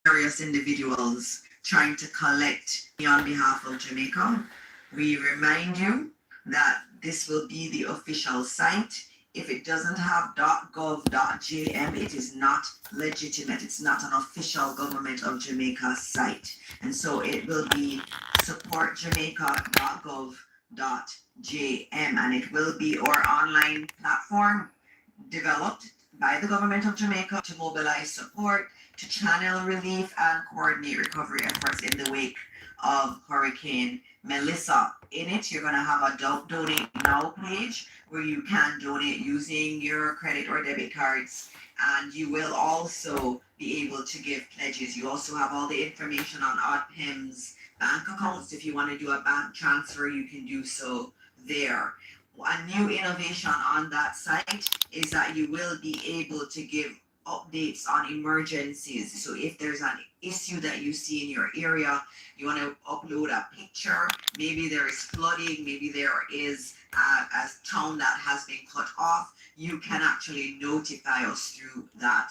various individuals trying to collect on behalf of Jamaica. We remind you that this will be the official site. If it doesn't have .gov.jm, it is not legitimate. It's not an official government of Jamaica site. And so it will be supportjamaica.gov.jm, and it will be our online platform developed by the government of Jamaica to mobilize support, to channel relief and coordinate recovery efforts in the wake of Hurricane Melissa. In it, you're going to have a donate now page where you can donate using your credit or debit cards, and you will also be able to give pledges. You also have all the information on ODPIM's bank accounts. If you want to do a bank transfer, you can do so there. A new innovation on that site is that you will be able to give updates on emergencies. So if there's an issue that you see in your area, you want to upload a picture, maybe there is flooding, maybe there is a town that has been cut off, you can actually notify us through that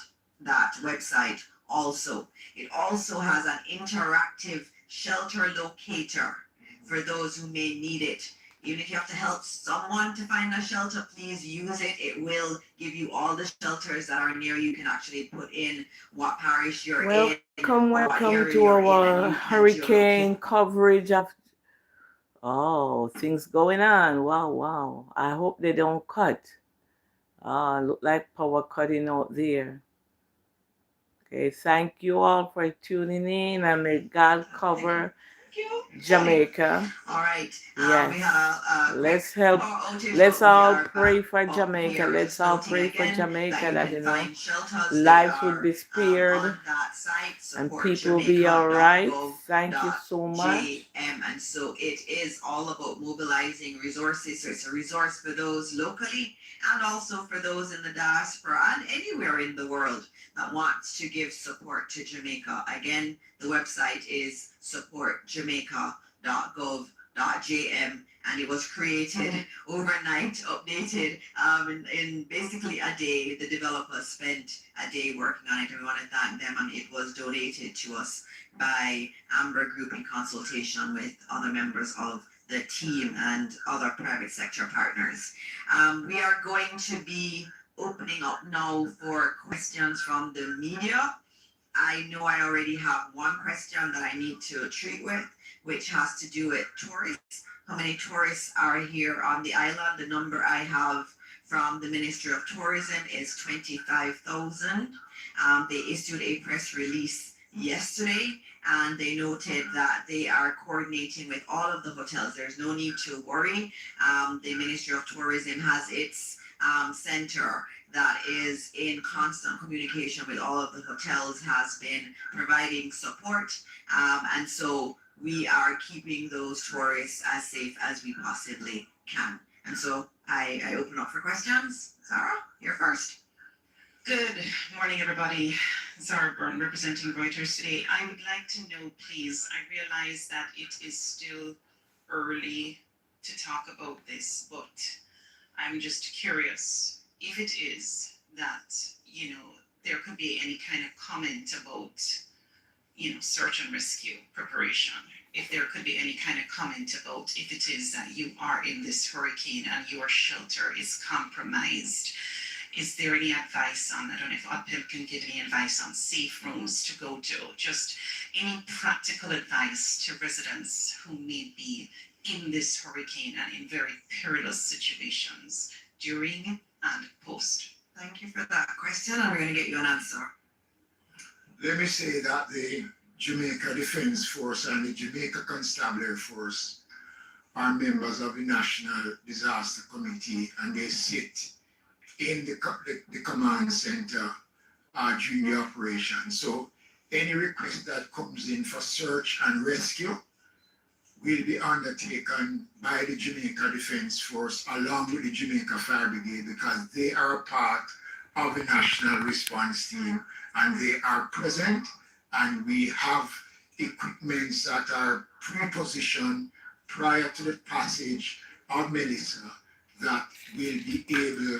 website also. It also has an interactive shelter locator for those who may need it. Even if you have to help someone to find a shelter, please use it. It will give you all the shelters that are near you. You can actually put in what parish you're in. Welcome to our hurricane coverage of things going on. Wow. I hope they don't cut. Look like power cutting out there. Okay, thank you all for tuning in, and may God cover Jamaica. All right. Yes. Let's help. Let's all pray for Jamaica. Let's all pray for Jamaica that lives will be spared and people will be all right. Thank you so much. And so it is all about mobilizing resources. So it's a resource for those locally and also for those in the diaspora and anywhere in the world that wants to give support to Jamaica. Again, the website is supportjamaica.gov.jm, and it was created overnight, updated in basically a day. The developers spent a day working on it, and we want to thank them. And it was donated to us by Amber Group in consultation with other members of the team and other private sector partners. We are going to be opening up now for questions from the media. I know I already have one question that I need to treat with, which has to do with tourists. How many tourists are here on the island? The number I have from the Ministry of Tourism is 25,000. They issued a press release yesterday, and they noted that they are coordinating with all of the hotels. There's no need to worry. The Ministry of Tourism has its center that is in constant communication with all of the hotels, has been providing support, and so we are keeping those tourists as safe as we possibly can. And so I open up for questions. Sarah, you're first. Good morning, everybody. Zara Byrne representing Reuters today. I would like to know, please, I realize that it is still early to talk about this, but I'm just curious if it is that, there could be any kind of comment about, search and rescue preparation. If there could be any kind of comment about if it is that you are in this hurricane and your shelter is compromised. Is there any advice on, I don't know if ODPIM can give any advice on safe rooms to go to, just any practical advice to residents who may be in this hurricane and in very perilous situations during and post? Thank you for that question, and we're going to get you an answer. Let me say that the Jamaica Defence Force and the Jamaica Constabulary Force are members of the National Disaster Committee, and they sit in the command center during the operation. So any request that comes in for search and rescue will be undertaken by the Jamaica Defence Force along with the Jamaica Fire Brigade, because they are a part of the national response team and they are present, and we have equipments that are pre-positioned prior to the passage of Melissa that will be able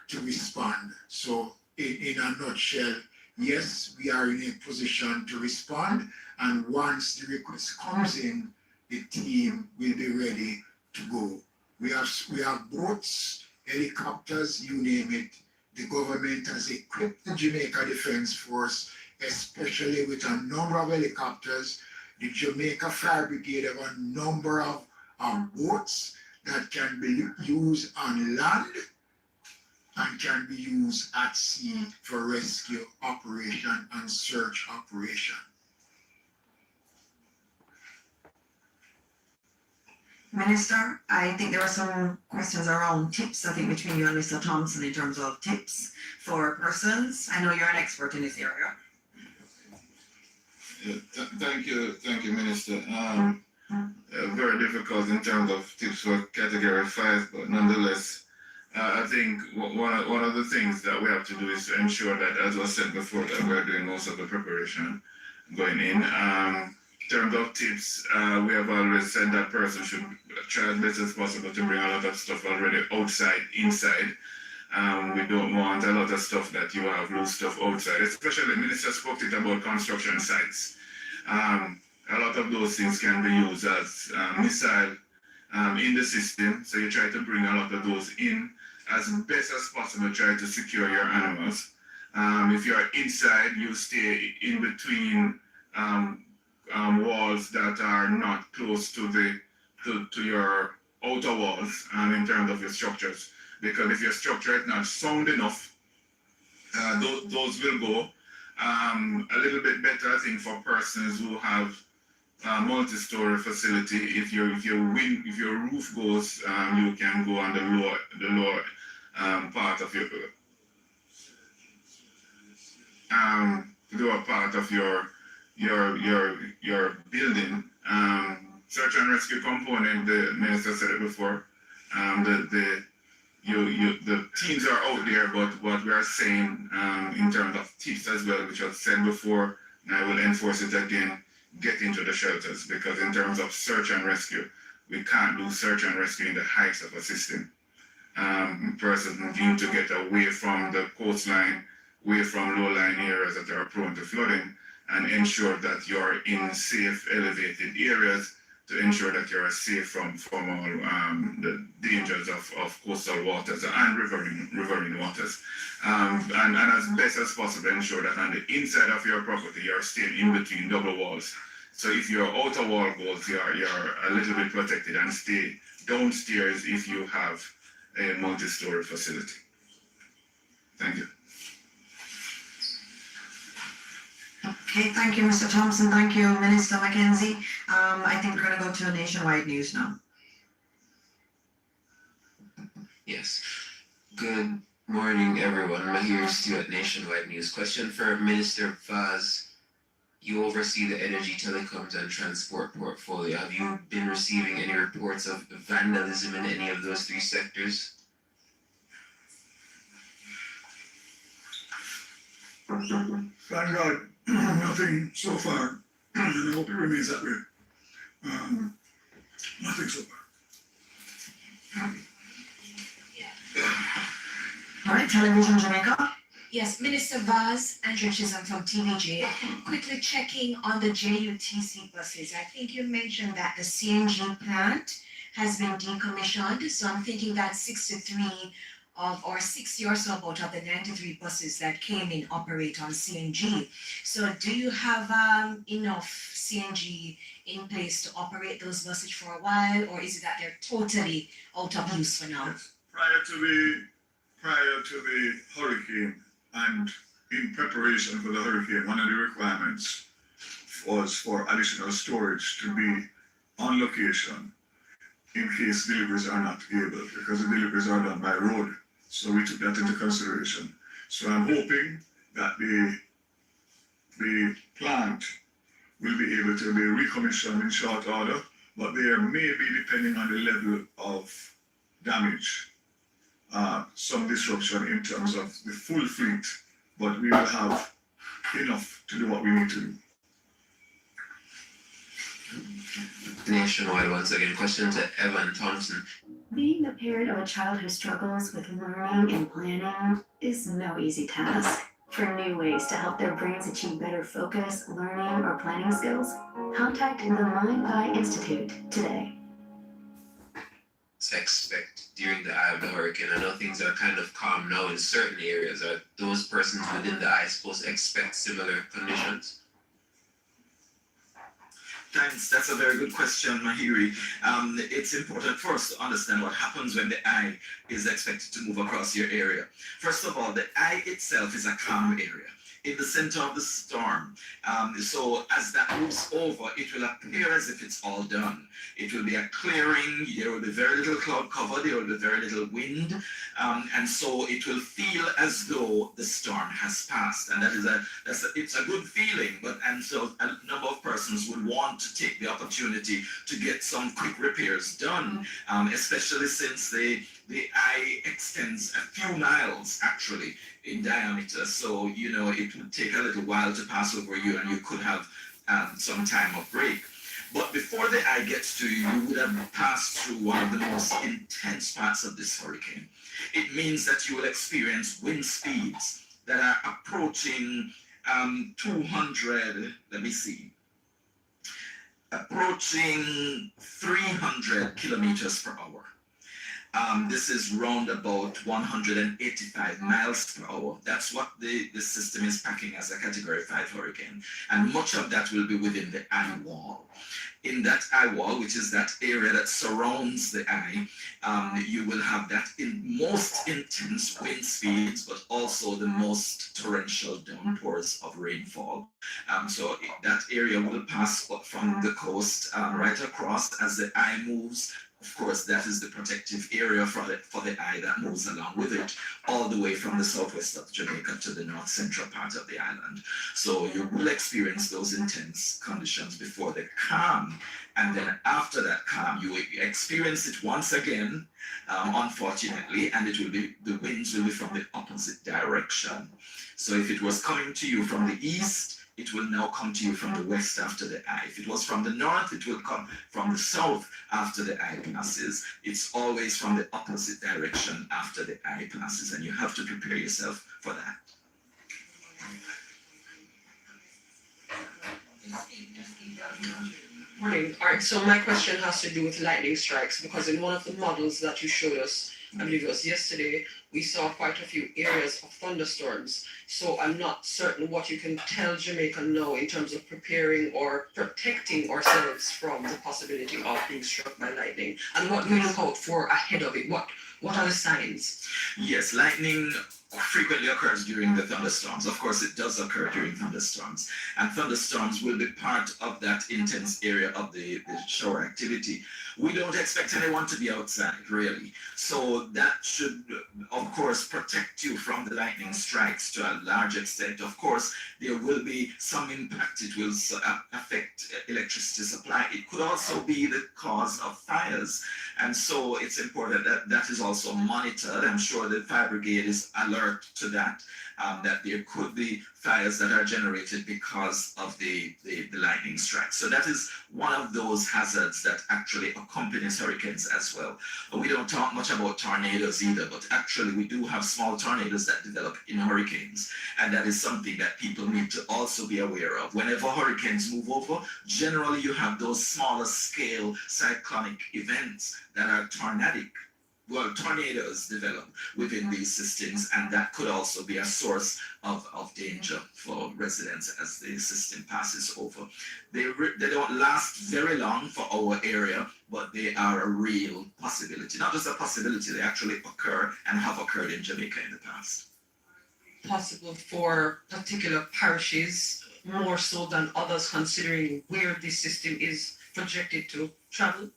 to respond. So in a nutshell, yes, we are in a position to respond. And once the request comes in, the team will be ready to go. We have boats, helicopters, you name it. The government has equipped the Jamaica Defense Force, especially with a number of helicopters. The Jamaica Fire Brigade have a number of boats that can be used on land and can be used at sea for rescue operation and search operation. Minister, I think there are some questions around tips, I think between you and Mr. Thompson in terms of tips for persons. I know you're an expert in this area. Yeah, thank you, Minister. Very difficult in terms of tips for Category 5, but nonetheless, I think one of the things that we have to do is to ensure that, as was said before, that we're doing most of the preparation going in. In terms of tips, we have always said that person should try as best as possible to bring a lot of stuff already outside, inside. We don't want a lot of stuff that you have loose stuff outside, especially the Minister spoke it about construction sites. A lot of those things can be used as missile in the system, so you try to bring a lot of those in as best as possible, try to secure your animals. If you're inside, you stay in between walls that are not close to your outer walls in terms of your structures, because if your structure is not sound enough, those will go. A little bit better, I think, for persons who have multi-story facility. If your roof goes, you can go on the lower part of your building. Search and rescue component, the minister said it before. The teams are out there, but what we are saying in terms of tips as well, which I've said before, and I will enforce it again, get into the shelters, because in terms of search and rescue, we can't do search and rescue in the heights of a system. Persons need to get away from the coastline, away from low-lying areas that are prone to flooding, and ensure that you're in safe, elevated areas to ensure that you're safe from all the dangers of coastal waters and riverine waters. And as best as possible, ensure that on the inside of your property, you're staying in between double walls. So if your outer wall goes, you're a little bit protected, and stay downstairs if you have a multi-story facility. Thank you. Okay, thank you, Mr. Thompson. Thank you, Minister Mackenzie. I think we're going to go to nationwide news now. Yes. Good morning, everyone. Mahir Stewart, Nationwide News. Question for Minister Vaz. You oversee the energy, telecoms, and transport portfolio. Have you been receiving any reports of vandalism in any of those three sectors? Thank God, nothing so far, and I hope it remains that way. Nothing so far. All right, Television Jamaica. Yes, Minister Vaz, Andrew Chisholm from TVJ. Quickly checking on the JUTC buses. I think you mentioned that the CNG plant has been decommissioned. So I'm thinking that 60 or so about of the 93 buses that came in operate on CNG. So do you have enough CNG in place to operate those buses for a while, or is it that they're totally out of use for now? Prior to the hurricane and in preparation for the hurricane, one of the requirements was for additional storage to be on location in case deliveries are not able, because the deliveries are done by road. So we took that into consideration. So I'm hoping that the plant will be able to be recommissioned in short order, but there may be, depending on the level of damage, some disruption in terms of the full fleet, but we will have enough to do what we need to do. Nationwide, once again, question to Evan Thompson. Being the parent of a child who struggles with learning and planning is no easy task. For new ways to help their brains achieve better focus, learning, or planning skills, contact the MindPie Institute today. To expect during the eye of the hurricane? I know things are kind of calm now in certain areas. Are those persons within the eye supposed to expect similar conditions? Thanks. That's a very good question, Mahiri. It's important for us to understand what happens when the eye is expected to move across your area. First of all, the eye itself is a calm area in the center of the storm. So as that moves over, it will appear as if it's all done. It will be a clearing. There will be very little cloud cover. There will be very little wind. And so it will feel as though the storm has passed. And it's a good feeling. And so a number of persons would want to take the opportunity to get some quick repairs done, especially since the eye extends a few miles actually in diameter. So, it would take a little while to pass over you, and you could have some time of break. But before the eye gets to you, you would have passed through one of the most intense parts of this hurricane. It means that you will experience wind speeds that are approaching 200, approaching 300 kilometers per hour. This is round about 185 miles per hour. That's what the system is packing as a Category 5 hurricane. And much of that will be within the eye wall. In that eye wall, which is that area that surrounds the eye, you will have that most intense wind speeds, but also the most torrential downpours of rainfall. So that area will pass from the coast right across as the eye moves. Of course, that is the protective area for the eye that moves along with it, all the way from the southwest of Jamaica to the north central part of the island. So you will experience those intense conditions before they calm. And then after that calm, you will experience it once again, unfortunately, and the winds will be from the opposite direction. So if it was coming to you from the east, it will now come to you from the west after the eye. If it was from the north, it will come from the south after the eye passes. It's always from the opposite direction after the eye passes, and you have to prepare yourself for that. Morning. All right, so my question has to do with lightning strikes, because in one of the models that you showed us, I believe it was yesterday, we saw quite a few areas of thunderstorms. So I'm not certain what you can tell Jamaica now in terms of preparing or protecting ourselves from the possibility of being struck by lightning. And what do we look out for ahead of it? What are the signs? Yes, lightning frequently occurs during the thunderstorms. Of course, it does occur during thunderstorms. And thunderstorms will be part of that intense area of the shower activity. We don't expect anyone to be outside, really. So that should, of course, protect you from the lightning strikes to a large extent. Of course, there will be some impact. It will affect electricity supply. It could also be the cause of fires. And so it's important that that is also monitored. I'm sure the fire brigade is alert to that, that there could be fires that are generated because of the lightning strike. So that is one of those hazards that actually accompanies hurricanes as well. We don't talk much about tornadoes either, but actually we do have small tornadoes that develop in hurricanes. And that is something that people need to also be aware of. Whenever hurricanes move over, generally you have those smaller scale cyclonic events that are tornadoes develop within these systems, and that could also be a source of danger for residents as the system passes over. They don't last very long for our area, but they are a real possibility. Not just a possibility, they actually occur and have occurred in Jamaica in the past. Possible for particular parishes more so than others, considering where this system is projected to travel?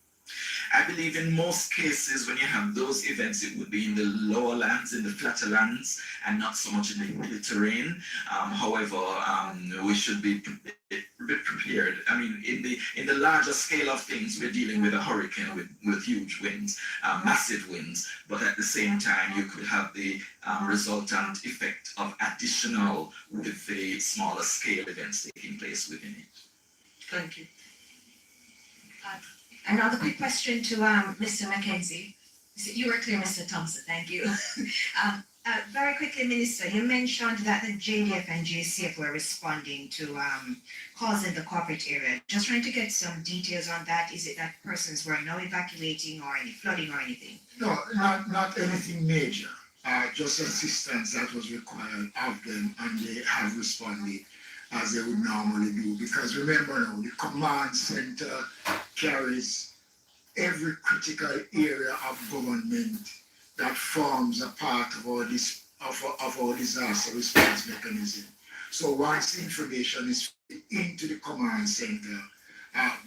I believe in most cases when you have those events, it would be in the lower lands, in the flatter lands, and not so much in the hilly terrain. However, we should be prepared. I mean, in the larger scale of things, we're dealing with a hurricane with huge winds, massive winds, but at the same time, you could have the resultant effect of additional with the smaller scale events taking place within it. Thank you. Another quick question to Mr. Mackenzie. You were clear, Mr. Thompson, thank you. Very quickly, Minister, you mentioned that the JDF and JCF were responding to calls in the corporate area. Just trying to get some details on that. Is it that persons were now evacuating or any flooding or anything? No, not anything major. Just assistance that was required of them, and they have responded as they would normally do. Because remember now, the command center carries every critical area of government that forms a part of our disaster response mechanism. So once information is fed into the command center,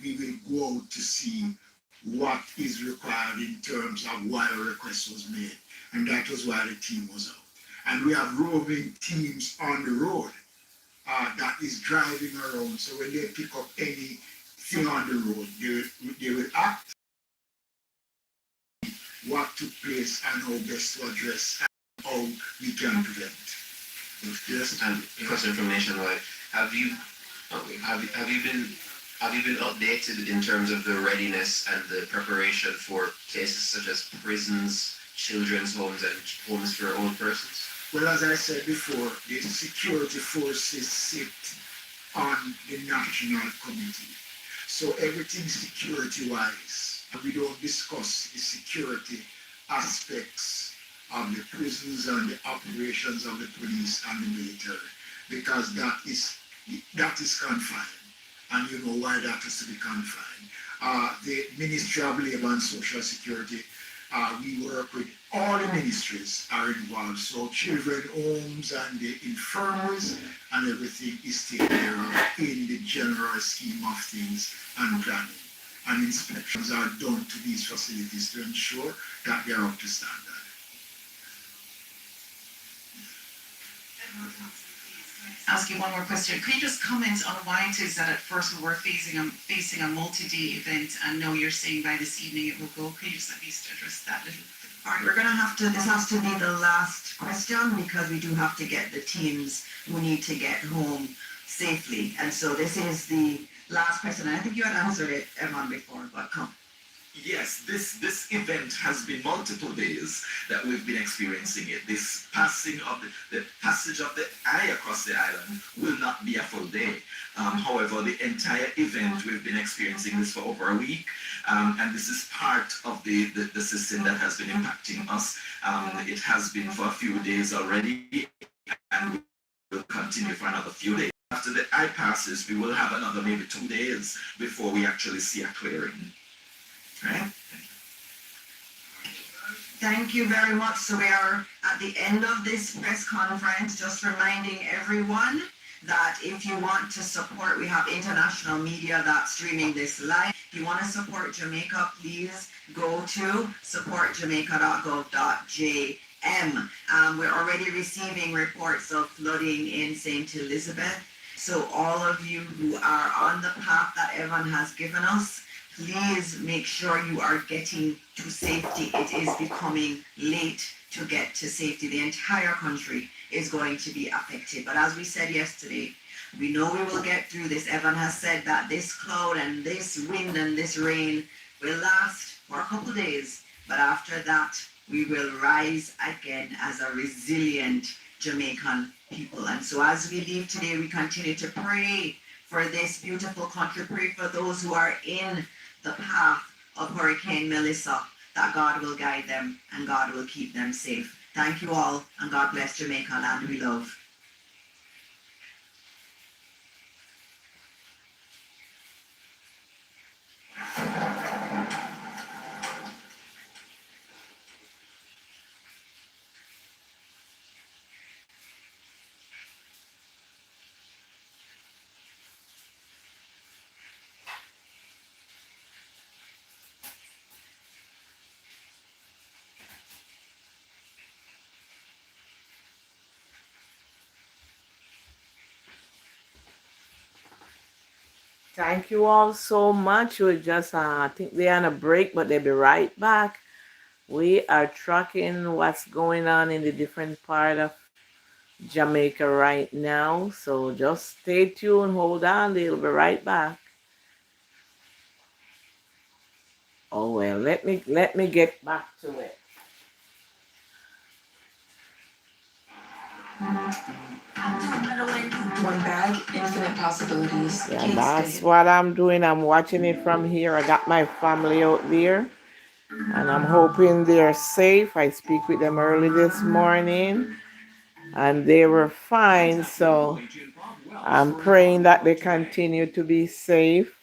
we will go out to see what is required in terms of why a request was made. And that was why the team was out. And we have roving teams on the road that is driving around. So when they pick up anything on the road, they will act what took place and how best to address and how we can prevent. Yes, and question from Nationwide. Have you been updated in terms of the readiness and the preparation for places such as prisons, children's homes, and homes for old persons? Well, as I said before, the security forces sit on the national committee. So everything security-wise, we don't discuss the security aspects of the prisons and the operations of the police and the military, because that is confined, and you know why that is to be confined. The Ministry of Labour and Social Security, we work with all the ministries are involved, so children homes and the infirmaries and everything is taken care of in the general scheme of things and planning. And inspections are done to these facilities to ensure that they are up to standard. Ask you one more question. Could you just comment on why it is that at first we were facing a multi-day event, and now you're saying by this evening it will go? Could you just at least address that little bit? All right, this has to be the last question, because we do have to get the teams who need to get home safely. And so this is the last question. I think you had answered it, Evan, before, but come. Yes, this event has been multiple days that we've been experiencing it. This passage of the eye across the island will not be a full day. However, the entire event, we've been experiencing this for over a week, and this is part of the system that has been impacting us. It has been for a few days already, and will continue for another few days. After the eye passes, we will have another maybe 2 days before we actually see a clearing. Right? Thank you very much. So we are at the end of this press conference, just reminding everyone that if you want to support, we have international media that's streaming this live. If you want to support Jamaica, please go to supportjamaica.gov.jm. We're already receiving reports of flooding in St. Elizabeth. So all of you who are on the path that Evan has given us, please make sure you are getting to safety. It is becoming late to get to safety. The entire country is going to be affected. But as we said yesterday, we know we will get through this. Evan has said that this cloud and this wind and this rain will last for a couple of days. But after that, we will rise again as a resilient Jamaican people. And so as we leave today, we continue to pray for this beautiful country. Pray for those who are in the path of Hurricane Melissa, that God will guide them and God will keep them safe. Thank you all, and God bless Jamaica, land we love. Thank you all so much. We're just, I think they're on a break, but they'll be right back. We are tracking what's going on in the different part of Jamaica right now. So just stay tuned, hold on, they'll be right back. Oh well, let me get back to it. One bag, infinite possibilities. Yeah, Can't that's stay. what I'm doing. I'm watching it from here. I got my family out there, and I'm hoping they're safe. I speak with them early this morning, and they were fine. So I'm praying that they continue to be safe.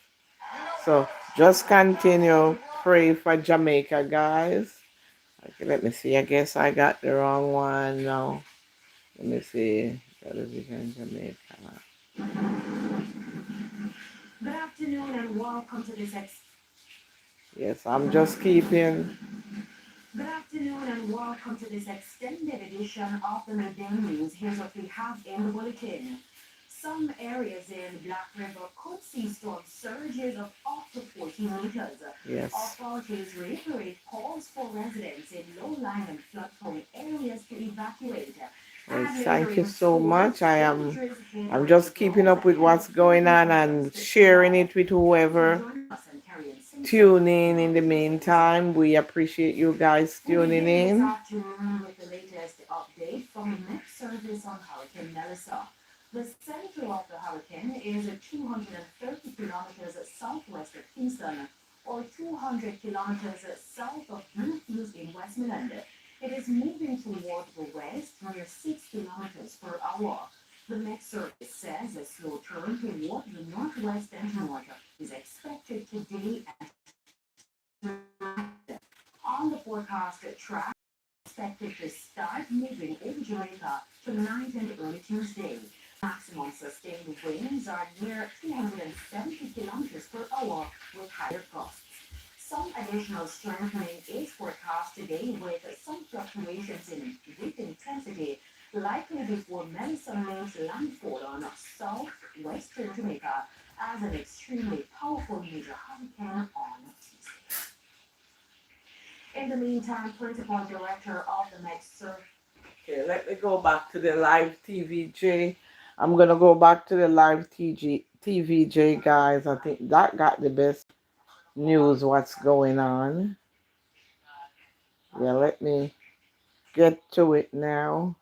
So just continue pray for Jamaica, guys. Okay, let me see. I guess I got the wrong one. No. Let me see. Television Jamaica. Good afternoon and welcome to this Yes, I'm just keeping. Good afternoon and welcome to this extended edition of the Midday News. Here's what we have in the bulletin. Some areas in Black River could see storm surges of up to 40 meters. Yes. Authorities reiterate calls for residents in low-lying and flood-prone areas to evacuate. Yes, thank you so much. I'm just keeping up with what's going on and sharing it with whoever tuning in the meantime. We appreciate you guys tuning in. With the latest update from the Met Service on Hurricane Melissa. The center of the hurricane is 230 kilometers southwest of Kingston, or 200 kilometers south of Bluefields in Westmoreland. It is moving toward the west near 6 kilometers per hour. The Met Service says a slow turn toward the northwest and north is expected today and on the forecast track expected to start moving over Jamaica tonight and early Tuesday. Maximum sustained winds are near 270 kilometers per hour with higher gusts. Some additional strengthening is forecast today with some fluctuations in wind intensity likely before Melissa makes landfall on southwestern Jamaica as an extremely powerful major hurricane on Tuesday. In the meantime, Principal Director of the Met Service. Okay, let me go back to the live TVJ. I'm gonna go back to the live TVJ, guys. I think that got the best news. What's going on? Yeah, let me get to it now.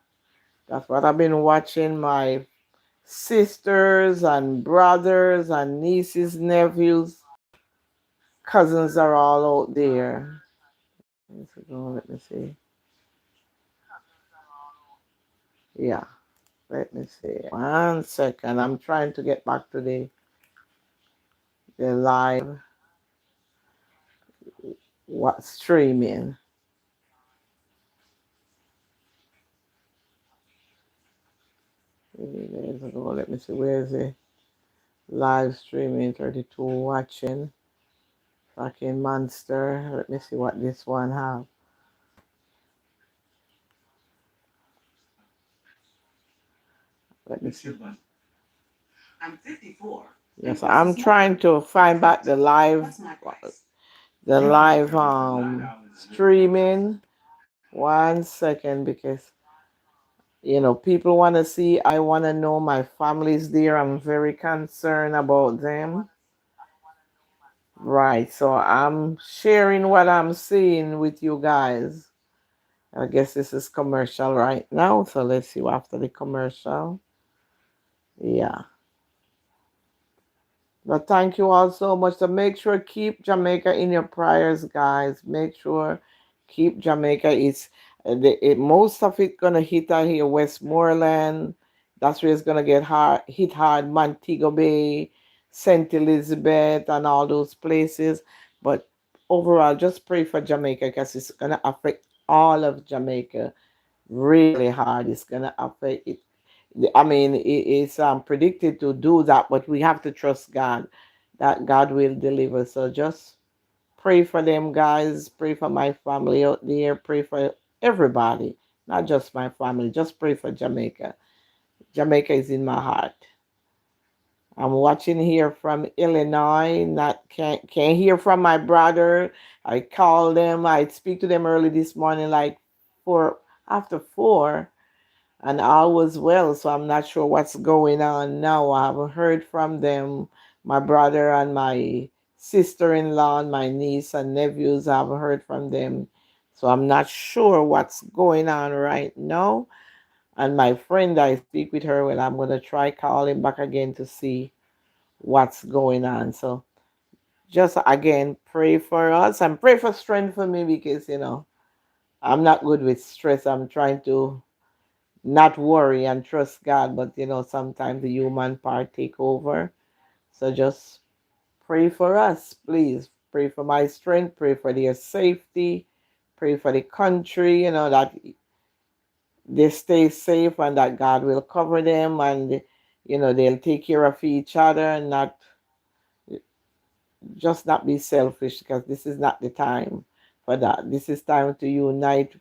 That's what I've been watching. My sisters and brothers and nieces, nephews, cousins are all out there. Let me see. Yeah, let me see. 1 second. I'm trying to get back to the live what streaming. Days ago, let me see. Where's the live streaming? 32 watching. Fucking monster. Let me see what this one have. Let me see. I'm 54. Yes, I'm trying to find back the live streaming. 1 second, because people want to see. I want to know my family's there. I'm very concerned about them. Right, so I'm sharing what I'm seeing with you guys. I guess this is commercial right now, so let's see after the commercial. Yeah. But thank you all so much. So make sure keep Jamaica in your prayers, guys. Make sure keep Jamaica. Most of it gonna hit out here Westmoreland. That's where it's gonna get hit hard. Montego Bay, Saint Elizabeth, and all those places. But overall, just pray for Jamaica because it's gonna affect all of Jamaica really hard. It's gonna affect it. I mean, it's predicted to do that, but we have to trust God that God will deliver. So just pray for them, guys. Pray for my family out there. Pray for everybody, not just my family. Just pray for Jamaica. Jamaica is in my heart. I'm watching here from Illinois. Not can't hear from my brother. I call them. I speak to them early this morning, like after 4. And all was well. So I'm not sure what's going on now. I haven't heard from them. My brother and my sister-in-law and my niece and nephews, I haven't heard from them. So I'm not sure what's going on right now. And my friend, I speak with her. Well, I'm gonna try calling back again to see what's going on. So just again, pray for us and pray for strength for me because I'm not good with stress. I'm trying to not worry and trust God, but sometimes the human part take over. So just pray for us, please. Pray for my strength, pray for their safety, pray for the country, that they stay safe and that God will cover them and they'll take care of each other and not be selfish because this is not the time for that. This is time to unite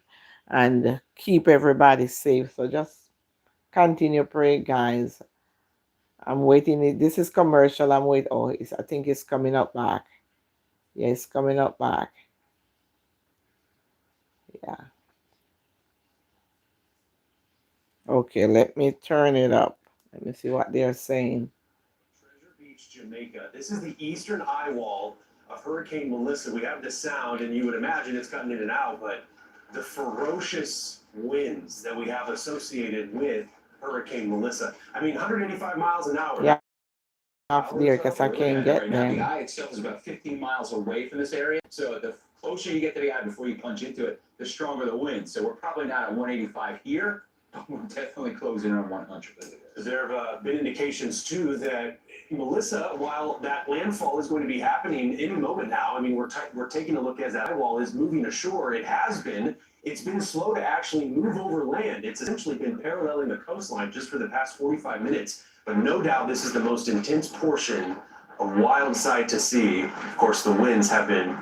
and keep everybody safe. So just continue pray, guys. I'm waiting. This is commercial. I'm waiting. Oh, I think it's coming up back. Yeah, it's coming up back. Yeah. Okay, let me turn it up. Let me see what they're saying. Treasure Beach, Jamaica. This is the eastern eye wall of Hurricane Melissa. We have the sound, and you would imagine it's gotten in and out, but the ferocious winds that we have associated with Hurricane Melissa. I mean, 185 miles an hour. Yeah, off there because I can't get right now. The them. eye itself is about 15 miles away from this area. So the closer you get to the eye before you plunge into it, the stronger the wind. So we're probably not at 185 here, but we're definitely closing on 100. There have been indications too that Melissa, while that landfall is going to be happening any moment now, I mean, we're taking a look as that eye wall is moving ashore. It's been slow to actually move over land. It's essentially been paralleling the coastline just for the past 45 minutes. But no doubt this is the most intense portion, a wild sight to see. Of course, the winds have been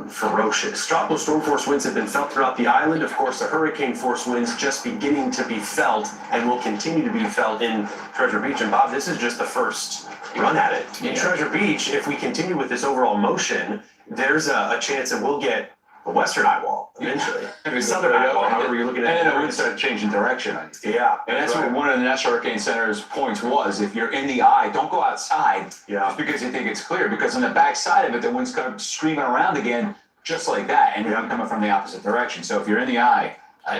ferocious. Tropical storm force winds have been felt throughout the island. Of course, the hurricane force winds just beginning to be felt and will continue to be felt in Treasure Beach. And Bob, this is just the first run at it. In Treasure Beach, if we continue with this overall motion, there's a chance that we'll get a western eye wall eventually. Southern eye wall, however you're looking at it. And then the wind started changing direction. Yeah. And that's what one of the National Hurricane Center's points was. If you're in the eye, don't go outside just because you think it's clear. Because on the back side of it, the wind's kind of screaming around again, just like that. And you're coming from the opposite direction. So if you're in the eye,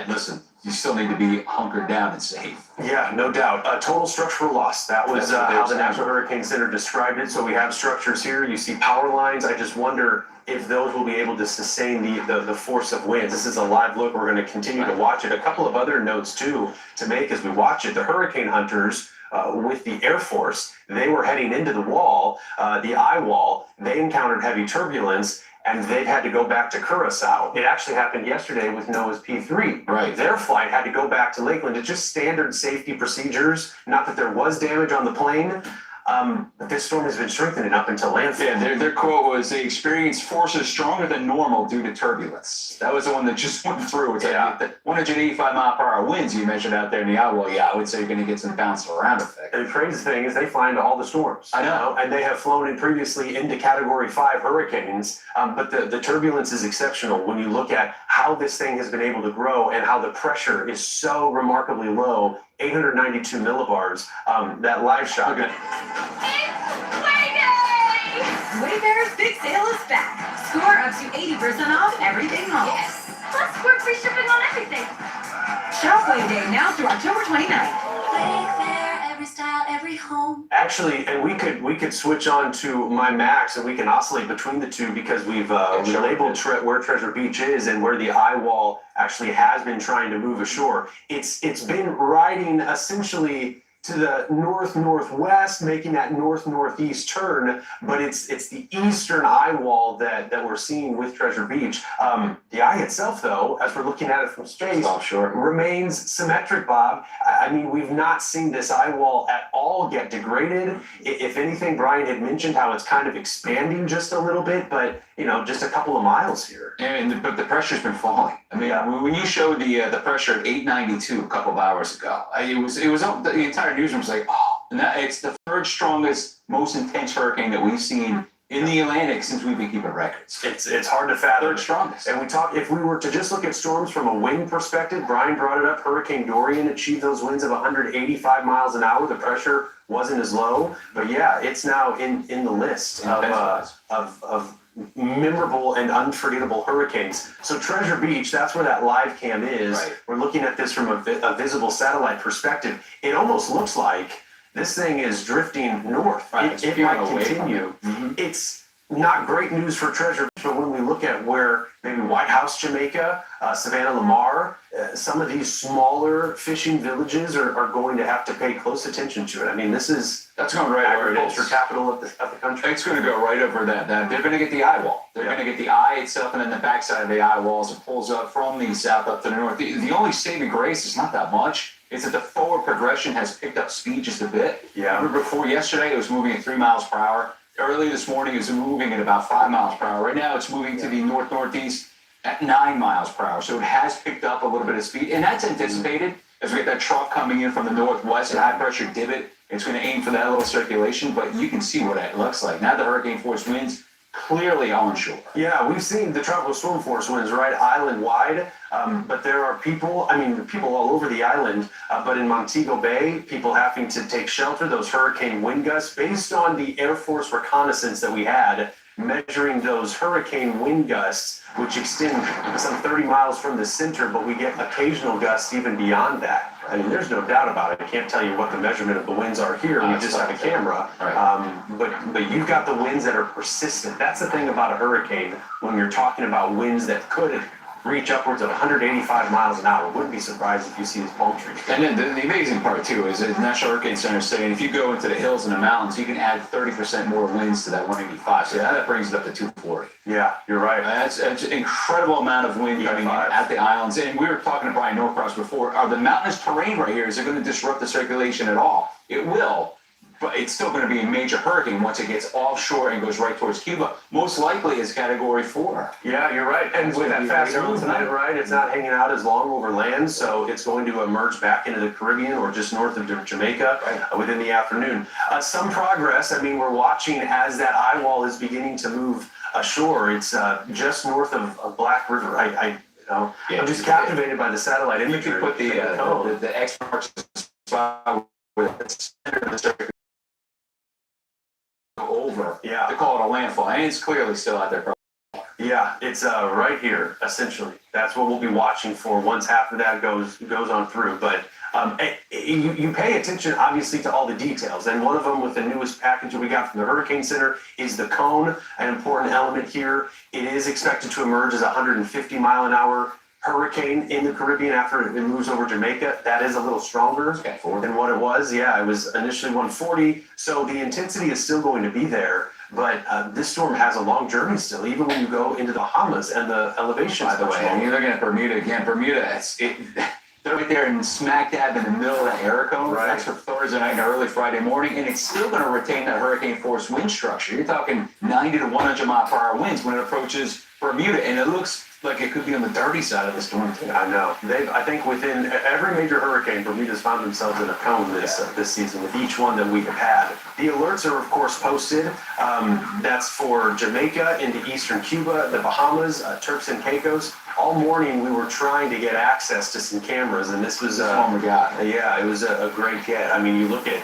listen, you still need to be hunkered down and safe. Yeah, no doubt. Total structural loss. That was how the National Hurricane Center described it. So we have structures here. You see power lines. I just wonder if those will be able to sustain the force of winds. This is a live look. We're going to continue to watch it. A couple of other notes, too, to make as we watch it. The hurricane hunters with the Air Force, they were heading into the wall, the eye wall. They encountered heavy turbulence, and they've had to go back to Curacao. It actually happened yesterday with NOAA's P3. Right. Their flight had to go back to Lakeland. It's just standard safety procedures. Not that there was damage on the plane, but this storm has been strengthening up until landfall. Yeah, their quote was, they experienced forces stronger than normal due to turbulence. That was the one that just went through. It's like the 185 mile per hour winds you mentioned out there in the eye wall. Yeah, I would say you're going to get some bounce around effect. And the crazy thing is they fly into all the storms. I know. And they have flown in previously into Category 5 hurricanes, but the turbulence is exceptional when you look at how this thing has been able to grow and how the pressure is so remarkably low. 892 millibars. That live shot. Wayfair's big sale is back. Score up to 80% off everything home. Yes. Plus, we're free shipping on everything. Shop Wayday now through October 29th. Wayfair, every style, every home. Actually, and we could switch on to my Max and we can oscillate between the two because we've labeled where Treasure Beach is and where the eye wall actually has been trying to move ashore. It's been riding essentially to the north-northwest, making that north-northeast turn, but it's the eastern eye wall that we're seeing with Treasure Beach. The eye itself, though, as we're looking at it from space, remains symmetric, Bob. I mean, we've not seen this eye wall at all get degraded. If anything, Brian had mentioned how it's kind of expanding just a little bit, but just a couple of miles here. But the pressure's been falling. I mean, when you showed the pressure at 892 a couple of hours ago, it was the entire newsroom was like, oh, and it's the third strongest, most intense hurricane that we've seen in the Atlantic since we've been keeping records. It's hard to fathom. Third strongest. And if we were to just look at storms from a wind perspective, Brian brought it up, Hurricane Dorian achieved those winds of 185 miles an hour. The pressure wasn't as low, but yeah, it's now in the list of memorable and unforgettable hurricanes. So Treasure Beach, that's where that live cam is. Right. We're looking at this from a visible satellite perspective. It almost looks like this thing is drifting north. Right, It might continue. It's not great news for Treasure Beach, but when we look at where maybe White House, Jamaica, Savannah, Lamar, some of these smaller fishing villages are going to have to pay close attention to it. I mean, that's going right where it is. Agriculture capital of the country. It's going to go right over that. They're going to get the eye wall. They're going to get the eye itself, and then the backside of the eye wall as it pulls up from the south up to the north. The only saving grace is not that much. It's that the forward progression has picked up speed just a bit. Yeah. Remember before yesterday, it was moving at 3 miles per hour. Early this morning, it was moving at about 5 miles per hour. Right now, it's moving to the north-northeast at 9 miles per hour. So it has picked up a little bit of speed, and that's anticipated as we get that trough coming in from the northwest, a high-pressure divot. It's going to aim for that little circulation, but you can see what that looks like. Now the hurricane force winds clearly onshore. Yeah, we've seen the tropical storm force winds right island wide, but there are people all over the island, but in Montego Bay, people having to take shelter, those hurricane wind gusts, based on the Air Force reconnaissance that we had, measuring those hurricane wind gusts, which extend some 30 miles from the center, but we get occasional gusts even beyond that. I mean, there's no doubt about it. I can't tell you what the measurement of the winds are here. We just have a camera. Right. But you've got the winds that are persistent. That's the thing about a hurricane when you're talking about winds that could reach upwards of 185 miles an hour. Wouldn't be surprised if you see these palm trees. And then the amazing part, too, is the National Hurricane Center is saying if you go into the hills and the mountains, you can add 30% more winds to that 185. So that brings it up to 240. Yeah, you're right. That's an incredible amount of wind coming in at the islands. And we were talking to Brian Norcross before. The mountainous terrain right here, is it going to disrupt the circulation at all? It will. But it's still going to be a major hurricane once it gets offshore and goes right towards Cuba. Most likely is Category 4. Yeah, you're right. And with that fast movement, right, it's not hanging out as long over land, so it's going to emerge back into the Caribbean or just north of Jamaica within the afternoon. Some progress. I mean, we're watching as that eye wall is beginning to move ashore. It's just north of Black River. I'm just captivated by the satellite imagery. You could put the X marks spot where the center of the circulation over to call it a landfall, and it's clearly still out there. Yeah, it's right here essentially. That's what we'll be watching for once half of that goes on through. But you pay attention obviously to all the details, and one of them with the newest package that we got from the Hurricane Center is the cone, an important element here. It is expected to emerge as a 150-mile-an-hour hurricane in the Caribbean after it moves over Jamaica. That is a little stronger than what it was. Yeah, it was initially 140. So the intensity is still going to be there, but this storm has a long journey still, even when you go into the Bahamas and the elevation. By the way, and you're looking at Bermuda again. Bermuda, they're right there in smack dab in the middle of that air cone. That's for Thursday night and early Friday morning, and it's still going to retain that hurricane force wind structure. You're talking 90 to 100 mile per hour winds when it approaches Bermuda, and it looks like it could be on the dirty side of the storm too. I know. I think within every major hurricane, Bermuda's found themselves in a cone this season with each one that we have had. The alerts are of course posted. That's for Jamaica into eastern Cuba, the Bahamas, Turks and Caicos. All morning we were trying to get access to some cameras, and this was it was a great get. I mean, you look at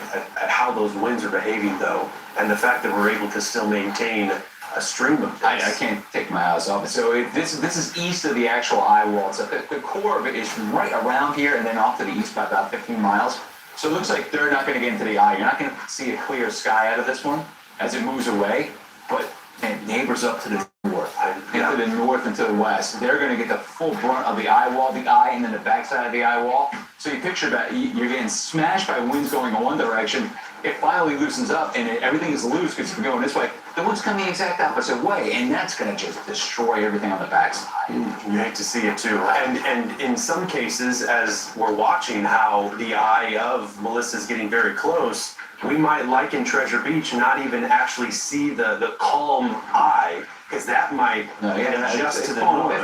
how those winds are behaving though, and the fact that we're able to still maintain a stream of this. I can't take my eyes off it. So this is east of the actual eye wall. So the core of it is right around here and then off to the east by about 15 miles. So it looks like they're not going to get into the eye. You're not going to see a clear sky out of this one as it moves away. But neighbors up to the north, into the north and to the west, they're going to get the full brunt of the eye wall, the eye, and then the backside of the eye wall. So you picture that you're getting smashed by winds going in one direction. It finally loosens up, and everything is loose because you're going this way. The wind's coming the exact opposite way, and that's going to just destroy everything on the backside. You hate to see it too. And in some cases, as we're watching how the eye of Melissa's getting very close, we might, like in Treasure Beach, not even actually see the calm eye, because that might head just to the north.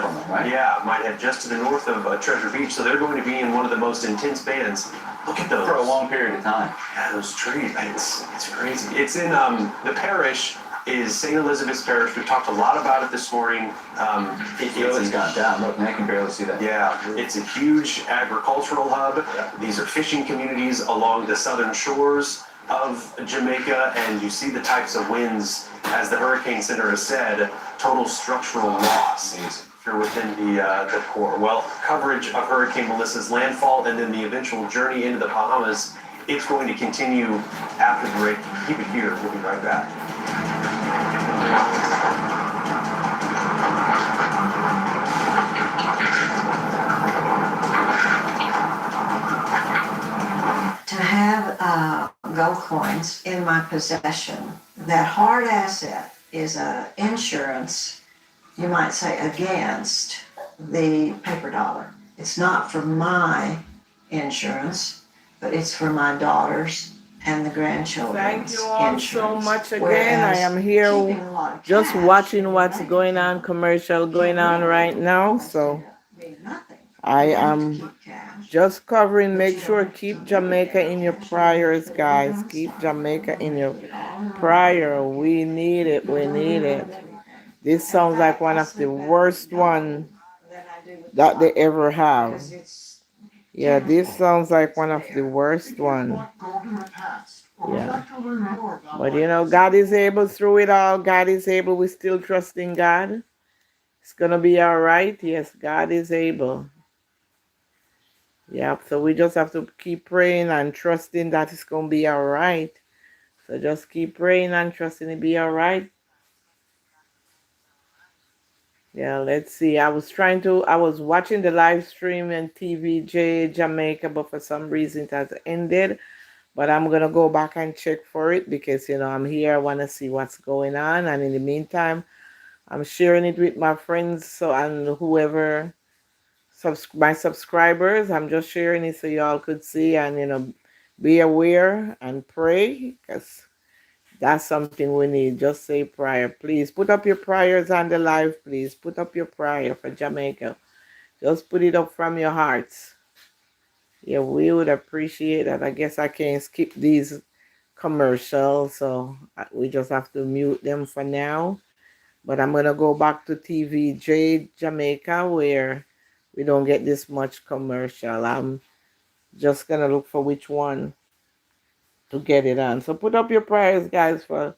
Yeah, might head just to the north of Treasure Beach. So they're going to be in one of the most intense bands. Look at those. For a long period of time. Yeah, those trees. It's crazy. It's in the parish is St. Elizabeth's Parish. We've talked a lot about it this morning. It's gone down. Look, I can barely see that. Yeah, it's a huge agricultural hub. These are fishing communities along the southern shores. of Jamaica, and you see the types of winds, as the Hurricane Center has said, total structural loss if you're within the core. Well, coverage of Hurricane Melissa's landfall and then the eventual journey into the Bahamas, it's going to continue after the break. Keep it here. We'll be right back. To have gold coins in my possession, that hard asset is a insurance, you might say, against the paper dollar. It's not for my insurance, but it's for my daughters and the grandchildren's Thank you all insurance. so much again. Whereas I am here keeping a lot of just cash watching what's going on, commercial going on right now. So mean nothing. I You have to am keep cash. just covering. Make sure keep Jamaica in your prayers, guys. Keep Jamaica in your prayer. We need it. We need it. This sounds like one of the worst one that they ever have. Yeah, this sounds like one of the worst one. Yeah. But you know, God is able through it all. God is able. We still trust in God. It's gonna be all right. Yes, God is able. Yeah, so we just have to keep praying and trusting that it's gonna be all right. So just keep praying and trusting it be all right. Yeah, let's see. I was watching the live stream in TVJ Jamaica, but for some reason it has ended. But I'm gonna go back and check for it because you know I'm here. I wanna see what's going on, and in the meantime, I'm sharing it with my friends and whoever my subscribers. I'm just sharing it so y'all could see and you know be aware and pray because that's something we need. Just say prayer. Please put up your prayers on the live. Please put up your prayer for Jamaica. Just put it up from your hearts. Yeah, we would appreciate that. I guess I can't skip these commercials, so we just have to mute them for now. But I'm going to go back to TVJ Jamaica where we don't get this much commercial. I'm just going to look for which one to get it on. So put up your prayers, guys, for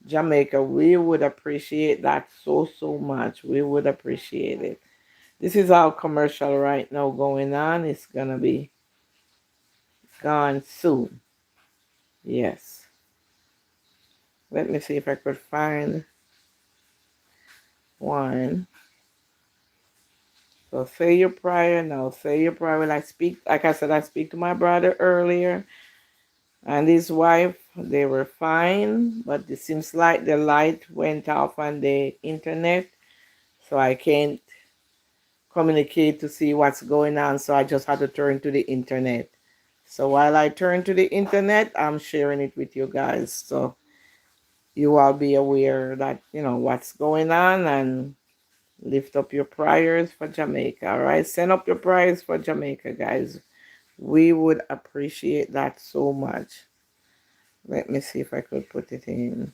Jamaica. We would appreciate that so much. We would appreciate it. This is our commercial right now going on. It's going to be gone soon. Yes. Let me see if I could find one. So say your prayer now. Say your prayer. When I speak, like I said, I speak to my brother earlier and his wife. They were fine, but it seems like the light went off on the internet, so I can't communicate to see what's going on. So I just had to turn to the internet. So while I turn to the internet, I'm sharing it with you guys. So you all be aware that you know what's going on and lift up your prayers for Jamaica. All right, send up your prayers for Jamaica, guys. We would appreciate that so much. Let me see if I could put it in.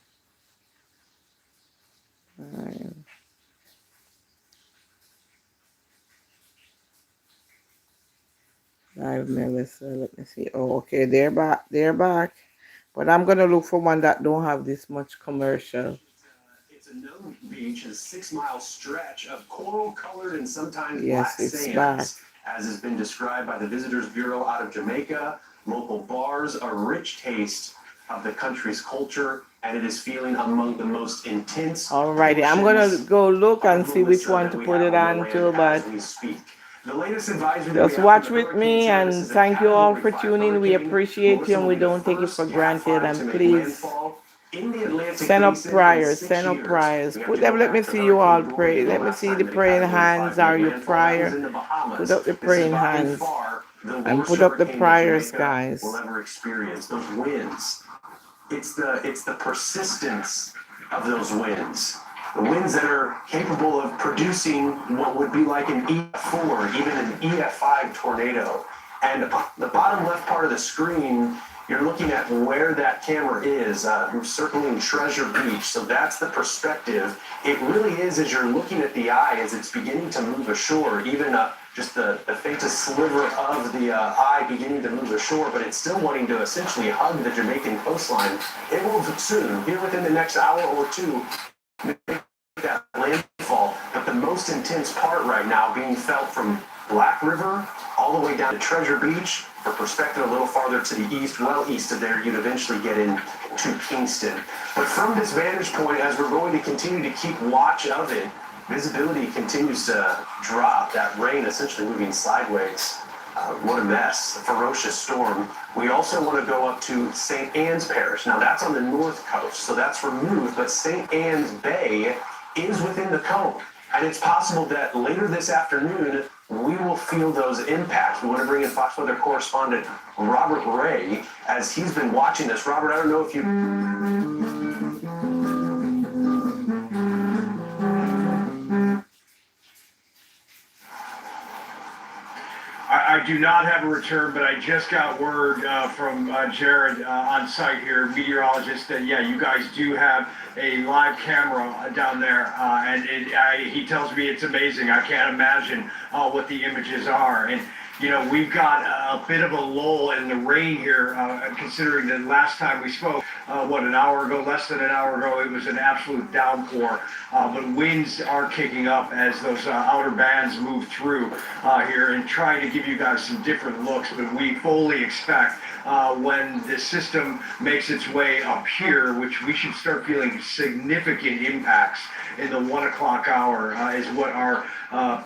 Live Melissa. Let me see. Oh, okay, they're back. They're back. But I'm gonna look for one that don't have this much commercial. It's a known beach, a 6-mile stretch of coral-colored and sometimes Yes, black it's sands, back. as has been described by the Visitors Bureau out of Jamaica. Local bars, a rich taste of the country's culture, and it is feeling among the most intense. Alrighty, I'm gonna go look and see which one to put it on to, but the latest advisory just watch with me and thank you all for tuning. We appreciate you and we don't take it for granted. And please send up prayers, send up prayers. Put them, let me see you all pray. Let me see the praying hands or your prayer. Put up the praying hands and put up the prayers, guys. Will ever experience those winds. It's the persistence of those winds. The winds that are capable of producing what would be like an EF4, even an EF5 tornado. And the bottom left part of the screen, you're looking at where that camera is. We're circling Treasure Beach, so that's the perspective. It really is as you're looking at the eye as it's beginning to move ashore, even just the faintest sliver of the eye beginning to move ashore, but it's still wanting to essentially hug the Jamaican coastline. It will soon, here within the next hour or two, make that landfall. But the most intense part right now being felt from Black River all the way down to Treasure Beach. For perspective, a little farther to the east, well east of there, you'd eventually get into Kingston. But from this vantage point, as we're going to continue to keep watch of it, visibility continues to drop. That rain essentially moving sideways. What a mess. A ferocious storm. We also want to go up to St. Anne's Parish. Now that's on the north coast, so that's removed, but St. Anne's Bay is within the cone. And it's possible that later this afternoon, we will feel those impacts. We want to bring in Fox Weather correspondent Robert Ray as he's been watching this. Robert, I don't know if you... I do not have a return, but I just got word from Jared on site here, meteorologist, that yeah, you guys do have a live camera down there, and he tells me it's amazing. I can't imagine what the images are. And you know, we've got a bit of a lull in the rain here, considering that last time we spoke, an hour ago, less than an hour ago, it was an absolute downpour. But winds are kicking up as those outer bands move through here, and trying to give you guys some different looks. But we fully expect when this system makes its way up here, which we should start feeling significant impacts in the 1 o'clock hour, is what our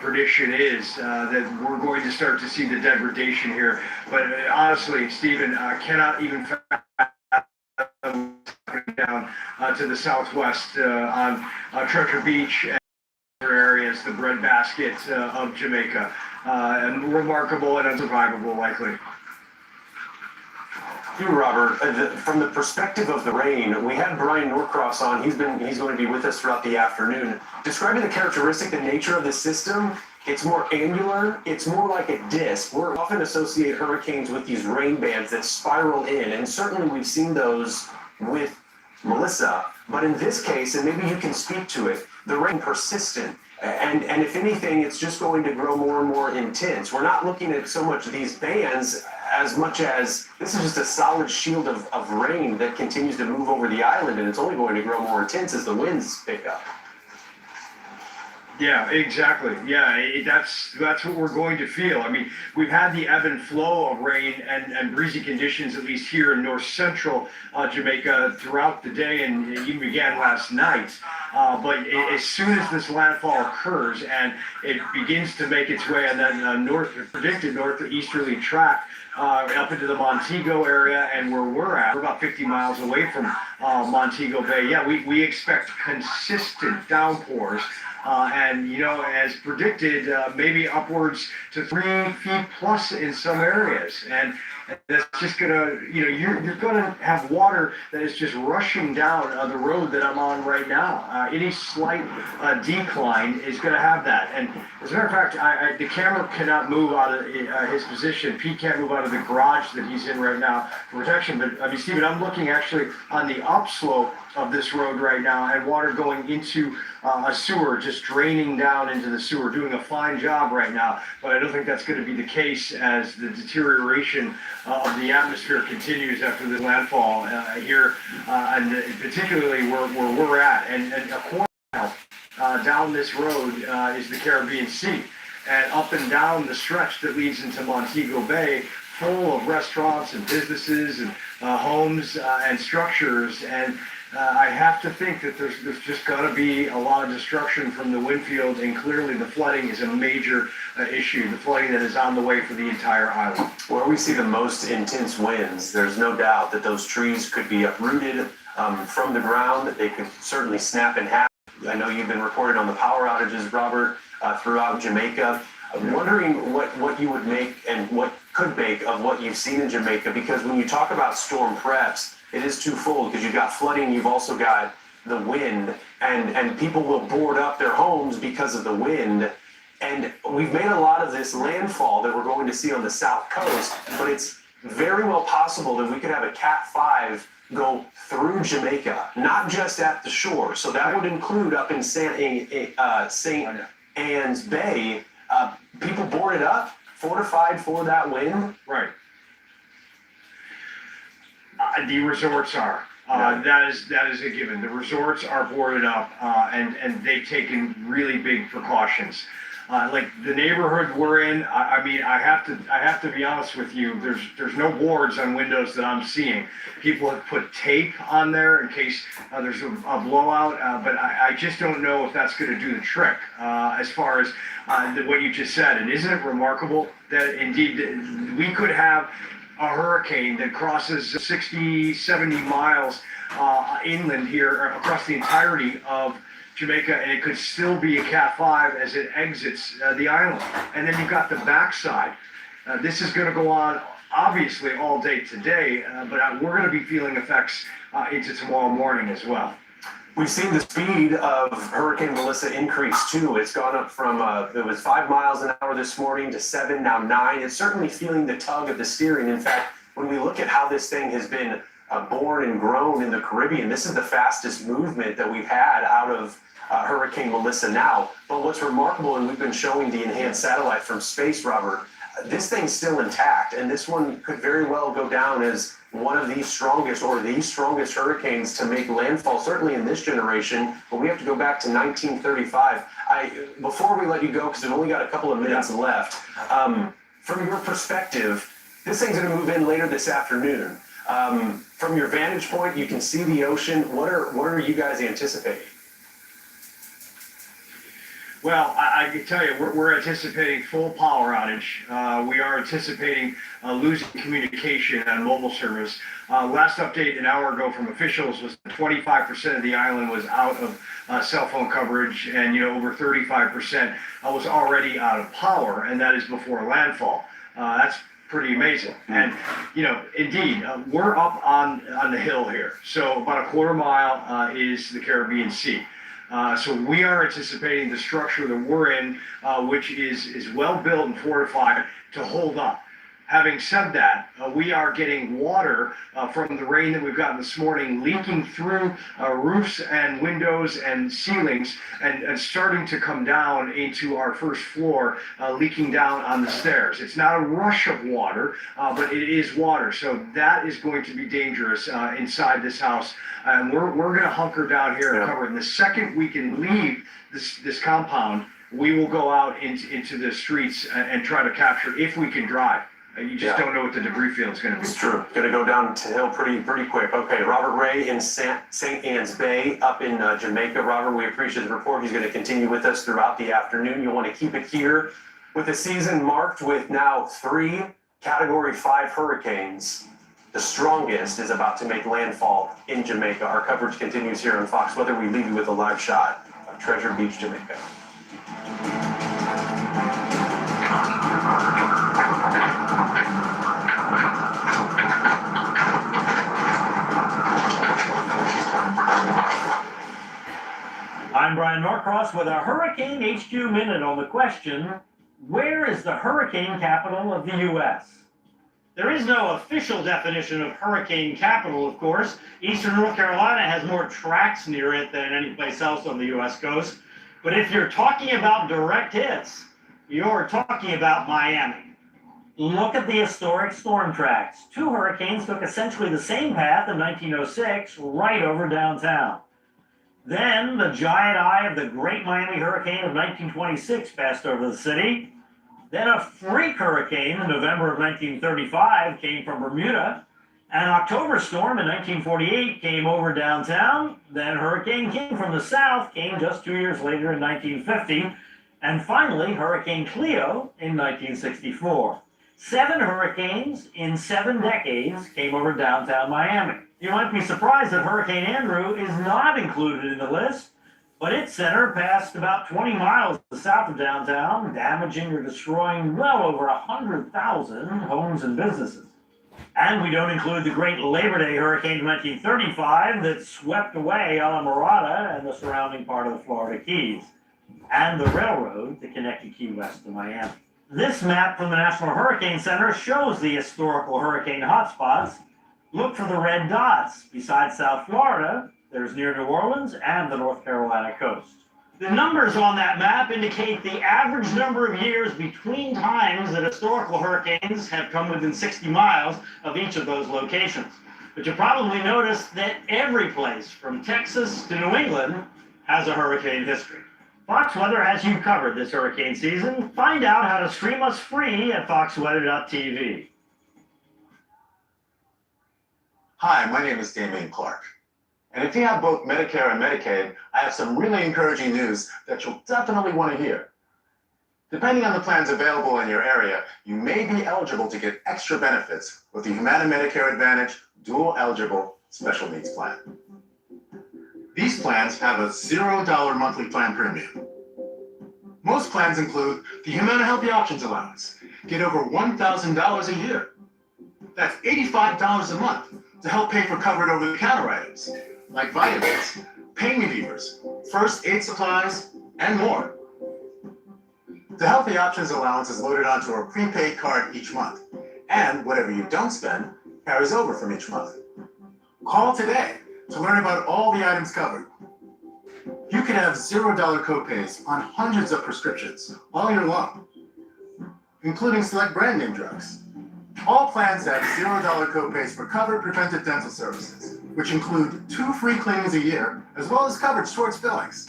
prediction is, that we're going to start to see the degradation here. But honestly, Stephen, cannot even down to the southwest on Treasure Beach and other areas, the breadbasket of Jamaica. And remarkable and unsurvivable, likely. You, Robert, from the perspective of the rain, we had Brian Norcross on. He's going to be with us throughout the afternoon. Describing the characteristic, the nature of the system, it's more angular. It's more like a disc. We often associate hurricanes with these rain bands that spiral in, and certainly we've seen those with Melissa. But in this case, and maybe you can speak to it, the rain persistent. And if anything, it's just going to grow more and more intense. We're not looking at so much of these bands as much as this is just a solid shield of rain that continues to move over the island, and it's only going to grow more intense as the winds pick up. Yeah, exactly. Yeah, that's what we're going to feel. I mean, we've had the ebb and flow of rain and breezy conditions, at least here in north central Jamaica, throughout the day, and even began last night. But as soon as this landfall occurs and it begins to make its way on that predicted northeasterly track up into the Montego area, and where we're about 50 miles away from Montego Bay, yeah, we expect consistent downpours. And, you know, as predicted, maybe upwards to 3 feet plus in some areas. And that's just going to, you know, you're going to have water that is just rushing down the road that I'm on right now. Any slight decline is going to have that. And as a matter of fact, the camera cannot move out of his position. Pete can't move out of the garage that he's in right now for protection. But, I mean, Stephen, I'm looking actually on the upslope of this road right now, and water going into a sewer, just draining down into the sewer, doing a fine job right now. But I don't think that's going to be the case as the deterioration of the atmosphere continues after the landfall here, and particularly where we're at. And a quarter mile down this road is the Caribbean Sea, and up and down the stretch that leads into Montego Bay, full of restaurants and businesses and homes and structures. And I have to think that there's just got to be a lot of destruction from the wind field, and clearly the flooding is a major issue, the flooding that is on the way for the entire island. Where we see the most intense winds, there's no doubt that those trees could be uprooted from the ground, that they could certainly snap in half. I know you've been reporting on the power outages, Robert, throughout Jamaica. I'm wondering what you would make and what could make of what you've seen in Jamaica, because when you talk about storm preps, it is twofold, because you've got flooding, you've also got the wind, and people will board up their homes because of the wind. And we've made a lot of this landfall that we're going to see on the south coast, but it's very well possible that we could have a Cat 5 go through Jamaica, not just at the shore. So that would include up in St. Anne's Bay. People boarded up, fortified for that wind. Right. The resorts are. Yeah. That is a given. The resorts are boarded up, and they've taken really big precautions. Like the neighborhood we're in, I mean, I have to be honest with you. There's no boards on windows that I'm seeing. People have put tape on there in case there's a blowout, but I just don't know if that's going to do the trick. As far as what you just said, and isn't it remarkable that indeed we could have a hurricane that crosses 60, 70 miles inland here across the entirety of Jamaica, and it could still be a Cat 5 as it exits the island. And then you've got the backside. This is going to go on, obviously, all day today, but we're going to be feeling effects into tomorrow morning as well. We've seen the speed of Hurricane Melissa increase too. It's gone up from, it was 5 miles an hour this morning to 7, now 9. It's certainly feeling the tug of the steering. In fact, when we look at how this thing has been born and grown in the Caribbean, this is the fastest movement that we've had out of Hurricane Melissa now. But what's remarkable, and we've been showing the enhanced satellite from space, Robert, this thing's still intact, and this one could very well go down as one of the strongest or the strongest hurricanes to make landfall, certainly in this generation. But we have to go back to 1935. Before we let you go, because we've only got a couple of minutes left, from your perspective, this thing's going to move in later this afternoon. From your vantage point, you can see the ocean. What are you guys anticipating? Well, I can tell you, we're anticipating full power outage. We are anticipating losing communication on mobile service. Last update an hour ago from officials was 25% of the island was out of cell phone coverage, and over 35% was already out of power, and that is before landfall. That's pretty amazing. And indeed, we're up on the hill here. So about a quarter mile is the Caribbean Sea. So we are anticipating the structure that we're in, which is well built and fortified to hold up. Having said that, we are getting water from the rain that we've gotten this morning leaking through roofs and windows and ceilings and starting to come down into our first floor, leaking down on the stairs. It's not a rush of water, but it is water. So that is going to be dangerous inside this house. And we're going to hunker down here and cover it. And the second we can leave this compound, we will go out into the streets and try to capture, if we can drive. You just don't know what the debris field is going to be. It's true. Going to go down to hill pretty quick. Okay, Robert Ray in St. Anne's Bay up in Jamaica. Robert, we appreciate the report. He's going to continue with us throughout the afternoon. You'll want to keep it here with the season marked with now 3 Category 5 hurricanes. The strongest is about to make landfall in Jamaica. Our coverage continues here on Fox Weather. We leave you with a live shot of Treasure Beach, Jamaica. I'm Brian Norcross with a Hurricane HQ Minute on the question, where is the hurricane capital of the U.S.? There is no official definition of hurricane capital, of course. Eastern North Carolina has more tracks near it than any place else on the U.S. coast. But if you're talking about direct hits, you're talking about Miami. Look at the historic storm tracks. 2 hurricanes took essentially the same path in 1906 right over downtown. Then the giant eye of the Great Miami Hurricane of 1926 passed over the city. Then a freak hurricane in November of 1935 came from Bermuda. An October storm in 1948 came over downtown. Then Hurricane King from the south came just 2 years later in 1950. And finally, Hurricane Cleo in 1964. 7 hurricanes in 7 decades came over downtown Miami. You might be surprised that Hurricane Andrew is not included in the list, but its center passed about 20 miles south of downtown, damaging or destroying well over 100,000 homes and businesses. And we don't include the great Labor Day hurricane of 1935 that swept away Alamorada and the surrounding part of the Florida Keys, and the railroad that connected Key West to Miami. This map from the National Hurricane Center shows the historical hurricane hotspots. Look for the red dots. Besides South Florida, there's near New Orleans and the North Carolina coast. The numbers on that map indicate the average number of years between times that historical hurricanes have come within 60 miles of each of those locations. But you probably noticed that every place from Texas to New England has a hurricane history. Fox Weather has you covered this hurricane season. Find out how to stream us free at foxweather.tv. Hi, my name is Damian Clark. And if you have both Medicare and Medicaid, I have some really encouraging news that you'll definitely want to hear. Depending on the plans available in your area, you may be eligible to get extra benefits with the Humana Medicare Advantage Dual Eligible Special Needs Plan. These plans have a $0 monthly plan premium. Most plans include the Humana Healthy Options Allowance. Get over $1,000 a year. That's $85 a month to help pay for covered over-the-counter items like vitamins, pain relievers, first aid supplies, and more. The Healthy Options Allowance is loaded onto a prepaid card each month, and whatever you don't spend carries over from each month. Call today to learn about all the items covered. You can have $0 copays on hundreds of prescriptions all year long, including select brand name drugs. All plans have $0 copays for covered preventive dental services, which include 2 free cleanings a year, as well as coverage towards fillings.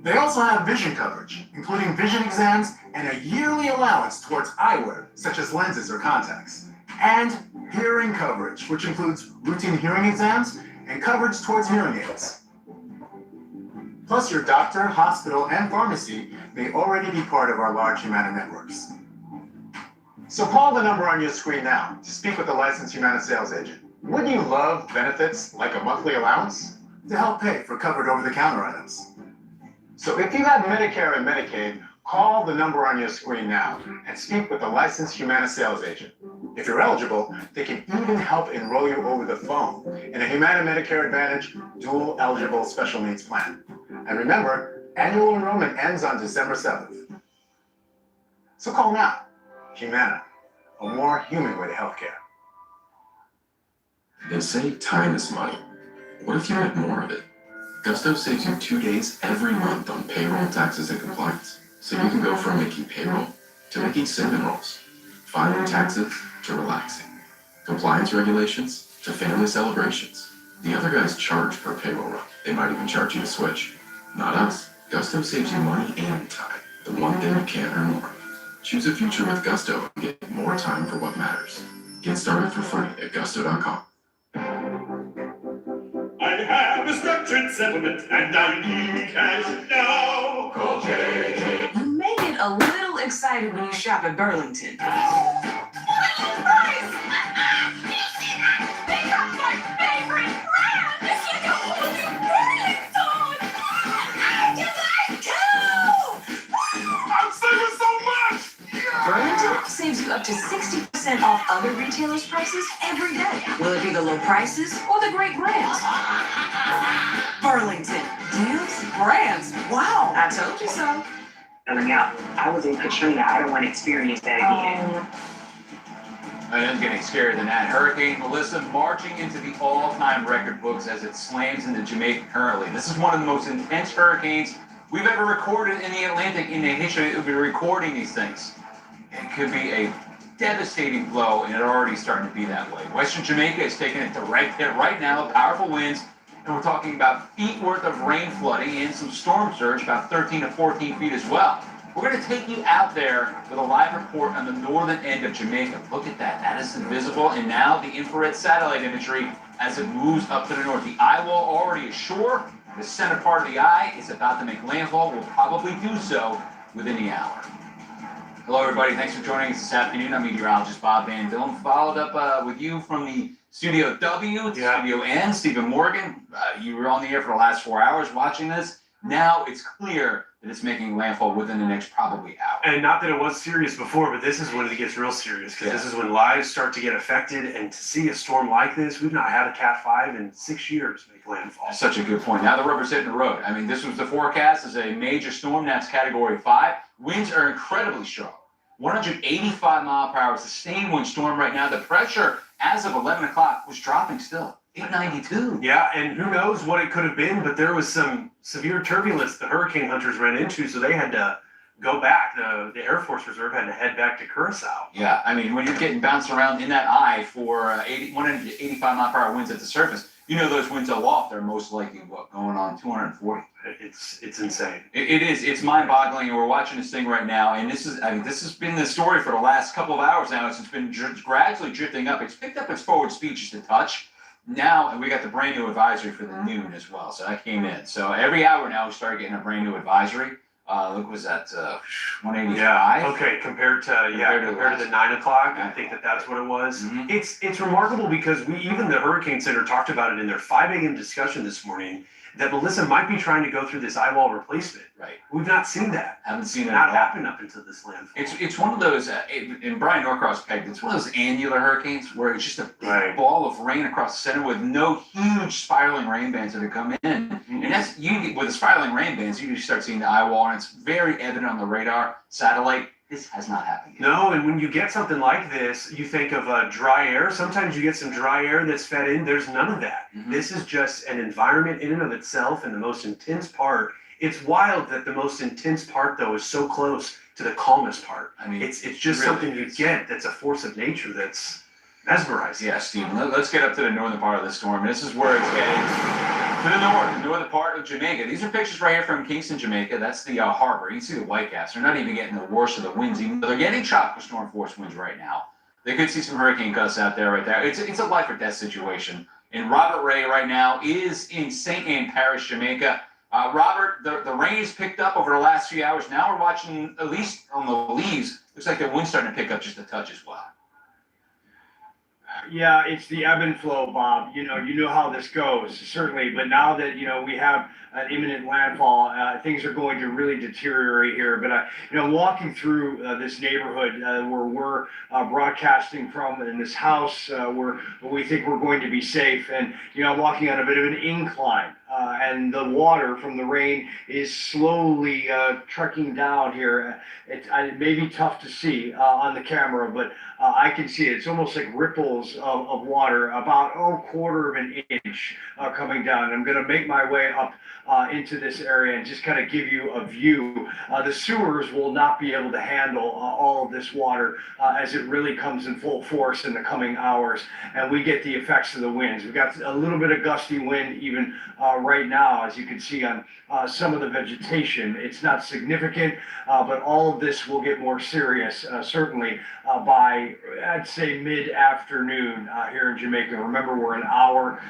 They also have vision coverage, including vision exams and a yearly allowance towards eyewear, such as lenses or contacts. And hearing coverage, which includes routine hearing exams and coverage towards hearing aids. Plus, your doctor, hospital, and pharmacy may already be part of our large Humana networks. So call the number on your screen now to speak with a licensed Humana sales agent. Wouldn't you love benefits like a monthly allowance to help pay for covered over-the-counter items? So if you have Medicare and Medicaid, call the number on your screen now and speak with a licensed Humana sales agent. If you're eligible, they can even help enroll you over the phone in a Humana Medicare Advantage Dual Eligible Special Needs Plan. And remember, annual enrollment ends on December 7th. So call now. Humana, a more human way to healthcare. They say time is money. What if you had more of it? Gusto saves you 2 days every month on payroll, taxes, and compliance. So you can go from making payroll to making cinnamon rolls, filing taxes to relaxing, compliance regulations to family celebrations. The other guys charge per payroll run. They might even charge you to switch. Not us. Gusto saves you money and time. The one thing you can't earn more. Choose a future with Gusto and get more time for what matters. Get started for free at gusto.com. I have a structured settlement and I need cash now. Call JJ. You may get a little excited when you shop at Burlington. Burlington saves you up to 60% off other retailers' prices every day. Will it be the low prices or the great brands? Burlington. Deals? Brands? Wow. I told you so. Filling out. I was in Katrina. I don't want to experience that again. I am getting scarier than that. Hurricane Melissa marching into the all-time record books as it slams into Jamaica currently. This is one of the most intense hurricanes we've ever recorded in the Atlantic in the history of recording these things. It could be a devastating blow, and it's already starting to be that way. Western Jamaica is taking it to right there right now, powerful winds, and we're talking about feet worth of rain flooding and some storm surge, about 13 to 14 feet as well. We're going to take you out there with a live report on the northern end of Jamaica. Look at that. That is invisible, and now the infrared satellite imagery as it moves up to the north. The eye wall already ashore. The center part of the eye is about to make landfall. Will probably do so within the hour. Hello, everybody. Thanks for joining us this afternoon. I'm meteorologist Bob Van Dillem. Followed up with you from the Studio W to Studio N, Stephen Morgan. You were on the air for the last 4 hours watching this. Now it's clear that it's making landfall within the next probably hour. And not that it was serious before, but this is when it gets real serious, because this is when lives start to get affected. And to see a storm like this, we've not had a Cat 5 in 6 years make landfall. That's such a good point. Now the rubber's hitting the road. I mean, this was the forecast as a major storm. That's Category 5. Winds are incredibly strong. 185 mile per hour sustained wind storm right now. The pressure as of 11 o'clock was dropping still. 892. Yeah, and who knows what it could have been, but there was some severe turbulence the hurricane hunters ran into, so they had to go back. The Air Force Reserve had to head back to Curacao. Yeah, I mean, when you're getting bounced around in that eye for 185 mile per hour winds at the surface, you know those winds aloft are most likely going on 240. It's insane. It is. It's mind-boggling, and we're watching this thing right now. And this has been the story for the last couple of hours now. It's been gradually drifting up. It's picked up its forward speed just a touch. Now, and we got the brand new advisory for the noon as well. So that came in. So every hour now we start getting a brand new advisory. Look, was that 185? Yeah. Okay. Compared to the 9 o'clock, I think that's what it was. Mm-hmm. It's remarkable because even the Hurricane Center talked about it in their 5 a.m. discussion this morning that Melissa might be trying to go through this eye wall replacement. Right. We've not seen that. Haven't seen it. Not happen up until this landfall. It's one of those. And Brian Norcross pegged. It's one of those annular hurricanes where it's just a big ball of rain across the center with no huge spiraling rain bands that have come in. Mm-hmm. And that's with the spiraling rain bands, you start seeing the eye wall, and it's very evident on the radar satellite. This has not happened yet. No, and when you get something like this, you think of dry air. Sometimes you get some dry air that's fed in. There's none of that. Mm-hmm. This is just an environment in and of itself, and the most intense part. It's wild that the most intense part, though, is so close to the calmest part. I mean, it's just really something you get that's a force of nature that's mesmerizing. Yeah, Stephen, let's get up to the northern part of the storm. This is where it's getting to the northern part of Jamaica. These are pictures right here from Kingston, Jamaica. That's the harbor. You can see the whitecaps. They're not even getting the worst of the winds, even though they're getting tropical storm force winds right now. They could see some hurricane gusts out there right there. It's a life or death situation. And Robert Ray right now is in St. Ann Parish, Jamaica. Robert, the rain has picked up over the last few hours. Now we're watching, at least on the leaves, looks like the wind's starting to pick up just a touch as well. Yeah, it's the ebb and flow, Bob. You know how this goes, certainly. But now that we have an imminent landfall, things are going to really deteriorate here. But walking through this neighborhood where we're broadcasting from in this house, where we think we're going to be safe, and walking on a bit of an incline. And the water from the rain is slowly trekking down here. It may be tough to see on the camera, but I can see it. It's almost like ripples of water, about quarter of an inch coming down. I'm going to make my way up into this area and just kind of give you a view. The sewers will not be able to handle all of this water as it really comes in full force in the coming hours, and we get the effects of the winds. We've got a little bit of gusty wind even right now, as you can see on some of the vegetation. It's not significant, but all of this will get more serious, certainly by, I'd say, mid-afternoon here in Jamaica. Remember, we're an hour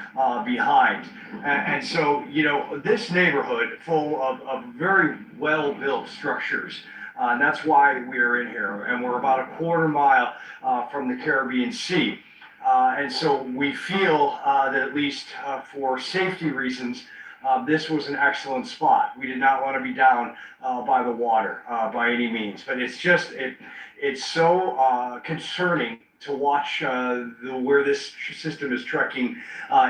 behind. And so, this neighborhood full of very well-built structures, and that's why we're in here. And we're about a quarter mile from the Caribbean Sea. And so we feel that at least for safety reasons, this was an excellent spot. We did not want to be down by the water by any means, but it's so concerning to watch where this system is trekking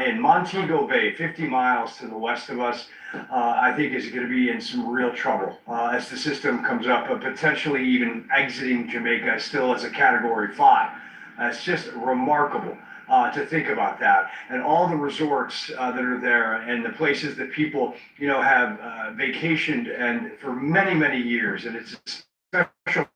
in Montego Bay, 50 miles to the west of us. I think is going to be in some real trouble as the system comes up, potentially even exiting Jamaica still as a Category 5. It's just remarkable to think about that, and all the resorts that are there, and the places that people have vacationed and for many, many years, and it's a special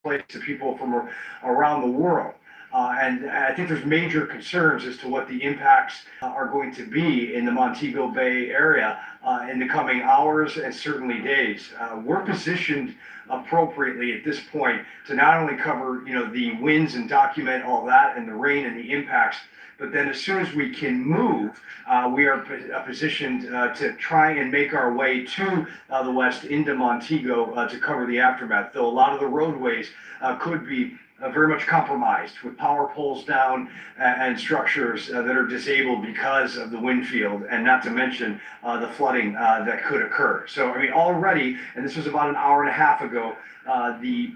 place to people from around the world. And I think there's major concerns as to what the impacts are going to be in the Montego Bay area in the coming hours and certainly days. We're positioned appropriately at this point to not only cover the winds and document all that and the rain and the impacts, but then as soon as we can move, we are positioned to try and make our way to the west into Montego to cover the aftermath, though a lot of the roadways could be very much compromised with power poles down and structures that are disabled because of the wind field, and not to mention the flooding that could occur. So, I mean, already, and this was about an hour and a half ago, the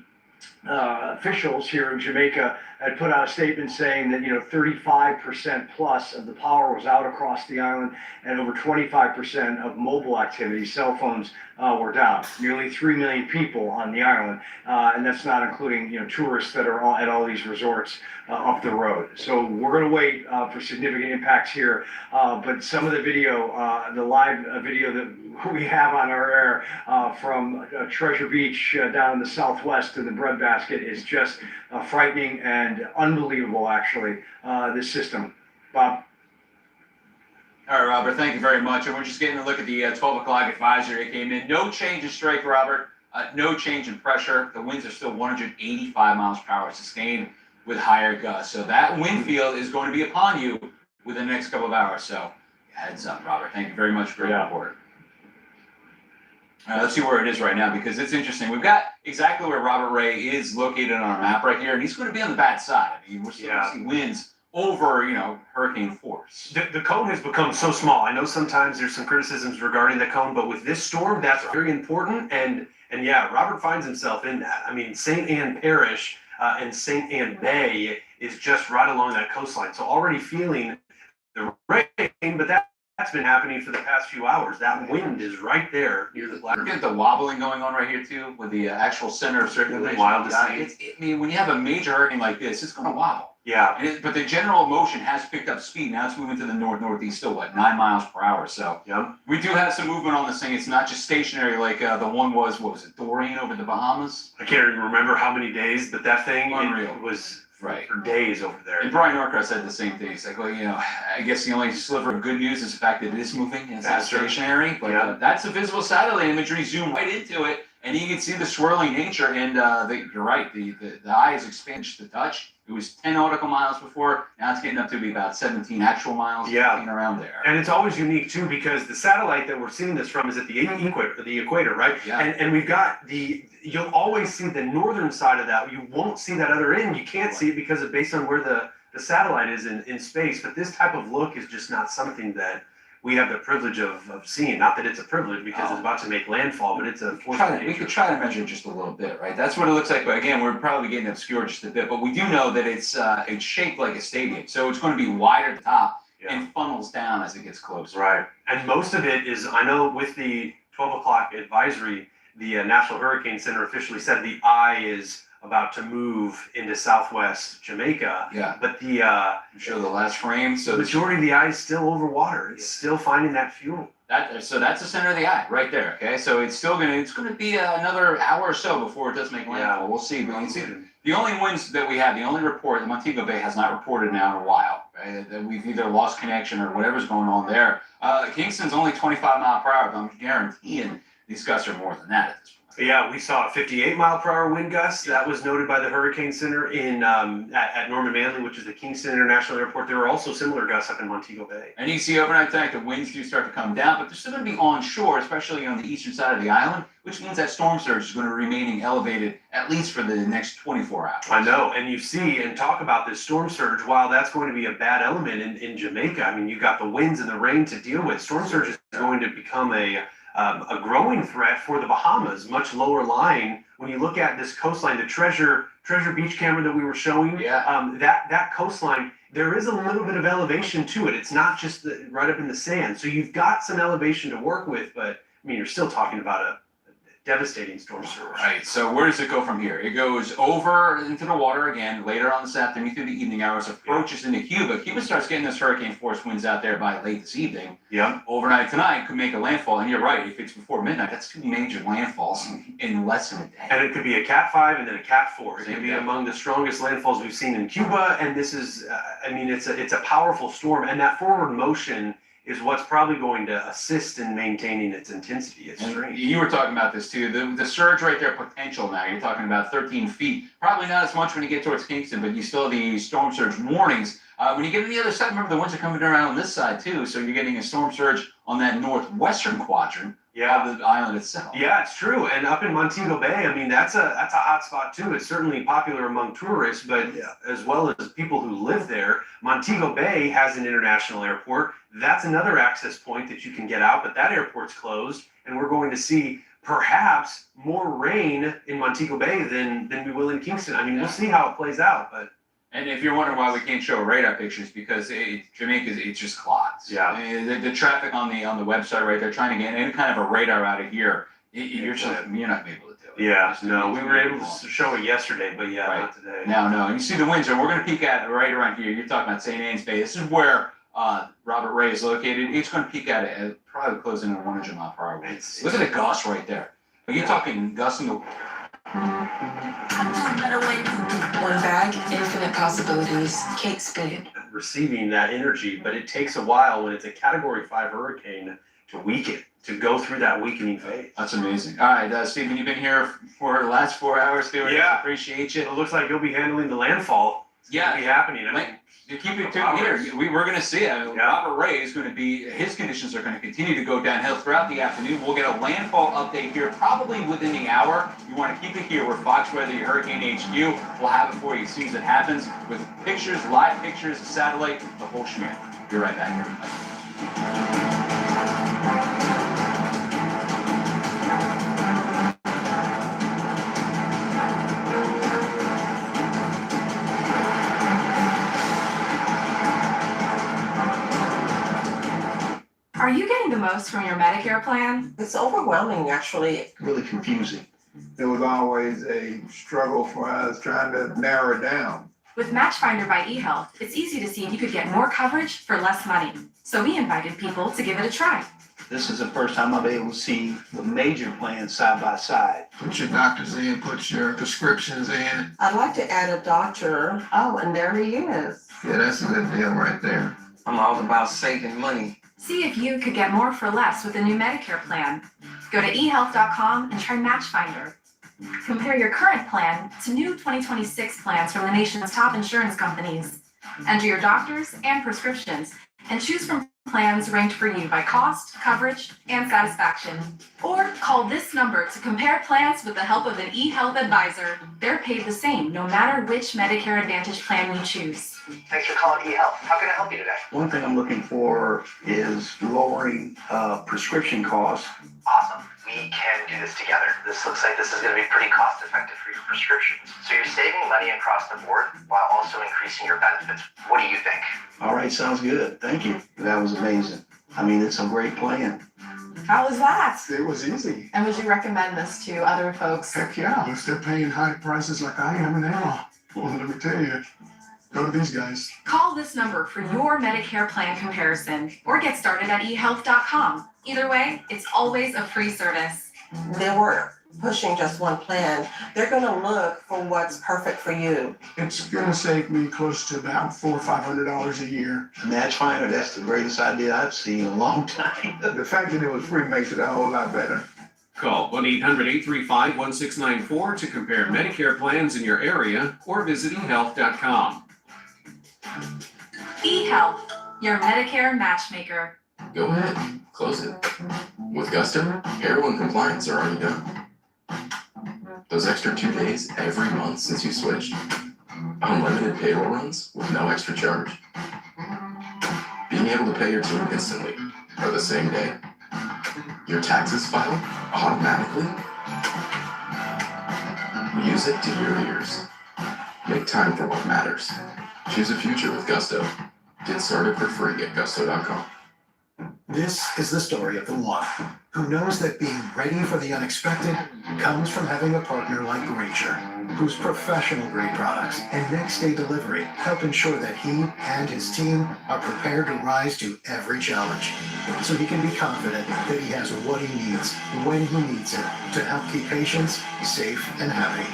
officials here in Jamaica had put out a statement saying that 35% plus of the power was out across the island, and over 25% of mobile activity, cell phones, were down. Nearly 3 million people on the island, and that's not including tourists that are at all these resorts up the road. So we're going to wait for significant impacts here, but some of the video, the live video that we have on our air from Treasure Beach down in the southwest to the breadbasket is just frightening and unbelievable, actually, this system. Bob? All right, Robert, thank you very much. And we're just getting a look at the 12 o'clock advisory that came in. No change in strike, Robert. No change in pressure. The winds are still 185 miles per hour sustained with higher gusts. So that wind field is going to be upon you within the next couple of hours. So heads up, Robert. Thank you very much for your report. All right, let's see where it is right now, because it's interesting. We've got exactly where Robert Ray is located on our map right here, and he's going to be on the bad side. I mean, we're still going to see winds over, hurricane force. The cone has become so small. I know sometimes there's some criticisms regarding the cone, but with this storm, that's very important. And yeah, Robert finds himself in that. I mean, St. Ann Parish and St. Ann Bay is just right along that coastline. So already feeling the rain, but that's been happening for the past few hours. That wind is right there near the black. We're getting the wobbling going on right here too, with the actual center of circulation. Wild to see. I mean, when you have a major hurricane like this, it's going to wobble. Yeah. But the general motion has picked up speed. Now it's moving to the northeast, still 9 miles per hour. So we do have some movement on this thing. It's not just stationary like the one was. What was it, Dorian over the Bahamas? I can't even remember how many days, but that thing Unreal. It was. Right. For days over there. And Brian Norcross said the same thing. He's like, well, I guess the only sliver of good news is the fact that it is moving and it's not stationary. But that's a visible satellite imagery. Zoom right into it, and you can see the swirling nature. And you're right. The eye is expanded to touch. It was 10 nautical miles before. Now it's getting up to be about 17 actual miles. Yeah. Around there. And it's always unique too, because the satellite that we're seeing this from is at the equator, right? Yeah. And we've got you'll always see the northern side of that. You won't see that other end. You can't see it because of based on where the satellite is in space. But this type of look is just not something that we have the privilege of seeing. Not that it's a privilege because it's about to make landfall, but it's a force of nature. We could try to measure just a little bit, right? That's what it looks like. But again, we're probably getting obscured just a bit. But we do know that it's shaped like a stadium. So it's going to be wider at the top and funnels down as it gets closer. Right. And most of it is, I know with the 12 o'clock advisory, the National Hurricane Center officially said the eye is about to move into southwest Jamaica. Yeah. But show the last frame. So the majority of the eye is still over water. It's still finding that fuel. So that's the center of the eye right there. Okay. So it's going to be another hour or so before it does make landfall. Yeah. We'll see. But you see, the only winds that we have, the only report, the Montego Bay has not reported now in a while. Right? That we've either lost connection or whatever's going on there. Kingston's only 25 mile per hour, but I'm guaranteeing these gusts are more than that at this point. Yeah, we saw a 58 mile per hour wind gust. That was noted by the Hurricane Center at Norman Manley, which is the Kingston International Airport. There were also similar gusts up in Montego Bay. And you can see overnight tonight the winds do start to come down, but they're still going to be onshore, especially on the eastern side of the island, which means that storm surge is going to remain elevated at least for the next 24 hours. I know, and you see and talk about this storm surge. While that's going to be a bad element in Jamaica, I mean, you've got the winds and the rain to deal with. Storm surge is going to become a growing threat for the Bahamas, much lower lying. When you look at this coastline, the Treasure Beach camera that we were showing, that coastline, there is a little bit of elevation to it. It's not just right up in the sand. So you've got some elevation to work with, but I mean, you're still talking about a devastating storm surge. Right. So where does it go from here? It goes over into the water again later on this afternoon through the evening hours, approaches into Cuba. Cuba starts getting this hurricane force winds out there by late this evening. Yeah. Overnight tonight could make a landfall. And you're right, if it's before midnight, that's 2 major landfalls in less than a day. And it could be a Cat 5 and then a Cat 4. It could be among the strongest landfalls we've seen in Cuba. And this is, I mean, it's a powerful storm. And that forward motion is what's probably going to assist in maintaining its intensity. It's strange. You were talking about this too. The surge right there, potential now. You're talking about 13 feet. Probably not as much when you get towards Kingston, but you still have the storm surge warnings. When you get to the other side, remember the winds are coming around on this side too. So you're getting a storm surge on that northwestern quadrant of the island itself. Yeah, it's true. And up in Montego Bay, I mean, that's a hot spot too. It's certainly popular among tourists, but as well as people who live there. Montego Bay has an international airport. That's another access point that you can get out, but that airport's closed. And we're going to see perhaps more rain in Montego Bay than we will in Kingston. I mean, we'll see how it plays out, but. And if you're wondering why we can't show radar pictures, because Jamaica, it's just clots. Yeah. The traffic on the website right there, trying to get any kind of a radar out of here, you're not gonna be able to do it. Yeah, no, we were able to show it yesterday, but yeah, not today. No. And you see the winds, and we're gonna peek at it right around here. You're talking about St. Anne's Bay. This is where Robert Ray is located. It's gonna peek at it at probably closing at 100 mile per hour winds. Look at the gusts right there. Are you talking gusts in the One bag, infinite possibilities, cake spin. Receiving that energy, but it takes a while when it's a Category 5 hurricane to weaken, to go through that weakening phase. That's amazing. All right, Stephen, you've been here for the last 4 hours. Yeah. Appreciate you. It looks like you'll be handling the landfall. Yeah. It'll be happening. I mean, You keep it tuned here. We're going to see it. Robert Ray is going to be, his conditions are going to continue to go downhill throughout the afternoon. We'll get a landfall update here probably within the hour. You want to keep it here where Fox Weather, your Hurricane HQ, will have it for you as soon as it happens with pictures, live pictures, satellite, the whole schmear. Be right back here. Are you getting the most from your Medicare plan? It's overwhelming, actually. Really confusing. There was always a struggle for us trying to narrow it down. With Matchfinder by eHealth, it's easy to see if you could get more coverage for less money. So we invited people to give it a try. This is the first time I'll be able to see the major plans side by side. Put your doctors in, put your prescriptions in. I'd like to add a doctor. Oh, and there he is. Yeah, that's a good deal right there. I'm all about saving money. See if you could get more for less with a new Medicare plan. Go to eHealth.com and try Matchfinder. Compare your current plan to new 2026 plans from the nation's top insurance companies. Enter your doctors and prescriptions and choose from plans ranked for you by cost, coverage, and satisfaction. Or call this number to compare plans with the help of an eHealth advisor. They're paid the same no matter which Medicare Advantage plan you choose. Thanks for calling eHealth. How can I help you today? One thing I'm looking for is lowering prescription costs. Awesome. We can do this together. This looks like this is going to be pretty cost effective for your prescriptions. So you're saving money across the board while also increasing your benefits. What do you think? All right, sounds good. Thank you. That was amazing. I mean, it's a great plan. How was that? It was easy. And would you recommend this to other folks? Heck yeah, if they're paying high prices like I am now, well, let me tell you, go to these guys. Call this number for your Medicare plan comparison or get started at eHealth.com. Either way, it's always a free service. They weren't pushing just one plan. They're going to look for what's perfect for you. It's going to save me close to about $400 or $500 a year. Matchfinder, that's the greatest idea I've seen in a long time. The fact that it was free makes it a whole lot better. Call 1-800-835-1694 to compare Medicare plans in your area or visit eHealth.com. eHealth, your Medicare matchmaker. Go ahead, close it. With Gusto, payroll and compliance are already done. Those extra 2 days every month since you switched. Unlimited payroll runs with no extra charge. Being able to pay your team instantly or the same day. Your taxes filed automatically. Music to your ears. Make time for what matters. Choose a future with Gusto. Get started for free at gusto.com. This is the story of the one who knows that being ready for the unexpected comes from having a partner like Granger, whose professional grade products and next day delivery help ensure that he and his team are prepared to rise to every challenge. So he can be confident that he has what he needs when he needs it to help keep patients safe and happy.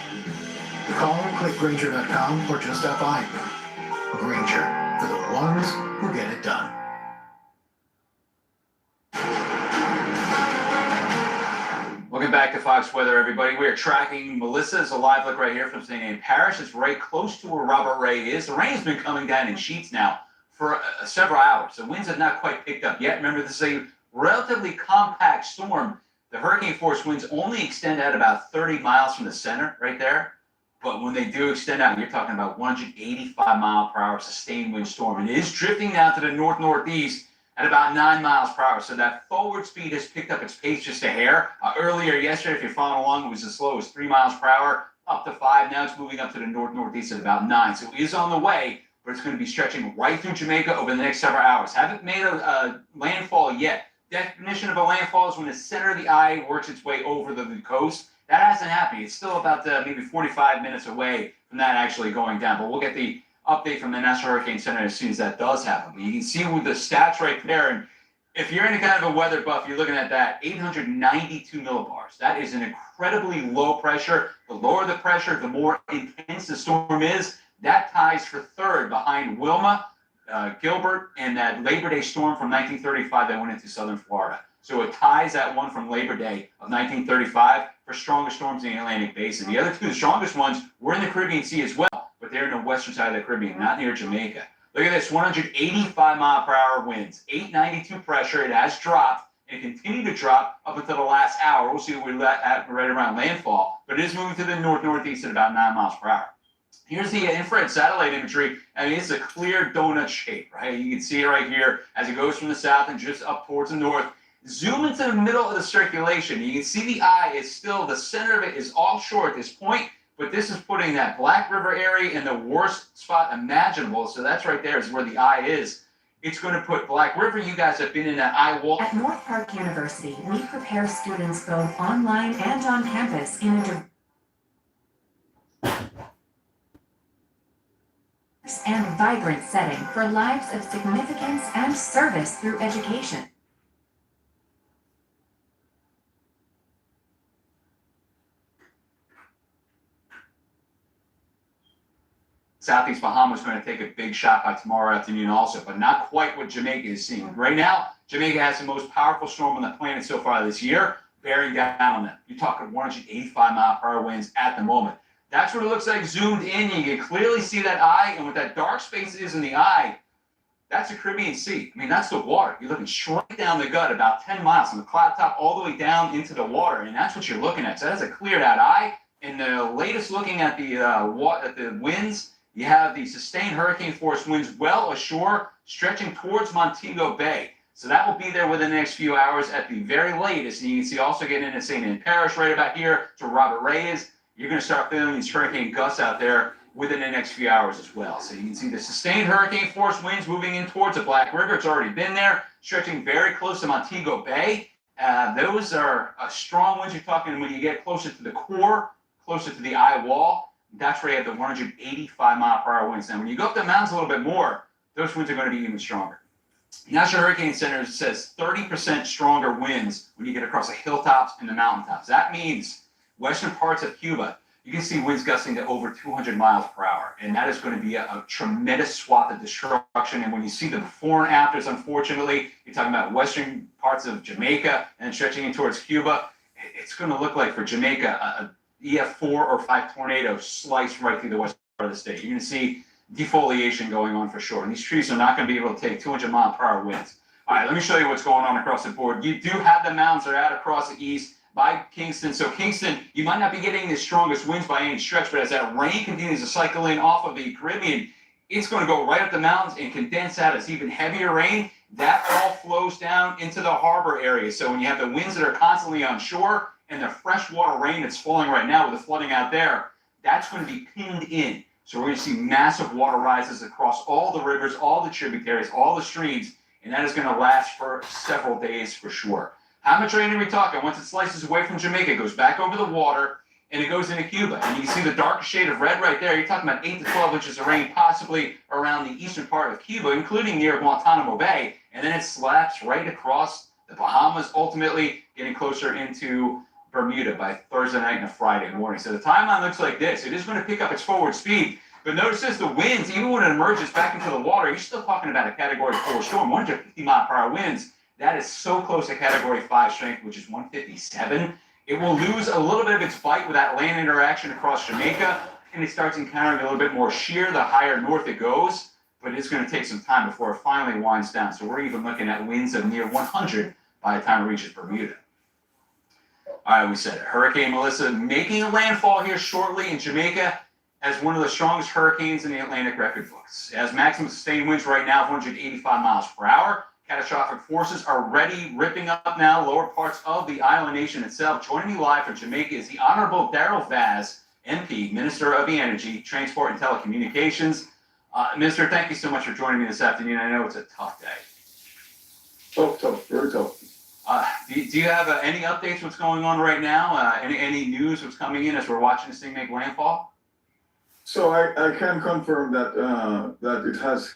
Call, click Granger.com or just stop by. Granger, for the ones who get it done. Welcome back to Fox Weather, everybody. We are tracking Melissa's a live look right here from St. Anne Parish. It's right close to where Robert Ray is. The rain's been coming down in sheets now for several hours. The winds have not quite picked up yet. Remember, this is a relatively compact storm. The hurricane force winds only extend out about 30 miles from the center right there. But when they do extend out, you're talking about 185 mile per hour sustained wind storm. And it is drifting now to the north-northeast. at about 9 miles per hour. So that forward speed has picked up its pace just a hair. Earlier yesterday, if you're following along, it was as slow as 3 miles per hour, up to 5. Now it's moving up to the north-northeast at about 9. So it is on the way, but it's going to be stretching right through Jamaica over the next several hours. Haven't made a landfall yet. Definition of a landfall is when the center of the eye works its way over the coast. That hasn't happened. It's still about maybe 45 minutes away from that actually going down. But we'll get the update from the National Hurricane Center as soon as that does happen. But you can see with the stats right there, and if you're any kind of a weather buff, you're looking at that 892 millibars. That is an incredibly low pressure. The lower the pressure, the more intense the storm is. That ties for third behind Wilma, Gilbert, and that Labor Day storm from 1935 that went into southern Florida. So it ties that one from Labor Day of 1935 for strongest storms in the Atlantic Basin. The other two, the strongest ones, were in the Caribbean Sea as well, but they're in the western side of the Caribbean, not near Jamaica. Look at this, 185 mile per hour winds, 892 pressure. It has dropped and continued to drop up until the last hour. We'll see what we're at right around landfall, but it is moving to the north-northeast at about 9 miles per hour. Here's the infrared satellite imagery. I mean, it's a clear donut shape, right? You can see it right here as it goes from the south and just up towards the north. Zoom into the middle of the circulation. You can see the eye is still, the center of it is offshore at this point, but this is putting that Black River area in the worst spot imaginable. So that's right there is where the eye is. It's going to put Black River. You guys have been in that eye wall. At North Park University, we prepare students both online and on campus in a diverse and vibrant setting for lives of significance and service through education. Southeast Bahamas is going to take a big shot by tomorrow afternoon also, but not quite what Jamaica is seeing. Right now, Jamaica has the most powerful storm on the planet so far this year, bearing down on them. You're talking 185 mile per hour winds at the moment. That's what it looks like zoomed in. You can clearly see that eye, and what that dark space is in the eye, that's the Caribbean Sea. I mean, that's the water. You're looking straight down the gut about 10 miles from the cloud top all the way down into the water, and that's what you're looking at. So that's a cleared out eye. And the latest looking at the winds, you have the sustained hurricane force winds well ashore, stretching towards Montego Bay. So that will be there within the next few hours at the very latest. And you can see also getting into St. Ann Parish right about here to Robert Reyes. You're going to start feeling these hurricane gusts out there within the next few hours as well. So you can see the sustained hurricane force winds moving in towards the Black River. It's already been there, stretching very close to Montego Bay. Those are strong winds. You're talking when you get closer to the core, closer to the eye wall. That's where you have the 185 mile per hour winds. Now, when you go up the mountains a little bit more, those winds are going to be even stronger. National Hurricane Center says 30% stronger winds when you get across the hilltops and the mountaintops. That means western parts of Cuba, you can see winds gusting to over 200 miles per hour. And that is going to be a tremendous swath of destruction. And when you see the before and afters, unfortunately, you're talking about western parts of Jamaica and stretching in towards Cuba. It's going to look like for Jamaica, a EF4 or 5 tornado sliced right through the western part of the state. You're going to see defoliation going on for sure. And these trees are not going to be able to take 200 mile per hour winds. All right, let me show you what's going on across the board. You do have the mountains that are out across the east by Kingston. So Kingston, you might not be getting the strongest winds by any stretch, but as that rain continues to cycle in off of the Caribbean, it's going to go right up the mountains and condense out as even heavier rain. That all flows down into the harbor area. So when you have the winds that are constantly on shore and the freshwater rain that's falling right now with the flooding out there, that's going to be pinned in. So we're going to see massive water rises across all the rivers, all the tributaries, all the streams, and that is going to last for several days for sure. How much rain are we talking? Once it slices away from Jamaica, it goes back over the water, and it goes into Cuba. And you can see the darker shade of red right there. You're talking about 8 to 12 inches of rain, possibly around the eastern part of Cuba, including near Guantanamo Bay. And then it slaps right across the Bahamas, ultimately getting closer into Bermuda by Thursday night and a Friday morning. So the timeline looks like this. It is going to pick up its forward speed. But notice this, the winds, even when it emerges back into the water, you're still talking about a Category 4 storm, 150 mile per hour winds. That is so close to Category 5 strength, which is 157. It will lose a little bit of its bite with that land interaction across Jamaica, and it starts encountering a little bit more shear the higher north it goes, but it's going to take some time before it finally winds down. So we're even looking at winds of near 100 by the time it reaches Bermuda. All right, we said it. Hurricane Melissa making a landfall here shortly in Jamaica as one of the strongest hurricanes in the Atlantic record books. It has maximum sustained winds right now of 185 miles per hour. Catastrophic forces are ready, ripping up now lower parts of the island nation itself. Joining me live from Jamaica is the Honorable Daryl Vaz, MP, Minister of the Energy, Transport and Telecommunications. Minister, thank you so much for joining me this afternoon. I know it's a tough day. Tough, very tough. Do you have any updates what's going on right now? Any news what's coming in as we're watching this thing make landfall? So I can confirm that that it has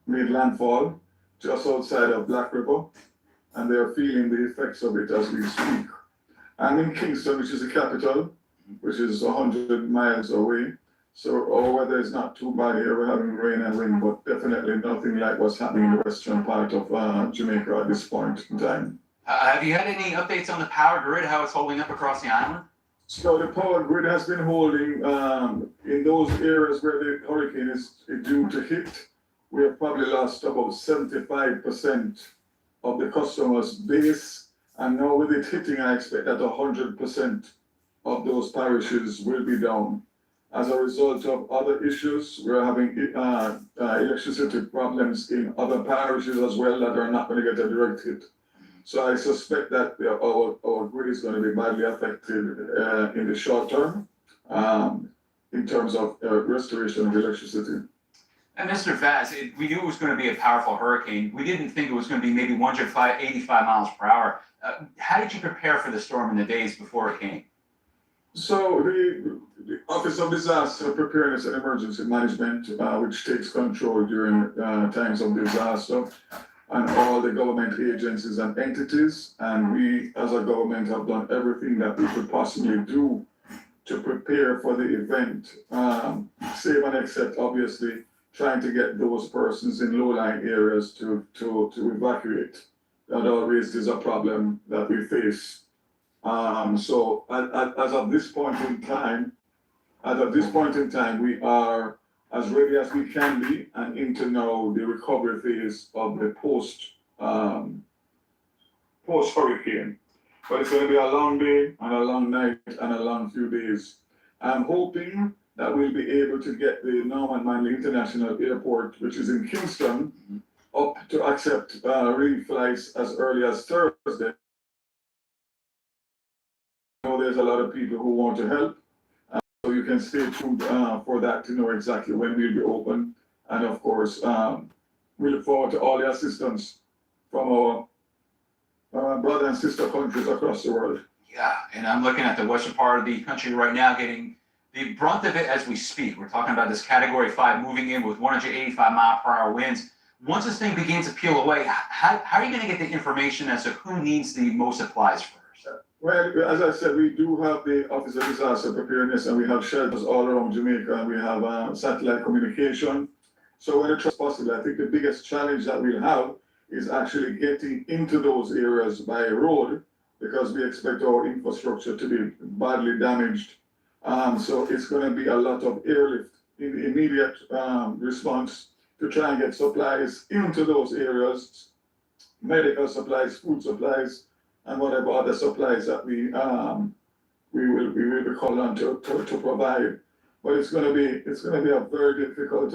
made landfall just outside of Black River, and they are feeling the effects of it as we speak. I'm in Kingston, which is the capital, which is 100 miles away. So our weather is not too bad here. We're having rain and wind, but definitely nothing like what's happening in the western part of Jamaica at this point in time. Have you had any updates on the power grid, how it's holding up across the island? So the power grid has been holding in those areas where the hurricane is due to hit. We have probably lost about 75% of the customers' base. And now with it hitting, I expect that 100% of those parishes will be down. As a result of other issues, we're having electricity problems in other parishes as well that are not going to get a direct hit. So I suspect that our grid is going to be badly affected in the short term in terms of restoration of electricity. And Mr. Vaz, we knew it was going to be a powerful hurricane. We didn't think it was going to be maybe 185 miles per hour. How did you prepare for the storm in the days before it came? So the Office of Disaster Preparedness and Emergency Management, which takes control during times of disaster, and all the government agencies and entities, and we as a government have done everything that we could possibly do to prepare for the event, save and except obviously trying to get those persons in low-lying areas to evacuate. That always is a problem that we face. So as of this point in time, we are as ready as we can be and into now the recovery phase of the post-hurricane. But it's going to be a long day and a long night and a long few days. I'm hoping that we'll be able to get the Norman Manley International Airport, which is in Kingston, up to accept relief flights as early as Thursday. I know there's a lot of people who want to help, so you can stay tuned for that to know exactly when we'll be open. And of course, we look forward to all the assistance from our brother and sister countries across the world. Yeah, and I'm looking at the western part of the country right now getting the brunt of it as we speak. We're talking about this Category 5 moving in with 185 mile per hour winds. Once this thing begins to peel away, how are you going to get the information as to who needs the most supplies first? Well, as I said, we do have the Office of Disaster Preparedness, and we have shelters all around Jamaica, and we have satellite communication. So when it's possible, I think the biggest challenge that we'll have is actually getting into those areas by road, because we expect our infrastructure to be badly damaged. So it's going to be a lot of airlift in the immediate response to try and get supplies into those areas, medical supplies, food supplies, and whatever other supplies that we will be called on to provide. But it's going to be a very difficult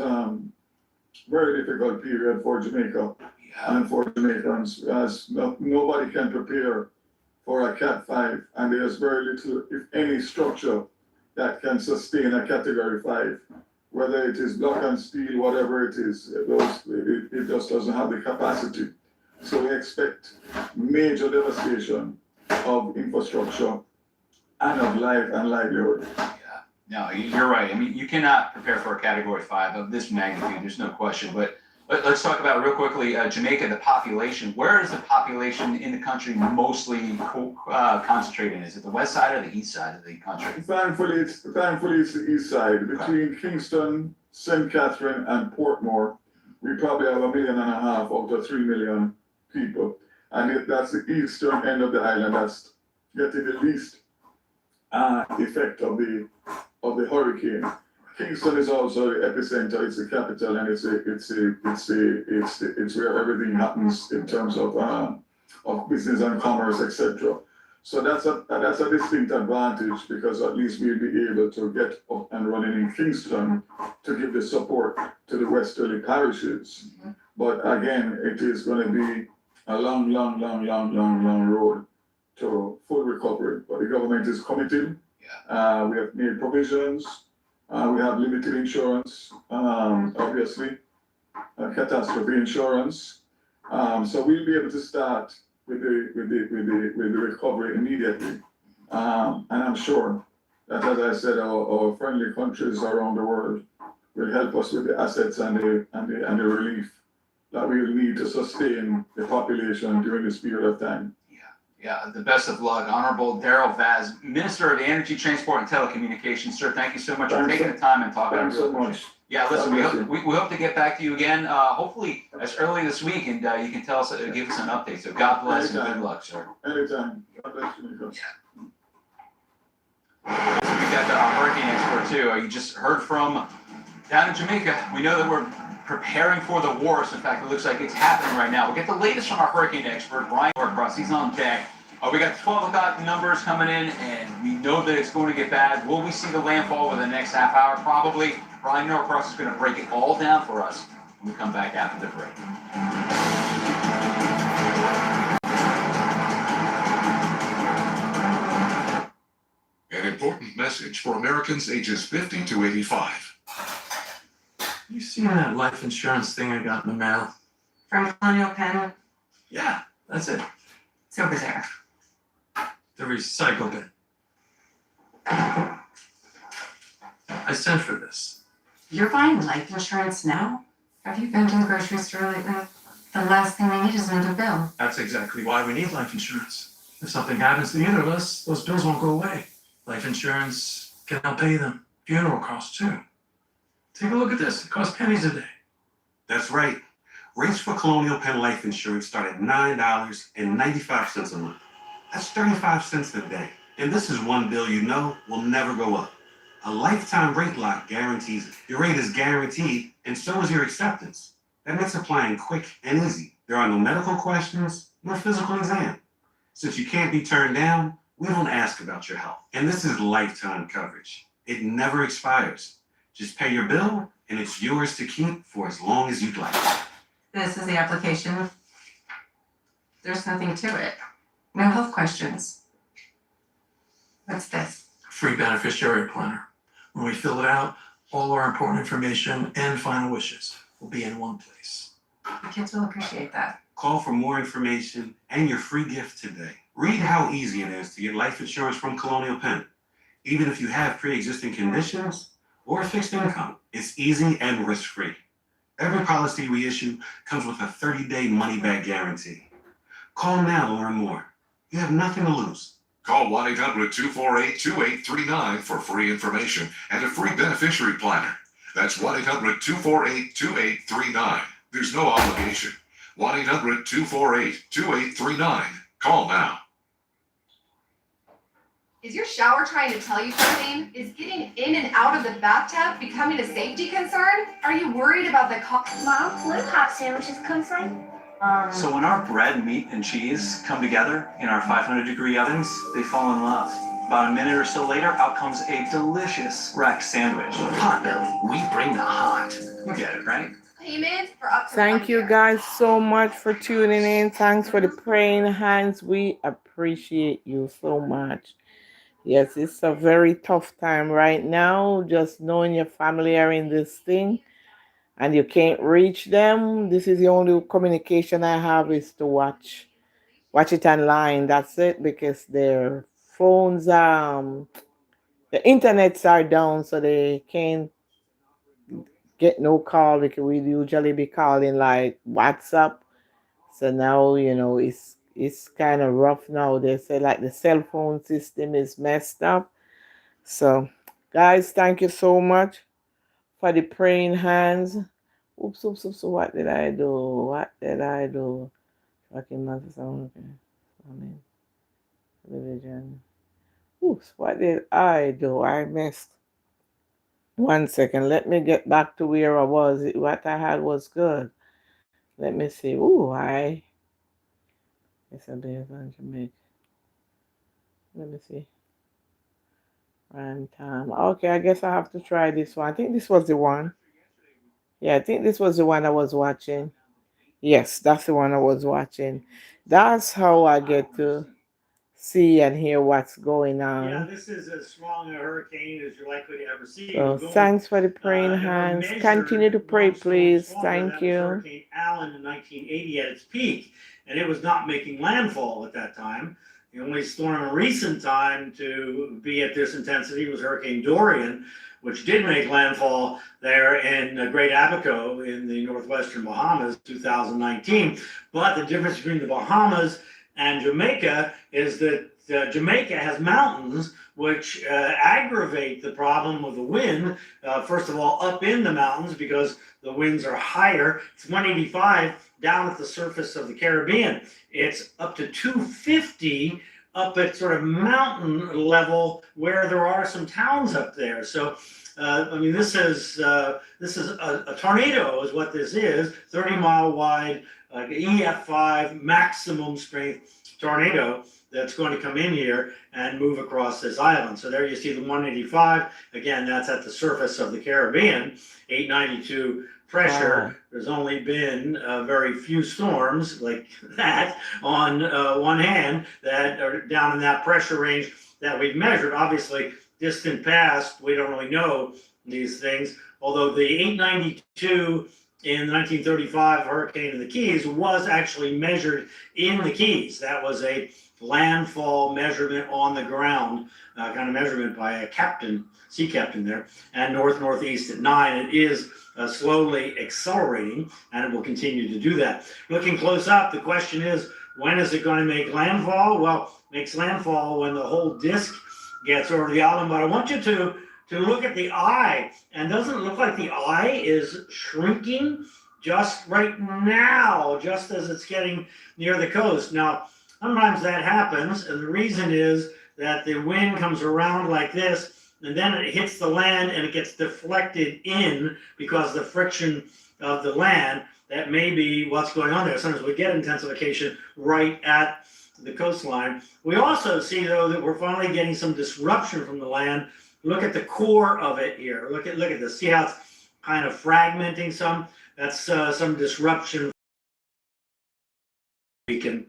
period for Jamaica and for Jamaicans, as nobody can prepare for a Cat 5, and there's very little, if any, structure that can sustain a Category 5. Whether it is block and steel, whatever it is, it just doesn't have the capacity. So we expect major devastation of infrastructure and of life and livelihood. No, you're right. I mean, you cannot prepare for a Category 5 of this magnitude. There's no question. But let's talk about real quickly Jamaica, the population. Where is the population in the country mostly concentrated? Is it the west side or the east side of the country? Thankfully, it's the east side. Between Kingston, St. Catherine, and Portmore, we probably have 1.5 million out of 3 million people. And that's the eastern end of the island that's getting the least effect of the hurricane. Kingston is also the epicenter. It's the capital, and it's where everything happens in terms of business and commerce, etc. So that's a distinct advantage, because at least we'll be able to get up and running in Kingston to give the support to the westerly parishes. But again, it is going to be a long road to full recovery. But the government is committed. We have made provisions. We have limited insurance, obviously, catastrophe insurance. So we'll be able to start with the recovery immediately. And I'm sure that, as I said, our friendly countries around the world will help us with the assets and the relief that we will need to sustain the population during this period of time. Yeah, the best of luck. Honorable Darrell Vaz, Minister of Energy, Transport, and Telecommunications. Sir, thank you so much for taking the time and talking. Thanks so much. Yeah, listen, we hope to get back to you again, hopefully as early this week, and you can tell us, give us an update. So God bless and good luck, sir. Anytime. God bless you, Nico. We got our hurricane expert too. You just heard from down in Jamaica. We know that we're preparing for the worst. In fact, it looks like it's happening right now. We'll get the latest from our hurricane expert, Brian Norcross. He's on deck. We got 12 o'clock numbers coming in, and we know that it's going to get bad. Will we see the landfall within the next half hour? Probably. Brian Norcross is going to break it all down for us when we come back after the break. An important message for Americans ages 50 to 85. You seen that life insurance thing I got in the mail? From Colonial Penn. Yeah, that's it. It's over there. The recycle bin. I sent for this. You're buying life insurance now? Have you been to the grocery store lately? The last thing they need is another bill. That's exactly why we need life insurance. If something happens to either of us, those bills won't go away. Life insurance can help pay them. Funeral costs too. Take a look at this. It costs pennies a day. That's right. Rates for Colonial Penn Life Insurance start at $9.95 a month. That's 35 cents a day. And this is one bill you know will never go up. A lifetime rate lock guarantees it. Your rate is guaranteed, and so is your acceptance. That makes applying quick and easy. There are no medical questions, no physical exam. Since you can't be turned down, we don't ask about your health. And this is lifetime coverage. It never expires. Just pay your bill, and it's yours to keep for as long as you'd like. This is the application. There's nothing to it. No health questions. What's this? Free beneficiary planner. When we fill it out, all our important information and final wishes will be in one place. The kids will appreciate that. Call for more information and your free gift today. Read how easy it is to get life insurance from Colonial Penn. Even if you have pre-existing conditions or a fixed income, it's easy and risk-free. Every policy we issue comes with a 30-day money-back guarantee. Call now to learn more. You have nothing to lose. Call 1-800-248-2839 for free information and a free beneficiary planner. That's 1-800-248-2839. There's no obligation. 1-800-248-2839. Call now. Is your shower trying to tell you something? Is getting in and out of the bathtub becoming a safety concern? Are you worried about the Mom, what do hot sandwiches come from? So when our bread, meat, and cheese come together in our 500-degree ovens, they fall in love. About a minute or so later, out comes a delicious rack sandwich. Potbelly, we bring the hot. You get it, right? payment for up to Thank 1 you year? guys so much for tuning in. Thanks for the praying hands. We appreciate you so much. Yes, it's a very tough time right now. Just knowing your family are in this thing and you can't reach them. This is the only communication I have is to watch it online. That's it, because their phones, the internets are down, so they can't get no call, because we usually be calling like WhatsApp. So now, it's kind of rough now. They say like the cell phone system is messed up. So guys, thank you so much for the praying hands. Oops. What did I do? Fucking mother song. Amen. Religion. Oops, what did I do? I missed. 1 second. Let me get back to where I was. What I had was good. Let me see. It's a bit on Jamaica. Let me see. Prime time. Okay, I guess I have to try this one. I think this was the one. Yeah, I think this was the one I was watching. Yes, that's the one I was watching. That's how I get to see and hear what's going on. Yeah, this is as strong a hurricane as you're likely to ever see. So We're going, thanks for the praying and we're hands. measured Continue to pray, one storm please. stronger. Thank That was you. Hurricane Allen in 1980 at its peak, and it was not making landfall at that time. The only storm in recent time to be at this intensity was Hurricane Dorian, which did make landfall there in Great Abaco in the northwestern Bahamas, 2019. But the difference between the Bahamas and Jamaica is that Jamaica has mountains which aggravate the problem of the wind. First of all, up in the mountains because the winds are higher. It's 185 down at the surface of the Caribbean. It's up to 250 up at sort of mountain level where there are some towns up there. So, I mean, this is a tornado is what this is, 30-mile wide, EF5 maximum strength tornado that's going to come in here and move across this island. So there you see the 185. Again, that's at the surface of the Caribbean, 892 pressure. Wow. There's only been very few storms like that on one hand that are down in that pressure range that we've measured. Obviously, distant past, we don't really know these things, although the 892 in the 1935 hurricane in the Keys was actually measured in the Keys. That was a landfall measurement on the ground, kind of measurement by a captain, sea captain there, and northeast at 9. It is slowly accelerating, and it will continue to do that. Looking close up, the question is, when is it going to make landfall? Well, it makes landfall when the whole disk gets over the island, but I want you to look at the eye, and doesn't it look like the eye is shrinking just right now, just as it's getting near the coast? Now, sometimes that happens, and the reason is that the wind comes around like this, and then it hits the land and it gets deflected in because of the friction of the land. That may be what's going on there. Sometimes we get intensification right at the coastline. We also see, though, that we're finally getting some disruption from the land. Look at the core of it here. Look at this. See how it's kind of fragmenting some? That's some disruption. Weaken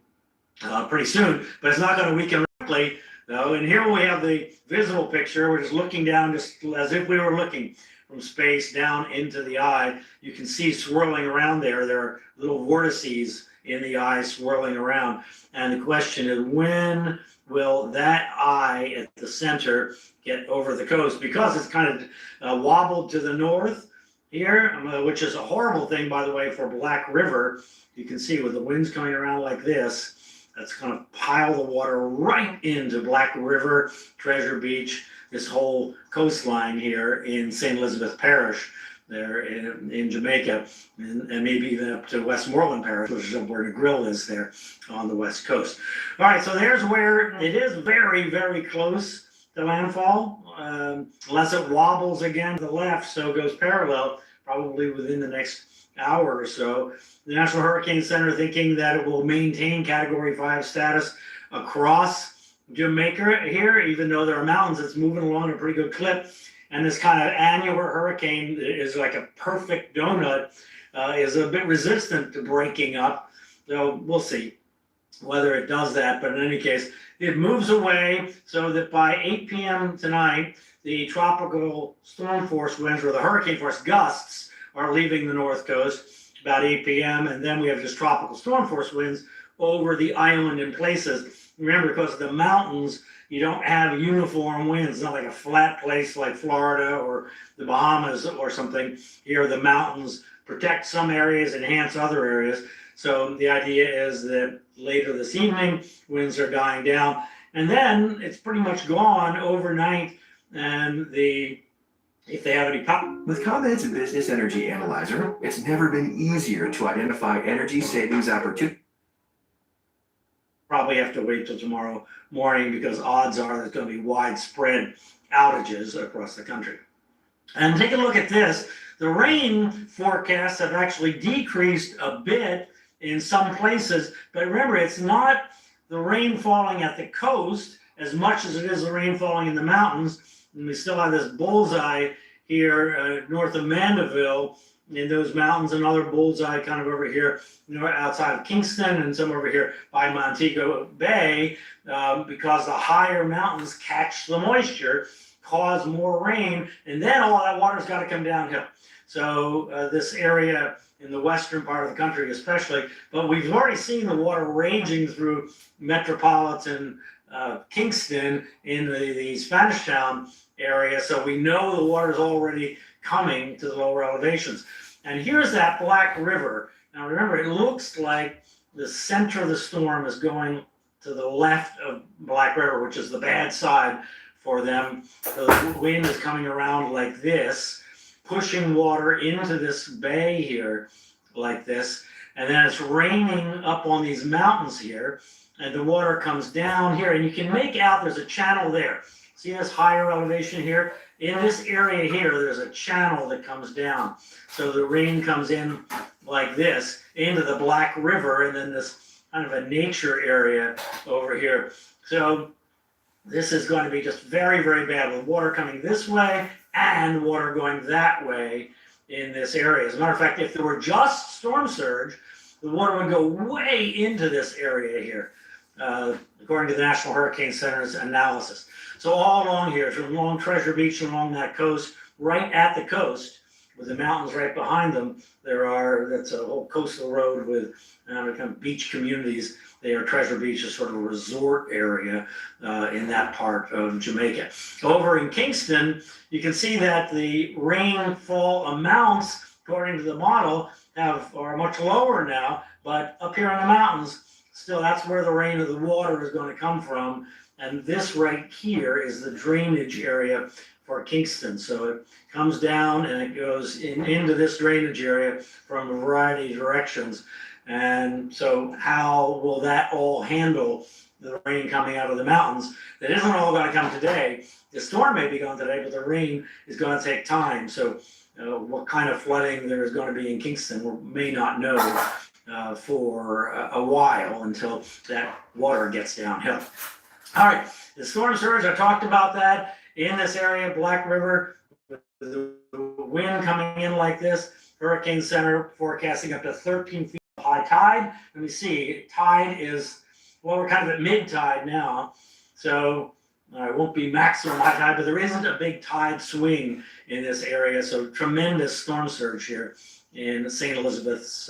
pretty soon, but it's not going to weaken quickly. though. And here we have the visible picture. We're just looking down, just as if we were looking from space down into the eye. You can see swirling around there. There are little vortices in the eye swirling around. And the question is, when will that eye at the center get over the coast? Because it's kind of wobbled to the north here, which is a horrible thing, by the way, for Black River. You can see with the winds coming around like this, that's going to pile the water right into Black River, Treasure Beach, this whole coastline here in St. Elizabeth Parish, there in Jamaica, and maybe even up to Westmoreland Parish, which is where the grill is there on the west coast. All right, so there's where it is very, very close to landfall, unless it wobbles again to the left, so it goes parallel, probably within the next hour or so. The National Hurricane Center thinking that it will maintain Category 5 status across Jamaica here, even though there are mountains, it's moving along at a pretty good clip. And this kind of annular hurricane is like a perfect donut, is a bit resistant to breaking up. So we'll see whether it does that. But in any case, it moves away so that by 8 p.m. tonight, the tropical storm force winds, or the hurricane force gusts, are leaving the north coast about 8 p.m. And then we have just tropical storm force winds over the island in places. Remember, because of the mountains, you don't have uniform winds. It's not like a flat place like Florida or the Bahamas or something. Here, the mountains protect some areas, enhance other areas. So the idea is that later this evening, winds are dying down. And then it's pretty much gone overnight. And if they have any With ComEd's Business Energy Analyzer, it's never been easier to identify energy savings opportunities. Probably have to wait till tomorrow morning because odds are there's going to be widespread outages across the country. And take a look at this. The rain forecasts have actually decreased a bit in some places, but remember, it's not the rain falling at the coast as much as it is the rain falling in the mountains. And we still have this bullseye here north of Mandeville in those mountains, another bullseye kind of over here, outside of Kingston, and some over here by Montego Bay, because the higher mountains catch the moisture, cause more rain, and then all that water's got to come downhill. So this area in the western part of the country especially, but we've already seen the water raging through metropolitan Kingston in the Spanish Town area, so we know the water's already coming to the lower elevations. And here's that Black River. Now remember, it looks like the center of the storm is going to the left of Black River, which is the bad side for them. The wind is coming around like this, pushing water into this bay here like this, and then it's raining up on these mountains here, and the water comes down here, and you can make out there's a channel there. See this higher elevation here? In this area here, there's a channel that comes down. So the rain comes in like this into the Black River, and then this kind of a nature area over here. So this is going to be just very, very bad, with water coming this way and water going that way in this area. As a matter of fact, if there were just storm surge, the water would go way into this area here, according to the National Hurricane Center's analysis. So all along here, from along Treasure Beach, along that coast, right at the coast, with the mountains right behind them, that's a whole coastal road with kind of beach communities. Treasure Beach is sort of a resort area in that part of Jamaica. Over in Kingston, you can see that the rainfall amounts, according to the model, are much lower now, but up here in the mountains, still that's where the rain of the water is going to come from. And this right here is the drainage area for Kingston. So it comes down and it goes into this drainage area from a variety of directions. And so how will that all handle the rain coming out of the mountains? That isn't all going to come today. The storm may be gone today, but the rain is going to take time. So what kind of flooding there is going to be in Kingston, we may not know for a while until that water gets downhill. All right, the storm surge, I talked about that in this area, Black River, with the wind coming in like this. Hurricane Center forecasting up to 13 feet of high tide. Let me see, tide is, well, we're kind of at mid-tide now, so it won't be maximum high tide, but there isn't a big tide swing in this area, so tremendous storm surge here in St. Elizabeth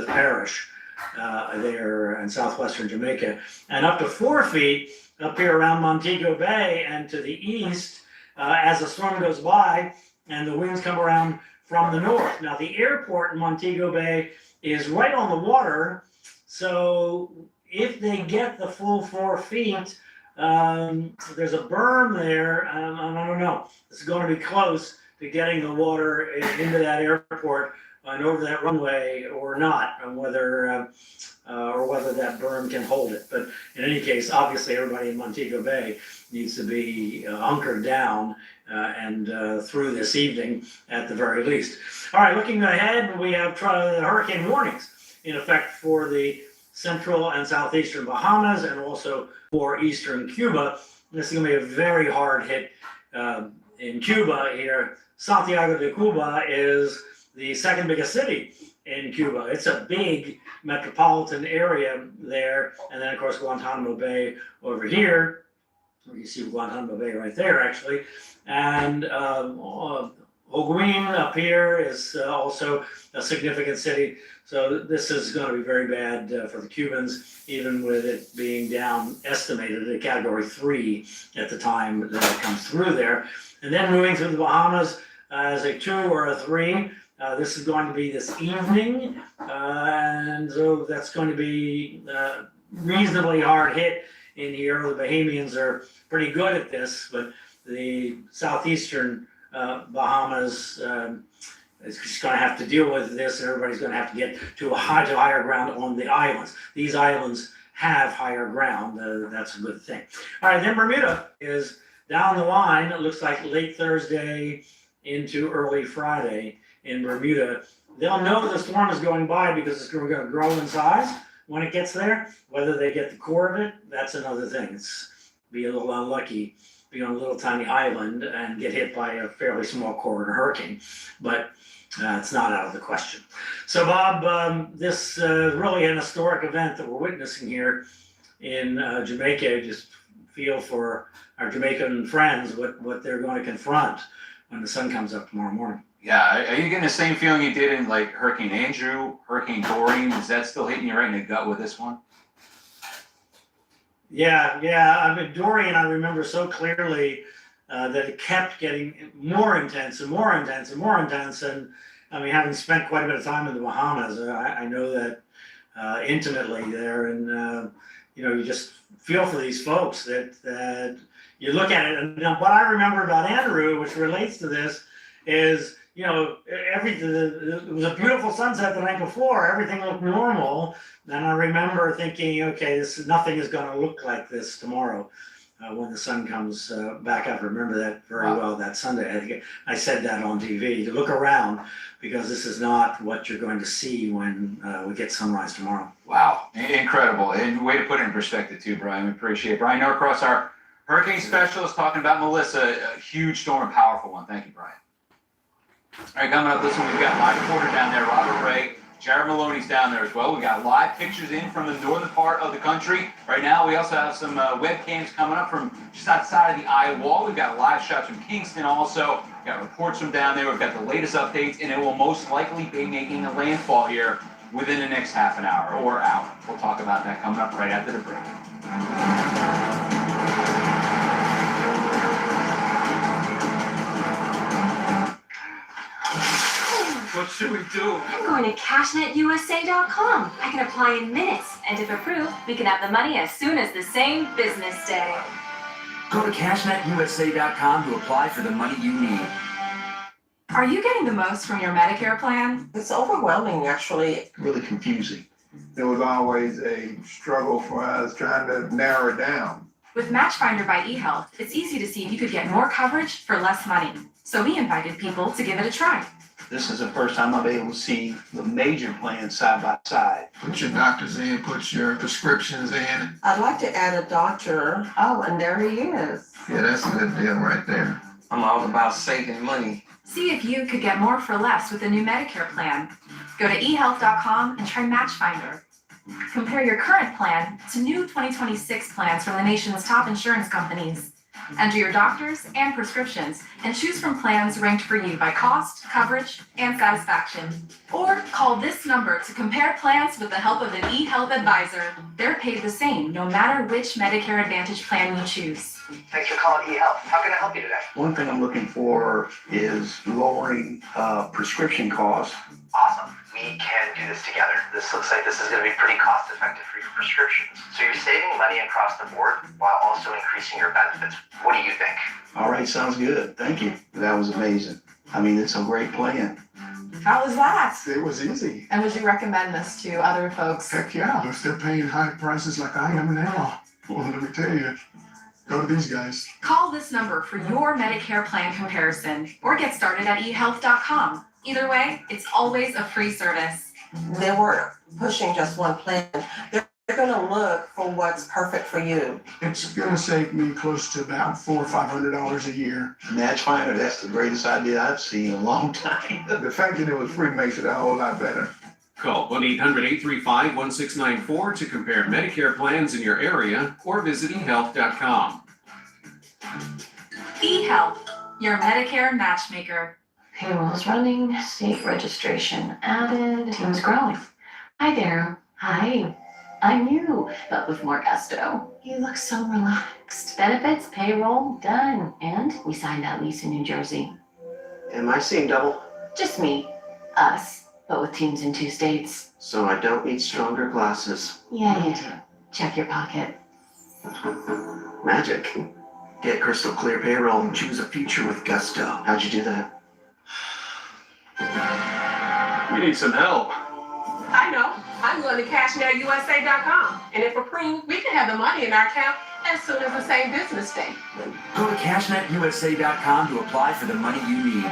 Parish. There in southwestern Jamaica, and up to 4 feet up here around Montego Bay and to the east as the storm goes by and the winds come around from the north. Now the airport in Montego Bay is right on the water, so if they get the full 4 feet, there's a berm there, and I don't know, it's going to be close to getting the water into that airport and over that runway or not, and whether that berm can hold it. But in any case, obviously everybody in Montego Bay needs to be hunkered down and through this evening at the very least. All right, looking ahead, we have hurricane warnings in effect for the central and southeastern Bahamas and also for eastern Cuba. This is going to be a very hard hit in Cuba here. Santiago de Cuba is the second biggest city in Cuba. It's a big metropolitan area there. And then, of course, Guantanamo Bay over here. You see Guantanamo Bay right there, actually. And Holguin up here is also a significant city. So this is going to be very bad for the Cubans, even with it being down, estimated at Category 3 at the time that it comes through there. And then moving through the Bahamas as a 2 or a 3. This is going to be this evening, and so that's going to be reasonably hard hit in here. The Bahamians are pretty good at this, but the southeastern Bahamas is just going to have to deal with this, and everybody's going to have to get to higher ground on the islands. These islands have higher ground. That's a good thing. All right, then Bermuda is down the line. It looks like late Thursday into early Friday in Bermuda. They'll know the storm is going by because it's going to grow in size when it gets there. Whether they get the core of it, that's another thing. It's be a little unlucky be on a little tiny island and get hit by a fairly small corridor hurricane. But it's not out of the question. So Bob, this really an historic event that we're witnessing here in Jamaica. Just feel for our Jamaican friends what they're going to confront when the sun comes up tomorrow morning. Yeah, are you getting the same feeling you did in like Hurricane Andrew, Hurricane Dorian? Is that still hitting you right in the gut with this one? Yeah. I mean, Dorian, I remember so clearly that it kept getting more intense and more intense and more intense. And I mean, having spent quite a bit of time in the Bahamas, I know that intimately there. And, you just feel for these folks that you look at it. And what I remember about Andrew, which relates to this, is, it was a beautiful sunset the night before. Everything looked normal. And I remember thinking, okay, nothing is going to look like this tomorrow when the sun comes back up. I remember that very well that Sunday. I think I said that on TV, to look around, because this is not what you're going to see when we get sunrise tomorrow. Wow, incredible. And way to put it in perspective too, Brian. We appreciate it. Brian Norcross, our hurricane specialist, talking about Melissa, a huge storm, powerful one. Thank you, Brian. All right, coming up, listen, we've got live reporter down there, Robert Ray. Jared Maloney's down there as well. We got live pictures in from the northern part of the country. Right now, we also have some webcams coming up from just outside of the eye wall. We've got live shots from Kingston also. We've got reports from down there. We've got the latest updates, and it will most likely be making a landfall here within the next half an hour or hour. We'll talk about that coming up right after the break. What should we do? I'm going to CashNetUSA.com. I can apply in minutes, and if approved, we can have the money as soon as the same business day. Go to CashNetUSA.com to apply for the money you need. Are you getting the most from your Medicare plan? It's overwhelming, actually. Really confusing. There was always a struggle for us trying to narrow it down. With Matchfinder by eHealth, it's easy to see if you could get more coverage for less money. So we invited people to give it a try. This is the first time I've been able to see the major plans side by side. Put your doctors in, put your prescriptions in. I'd like to add a doctor. Oh, and there he is. Yeah, that's a good deal right there. I'm all about saving money. See if you could get more for less with the new Medicare plan. Go to eHealth.com and try Matchfinder. Compare your current plan to new 2026 plans from the nation's top insurance companies. Enter your doctors and prescriptions and choose from plans ranked for you by cost, coverage, and satisfaction. Or call this number to compare plans with the help of an eHealth advisor. They're paid the same no matter which Medicare Advantage plan you choose. Thanks for calling eHealth. How can I help you today? One thing I'm looking for is lowering prescription costs. Awesome. We can do this together. This looks like this is going to be pretty cost effective for your prescriptions. So you're saving money across the board while also increasing your benefits. What do you think? All right, sounds good. Thank you. That was amazing. I mean, it's a great plan. How was that? It was easy. And would you recommend this to other folks? Heck yeah, if they're paying high prices like I am now, well, let me tell you, go to these guys. Call this number for your Medicare plan comparison or get started at eHealth.com. Either way, it's always a free service. They weren't pushing just one plan. They're going to look for what's perfect for you. It's going to save me close to about $400 or $500 a year. Matchfinder, that's the greatest idea I've seen in a long time. The fact that it was free makes it a whole lot better. Call 1-800-835-1694 to compare Medicare plans in your area or visit eHealth.com. eHealth, your Medicare matchmaker. Payroll's running, state registration added, team's growing. Hi there. Hi. I'm you, but with more gusto. You look so relaxed. Benefits, payroll, done. And we signed that lease in New Jersey. Am I seeing double? Just me. Us, but with teams in 2 states. So I don't need stronger glasses. Yeah, you do. Check your pocket. Magic. Get crystal clear payroll and choose a future with gusto. How'd you do that? We need some help. I know. I'm going to CashNetUSA.com. And if approved, we can have the money in our account as soon as the same business day. Go to CashNetUSA.com to apply for the money you need.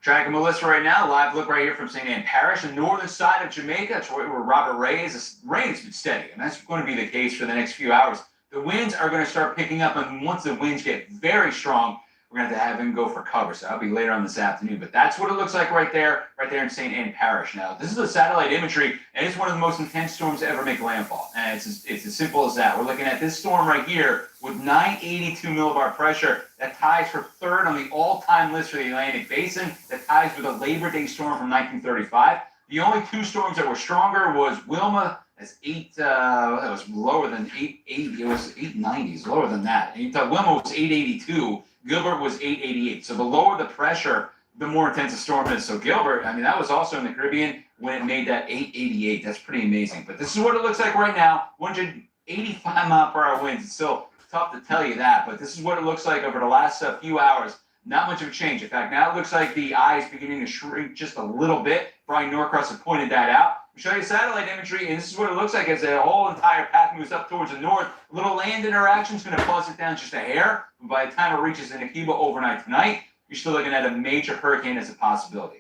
Tracking Melissa right now, live look right here from St. Ann Parish, the northern side of Jamaica. That's where Robert Ray is. This rain's been steady, and that's going to be the case for the next few hours. The winds are going to start picking up, and once the winds get very strong, we're going to have him go for cover. So that'll be later on this afternoon. But that's what it looks like right there in St. Ann Parish. Now, this is the satellite imagery, and it's one of the most intense storms to ever make landfall. And it's as simple as that. We're looking at this storm right here with 982 millibar pressure. That ties for third on the all-time list for the Atlantic Basin. That ties with a Labor Day storm from 1935. The only two storms that were stronger was Wilma. That's that was lower than 880. It was 890. It's lower than that. And you thought Wilma was 882. Gilbert was 888. So the lower the pressure, the more intense the storm is. So Gilbert, I mean, that was also in the Caribbean when it made that 888. That's pretty amazing. But this is what it looks like right now. 185 mile per hour winds. It's still tough to tell you that, but this is what it looks like over the last few hours. Not much of a change. In fact, now it looks like the eye is beginning to shrink just a little bit. Brian Norcross has pointed that out. We show you satellite imagery, and this is what it looks like as the whole entire path moves up towards the north. A little land interaction is going to buzz it down just a hair. But by the time it reaches Inakiba overnight tonight, you're still looking at a major hurricane as a possibility.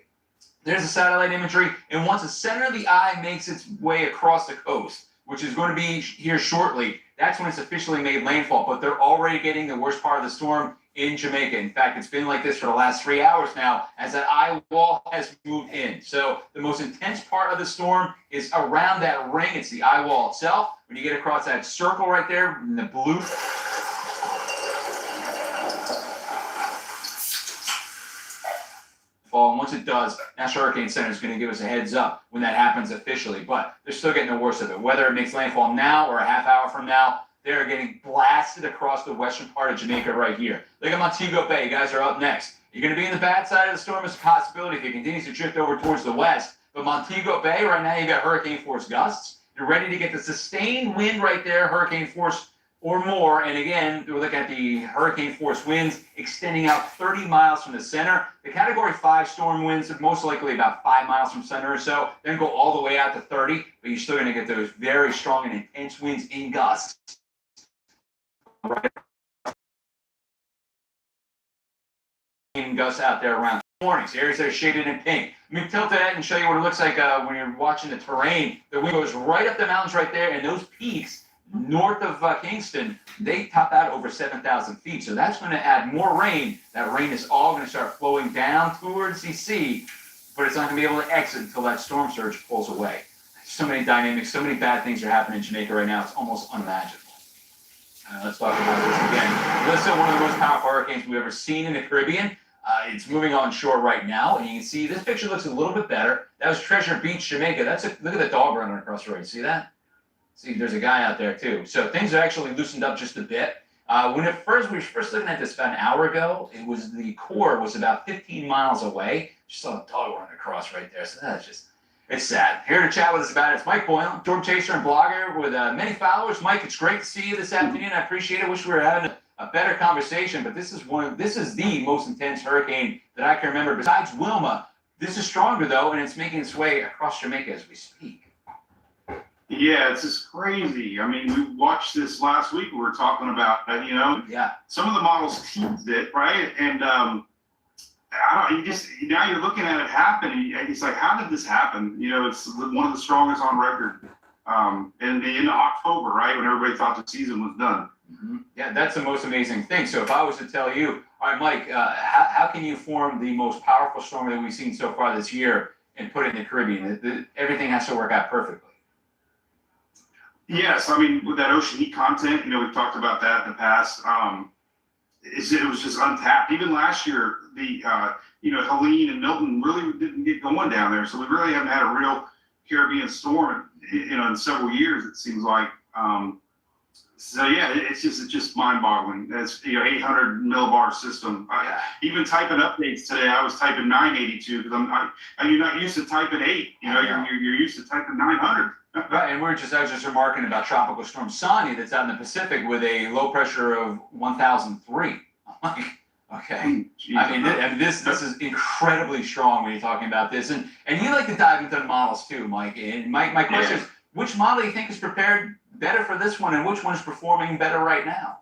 There's the satellite imagery, and once the center of the eye makes its way across the coast, which is going to be here shortly, that's when it's officially made landfall. But they're already getting the worst part of the storm in Jamaica. In fact, it's been like this for the last 3 hours now as that eye wall has moved in. So the most intense part of the storm is around that ring. It's the eye wall itself. When you get across that circle right there in the blue, and once it does, National Hurricane Center is going to give us a heads up when that happens officially. But they're still getting the worst of it. Whether it makes landfall now or a half hour from now, they're getting blasted across the western part of Jamaica right here. Look at Montego Bay. You guys are up next. You're going to be in the bad side of the storm as a possibility if it continues to drift over towards the west. But Montego Bay, right now, you got hurricane force gusts. You're ready to get the sustained wind right there, hurricane force or more. And again, we're looking at the hurricane force winds extending out 30 miles from the center. The Category 5 storm winds are most likely about 5 miles from center or so, then go all the way out to 30. But you're still going to get those very strong and intense winds in gusts. Gusts out there around mornings, areas that are shaded in pink. Let me tilt that and show you what it looks like when you're watching the terrain. The wind goes right up the mountains right there, and those peaks north of Kingston, they top out over 7,000 feet. So that's going to add more rain. That rain is all going to start flowing down towards the sea, but it's not going to be able to exit until that storm surge pulls away. So many dynamics, so many bad things are happening in Jamaica right now. It's almost unimaginable. Let's talk about this again. This is one of the most powerful hurricanes we've ever seen in the Caribbean. It's moving on shore right now, and you can see this picture looks a little bit better. That was Treasure Beach, Jamaica. Look at the dog running across the road. See that? See, there's a guy out there too. So things are actually loosened up just a bit. When we were first looking at this about an hour ago, the core was about 15 miles away. Just saw a dog running across right there. So that's just, it's sad. Here to chat with us about it, it's Mike Boylan, storm chaser and blogger with many followers. Mike, it's great to see you this afternoon. I appreciate it. Wish we were having a better conversation, but this is the most intense hurricane that I can remember. Besides Wilma, this is stronger though, and it's making its way across Jamaica as we speak. Yeah, it's just crazy. I mean, we watched this last week. We were talking about, yeah, some of the models teased it, right? And I don't. Now you're looking at it happen. And it's like, how did this happen? It's one of the strongest on record. In October, right, when everybody thought the season was done. Mm-hmm. Yeah, that's the most amazing thing. So if I was to tell you, all right, Mike, how can you form the most powerful storm that we've seen so far this year and put it in the Caribbean? Everything has to work out perfectly. Yes, I mean, with that ocean heat content, we've talked about that in the past. It was just untapped. Even last year, the Helene and Milton really didn't get going down there, so we really haven't had a real Caribbean storm, in several years. It seems like. So yeah, it's just mind-boggling. That's 800 millibar system. Even typing updates today, I was typing 982 because you're not used to typing 8. You're used to typing 900. Right, and I was just remarking about Tropical Storm Sonia that's out in the Pacific with a low pressure of 1,003. Okay. This is incredibly strong when you're talking about this, and you like to dive into the models too, Mike. And my question is, which model do you think is prepared better for this one, and which one is performing better right now?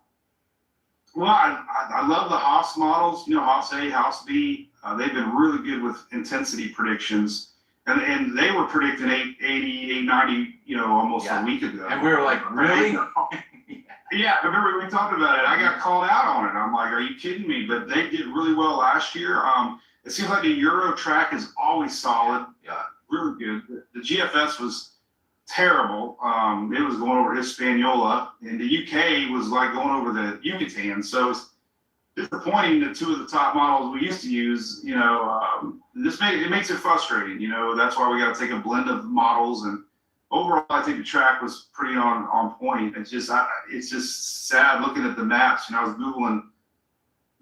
Well, I love the Haas models, Haas A, Haas B. They've been really good with intensity predictions. And they were predicting 880, 890, almost a week ago. And we were like, really? Yeah, I remember we talked about it. I got called out on it. I'm like, are you kidding me? But they did really well last year. It seems like the Euro track is always solid, really good. The GFS was terrible. It was going over Hispaniola, and the UK was like going over the Yucatan. So it's disappointing that two of the top models we used to use, it makes it frustrating. That's why we got to take a blend of models. And overall, I think the track was pretty on point. It's just sad looking at the maps. I was Googling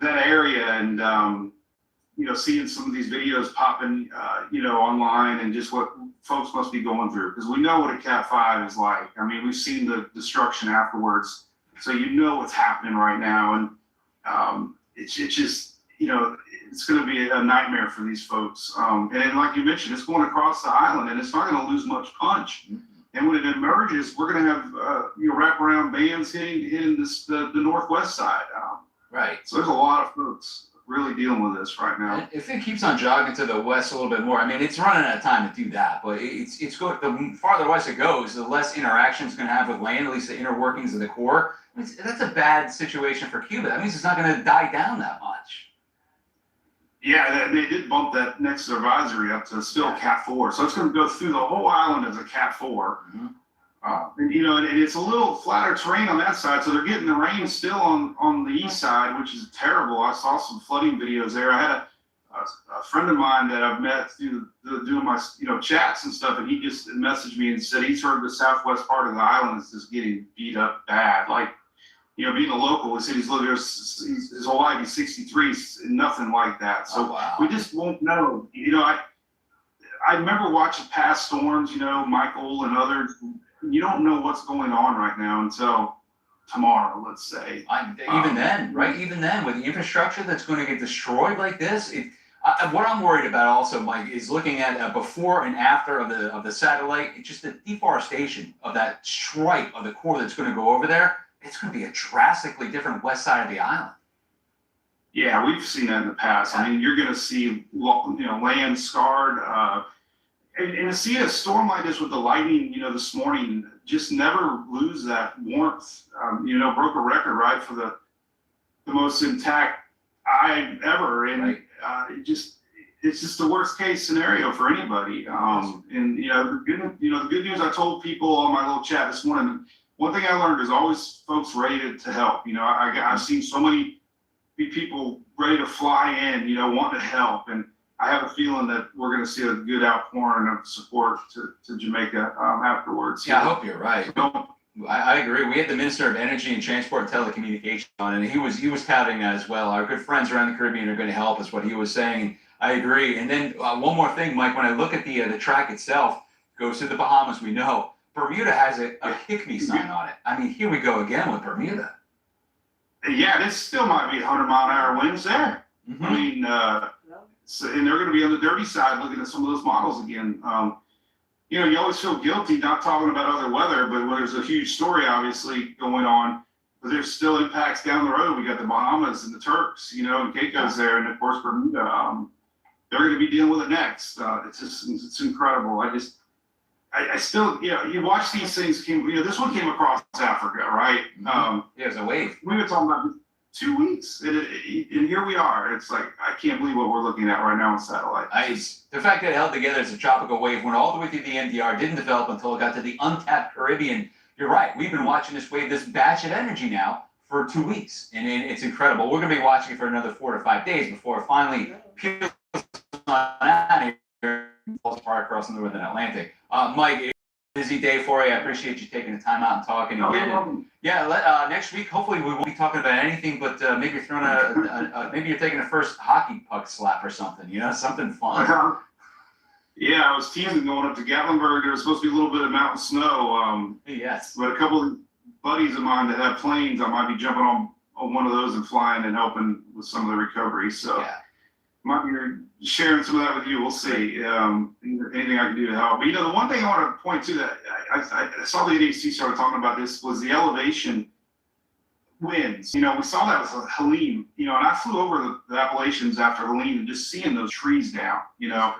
that area and, seeing some of these videos popping, online and just what folks must be going through. Because we know what a Cat 5 is like. I mean, we've seen the destruction afterwards. So what's happening right now. And it's just, it's going to be a nightmare for these folks. And then, like you mentioned, it's going across the island and it's not going to lose much punch. And when it emerges, we're going to have, wraparound bands hitting the northwest side. Right. So there's a lot of folks really dealing with this right now. If it keeps on jogging to the west a little bit more, I mean, it's running out of time to do that, but it's going, the farther west it goes, the less interaction it's going to have with land, at least the inner workings of the core. That's a bad situation for Cuba. That means it's not going to die down that much. Yeah, they did bump that next advisory up to still Cat 4. So it's going to go through the whole island as a Cat 4. Mm-hmm. And it's a little flatter terrain on that side, so they're getting the rain still on the east side, which is terrible. I saw some flooding videos there. I had a friend of mine that I've met through doing my chats and stuff, and he just messaged me and said he's heard the southwest part of the island is just getting beat up bad. Like, being a local, he said he's lived there his whole life. He's 63, nothing like that. So we just won't know. I remember watching past storms, Michael and others. You don't know what's going on right now until tomorrow, let's say. Even then, right? Even then, with the infrastructure that's going to get destroyed like this, what I'm worried about also, Mike, is looking at before and after of the satellite. It's just the deforestation of that stripe of the core that's going to go over there. It's going to be a drastically different west side of the island. Yeah, we've seen that in the past. I mean, you're going to see land scarred. And to see a storm like this with the lightning, this morning, just never lose that warmth. Broke a record, right, for the most intact eye ever. And it's just the worst case scenario for anybody. And the good news I told people on my little chat this morning. One thing I learned is always folks ready to help. I've seen so many people ready to fly in, wanting to help. And I have a feeling that we're going to see a good outpouring of support to Jamaica afterwards. Yeah, I hope you're right. I agree. We had the Minister of Energy and Transport and Telecommunications on, and he was touting that as well. Our good friends around the Caribbean are going to help us, what he was saying. I agree. And then one more thing, Mike, when I look at the track itself, goes to the Bahamas, we know. Bermuda has a kick me sign on it. I mean, here we go again with Bermuda. Yeah, this still might be 100-mile-an-hour winds there. Mm-hmm. I mean, and they're going to be on the dirty side looking at some of those models again. You always feel guilty not talking about other weather, but when there's a huge story obviously going on, but there's still impacts down the road. We got the Bahamas and the Turks, and Caicos there, and of course Bermuda. They're going to be dealing with it next. It's incredible. I still, you watch these things. This one came across Africa, right? It was a wave. We were talking about 2 weeks, and here we are. It's like, I can't believe what we're looking at right now on satellite. The fact that it held together as a tropical wave, went all the way through the NDR, didn't develop until it got to the untapped Caribbean. You're right. We've been watching this wave, this batch of energy now for 2 weeks, and it's incredible. We're going to be watching it for another 4 to 5 days before it finally peels on out of here and falls apart across the northern Atlantic. Mike, busy day for you. I appreciate you taking the time out and talking again. Next week, hopefully we won't be talking about anything, but maybe you're throwing maybe you're taking a first hockey puck slap or something. Something fun. Yeah, I was teasing going up to Gatlinburg. There was supposed to be a little bit of mountain snow. Yes. But a couple of buddies of mine that have planes, I might be jumping on one of those and flying and helping with some of the recovery. So might be sharing some of that with you. We'll see. Anything I can do to help. But the one thing I want to point to that I saw the NHC started talking about this was the elevation winds. You know, we saw that with Helene, you know, and I flew over the Appalachians after Helene and just seeing those trees down, you know,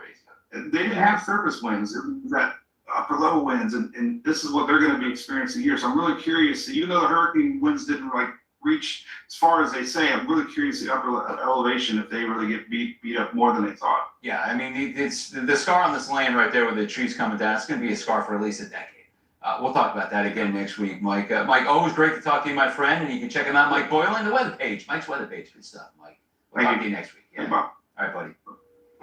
they didn't have surface winds. It was that upper level winds, and this is what they're going to be experiencing here. So I'm really curious, even though the hurricane winds didn't like reach as far as they say, I'm really curious the upper elevation, if they really get beat up more than they thought. Yeah, I mean, it's the scar on this land right there with the trees coming down. It's going to be a scar for at least a decade. We'll talk about that again next week, Mike. Mike, always great to talk to you, my friend, and you can check him out, Mike Boyle, and the weather page. Mike's weather page, good stuff, Mike. We'll talk to you next week. Yeah. All right, buddy. All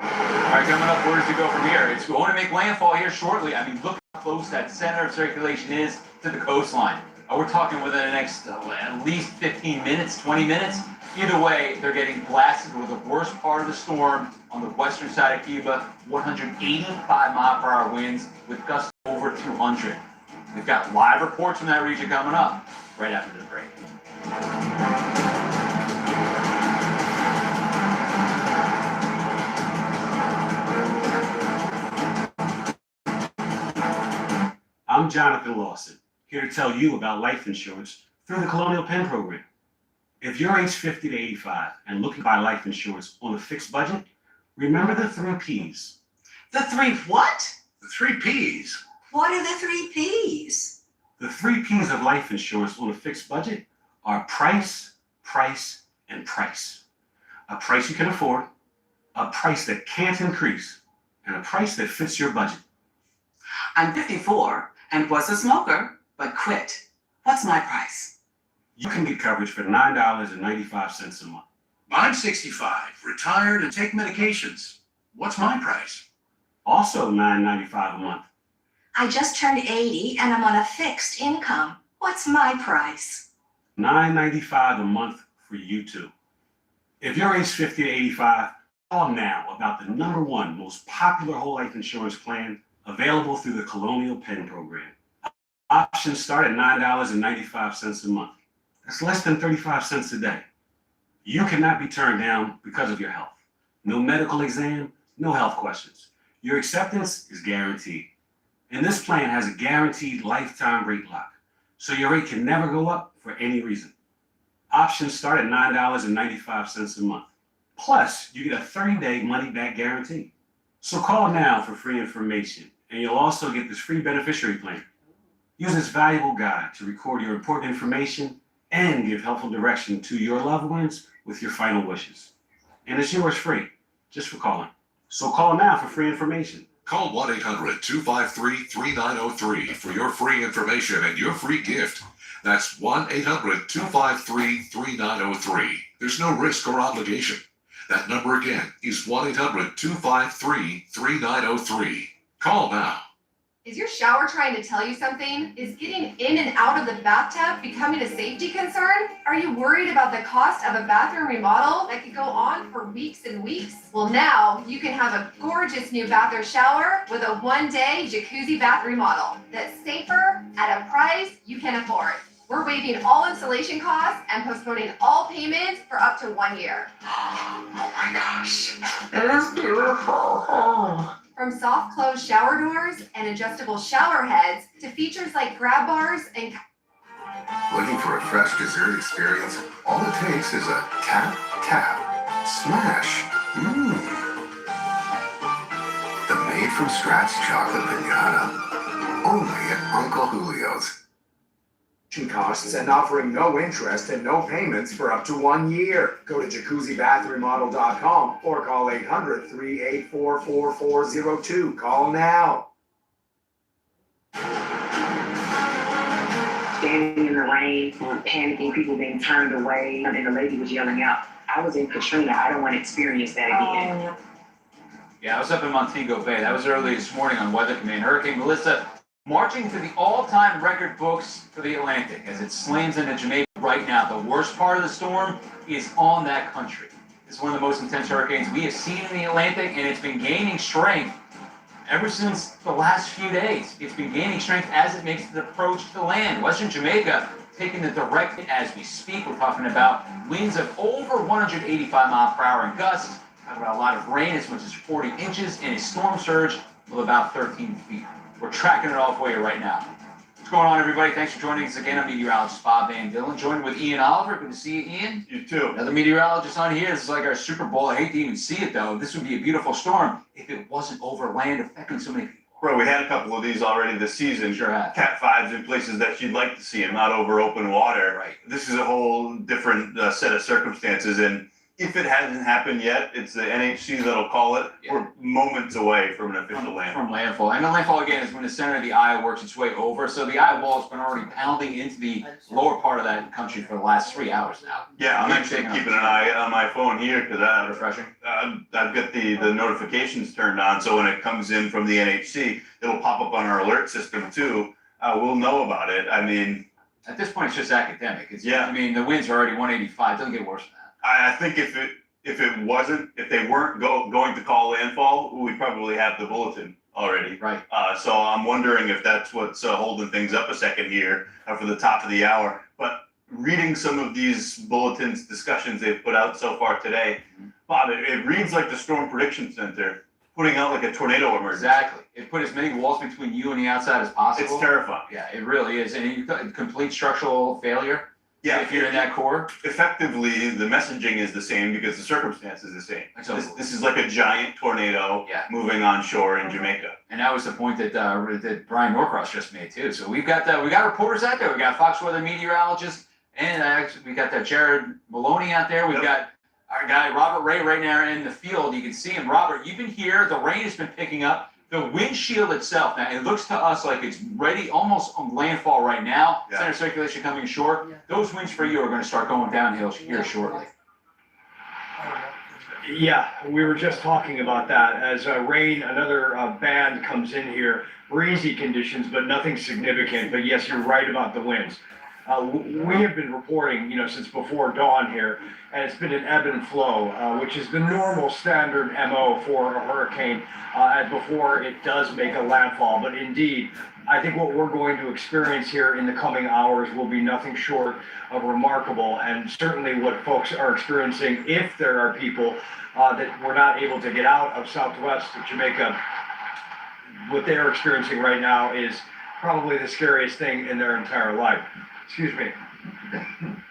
right, coming up, where does it go from here? It's going to make landfall here shortly. I mean, look how close that center of circulation is to the coastline. We're talking within the next at least 15 minutes, 20 minutes. Either way, they're getting blasted with the worst part of the storm on the western side of Cuba, 185-mile-per-hour winds with gusts over 200. We've got live reports from that region coming up right after the break. I'm Jonathan Lawson, here to tell you about life insurance through the Colonial Penn program. If you're age 50 to 85 and looking to buy life insurance on a fixed budget, remember the 3 Ps. The 3 what? The 3 Ps. What are the 3 Ps? The 3 Ps of life insurance on a fixed budget are price, price, and price. A price you can afford, a price that can't increase, and a price that fits your budget. I'm 54 and was a smoker, but quit. What's my price? You can get coverage for $9.95 a month. I'm 65, retired, and take medications. What's my price? Also $9.95 a month. I just turned 80 and I'm on a fixed income. What's my price? $9.95 a month for you too. If you're age 50 to 85, call now about the #1 most popular whole life insurance plan available through the Colonial Penn program. Options start at $9.95 a month. That's less than 35 cents a day. You cannot be turned down because of your health. No medical exam, no health questions. Your acceptance is guaranteed. And this plan has a guaranteed lifetime rate lock, so your rate can never go up for any reason. Options start at $9.95 a month. Plus, you get a 30-day money-back guarantee. So call now for free information, and you'll also get this free beneficiary plan. Use this valuable guide to record your important information and give helpful direction to your loved ones with your final wishes. And it's yours free, just for calling. So call now for free information. Call 1-800-253-3903 for your free information and your free gift. That's 1-800-253-3903. There's no risk or obligation. That number again is 1-800-253-3903. Call now. Is your shower trying to tell you something? Is getting in and out of the bathtub becoming a safety concern? Are you worried about the cost of a bathroom remodel that could go on for weeks and weeks? Well, now you can have a gorgeous new bath or shower with a one-day jacuzzi bath remodel that's safer at a price you can afford. We're waiving all installation costs and postponing all payments for up to 1 year. Oh my gosh, it is beautiful. Oh. From soft close shower doors and adjustable shower heads to features like grab bars and... Looking for a fresh dessert experience? All it takes is a tap, tap, smash. The made-from-scratch chocolate piñata. Only at Uncle Julio's. Costs and offering no interest and no payments for up to 1 year. Go to jacuzzibathremodel.com or call 800-384-4402. Call now. Standing in the rain, panicking, people being turned away, and the lady was yelling out, I was in Katrina, I don't want to experience that again. Yeah, I was up in Montego Bay. That was early this morning on Weather Command. Hurricane Melissa marching through the all-time record books for the Atlantic as it slams into Jamaica right now. The worst part of the storm is on that country. It's one of the most intense hurricanes we have seen in the Atlantic, and it's been gaining strength ever since the last few days. It's been gaining strength as it makes its approach to the land. Western Jamaica taking the direct hit as we speak. We're talking about winds of over 185 miles per hour in gusts. Talking about a lot of rain, as much as 40 inches, and a storm surge of about 13 feet. We're tracking it all for you right now. going on, everybody? Thanks for joining us again. I'm meteorologist Bob Van Dillen, joined with Ian Oliver. Good to see you, Ian. You too. Another meteorologist on here. This is like our Super Bowl. I hate to even see it, though. This would be a beautiful storm if it wasn't over land affecting so many people. Bro, we had a couple of these already this season. Sure have. Cat 5s in places that you'd like to see them, not over open water. Right. This is a whole different set of circumstances, and if it hasn't happened yet, it's the NHC that'll call it. Yeah. We're moments away from an official landfall. From landfall. And the landfall, again, is when the center of the eye works its way over. So the eye wall has been already pounding into the lower part of that country for the last 3 hours now. Yeah, I'm actually keeping an eye on my phone here because refreshing. I've got the notifications turned on, so when it comes in from the NHC, it'll pop up on our alert system too. We'll know about it. I mean, at this point, it's just academic. Yeah. I mean, the winds are already 185. It doesn't get worse than that. I think if they weren't going to call landfall, we'd probably have the bulletin already. Right. So I'm wondering if that's what's holding things up a second here for the top of the hour. But reading some of these bulletins, discussions they've put out so far today, Bob, it reads like the Storm Prediction Center putting out like a tornado emergency. Exactly. It put as many walls between you and the outside as possible. It's terrifying. Yeah, it really is. And complete structural failure. Yeah, if you're in that core. Effectively, the messaging is the same because the circumstance is the same. This is like a giant tornado moving on shore in Jamaica. And that was the point that that Brian Norcross just made too. So we got reporters out there. We got Fox Weather meteorologists, and we got Jared Maloney out there. We've got our guy Robert Ray right now in the field. You can see him. Robert, you've been here. The rain has been picking up. The windshield itself, now it looks to us like it's ready, almost on landfall right now. Yeah. Center circulation coming short. Those winds for you are going to start going downhill here shortly. Yeah, we were just talking about that. As rain, another band comes in here. Breezy conditions, but nothing significant. But yes, you're right about the winds. We have been reporting, since before dawn here, and it's been an ebb and flow, which is the normal standard MO for a hurricane before it does make a landfall. But indeed, I think what we're going to experience here in the coming hours will be nothing short of remarkable, and certainly what folks are experiencing, if there are people that were not able to get out of Southwest Jamaica, what they're experiencing right now is probably the scariest thing in their entire life. Excuse me.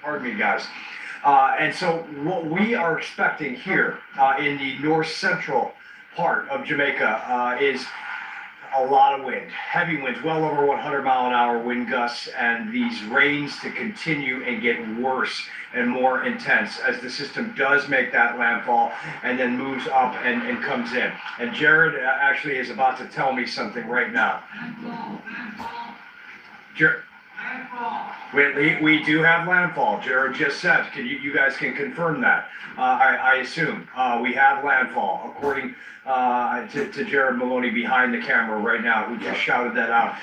Pardon me, guys. And so what we are expecting here in the north central part of Jamaica is a lot of wind, heavy winds, well over 100-mile-an-hour wind gusts, and these rains to continue and get worse and more intense as the system does make that landfall and then moves up and comes in. And Jared actually is about to tell me something right now. Jared. We do have landfall. Jared just said, you guys can confirm that. I assume we have landfall, according to Jared Maloney behind the camera right now, who just shouted that out.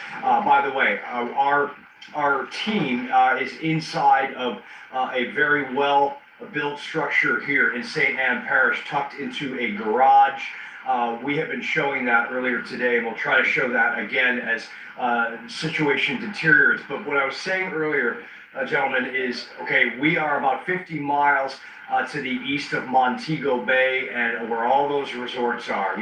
By the way, our team is inside of a very well built structure here in St. Anne Parish, tucked into a garage. We have been showing that earlier today, and we'll try to show that again as situation deteriorates. But what I was saying earlier, gentlemen, is, okay, we are about 50 miles to the east of Montego Bay, and where all those resorts are,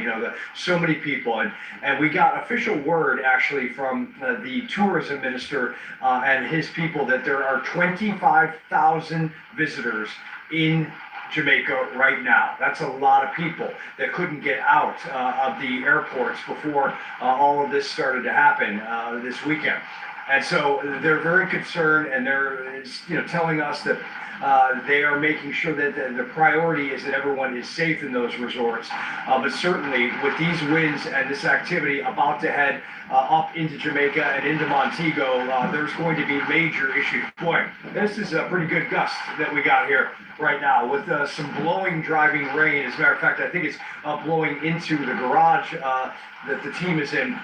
so many people. And we got official word, actually, from the tourism minister and his people that there are 25,000 visitors in Jamaica right now. That's a lot of people that couldn't get out of the airports before all of this started to happen this weekend. And so they're very concerned, and they're telling us that they are making sure that the priority is that everyone is safe in those resorts. But certainly with these winds and this activity about to head up into Jamaica and into Montego, there's going to be major issues. Boy, this is a pretty good gust that we got here right now with some blowing, driving rain. As a matter of fact, I think it's blowing into the garage that the team is in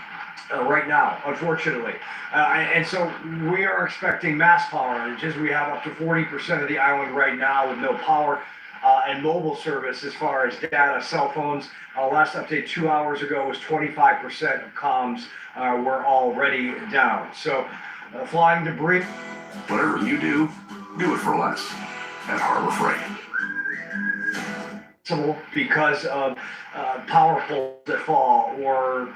right now, unfortunately. And so we are expecting mass power outages. We have up to 40% of the island right now with no power and mobile service as far as data, cell phones. Last update 2 hours ago was 25% of comms were already down. So flying debris. Whatever you do it for less at Harbor Freight. Because of power poles that fall or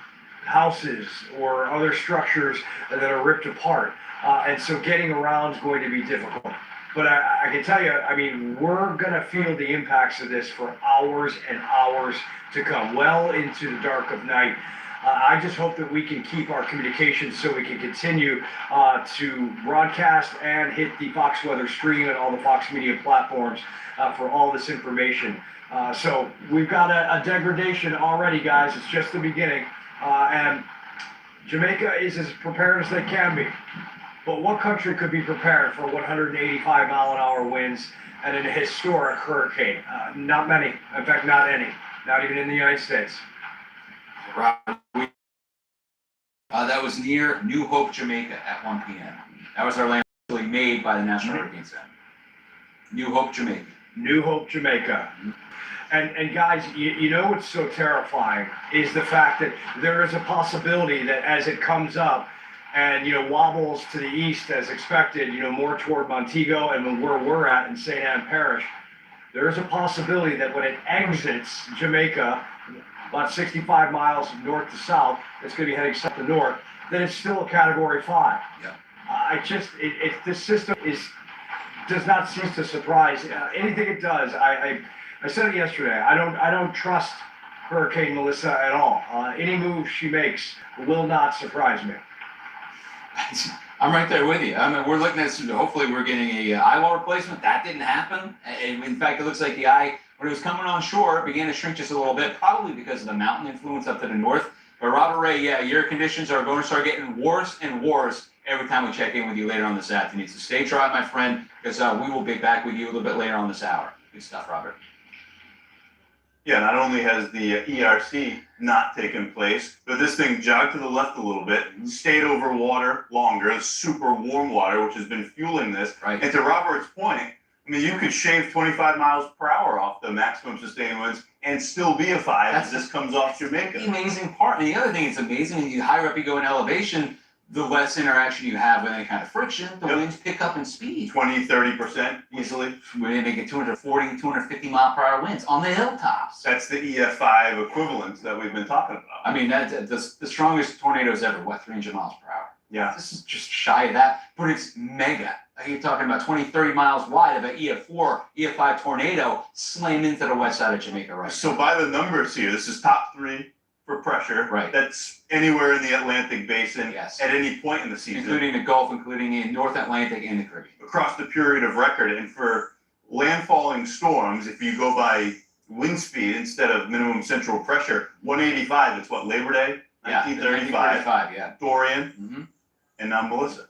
houses or other structures that are ripped apart. And so getting around is going to be difficult. But I can tell you, I mean, we're going to feel the impacts of this for hours and hours to come, well into the dark of night. I just hope that we can keep our communications so we can continue to broadcast and hit the Fox Weather stream and all the Fox Media platforms for all this information. So we've got a degradation already, guys. It's just the beginning. And Jamaica is as prepared as they can be. But what country could be prepared for 185 mile an hour winds and a historic hurricane? Not many. In fact, not any. Not even in the United States. That was near New Hope, Jamaica at 1 p.m. That was our landfall made by the National Hurricane Center. New Hope, Jamaica. New Hope, Jamaica. And guys, you know what's so terrifying is the fact that there is a possibility that as it comes up and, wobbles to the east as expected, more toward Montego and where we're at in St. Anne Parish, there is a possibility that when it exits Jamaica, about 65 miles north to south, it's going to be heading south to north, then it's still a Category 5. Yeah. This system does not cease to surprise. Anything it does, I said it yesterday, I don't trust Hurricane Melissa at all. Any move she makes will not surprise me. I'm right there with you. I mean, we're looking at, hopefully we're getting a eye wall replacement. That didn't happen. And in fact, it looks like the eye, when it was coming on shore, it began to shrink just a little bit, probably because of the mountain influence up to the north. But Robert Ray, yeah, your conditions are going to start getting worse and worse every time we check in with you later on this afternoon. So stay dry, my friend, because we will be back with you a little bit later on this hour. Good stuff, Robert. Yeah, not only has the ERC not taken place, but this thing jogged to the left a little bit, stayed over water longer, super warm water, which has been fueling this. Right. And to Robert's point, I mean, you could shave 25 miles per hour off the maximum sustained winds and still be a 5 as this comes off Jamaica. The amazing part, and the other thing that's amazing, the higher up you go in elevation, the less interaction you have with any kind of friction, the winds pick up in speed. 20-30% easily. We're making 240, 250 mile per hour winds on the hilltops. That's the EF5 equivalent that we've been talking about. I mean, the strongest tornadoes ever, 300 miles per hour. Yeah. This is just shy of that, but it's mega. You're talking about 20, 30 miles wide of an EF4, EF5 tornado slammed into the west side of Jamaica right So now. by the numbers here, this is top 3 for pressure. Right. That's anywhere in the Atlantic basin Yes. at any point in the season. Including the Gulf, including in North Atlantic and the Caribbean. Across the period of record. And for landfalling storms, if you go by wind speed instead of minimum central pressure, 185, it's what, Labor Day? 1935. 1935, yeah. Dorian, and now Melissa.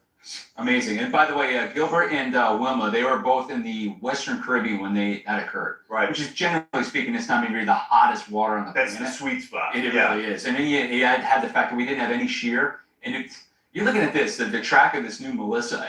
Amazing. And by the way, Gilbert and Wilma, they were both in the Western Caribbean when that occurred. Right. Which is generally speaking, this time of year, the hottest water on the That's planet. the sweet spot. It really is. And then you had the fact that we didn't have any shear. And you're looking at this, the track of this new Melissa.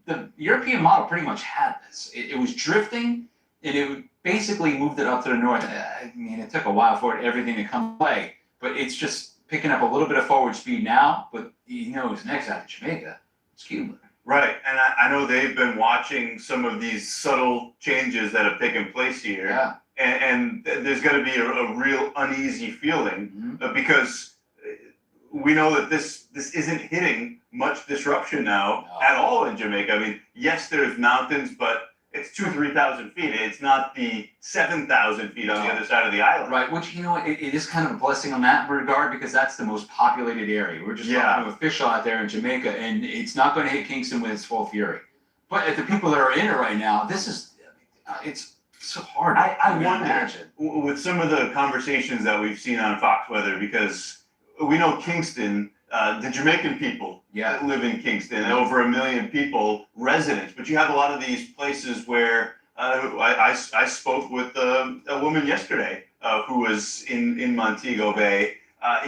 The European model pretty much had this. It was drifting, and it basically moved it up to the north. I mean, it took a while for everything to come away, but it's just picking up a little bit of forward speed now. But who's next out of Jamaica? It's Cuba. Right, and I know they've been watching some of these subtle changes that have taken place here. Yeah. And there's going to be a real uneasy feeling because we know that this isn't hitting much disruption now at all in Jamaica. I mean, yes, there's mountains, but it's 2,000-3,000 feet. It's not the 7,000 feet on the other side of the island. Right, which, it is kind of a blessing on that regard because that's the most populated area. We're just talking to an official out there in Jamaica, and it's not going to hit Kingston with its full fury. But at the people that are in it right now, it's so hard. I wonder, with some of the conversations that we've seen on Fox Weather, because we know Kingston, the Jamaican people that live in Kingston, over 1 million people, residents, but you have a lot of these places where I spoke with a woman yesterday who was in Montego Bay.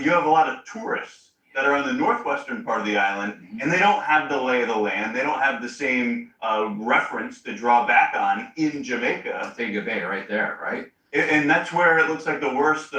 You have a lot of tourists that are on the northwestern part of the island, and they don't have the lay of the land. They don't have the same reference to draw back on in Jamaica. Montego Bay right there, right? And that's where it looks like the worst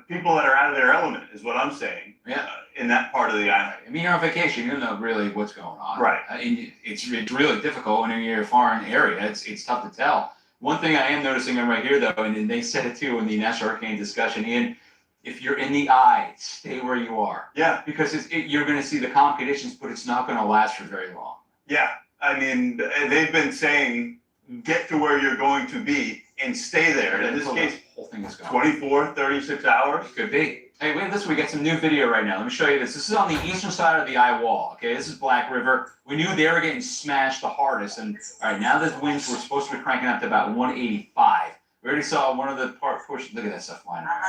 people that are out of their element is what I'm saying. Yeah. In that part of the island. I mean, you're on vacation, you don't know really what's going on. Right. And it's really difficult when you're in a foreign area. It's tough to tell. One thing I am noticing right here, though, and they said it too in the National Hurricane discussion, Ian, if you're in the eye, stay where you are. Yeah. Because you're going to see the calm conditions, but it's not going to last for very long. Yeah. I mean, they've been saying get to where you're going to be and stay there. And in this case, the whole thing is gone. 24, 36 hours. Could be. Hey, wait, listen, we got some new video right now. Let me show you this. This is on the eastern side of the eye wall, okay? This is Black River. We knew they were getting smashed the hardest. And, all right, now the winds were supposed to be cranking up to about 185. We already saw one of the portions. Look at that stuff flying around.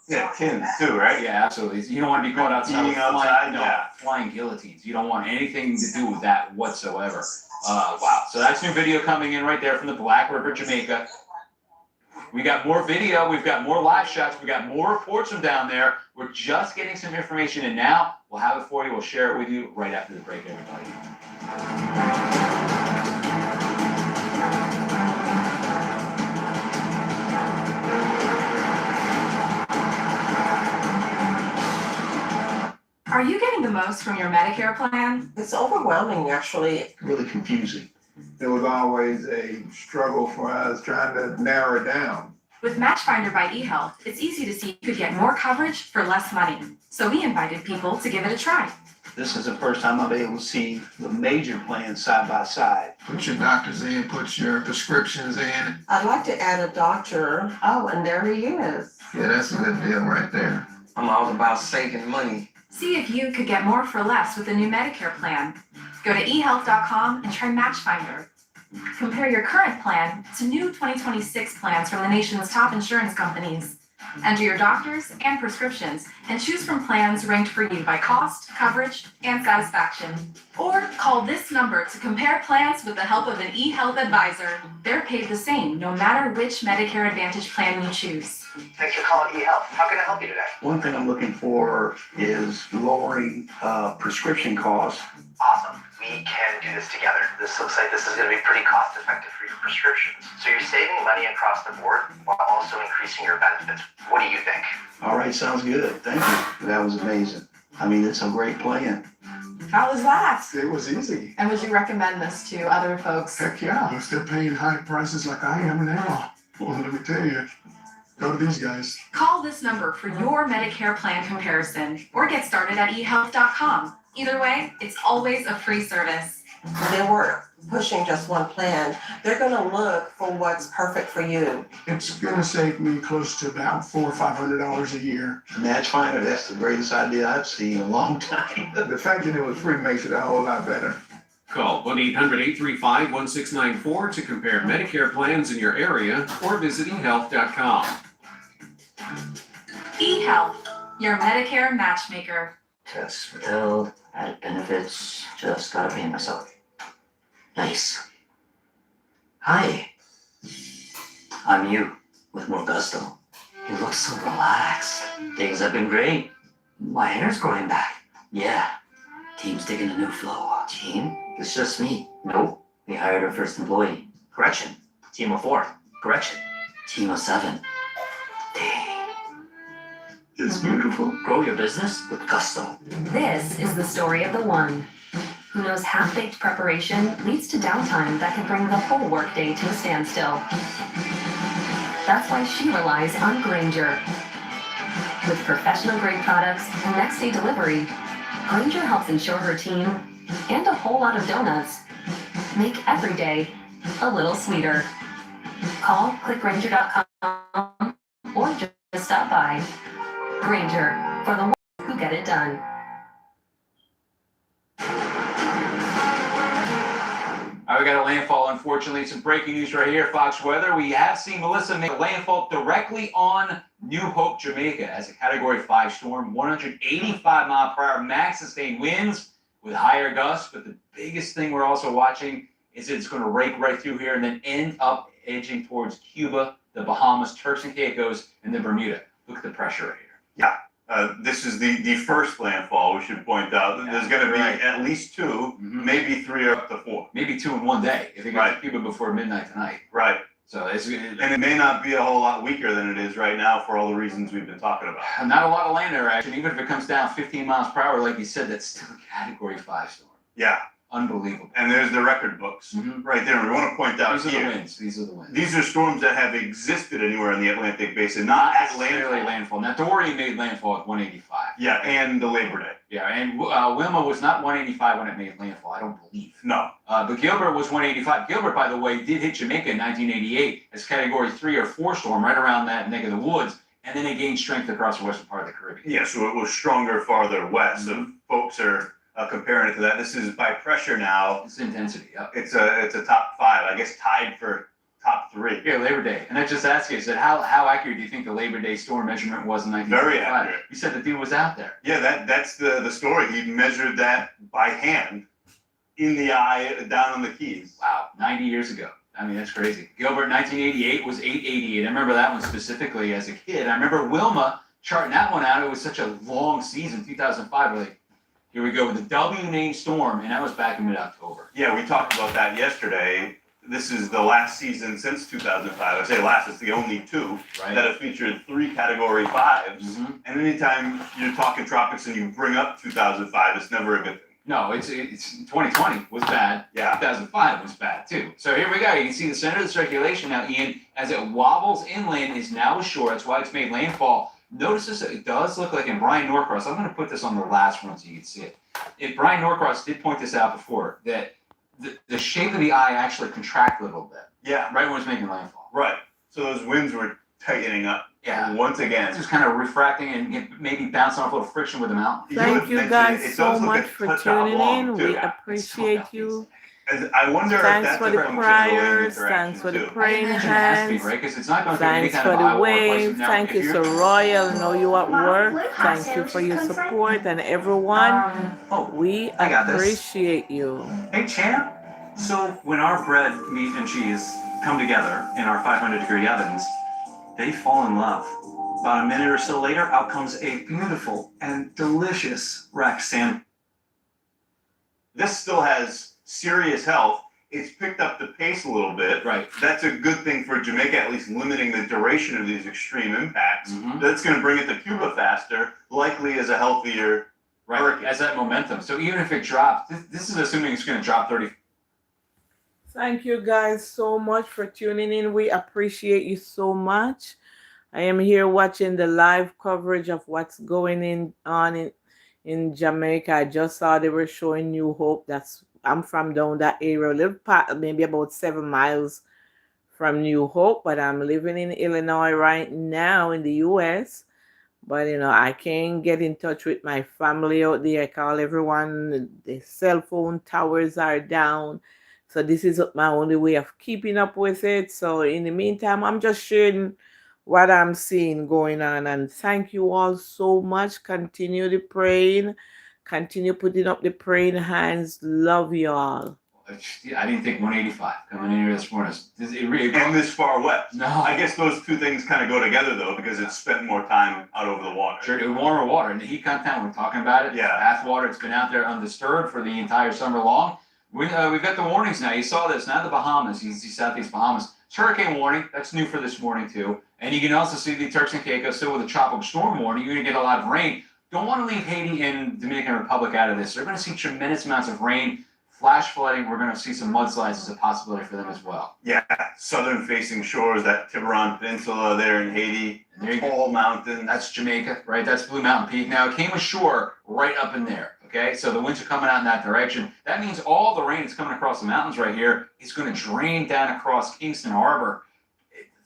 Yeah, tins too, right? Yeah, absolutely. You don't want to be caught outside Eating with outside, flying guillotines. You don't want anything to do with that whatsoever. Wow. So that's new video coming in right there from the Black River, Jamaica. We got more video. We've got more live shots. We got more reports from down there. We're just getting some information in now. We'll have it for you. We'll share it with you right after the break, everybody. Are you getting the most from your Medicare plan? It's overwhelming, actually. Really confusing. There was always a struggle for us trying to narrow it down. With Matchfinder by eHealth, it's easy to see you could get more coverage for less money. So we invited people to give it a try. This is the first time I've been able to see the major plans side by side. Put your doctors in, put your prescriptions in. I'd like to add a doctor. Oh, and there he is. Yeah, that's a good deal right there. I'm all about saving money. See if you could get more for less with the new Medicare plan. Go to eHealth.com and try Matchfinder. Compare your current plan to new 2026 plans from the nation's top insurance companies. Enter your doctors and prescriptions and choose from plans ranked for you by cost, coverage, and satisfaction. Or call this number to compare plans with the help of an eHealth advisor. They're paid the same no matter which Medicare Advantage plan you choose. Thanks for calling eHealth. How can I help you today? One thing I'm looking for is lowering prescription costs. Awesome. We can do this together. This looks like this is going to be pretty cost effective for your prescriptions. So you're saving money across the board while also increasing your benefits. What do you think? All right, sounds good. Thank you. That was amazing. I mean, it's a great plan. How was that? It was easy. And would you recommend this to other folks? Heck yeah, if they're paying high prices like I am now. Well, let me tell you, go to these guys. Call this number for your Medicare plan comparison or get started at eHealth.com. Either way, it's always a free service. They weren't pushing just one plan. They're going to look for what's perfect for you. It's going to save me close to about $400 or $500 a year. Matchfinder, that's the greatest idea I've seen in a long time. The fact that it was free makes it a whole lot better. Call 1-800-835-1694 to compare Medicare plans in your area or visit eHealth.com. eHealth, your Medicare matchmaker. Test failed, added benefits, just gotta pay myself. Nice. Hi. I'm you, with more gusto. You look so relaxed. Things have been great. My hair's growing back. Yeah. Team's taking a new flow. Team? It's just me. Nope. We hired our first employee. Correction. Team of 4. Correction. Team of 7. Dang. It's beautiful. Grow your business with gusto. This is the story of the one who knows half-baked preparation leads to downtime that can bring the whole workday to a standstill. That's why she relies on Grainger. With professional-grade products and next-day delivery, Grainger helps ensure her team, and a whole lot of donuts, make every day a little sweeter. Call clickgrainger.com or just stop by. Grainger, for the ones who get it done. All right, we got a landfall, unfortunately. Some breaking news right here, Fox Weather. We have seen Melissa make a landfall directly on New Hope, Jamaica as a Category 5 storm. 185 mile per hour max sustained winds with higher gusts. But the biggest thing we're also watching is it's going to rake right through here and then end up edging towards Cuba, the Bahamas, Turks and Caicos, and then Bermuda. Look at the pressure right here. Yeah. This is the first landfall, we should point out. There's going to be at least 2, maybe 3 or up to 4. Maybe 2 in one day if it gets to Cuba before midnight tonight. Right. So and it may not be a whole lot weaker than it is right now for all the reasons we've been talking about. Not a lot of land air action. Even if it comes down 15 miles per hour, like you said, that's still a Category 5 storm. Yeah. Unbelievable. And there's the record books right there. And we want to point out These are here. the winds. These are the winds. These are storms that have existed anywhere in the Atlantic Basin, not at necessarily landfall. landfall. Now, Dorian made landfall at 185. Yeah, and the Labor Day. Yeah, and Wilma was not 185 when it made landfall, I don't believe. No. But Gilbert was 185. Gilbert, by the way, did hit Jamaica in 1988 as Category 3 or 4 storm right around that neck of the woods, and then it gained strength across the western part of the Caribbean. Yeah, so it was stronger farther west. So folks are comparing it to that. This is by pressure now. It's intensity, yeah. It's a top 5, I guess, tied for top 3. Yeah, Labor Day. And I just asked you, I said, how accurate do you think the Labor Day storm measurement was in 1985? Very accurate. You said the dude was out there. Yeah, that's the story. He measured that by hand in the eye down on the Keys. Wow, 90 years ago. I mean, that's crazy. Gilbert, 1988 was 888. I remember that one specifically as a kid. I remember Wilma charting that one out. It was such a long season, 2005. We're like, here we go with the W name storm, and that was back in mid-October. Yeah, we talked about that yesterday. This is the last season since 2005. I say last, it's the only 2 that have featured 3 Category 5s. And anytime you're talking tropics and you bring up 2005, it's never a good thing. No, it's 2020 was bad. Yeah. 2005 was bad too. So here we go. You can see the center of the circulation now, Ian, as it wobbles inland, is now ashore. That's why it's made landfall. Notice this, it does look like in Brian Norcross. I'm going to put this on the last one so you can see it. Brian Norcross did point this out before, that the shape of the eye actually contracted a little bit. Yeah. Right when it's making landfall. Right. So those winds were tightening up. Yeah. Once again. It's just kind of refracting and maybe bouncing off a little friction with the mountain. Thank you guys so much for tuning in. We appreciate you. I wonder if Thanks that's for the prayers. Thanks for the praying hands. Thanks for the wave. Thank you, Sir Royal. Know you at work. Thank you for your support and everyone. We appreciate you. Hey, champ. So when our bread, meat, and cheese come together in our 500-degree ovens, they fall in love. About a minute or so later, out comes a beautiful and delicious rack sandwich. This still has serious health. It's picked up the pace a little bit. Right. That's a good thing for Jamaica, at least limiting the duration of these extreme impacts. That's going to bring it to Cuba faster, likely as a healthier hurricane. As that momentum. So even if it drops, this is assuming it's going to drop 30. Thank you guys so much for tuning in. We appreciate you so much. I am here watching the live coverage of what's going on in Jamaica. I just saw they were showing New Hope. I'm from down that area, a little part, maybe about 7 miles from New Hope, but I'm living in Illinois right now in the US. But I can't get in touch with my family out there. I call everyone. The cell phone towers are down. So this is my only way of keeping up with it. So in the meantime, I'm just sharing what I'm seeing going on. And thank you all so much. Continue the praying. Continue putting up the praying hands. Love you all. I didn't think 185 coming in here this morning. And this far west. No. I guess those two things kind of go together, though, because it's spent more time out over the water. Sure, warmer water. And the heat content, we're talking about it. Yeah. Bath water, it's been out there undisturbed for the entire summer long. We've got the warnings now. You saw this. Now the Bahamas, you see Southeast Bahamas. It's hurricane warning. That's new for this morning, too. And you can also see the Turks and Caicos still with a tropical storm warning. You're going to get a lot of rain. Don't want to leave Haiti and Dominican Republic out of this. They're going to see tremendous amounts of rain, flash flooding. We're going to see some mudslides as a possibility for them as well. Yeah, southern-facing shores, that Tiburon Peninsula there in Haiti, tall mountains. That's Jamaica, right? That's Blue Mountain Peak. Now, it came ashore right up in there, okay? So the winds are coming out in that direction. That means all the rain that's coming across the mountains right here is going to drain down across Kingston Harbor.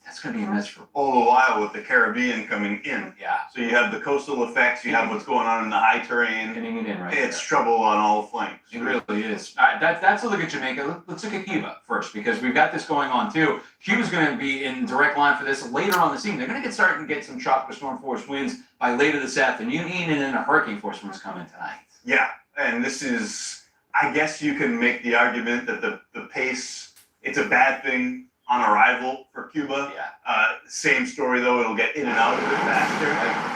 That's going to be a mess for all the while with the Caribbean coming in. Yeah. So you have the coastal effects, you have what's going on in the high terrain. Getting it in right It's trouble on all flanks. It really is. All right, that's a look at Jamaica. Let's look at Cuba first, because we've got this going on too. Cuba's going to be in direct line for this later on this evening. They're going to start to get some tropical storm force winds by later this afternoon, and then a hurricane force winds coming tonight. Yeah, and this is, I guess you can make the argument that the pace, it's a bad thing on arrival for Cuba. Yeah. Same story though, it'll get in and out a bit faster.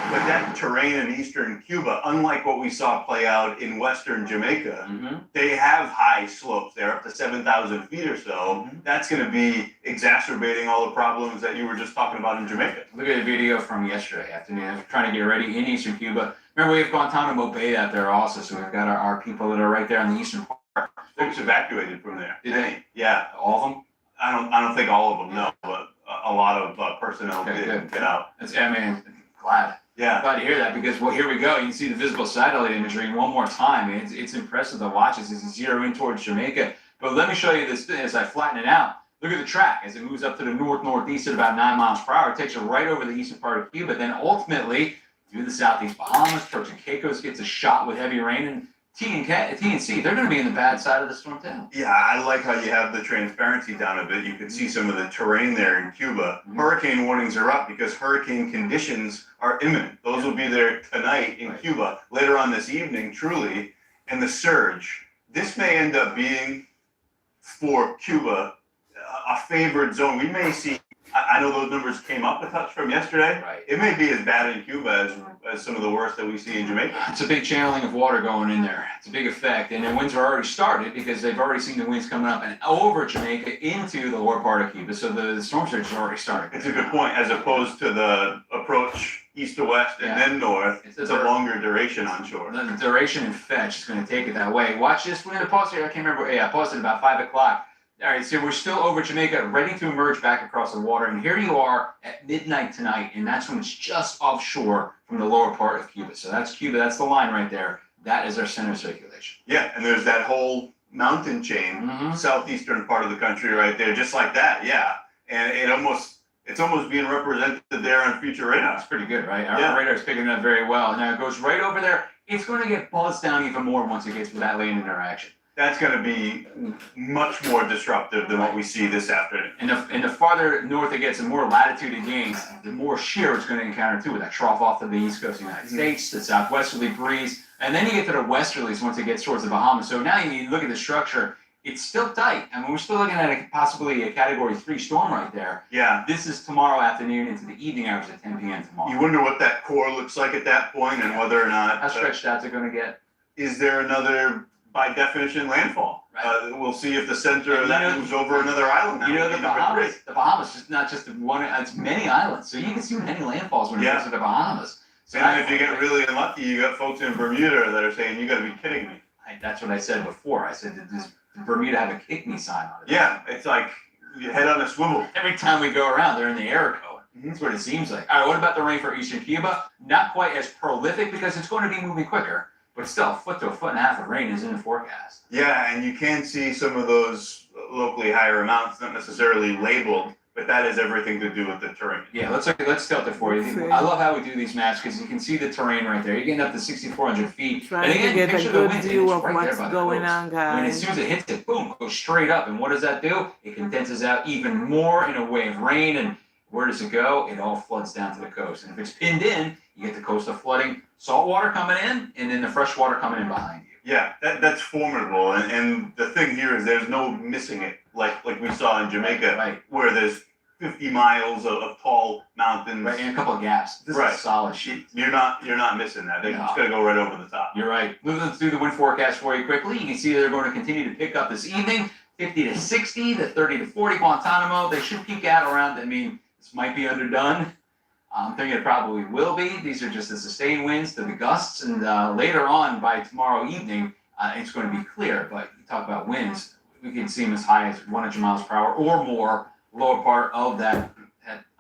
But that terrain in eastern Cuba, unlike what we saw play out in western Jamaica, they have high slopes. They're up to 7,000 feet or so. That's going to be exacerbating all the problems that you were just talking about in Jamaica. Look at the video from yesterday afternoon. Trying to get ready in eastern Cuba. Remember, we have Guantanamo Bay out there also, so we've got our people that are right there on the eastern part. folks evacuated from there. Did they? Yeah, All of them? I don't think all of them, no, but a lot of personnel Okay, did good. get out. Glad. Yeah. Glad to hear that because, well, here we go. You can see the visible satellite imagery one more time. It's impressive to watch as you zero in towards Jamaica. But let me show you this as I flatten it out. Look at the track as it moves up to the north-northeast at about 9 miles per hour. It takes you right over the eastern part of Cuba. Then ultimately, through the southeast Bahamas, Turks and Caicos gets a shot with heavy rain. And T and C, they're going to be in the bad side of the storm too. Yeah, I like how you have the transparency down a bit. You can see some of the terrain there in Cuba. Hurricane warnings are up because hurricane conditions are imminent. Those will be there tonight in Cuba, later on this evening, truly. And the surge, this may end up being, for Cuba, a favored zone. We may see, I know those numbers came up a touch from yesterday. Right. It may be as bad in Cuba as some of the worst that we see in Jamaica. It's a big channeling of water going in there. It's a big effect. And the winds are already started because they've already seen the winds coming up and over Jamaica into the lower part of Cuba. So the storm surge is already started. It's a good point, as opposed to the approach east to west and then north. It's a longer duration on shore. The duration and fetch is going to take it that way. Watch this. We're going to pause here. I can't remember. Yeah, I paused at about 5 o'clock. All right, so we're still over Jamaica, ready to emerge back across the water. And here you are at midnight tonight, and that's when it's just offshore from the lower part of Cuba. So that's Cuba. That's the line right there. That is our center of circulation. Yeah, and there's that whole mountain chain, southeastern part of the country right there, just like that, yeah. And it's almost being represented there on future radar. It's pretty good, right? Our radar's picking it up very well. Now it goes right over there. It's going to get buzzed down even more once it gets with that lane interaction. That's going to be much more disruptive than what we see this afternoon. And the farther north it gets, the more latitude it gains, the more shear it's going to encounter too, with that trough off to the east coast of the United States, the southwesterly breeze, and then you get to the westerlies once it gets towards the Bahamas. So now you look at the structure, it's still tight. I mean, we're still looking at possibly a Category 3 storm right there. Yeah. This is tomorrow afternoon into the evening hours at 10 p.m. tomorrow. You wonder what that core looks like at that point and whether or not... How stretched out is it going to get? Is there another, by definition, landfall? We'll see if the center of that moves over another island. You know, the Bahamas is not just one, it's many islands. So you can see many landfalls when it gets to the Bahamas. So and if you get really unlucky, you got folks in Bermuda that are saying, you got to be kidding me. That's what I said before. I said, does Bermuda have a kick me sign on it? Yeah, it's like you head on a swivel. Every time we go around, they're in the air code. That's what it seems like. All right, what about the rain for eastern Cuba? Not quite as prolific because it's going to be moving quicker. But still, a foot to a foot and a half of rain is in the forecast. Yeah, and you can see some of those locally higher amounts, not necessarily labeled, but that has everything to do with the terrain. Yeah, let's tilt it for you. I love how we do these maps because you can see the terrain right there. You're getting up to 6,400 feet. Trying to get a good view of what's going on, guys. I mean, as soon as it hits it, boom, goes straight up. And what does that do? It condenses out even more in a way of rain. And where does it go? It all floods down to the coast. And if it's pinned in, you get the coastal flooding, salt water coming in, and then the fresh water coming in behind you. Yeah, that's formidable. And the thing here is there's no missing it, like we saw in Jamaica, where there's 50 miles of tall mountains. Right, and a couple of gaps. This is solid shit. You're not missing that. They're just going to go right over the top. You're right. Moving through the wind forecast for you quickly, you can see they're going to continue to pick up this evening. 50 to 60, the 30 to 40 Guantanamo. They should peak out around, this might be underdone. I'm thinking it probably will be. These are just the sustained winds to the gusts, and later on by tomorrow evening, it's going to be clear. But you talk about winds, we can see them as high as 100 miles per hour or more. Lower part of that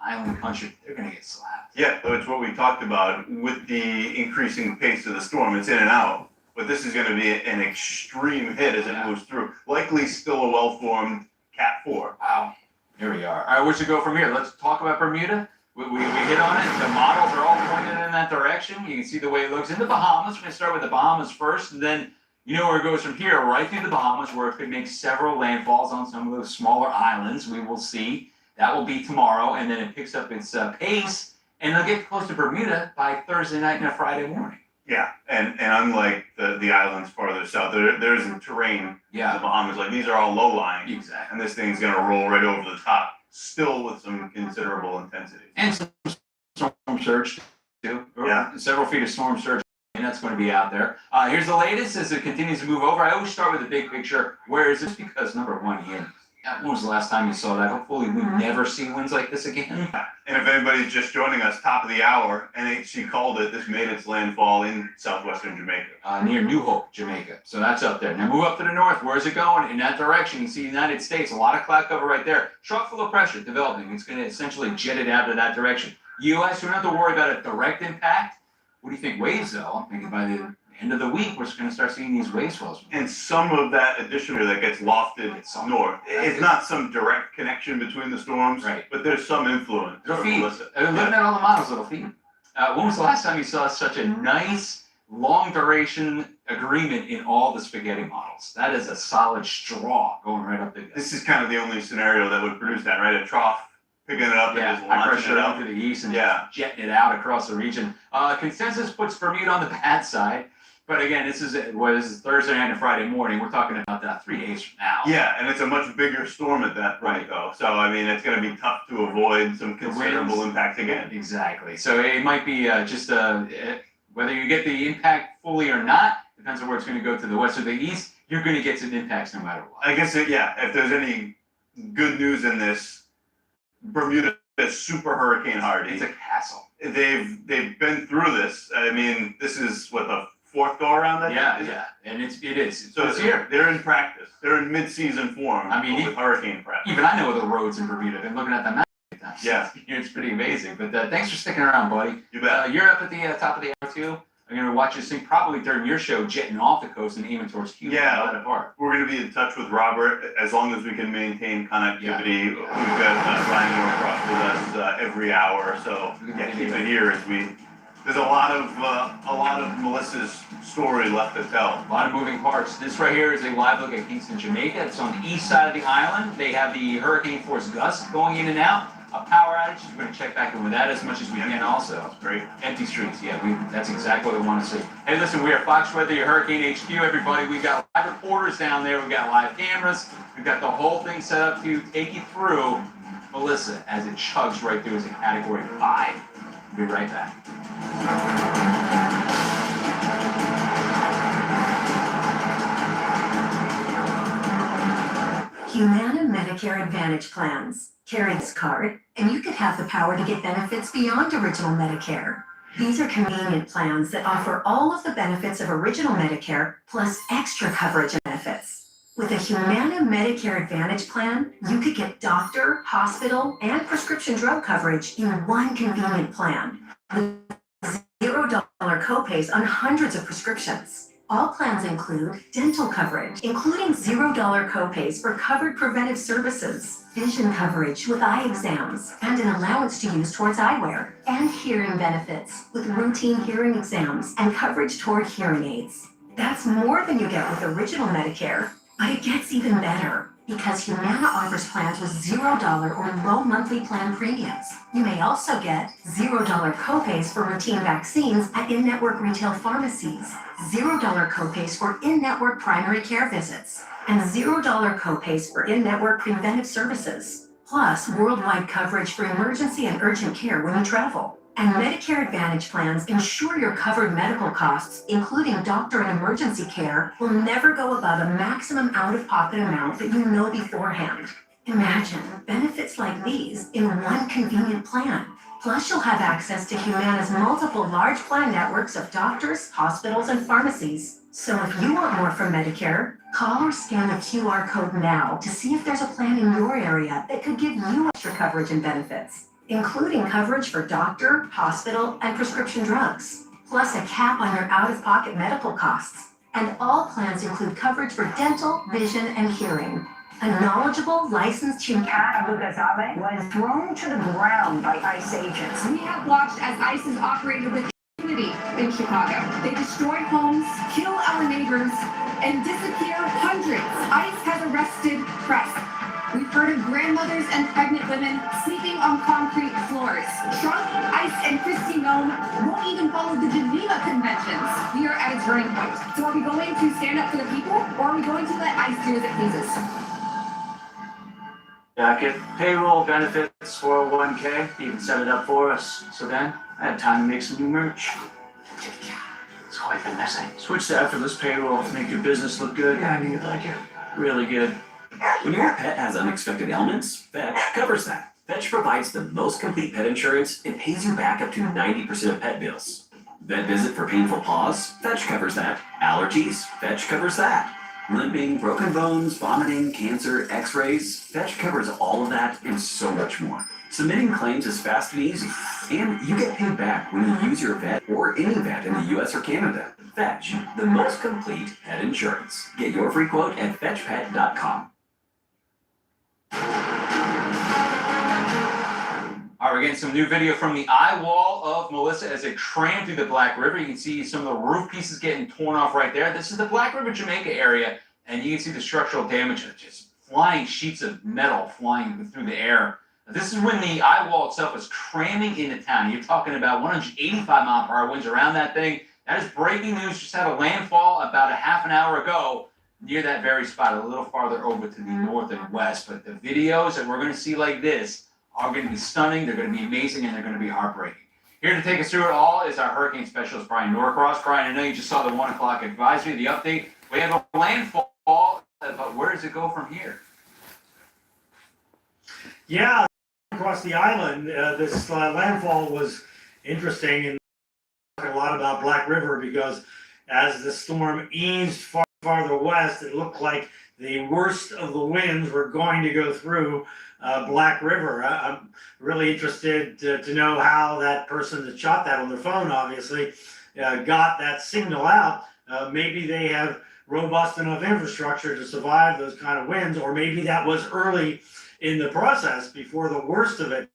island country, they're going to get slapped. Yeah, so it's what we talked about with the increasing pace of the storm. It's in and out, but this is going to be an extreme hit as it moves through. Likely still a well-formed Cat 4. Wow. Here we are. All right, where should we go from here? Let's talk about Bermuda. We hit on it. The models are all pointed in that direction. You can see the way it looks in the Bahamas. We're going to start with the Bahamas first, and then you know where it goes from here, right through the Bahamas, where it could make several landfalls on some of those smaller islands. We will see. That will be tomorrow, and then it picks up its pace, and they'll get close to Bermuda by Thursday night and a Friday morning. Yeah, and unlike the islands farther south, there's a terrain in the Bahamas. Like, these are all low lying. Exactly. And this thing's going to roll right over the top, still with some considerable intensity. And some storm surge, too. Yeah. Several feet of storm surge. And that's going to be out there. Here's the latest as it continues to move over. I always start with the big picture. Where is this? Because number one, Ian, God, when was the last time you saw that? Hopefully we never see winds like this again. And if anybody's just joining us, top of the hour, NHC called it. This made its landfall in southwestern Jamaica. Near New Hope, Jamaica. So that's up there. Now move up to the north. Where's it going? In that direction. You see the United States. A lot of cloud cover right there. Trough of pressure developing. It's going to essentially jet it out of that direction. U.S., we don't have to worry about a direct impact. What do you think? Waves, though? I'm thinking by the end of the week, we're just going to start seeing these wave swells. And some of that additional that gets lofted north. It's not some direct connection between the storms, right? But there's some influence. It'll feed. Looking at all the models, it'll feed. When was the last time you saw such a nice, long duration agreement in all the spaghetti models? That is a solid straw going right up there. This is kind of the only scenario that would produce that, right? A trough picking it up and just high launching pressure it out to the east and just jetting it out across the region. Consensus puts Bermuda on the bad side. But again, this is Thursday night and Friday morning. We're talking about that 3 days from now. Yeah, and it's a much bigger storm at that point, though. So, I mean, it's going to be tough to avoid some considerable impact again. Exactly. So it might be just whether you get the impact fully or not, depends on where it's going to go to the west or the east, you're going to get some impacts no matter what. I guess, if there's any good news in this, Bermuda is super hurricane hardy. It's a castle. They've been through this. I mean, this is what the fourth go around that. Yeah, and it is. So it's here. They're in practice. They're in mid-season form. I mean, with hurricane prep. Even I know the roads in Bermuda. I've been looking at the map. Yeah, it's pretty amazing. But thanks for sticking around, buddy. You bet. You're up at the top of the hour too. I'm gonna watch this thing probably during your show, jetting off the coast and aiming towards Cuba. Yeah, we're going to be in touch with Robert as long as we can maintain connectivity. We've got Ryan Norcross with us every hour, so keep it here as we. There's a lot of Melissa's story left to tell. A lot of moving parts. This right here is a live look at Kingston, Jamaica. It's on the east side of the island. They have the hurricane force gusts going in and out. A power outage. We're going to check back in with that as much as we can also. That's great. Empty streets. Yeah, that's exactly what we want to see. Hey, listen, we are Fox Weather, your Hurricane HQ, everybody. We've got live reporters down there. We've got live cameras. We've got the whole thing set up to take you through Melissa as it chugs right through as a Category 5. We'll be right back. Humana Medicare Advantage plans. Carry this card, and you could have the power to get benefits beyond original Medicare. These are convenient plans that offer all of the benefits of original Medicare, plus extra coverage and benefits. With a Humana Medicare Advantage plan, you could get doctor, hospital, and prescription drug coverage in one convenient plan. With $0 copays on hundreds of prescriptions. All plans include dental coverage, including $0 copays for covered preventive services, vision coverage with eye exams, and an allowance to use towards eyewear, and hearing benefits with routine hearing exams and coverage toward hearing aids. That's more than you get with original Medicare, but it gets even better. Because Humana offers plans with $0 or low monthly plan premiums. You may also get $0 copays for routine vaccines at in-network retail pharmacies, $0 copays for in-network primary care visits, and $0 copays for in-network preventive services, plus worldwide coverage for emergency and urgent care when you travel. And Medicare Advantage plans ensure your covered medical costs, including doctor and emergency care, will never go above a maximum out-of-pocket amount that you know beforehand. Imagine benefits like these in one convenient plan. Plus, you'll have access to Humana's multiple large plan networks of doctors, hospitals, and pharmacies. So if you want more from Medicare, call or scan the QR code now to see if there's a plan in your area that could give you extra coverage and benefits, including coverage for doctor, hospital, and prescription drugs, plus a cap on your out-of-pocket medical costs. And all plans include coverage for dental, vision, and hearing. A knowledgeable, licensed Cat Abugazale was thrown to the ground by ICE agents. We have watched as ICE has operated with impunity in Chicago. They destroy homes, kill our neighbors, and disappear hundreds. ICE has arrested press. We've heard of grandmothers and pregnant women sleeping on concrete floors. Trump, ICE, and Kristi Noem won't even follow the Geneva Conventions. We are at a turning point. So are we going to stand up for the people, or are we going to let ICE do as it pleases? Get payroll, benefits, 401k, even set it up for us. So then, I had time to make some new merch. It's quite been messy. Switch to effortless payroll, make your business look good. Yeah, I knew you'd like it. Really good. When your pet has unexpected ailments, Fetch covers that. Fetch provides the most complete pet insurance and pays you back up to 90% of pet bills. Vet visit for painful paws? Fetch covers that. Allergies? Fetch covers that. Limping, broken bones, vomiting, cancer, x-rays? Fetch covers all of that and so much more. Submitting claims is fast and easy, and you get paid back when you use your vet or any vet in the US or Canada. Fetch, the most complete pet insurance. Get your free quote at fetchpet.com. All right, we're getting some new video from the eye wall of Melissa as it trammed through the Black River. You can see some of the roof pieces getting torn off right there. This is the Black River, Jamaica area, and you can see the structural damage of just flying sheets of metal flying through the air. This is when the eye wall itself is cramming into town. You're talking about 185-mile-per-hour winds around that thing. That is breaking news. Just had a landfall about a half an hour ago near that very spot, a little farther over to the north and west. But the videos that we're going to see like this are going to be stunning, they're going to be amazing, and they're going to be heartbreaking. Here to take us through it all is our hurricane specialist, Brian Norcross. Brian, I know you just saw the 1 o'clock advisory, the update. We have a landfall, but where does it go from here? Yeah, across the island, this landfall was interesting, and talking a lot about Black River because as the storm eased farther west, it looked like the worst of the winds were going to go through Black River. I'm really interested to know how that person that shot that on their phone, obviously, got that signal out. Maybe they have robust enough infrastructure to survive those kind of winds, or maybe that was early in the process before the worst of it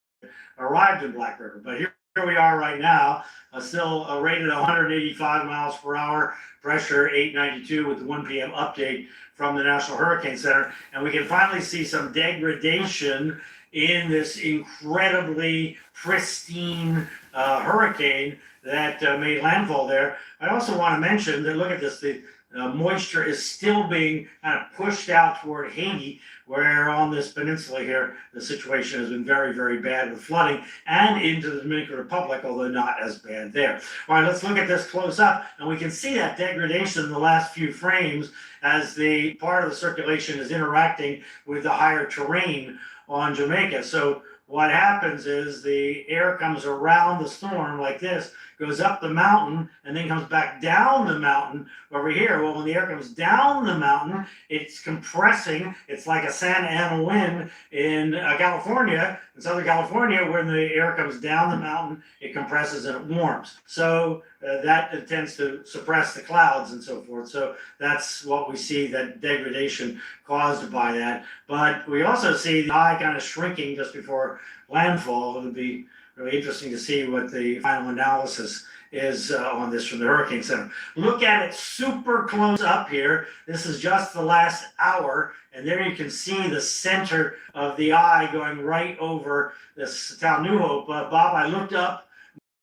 arrived in Black River. But here we are right now, still rated 185 miles per hour, pressure 892 with the 1 p.m. update from the National Hurricane Center. And we can finally see some degradation in this incredibly pristine hurricane that made landfall there. I also want to mention that, look at this, the moisture is still being kind of pushed out toward Haiti, where on this peninsula here, the situation has been very, very bad with flooding, and into the Dominican Republic, although not as bad there. All right, let's look at this close up, and we can see that degradation in the last few frames as the part of the circulation is interacting with the higher terrain on Jamaica. So what happens is the air comes around the storm like this, goes up the mountain, and then comes back down the mountain over here. Well, when the air comes down the mountain, it's compressing. It's like a Santa Ana wind in California, in Southern California. When the air comes down the mountain, it compresses and it warms. So that tends to suppress the clouds and so forth. So that's what we see, that degradation caused by that. But we also see the eye kind of shrinking just before landfall. It would be really interesting to see what the final analysis is on this from the Hurricane Center. Look at it super close up here. This is just the last hour, and there you can see the center of the eye going right over this town, New Hope. Bob, I looked up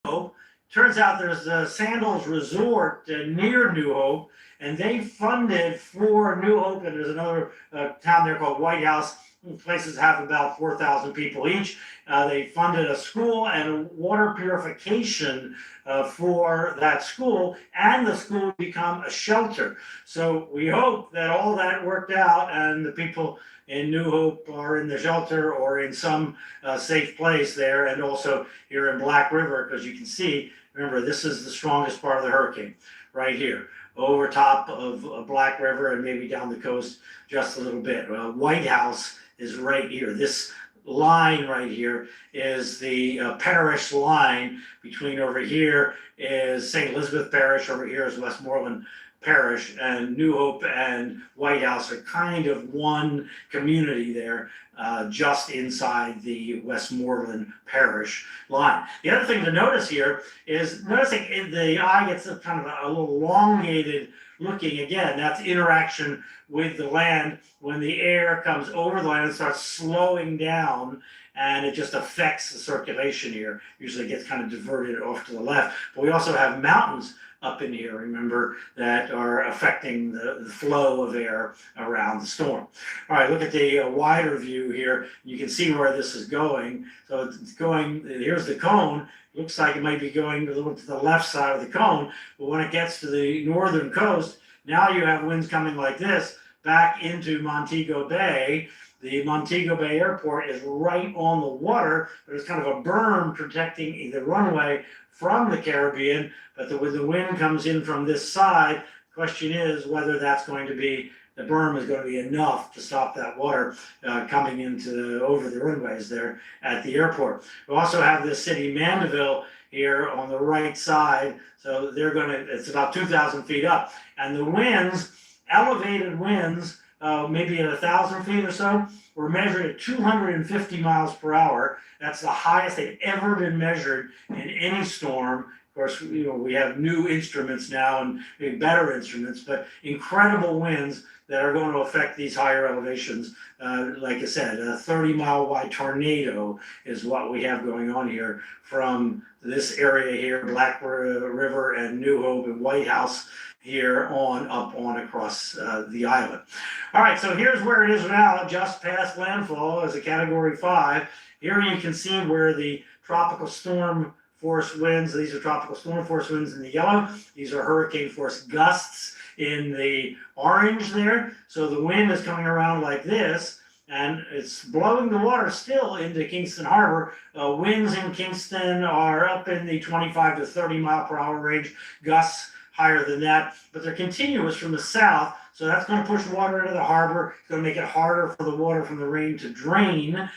New Hope. Turns out there's a Sandals Resort near New Hope, and they funded for New Hope, and there's another town there called White House. Places have about 4,000 people each. They funded a school and water purification for that school, and the school become a shelter. So we hope that all that worked out and the people in New Hope are in the shelter or in some safe place there, and also here in Black River, because you can see, remember, this is the strongest part of the hurricane right here, over top of Black River and maybe down the coast just a little bit. White House is right here. This line right here is the parish line. Between over here is St. Elizabeth Parish, over here is Westmoreland Parish, and New Hope and White House are kind of one community there, just inside the Westmoreland Parish line. The other thing to notice here is, noticing the eye gets a kind of a little elongated looking. Again, that's interaction with the land. When the air comes over the land, it starts slowing down, and it just affects the circulation here. Usually it gets kind of diverted off to the left. But we also have mountains up in here, remember, that are affecting the flow of air around the storm. All right, look at the wider view here. You can see where this is going. So it's going, here's the cone. Looks like it might be going a little to the left side of the cone, but when it gets to the northern coast, now you have winds coming like this, back into Montego Bay. The Montego Bay Airport is right on the water. There's kind of a berm protecting the runway from the Caribbean, but when the wind comes in from this side, question is whether that's going to be, the berm is going to be enough to stop that water coming into over the runways there at the airport. We also have the city Mandeville here on the right side, so they're going to, it's about 2,000 feet up, and the winds, elevated winds, maybe at 1,000 feet or so, were measured at 250 miles per hour. That's the highest they've ever been measured in any storm. Of course, we have new instruments now and better instruments, but incredible winds that are going to affect these higher elevations. Like I said, a 30-mile wide tornado is what we have going on here from this area here, Black River and New Hope and White House, here up on across the island. All right, so here's where it is now, just past landfall as a Category 5. Here you can see where the tropical storm force winds, these are tropical storm force winds in the yellow, these are hurricane force gusts in the orange there. So the wind is coming around like this, and it's blowing the water still into Kingston Harbor. Winds in Kingston are up in the 25 to 30 mile per hour range, gusts higher than that, but they're continuous from the south, so that's going to push water into the harbor. It's going to make it harder for the water from the rain to drain.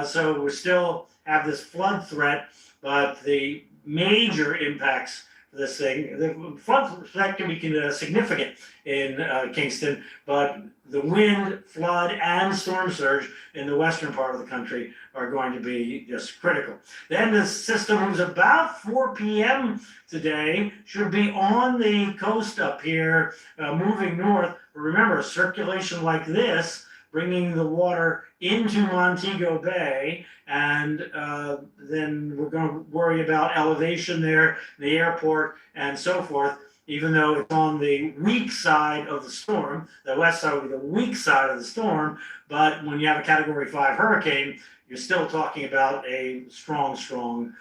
So we still have this flood threat, but the major impacts for this thing, the flood threat can be significant in Kingston, but the wind, flood, and storm surge in the western part of the country are going to be just critical. Then the system was about 4 p.m. today, should be on the coast up here, moving north. Remember, circulation like this, bringing the water into Montego Bay, and then we're going to worry about elevation there, the airport, and so forth. Even though it's on the weak side of the storm, the west side will be the weak side of the storm, but when you have a Category 5 hurricane, you're still talking about a strong storm.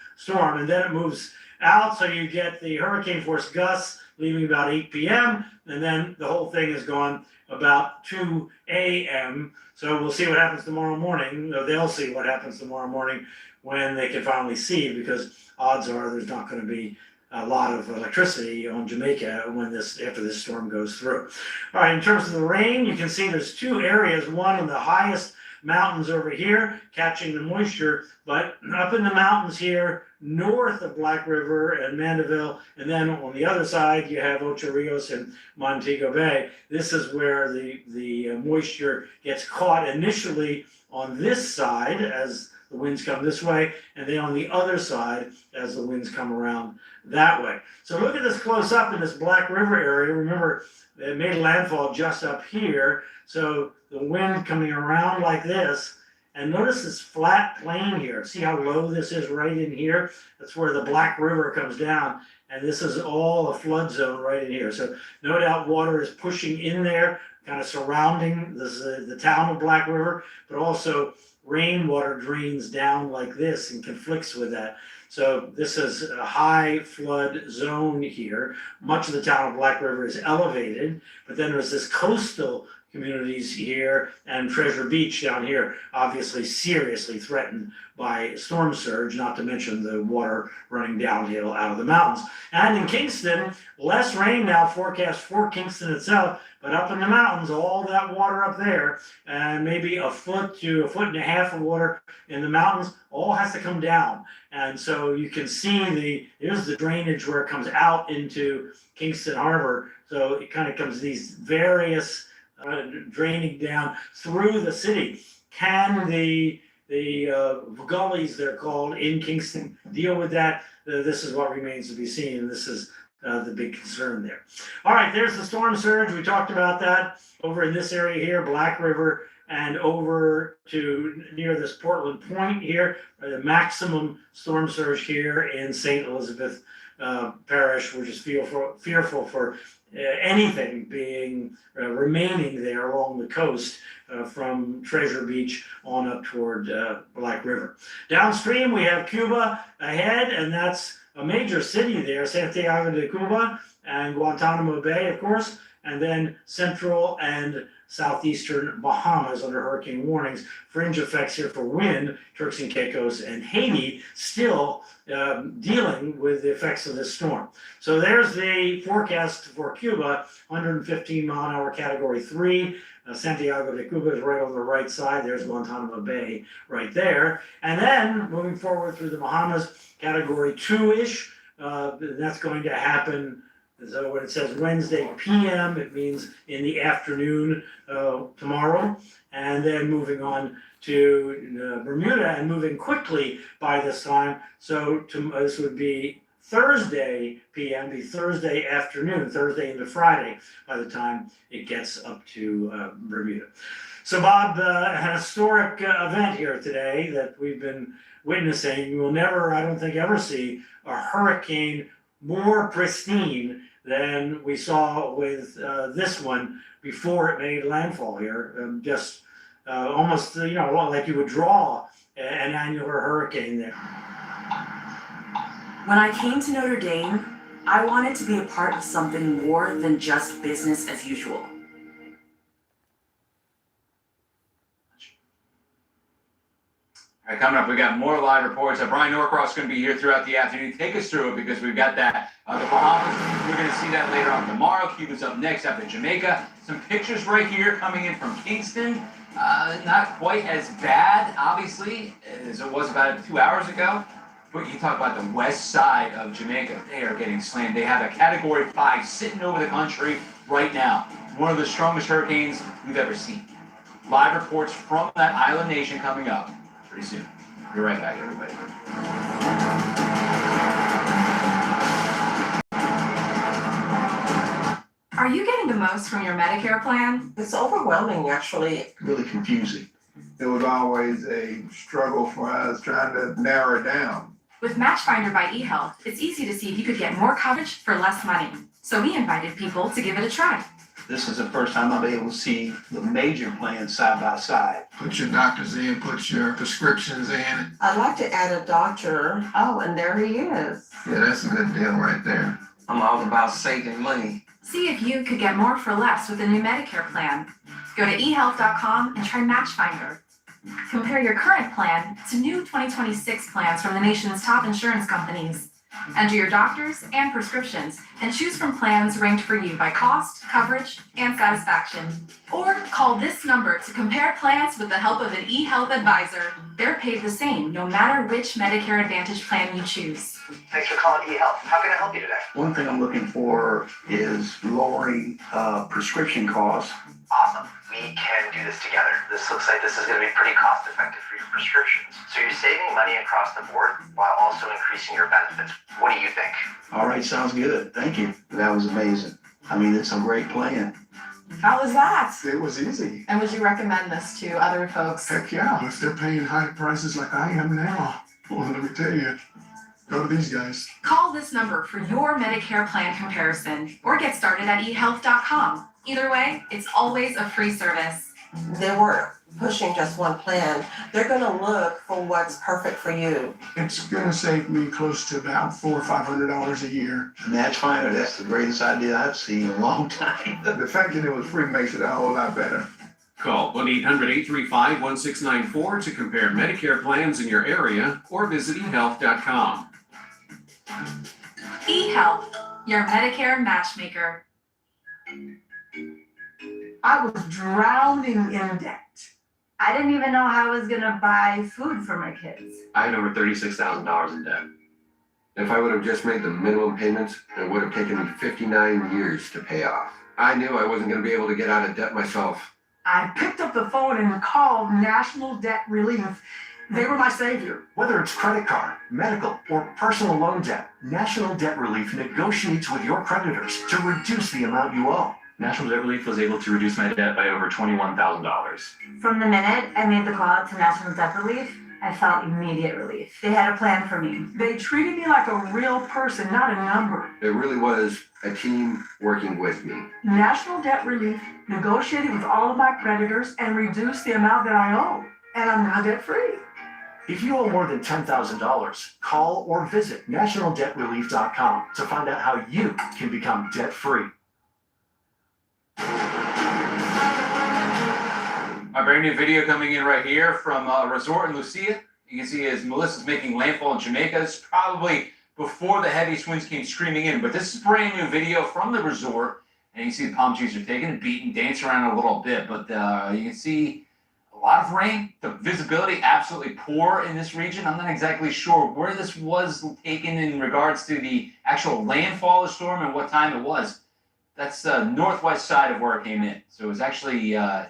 And then it moves out, so you get the hurricane force gusts leaving about 8 p.m., and then the whole thing is gone about 2 a.m. So we'll see what happens tomorrow morning. They'll see what happens tomorrow morning when they can finally see, because odds are there's not going to be a lot of electricity on Jamaica after this storm goes through. All right, in terms of the rain, you can see there's two areas, one in the highest mountains over here catching the moisture, but up in the mountains here north of Black River and Mandeville, and then on the other side you have Ocho Rios and Montego Bay. This is where the moisture gets caught initially on this side as the winds come this way, and then on the other side as the winds come around that way. So look at this close up in this Black River area. Remember, it made landfall just up here, so the wind coming around like this, and notice this flat plain here. See how low this is right in here? That's where the Black River comes down, and this is all a flood zone right in here. So no doubt water is pushing in there, kind of surrounding the town of Black River, but also rainwater drains down like this and conflicts with that. So this is a high flood zone here. Much of the town of Black River is elevated, but then there's this coastal communities here and Treasure Beach down here, obviously seriously threatened by storm surge, not to mention the water running downhill out of the mountains. And in Kingston, less rain now forecast for Kingston itself, but up in the mountains, all that water up there, and maybe a foot to a foot and a half of water in the mountains, all has to come down. And so you can see here's the drainage where it comes out into Kingston Harbor. So it kind of comes these various draining down through the city. Can the gullies, they're called, in Kingston deal with that? This is what remains to be seen, and this is the big concern there. All right, there's the storm surge. We talked about that over in this area here, Black River, and over to near this Portland Point here, the maximum storm surge here in St. Elizabeth Parish. We're just fearful for anything being remaining there along the coast from Treasure Beach on up toward Black River. Downstream we have Cuba ahead, and that's a major city there, Santiago de Cuba and Guantanamo Bay, of course, and then Central and southeastern Bahamas under hurricane warnings. Fringe effects here for wind, Turks and Caicos and Haiti still dealing with the effects of this storm. So there's the forecast for Cuba, 115 mile an hour category 3. Santiago de Cuba is right on the right side. There's Guantanamo Bay right there. And then moving forward through the Bahamas, category 2-ish. That's going to happen. So when it says Wednesday PM, it means in the afternoon tomorrow. And then moving on to Bermuda and moving quickly by this time. So this would be Thursday PM, be Thursday afternoon, Thursday into Friday by the time it gets up to Bermuda. So Bob, an historic event here today that we've been witnessing. We will never, I don't think, ever see a hurricane more pristine than we saw with this one before it made landfall here. Just almost, like you would draw an annular hurricane there. When I came to Notre Dame, I wanted to be a part of something more than just business as usual. All right, coming up, we got more live reports. Brian Norcross is going to be here throughout the afternoon. Take us through it because we've got that. The Bahamas, we're going to see that later on tomorrow. Cuba's up next after Jamaica. Some pictures right here coming in from Kingston. Not quite as bad, obviously, as it was about 2 hours ago. But you talk about the west side of Jamaica, they are getting slammed. They have a category 5 sitting over the country right now. One of the strongest hurricanes we've ever seen. Live reports from that island nation coming up pretty soon. Be right back, everybody. Are you getting the most from your Medicare plan? It's overwhelming, actually. Really confusing. It was always a struggle for us trying to narrow it down. With Matchfinder by eHealth, it's easy to see if you could get more coverage for less money. So we invited people to give it a try. This is the first time I'll be able to see the major plans side by side. Put your doctors in, put your prescriptions in. I'd like to add a doctor. Oh, and there he is. Yeah, that's a good deal right there. I'm all about saving money. See if you could get more for less with a new Medicare plan. Go to eHealth.com and try Matchfinder. Compare your current plan to new 2026 plans from the nation's top insurance companies. Enter your doctors and prescriptions and choose from plans ranked for you by cost, coverage, and satisfaction. Or call this number to compare plans with the help of an eHealth advisor. They're paid the same no matter which Medicare Advantage plan you choose. Thanks for calling eHealth. How can I help you today? One thing I'm looking for is lowering prescription costs. Awesome. We can do this together. This looks like this is going to be pretty cost effective for your prescriptions. So you're saving money across the board while also increasing your benefits. What do you think? All right, sounds good. Thank you. That was amazing. I mean, it's a great plan. How was that? It was easy. And would you recommend this to other folks? Heck yeah, if they're paying high prices like I am now, well, let me tell you, go to these guys. Call this number for your Medicare plan comparison or get started at eHealth.com. Either way, it's always a free service. They weren't pushing just one plan. They're gonna look for what's perfect for you. It's gonna save me close to about $400 or $500 a year. Matchfinder, that's the greatest idea I've seen in a long time. The fact that it was free makes it a whole lot better. Call 1-800-835-1694 to compare Medicare plans in your area or visit eHealth.com. eHealth, your Medicare matchmaker. I was drowning in debt. I didn't even know how I was gonna buy food for my kids. I had over $36,000 in debt. If I would have just made the minimum payments, it would have taken me 59 years to pay off. I knew I wasn't going to be able to get out of debt myself. I picked up the phone and called National Debt Relief. They were my savior. Whether it's credit card, medical, or personal loan debt, National Debt Relief negotiates with your creditors to reduce the amount you owe. National Debt Relief was able to reduce my debt by over $21,000. From the minute I made the call to National Debt Relief, I felt immediate relief. They had a plan for me. They treated me like a real person, not a number. It really was a team working with me. National Debt Relief negotiated with all of my creditors and reduced the amount that I owe. And I'm now debt free. If you owe more than $10,000, call or visit nationaldebtrelief.com to find out how you can become debt free. My brand new video coming in right here from a resort in Lucia. You can see as Melissa's making landfall in Jamaica. It's probably before the heaviest winds came screaming in, but this is brand new video from the resort. And you see the palm trees are taking a beat and dance around a little bit, but you can see a lot of rain. The visibility absolutely poor in this region. I'm not exactly sure where this was taken in regards to the actual landfall of the storm and what time it was. That's the northwest side of where it came in. So it was actually, wow.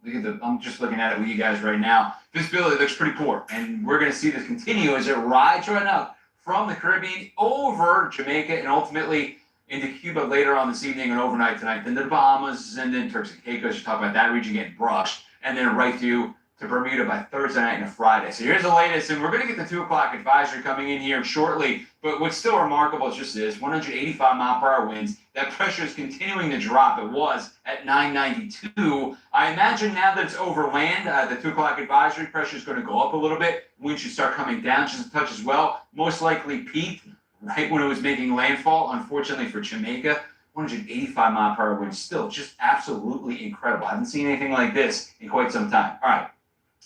Look at I'm just looking at it with you guys right now. Visibility looks pretty poor, and we're going to see this continue as it rides right now from the Caribbean over Jamaica and ultimately into Cuba later on this evening and overnight tonight, then the Bahamas, and then Turks and Caicos. You talk about that region getting brushed, and then right through to Bermuda by Thursday night and Friday. So here's the latest, and we're going to get the 2 o'clock advisory coming in here shortly. But what's still remarkable is just this: 185-mile-per-hour winds. That pressure is continuing to drop. It was at 992. I imagine now that it's over land, the 2 o'clock advisory pressure is going to go up a little bit. Winds should start coming down just a touch as well. Most likely peaked right when it was making landfall. Unfortunately for Jamaica, 185-mile-per-hour winds, still just absolutely incredible. I haven't seen anything like this in quite some time. All right.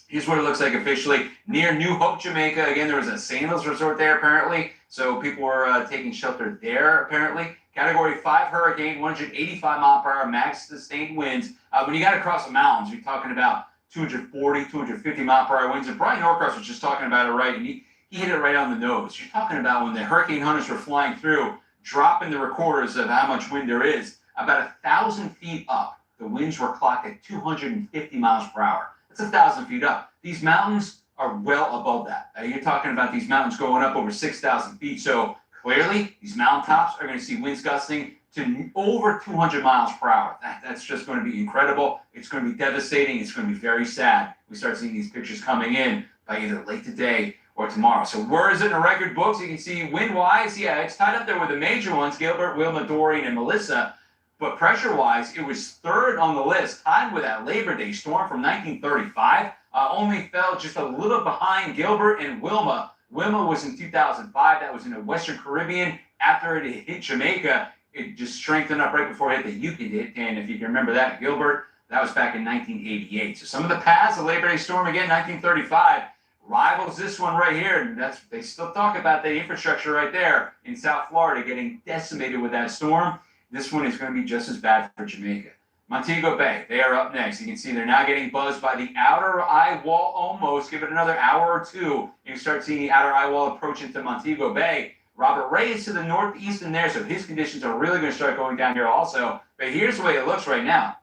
Here's what it looks like officially near New Hope, Jamaica. Again, there was a sandals resort there apparently, so people were taking shelter there apparently. Category 5 hurricane, 185-mile-per-hour max sustained winds. When you got to cross the mountains, you're talking about 240, 250-mile-per-hour winds. And Brian Norcross was just talking about it right, and he hit it right on the nose. You're talking about when the hurricane hunters were flying through, dropping the recorders of how much wind there is. About 1,000 feet up, the winds were clocked at 250 miles per hour. That's 1,000 feet up. These mountains are well above that. You're talking about these mountains going up over 6,000 feet. So clearly, these mountaintops are going to see winds gusting to over 200 miles per hour. That's just going to be incredible. It's going to be devastating. It's going to be very sad. We start seeing these pictures coming in by either late today or tomorrow. So where is it in the record books? You can see wind-wise, yeah, it's tied up there with the major ones, Gilbert, Wilma, Dorian, and Melissa. But pressure-wise, it was third on the list, tied with that Labor Day storm from 1935. Only fell just a little behind Gilbert and Wilma. Wilma was in 2005. That was in the Western Caribbean. After it hit Jamaica, it just strengthened up right before it hit the Yukon hit. And if you can remember that, Gilbert, that was back in 1988. So some of the past, the Labor Day storm again, 1935, rivals this one right here. And they still talk about the infrastructure right there in South Florida getting decimated with that storm. This one is going to be just as bad for Jamaica. Montego Bay, they are up next. You can see they're now getting buzzed by the outer eye wall almost. Give it another hour or two, and you start seeing the outer eye wall approach into Montego Bay. Robert Ray is to the northeast in there, so his conditions are really going to start going down here also. But here's the way it looks right now.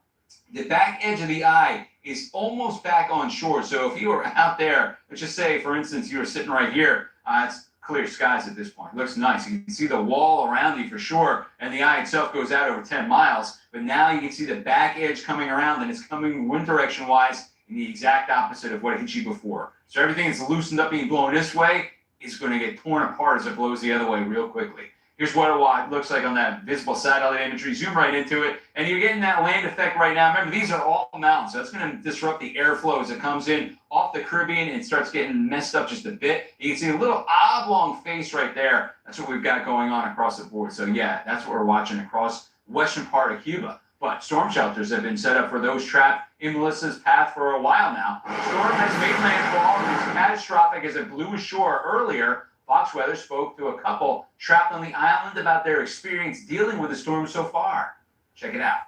The back edge of the eye is almost back on shore. So if you were out there, let's just say, for instance, you were sitting right here, it's clear skies at this point. It looks nice. You can see the wall around you for sure, and the eye itself goes out over 10 miles. But now you can see the back edge coming around, and it's coming wind direction-wise in the exact opposite of what hit you before. So everything that's loosened up being blown this way is going to get torn apart as it blows the other way real quickly. Here's what it looks like on that visible satellite imagery. Zoom right into it, and you're getting that land effect right now. Remember, these are all mountains, so that's going to disrupt the airflow as it comes in off the Caribbean and starts getting messed up just a bit. You can see a little oblong face right there. That's what we've got going on across the board. So yeah, that's what we're watching across western part of Cuba. But storm shelters have been set up for those trapped in Melissa's path for a while now. The storm has made landfall and is catastrophic as it blew ashore earlier. Fox Weather spoke to a couple trapped on the island about their experience dealing with the storm so far. Check it out.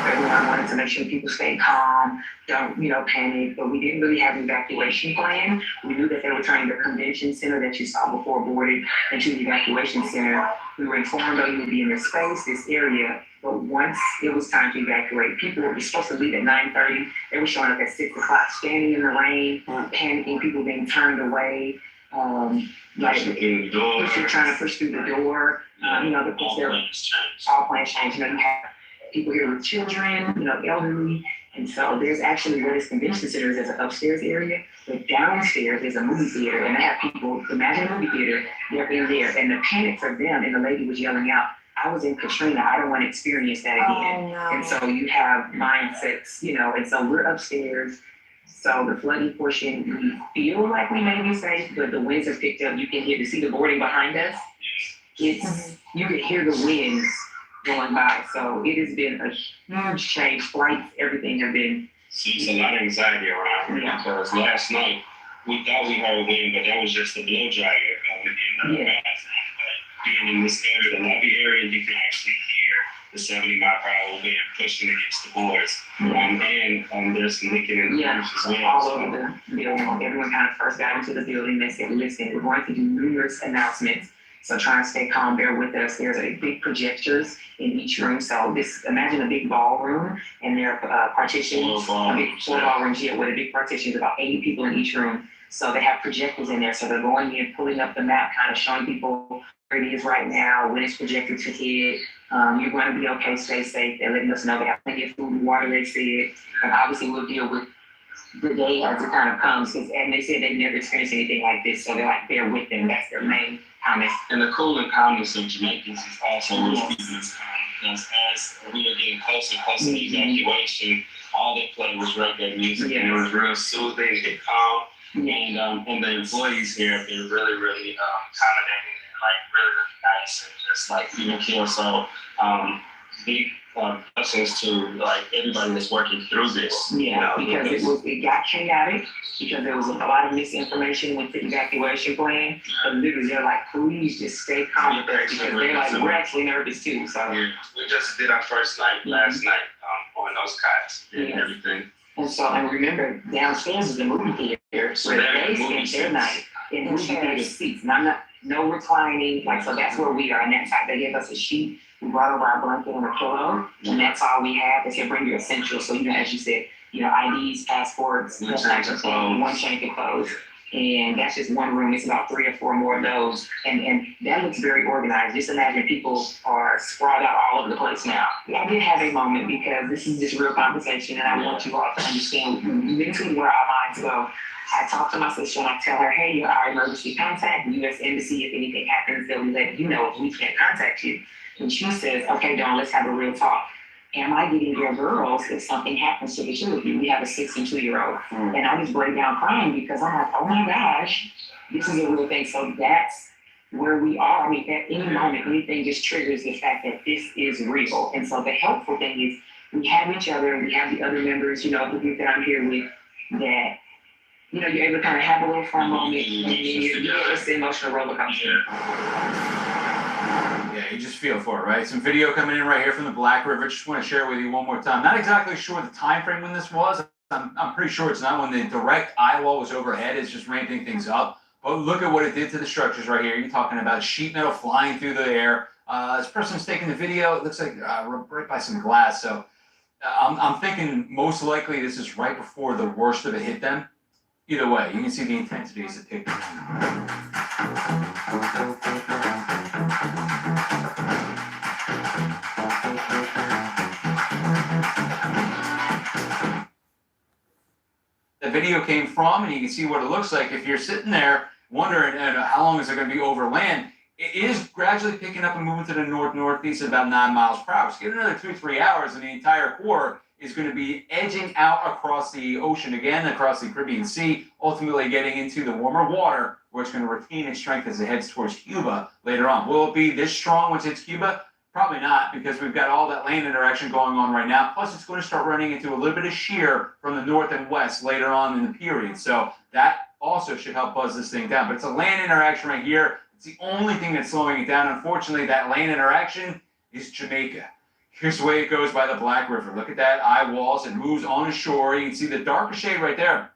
Everyone wanted to make sure people stay calm, don't, panic, but we didn't really have an evacuation plan. We knew that they were turning the convention center that you saw before boarded into the evacuation center. We were informed that you would be in this space, this area, but once it was time to evacuate, people were supposed to leave at 9:30. They were showing up at 6 o'clock, standing in the rain, panicking, people being turned away. Trying to push through the door. All plans changed. You have people here with children, elderly. And so there's actually where this convention center is, there's an upstairs area, but downstairs there's a movie theater. And I have people, imagine a movie theater, they're in there. And the panic for them, and the lady was yelling out, I was in Katrina, I don't want to experience that again. Oh, no. And so you have mindsets, and so we're upstairs. So the flooding portion, we feel like we may be safe, but the winds have picked up. You can see the boarding behind us. You can hear the winds going by. So it has been a huge change. Flights, everything have been. Seems a lot of anxiety around here because last night we thought we heard wind, but that was just the blow dryer in the bathroom. But being in this area, the lobby area, you can actually hear the 70-mile-per-hour wind pushing against the boards. And there's licking and as well. All over the building. Everyone kind of first got into the building. They said, listen, we're going to do numerous announcements. So try and stay calm, bear with us. There's a big projectors in each room. So imagine a big ballroom and there are partitions, a big four ballrooms here with a big partitions, about 80 people in each room. So they have projectors in there. So they're going in, pulling up the map, kind of showing people where it is right now, when it's projected to hit. You're going to be okay, stay safe. They're letting us know they have plenty of food and water, they said. And obviously we'll deal with the day as it kind of comes. And they said they've never experienced anything like this. So they're like, bear with them. That's their main comments. And the cool and calmness of Jamaicans is also keeping us calm. Because as we were getting closer and closer to the evacuation, all they played was reggae music, and it was real soothing and calm. And the employees here have been really, really accommodating and like really, really nice and just like even here. So big blessings to like everybody that's working through this. Yeah, because it got chaotic because there was a lot of misinformation with the evacuation plan. And literally they're like, please just stay calm with us because they're like, we're actually nervous too. So we just did our first night last night on those cots and everything. And remember, downstairs is the movie theater, so they spend their night in movie theater seats. No reclining, like, so that's where we are. And that's how they gave us a sheet. We brought over our blanket and a pillow, and that's all we have. They said, bring your essentials. So, as you said, IDs, passports, one change of clothes. And that's just one room. It's about 3 or 4 more of those. And that looks very organized. Just imagine people are sprawled out all over the place now. I did have a moment because this is just real conversation, and I want you all to understand mentally where our minds go. I talk to my sister and I tell her, hey, you're our emergency contact, U.S. Embassy. If anything happens, they'll let you know if we can't contact you. And she says, okay, Dawn, let's have a real talk. Am I getting your girls if something happens to the children? We have a 6 and 2-year-old. And I just break down crying because I'm like, oh my gosh, this is a real thing. So that's where we are. I mean, at any moment, anything just triggers the fact that this is real. And so the helpful thing is we have each other and we have the other members, of the group that I'm here with that, you're able to kind of have a little fun moment and then it's the emotional roller coaster. Yeah, you just feel for it, right? Some video coming in right here from the Black River. Just want to share it with you one more time. Not exactly sure the time frame when this was. I'm pretty sure it's not when the direct eye wall was overhead. It's just ramping things up. But look at what it did to the structures right here. You're talking about sheet metal flying through the air. This person's taking the video. It looks like right by some glass. So I'm thinking most likely this is right before the worst of it hit them. Either way, you can see the intensity as it picked up. The video came from, and you can see what it looks like. If you're sitting there wondering how long is it going to be over land, it is gradually picking up and moving to the northeast at about 9 miles per hour. So get another 2-3 hours, and the entire core is going to be edging out across the ocean again, across the Caribbean Sea, ultimately getting into the warmer water, where it's going to retain its strength as it heads towards Cuba later on. Will it be this strong once it's Cuba? Probably not, because we've got all that land interaction going on right now. Plus, it's going to start running into a little bit of shear from the north and west later on in the period. So that also should help buzz this thing down. But it's a land interaction right here. It's the only thing that's slowing it down. Unfortunately, that land interaction is Jamaica. Here's the way it goes by the Black River. Look at that eye walls. It moves on the shore. You can see the darker shade right there.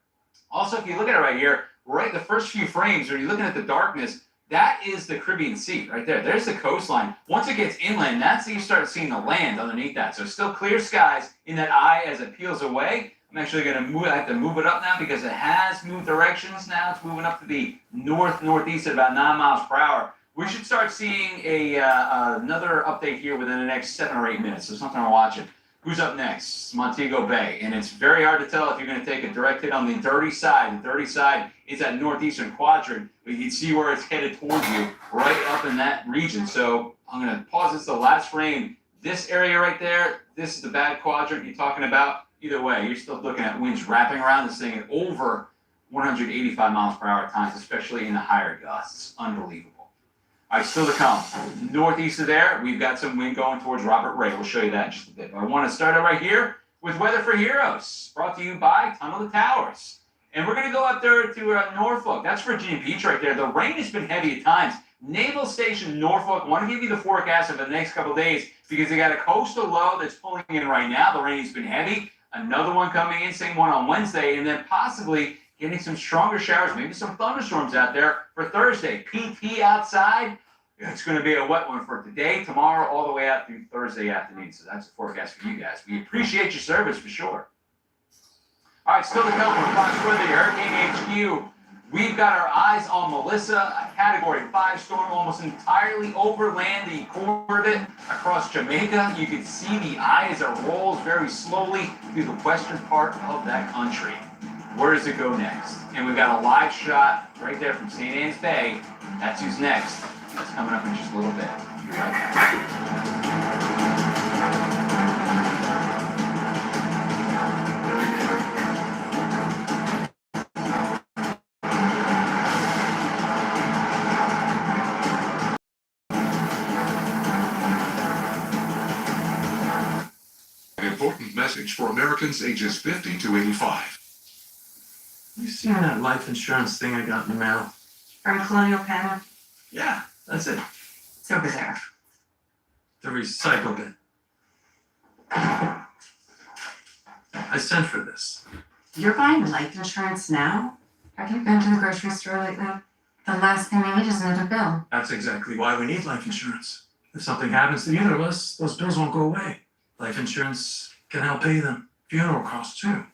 Also, if you look at it right here, right the first few frames, when you're looking at the darkness, that is the Caribbean Sea right there. There's the coastline. Once it gets inland, that's when you start seeing the land underneath that. So still clear skies in that eye as it peels away. I'm actually going to move. I have to move it up now because it has moved directions now. It's moving up to the northeast at about 9 miles per hour. We should start seeing another update here within the next 7 or 8 minutes. So something I'm watching. Who's up next? Montego Bay. And it's very hard to tell if you're going to take a direct hit on the dirty side. The dirty side is that northeastern quadrant. But you can see where it's headed towards you, right up in that region. So I'm going to pause this the last frame. This area right there, this is the bad quadrant you're talking about. Either way, you're still looking at winds wrapping around this thing at over 185 miles per hour at times, especially in the higher gusts. Unbelievable. All right, still to come. Northeast of there, we've got some wind going towards Robert Ray. We'll show you that in just a bit. But I want to start out right here with Weather for Heroes, brought to you by Tunnel to Towers. And we're going to go up there to Norfolk. That's Virginia Beach right there. The rain has been heavy at times. Naval Station Norfolk, I want to give you the forecast for the next couple of days because they got a coastal low that's pulling in right now. The rain has been heavy. Another one coming in, same one on Wednesday, and then possibly getting some stronger showers, maybe some thunderstorms out there for Thursday. PT outside. It's going to be a wet one for today, tomorrow, all the way out through Thursday afternoon. So that's the forecast for you guys. We appreciate your service for sure. All right, still to come from Fox Weather, Hurricane HQ. We've got our eyes on Melissa, a Category 5 storm, almost entirely overland the core of it across Jamaica. You can see the eye as it rolls very slowly through the western part of that country. Where does it go next? And we've got a live shot right there from St. Anne's Bay. That's who's next. That's coming up in just a little bit. Be right back. An important message for Americans ages 50 to 85. You seen that life insurance thing I got in the mail? From Colonial Penn? Yeah, that's it. It's over there. The recycle bin. I sent for this. You're buying life insurance now? Have you been to the grocery store lately? The last thing we need is another bill. That's exactly why we need life insurance. If something happens to either of us, those bills won't go away. Life insurance can help pay them. Funeral costs too.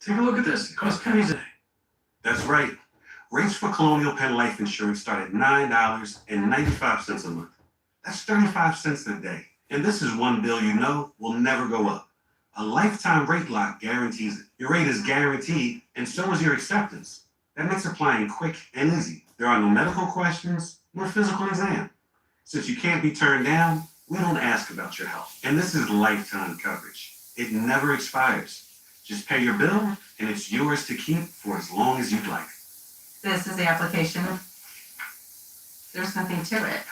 Take a look at this. It costs pennies a day. That's right. Rates for Colonial Penn Life Insurance start at $9.95 a month. That's 35 cents a day. And this is one bill you know will never go up. A lifetime rate lock guarantees it. Your rate is guaranteed, and so is your acceptance. That makes applying quick and easy. There are no medical questions, nor physical exam. Since you can't be turned down, we don't ask about your health. And this is lifetime coverage. It never expires. Just pay your bill, and it's yours to keep for as long as you'd like. This is the application. There's nothing to it.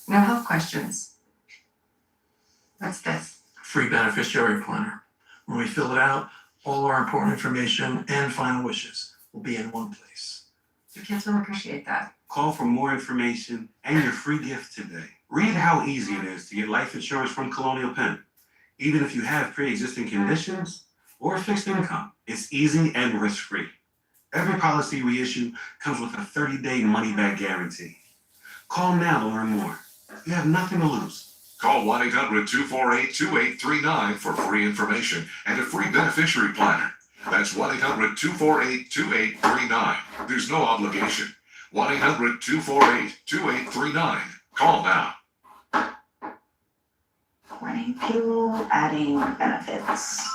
No health questions. What's this? Free beneficiary planner. When we fill it out, all our important information and final wishes will be in one place. Your kids will appreciate that. Call for more information and your free gift today. Read how easy it is to get life insurance from Colonial Penn. Even if you have pre-existing conditions or a fixed income, it's easy and risk-free. Every policy we issue comes with a 30-day money-back guarantee. Call now to learn more. You have nothing to lose. Call 1-800-248-2839 for free information and a free beneficiary planner. That's 1-800-248-2839. There's no obligation. 1-800-248-2839. Call now. Running payroll, adding benefits.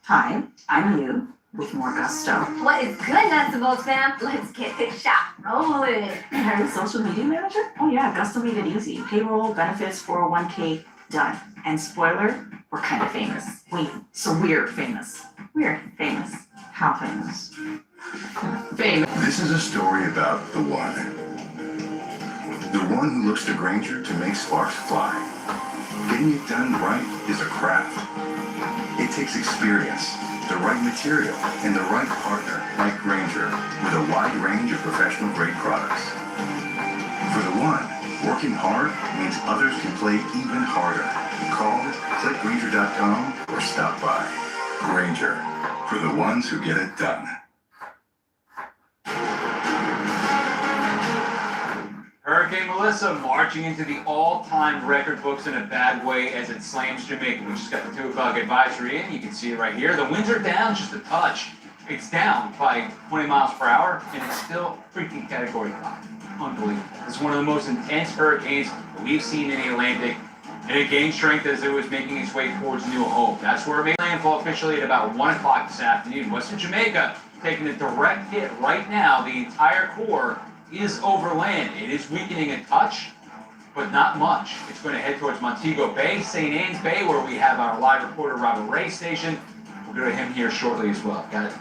Hi, I'm you with more gusto. What is good, nuts and bolts, fam? Let's get this shot rolling. Hiring social media manager? Oh yeah, Gusto made it easy. Payroll, benefits, 401k, done. And spoiler, we're kind of famous. Wait, so we're famous. We're famous. How famous? Famous. This is a story about the one. The one who looks to Granger to make sparks fly. Getting it done right is a craft. It takes experience, the right material, and the right partner like Granger with a wide range of professional grade products. For the one, working hard means others can play even harder. Call, click Granger.com, or stop by. Granger, for the ones who get it done. Hurricane Melissa marching into the all-time record books in a bad way as it slams Jamaica. We just got the 2 o'clock advisory in. You can see it right here. The winds are down just a touch. It's down by 20 miles per hour, and it's still freaking Category 5. Unbelievable. It's one of the most intense hurricanes that we've seen in the Atlantic, and it gained strength as it was making its way towards New Hope. That's where it made landfall officially at about 1 o'clock this afternoon. Western Jamaica taking a direct hit right now. The entire core is overland. It is weakening a touch, but not much. It's going to head towards Montego Bay, St. Anne's Bay, where we have our live reporter Robert Ray stationed. We'll go to him here shortly as well. Got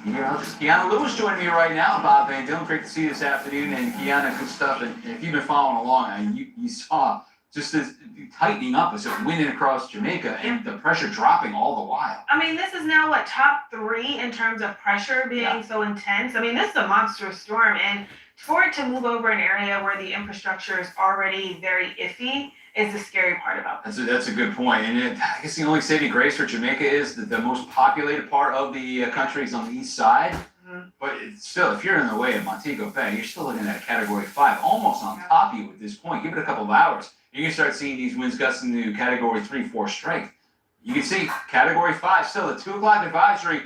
Kiana Lewis joining me right now. Bob Van Dillon, great to see you this afternoon. And Kiana, good stuff. And if you've been following along, you saw just this tightening up as it went in across Jamaica and the pressure dropping all the while. I mean, this is now what, top 3 in terms of pressure being so intense. I mean, this is a monstrous storm, and for it to move over an area where the infrastructure is already very iffy is the scary part about this. That's a good point. And I guess the only saving grace for Jamaica is that the most populated part of the country is on the east side. But it's still, if you're in the way of Montego Bay, you're still looking at a Category 5, almost on top of you at this point. Give it a couple of hours. You can start seeing these winds gusting to Category 3, 4 strength. You can see Category 5 still, the 2 o'clock advisory.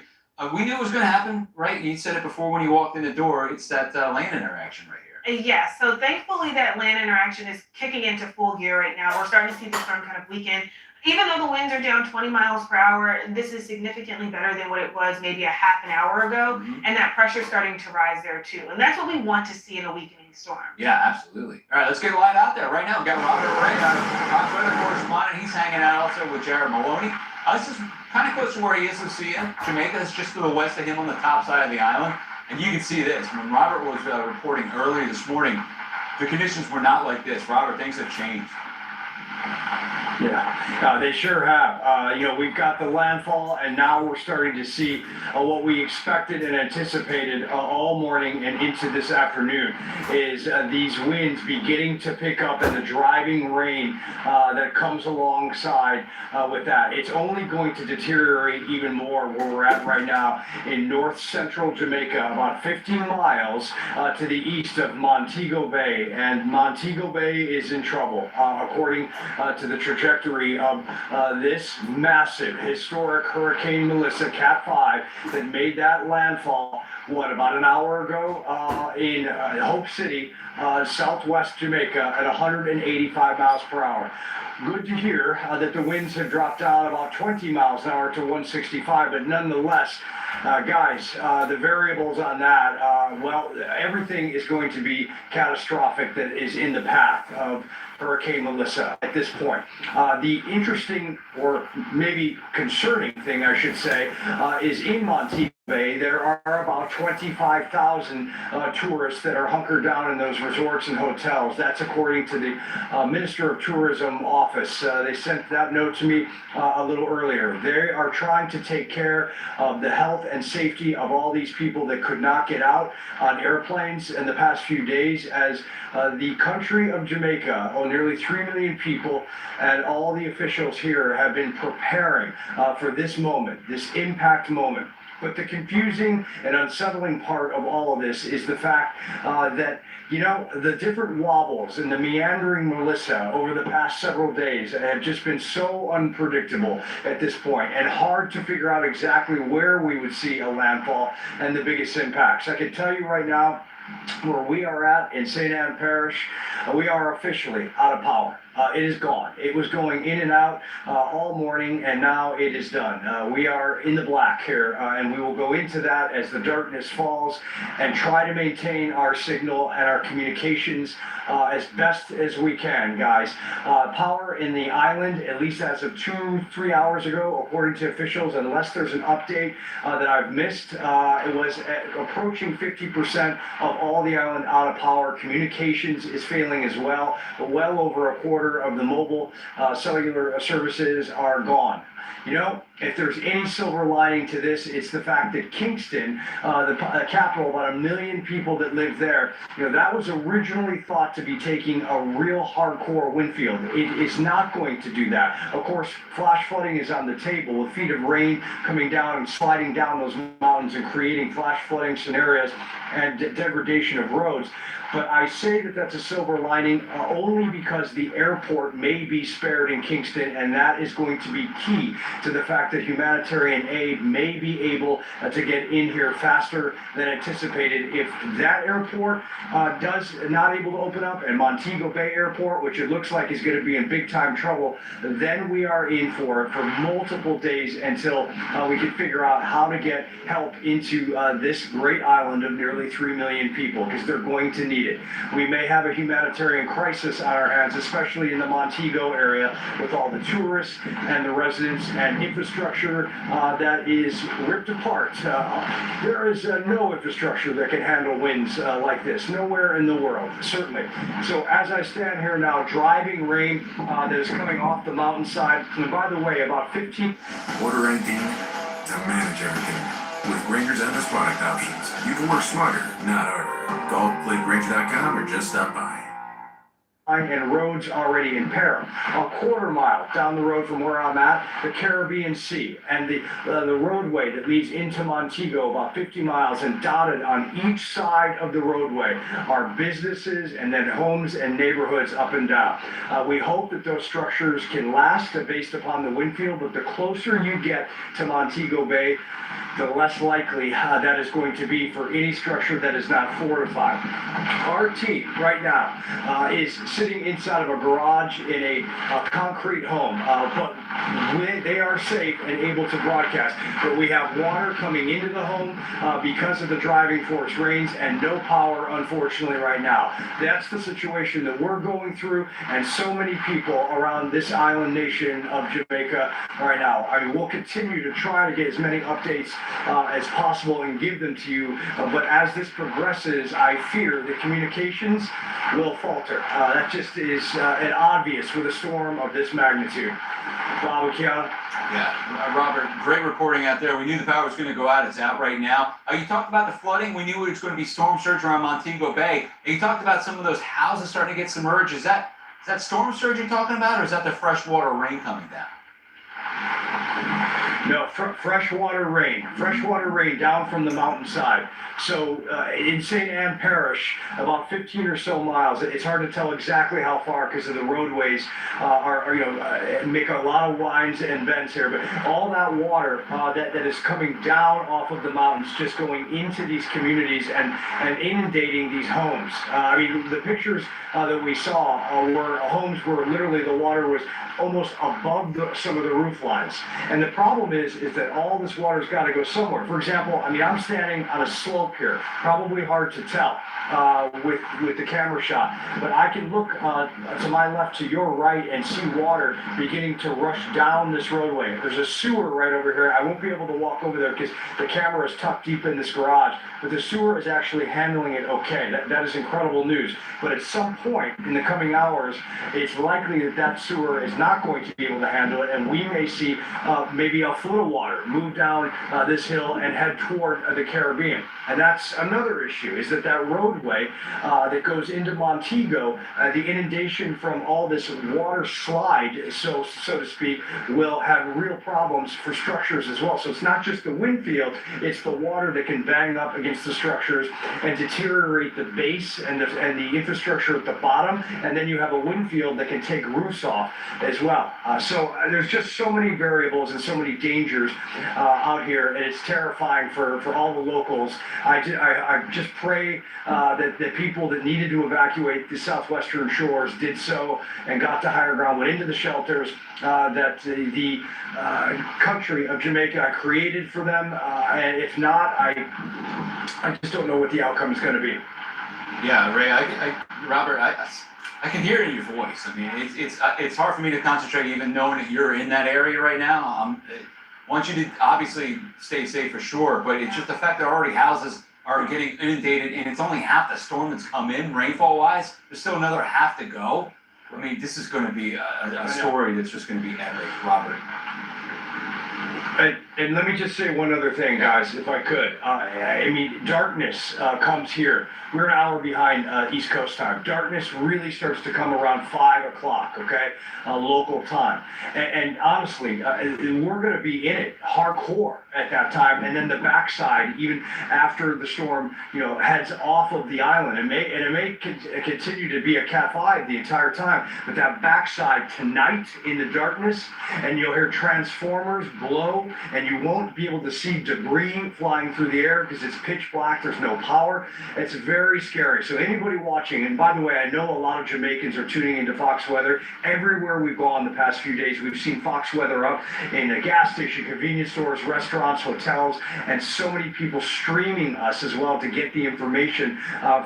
We knew it was going to happen, right? You said it before when you walked in the door. It's that land interaction right here. Yeah, so thankfully that land interaction is kicking into full gear right now. We're starting to see the storm kind of weaken. Even though the winds are down 20 miles per hour, this is significantly better than what it was maybe a half an hour ago. And that pressure's starting to rise there too. And that's what we want to see in a weakening storm. Yeah, absolutely. All right, let's get a light out there right now. We've got Robert Ray, our weather correspondent. He's hanging out also with Jared Maloney. This is kind of close to where he is, Lucia. Jamaica is just to the west of him on the top side of the island. And you can see this. When Robert was reporting earlier this morning, the conditions were not like this. Robert, things have changed. Yeah, they sure have. We've got the landfall, and now we're starting to see what we expected and anticipated all morning and into this afternoon is these winds beginning to pick up and the driving rain that comes alongside with that. It's only going to deteriorate even more where we're at right now in north central Jamaica, about 15 miles to the east of Montego Bay. And Montego Bay is in trouble, according to the trajectory of this massive historic Hurricane Melissa Cat 5 that made that landfall, about an hour ago in Hope City, southwest Jamaica at 185 miles per hour. Good to hear that the winds have dropped down about 20 miles an hour to 165, but nonetheless, guys, the variables on that, everything is going to be catastrophic that is in the path of Hurricane Melissa at this point. The interesting, or maybe concerning thing, I should say, is in Montego Bay, there are about 25,000 tourists that are hunkered down in those resorts and hotels. That's according to the Minister of Tourism office. They sent that note to me a little earlier. They are trying to take care of the health and safety of all these people that could not get out on airplanes in the past few days, as the country of Jamaica, nearly 3 million people, and all the officials here have been preparing for this moment, this impact moment. But the confusing and unsettling part of all of this is the fact that, the different wobbles and the meandering Melissa over the past several days have just been so unpredictable at this point and hard to figure out exactly where we would see a landfall and the biggest impacts. I can tell you right now, where we are at in St. Anne Parish, we are officially out of power. It is gone. It was going in and out all morning, and now it is done. We are in the black here, and we will go into that as the darkness falls and try to maintain our signal and our communications as best as we can, guys. Power in the island, at least as of 2-3 hours ago, according to officials, unless there's an update that I've missed, it was approaching 50% of all the island out of power. Communications is failing as well, but well over a quarter of the mobile cellular services are gone. If there's any silver lining to this, it's the fact that Kingston, the capital, about 1 million people that live there, that was originally thought to be taking a real hardcore wind field. It is not going to do that. Of course, flash flooding is on the table, with feet of rain coming down and sliding down those mountains and creating flash flooding scenarios and degradation of roads. But I say that that's a silver lining only because the airport may be spared in Kingston, and that is going to be key to the fact that humanitarian aid may be able to get in here faster than anticipated. If that airport does not able to open up, and Montego Bay Airport, which it looks like is going to be in big time trouble, then we are in for it for multiple days until we can figure out how to get help into this great island of nearly 3 million people, because they're going to need it. We may have a humanitarian crisis on our hands, especially in the Montego area, with all the tourists and the residents roads and infrastructure that is ripped apart. There is no infrastructure that can handle winds like this, nowhere in the world, certainly. So as I stand here now, driving rain that is coming off the mountainside, and by the way, about 15. Order anything to manage everything. With Granger's endless product options, you can work smarter, not harder. Call playgranger.com or just stop by. And roads already in peril. A quarter mile down the road from where I'm at, the Caribbean Sea, and the roadway that leads into Montego, about 50 miles, and dotted on each side of the roadway are businesses and then homes and neighborhoods up and down. We hope that those structures can last based upon the wind field, but the closer you get to Montego Bay, the less likely that is going to be for any structure that is not fortified. Our team right now is sitting inside of a garage in a concrete home, but they are safe and able to broadcast. But we have water coming into the home because of the driving force rains and no power, unfortunately, right now. That's the situation that we're going through, and so many people around this island nation of Jamaica right now. I mean, we'll continue to try to get as many updates as possible and give them to you, but as this progresses, I fear the communications will falter. That just is an obvious with a storm of this magnitude. Bob, Yeah, Robert, great reporting out there. We knew the power was going to go out. It's out right now. You talked about the flooding. We knew it was going to be storm surge around Montego Bay. And you talked about some of those houses starting to get submerged. Is that storm surge you're talking about, or is that the freshwater rain coming down? No, freshwater rain down from the mountainside. So in St. Anne Parish, about 15 or so miles. It's hard to tell exactly how far because of the roadways make a lot of winds and bends here. But all that water that is coming down off of the mountains, just going into these communities and inundating these homes. I mean, the pictures that we saw were homes where literally the water was almost above some of the roof lines. And the problem is that all this water's got to go somewhere. For example, I mean, I'm standing on a slope here, probably hard to tell with the camera shot, but I can look to my left to your right and see water beginning to rush down this roadway. There's a sewer right over here. I won't be able to walk over there because the camera is tucked deep in this garage, but the sewer is actually handling it okay. That is incredible news. But at some point in the coming hours, it's likely that sewer is not going to be able to handle it, and we may see maybe a foot of water move down this hill and head toward the Caribbean. And that's another issue, is that roadway that goes into Montego, the inundation from all this water slide, so to speak, will have real problems for structures as well. So it's not just the wind field, it's the water that can bang up against the structures and deteriorate the base and the infrastructure at the bottom, and then you have a wind field that can take roofs off as well. So there's just so many variables and so many dangers out here, and it's terrifying for all the locals. I just pray that people that needed to evacuate the southwestern shores did so and got to higher ground, went into the shelters that the country of Jamaica created for them. And if not, I just don't know what the outcome is going to be. Yeah, Ray, Robert, I can hear it in your voice. I mean, it's hard for me to concentrate even knowing that you're in that area right now. I want you to obviously stay safe for sure, but it's just the fact that already houses are getting inundated and it's only half the storm that's come in rainfall-wise. There's still another half to go. I mean, this is going to be a story that's just going to be epic, Robert. And let me just say one other thing, guys, if I could. I mean, darkness comes here. We're an hour behind East Coast time. Darkness really starts to come around 5 o'clock, okay, local time. And honestly, we're going to be in it hardcore at that time. And then the backside, even after the storm, heads off of the island. It may continue to be a Cat 5 the entire time. But that backside tonight in the darkness, and you'll hear transformers blow low, and you won't be able to see debris flying through the air because it's pitch black, there's no power. It's very scary. So anybody watching, and by the way, I know a lot of Jamaicans are tuning into Fox Weather. Everywhere we've gone the past few days, we've seen Fox Weather up in a gas station, convenience stores, restaurants, hotels, and so many people streaming us as well to get the information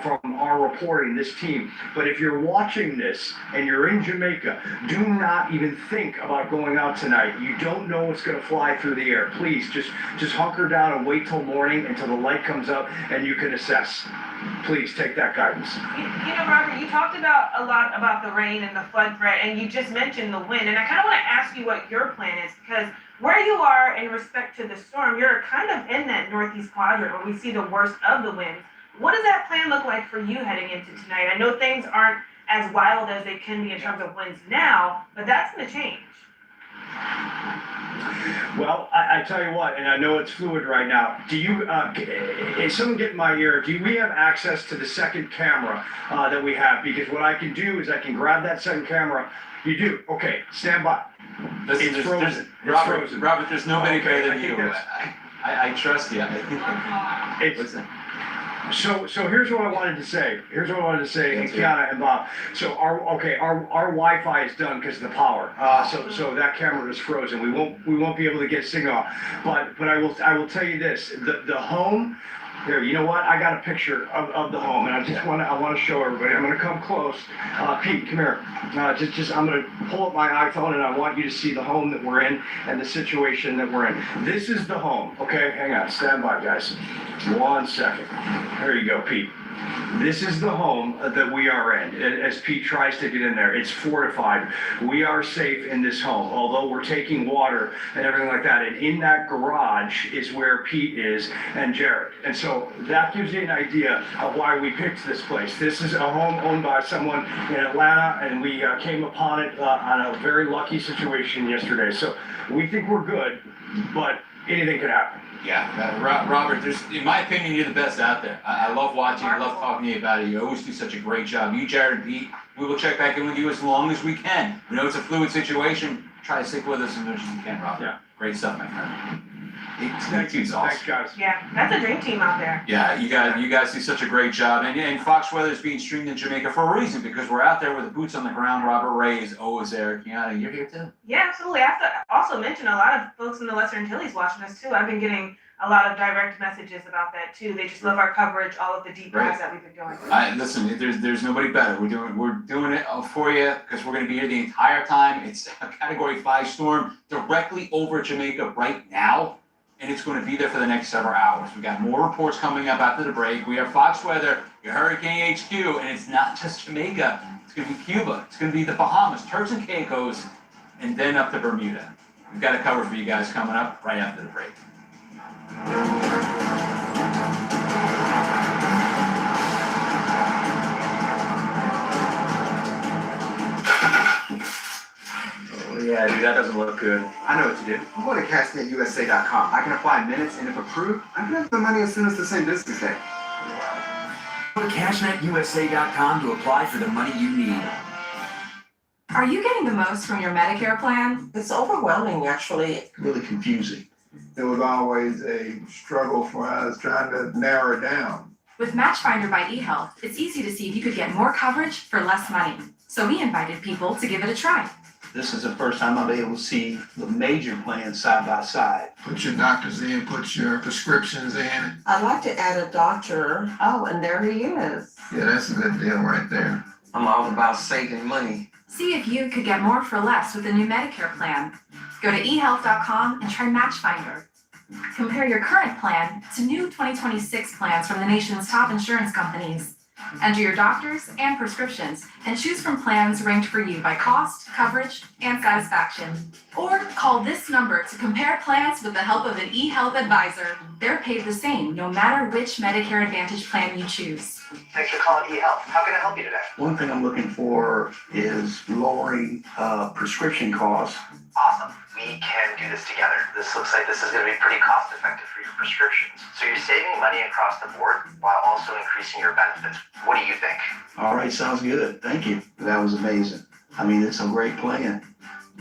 from our reporting, this team. But if you're watching this and you're in Jamaica, do not even think about going out tonight. You don't know what's going to fly through the air. Please just hunker down and wait till morning until the light comes up and you can assess. Please take that guidance. You know, Robert, you talked about a lot about the rain and the flood threat, and you just mentioned the wind. And I kind of want to ask you what your plan is, because where you are in respect to the storm, you're kind of in that northeast quadrant where we see the worst of the winds. What does that plan look like for you heading into tonight? I know things aren't as wild as they can be in terms of winds now, but that's going to change. Well, I tell you what, and I know it's fluid right now. Do you, is someone get in my ear, do we have access to the second camera that we have? Because what I can do is I can grab that second camera. You do? Okay, stand by. It's frozen. Robert, there's nobody better than I you. think I trust you. So here's what I wanted to say. And Kiana and Bob. So our Wi-Fi is done because of the power. So that camera is frozen. We won't be able to get a signal. But I will tell you this. The home. Here, you know what? I got a picture of the home, and I want to show everybody. I'm going to come close. Pete, come here. I'm going to pull up my iPhone, and I want you to see the home that we're in and the situation that we're in. This is the home. Okay, hang on. Stand by, guys. 1 second. There you go, Pete. This is the home that we are in. As Pete tries to get in there, it's fortified. We are safe in this home, although we're taking water and everything like that. And in that garage is where Pete is and Jared. And so that gives you an idea of why we picked this place. This is a home owned by someone in Atlanta, and we came upon it on a very lucky situation yesterday. So we think we're good, but anything could happen. Yeah, Robert, in my opinion, you're the best out there. I love watching, I love talking to you about it. You always do such a great job. You, Jared, and Pete, we will check back in with you as long as we can. We know it's a fluid situation. Try to stick with us as much as you can, Robert. Yeah. Great stuff, my friend. Thanks, guys. Yeah, that's a dream team out there. Yeah, you guys do such a great job. And Fox Weather is being streamed in Jamaica for a reason, because we're out there with the boots on the ground. Robert Ray is always there. Kiana, you're here too. Yeah, absolutely. I have to also mention a lot of folks in the Lesser Antilles watching us too. I've been getting a lot of direct messages about that too. They just love our coverage, all of the deep dives that we've been doing. Listen, there's nobody better. We're doing it for you because we're going to be here the entire time. It's a Category 5 storm directly over Jamaica right now, and it's going to be there for the next several hours. We got more reports coming up after the break. We have Fox Weather, your Hurricane HQ, and it's not just Jamaica. It's going to be Cuba. It's going to be the Bahamas, Turks and Caicos, and then up to Bermuda. We've got a cover for you guys coming up right after the break. Yeah, dude, that doesn't look good. I know what to do. I'm going to cashnetusa.com. I can apply minutes, and if approved, I can have the money as soon as the same business day. Go to cashnetusa.com to apply for the money you need. Are you getting the most from your Medicare plan? It's overwhelming, actually. Really confusing. It was always a struggle for us trying to narrow it down. With Matchfinder by eHealth, it's easy to see if you could get more coverage for less money. So we invited people to give it a try. This is the first time I'll be able to see the major plans side by side. Put your doctors in, put your prescriptions in. I'd like to add a doctor. Oh, and there he is. Yeah, that's a good deal right there. I'm all about saving money. See if you could get more for less with the new Medicare plan. Go to eHealth.com and try Matchfinder. Compare your current plan to new 2026 plans from the nation's top insurance companies. Enter your doctors and prescriptions and choose from plans ranked for you by cost, coverage, and satisfaction. Or call this number to compare plans with the help of an eHealth advisor. They're paid the same no matter which Medicare Advantage plan you choose. Thanks for calling eHealth. How can I help you today? One thing I'm looking for is lowering prescription costs. Awesome. We can do this together. This looks like this is going to be pretty cost effective for your prescriptions. So you're saving money across the board while also increasing your benefits. What do you think? All right, sounds good. Thank you. That was amazing. I mean, it's a great plan.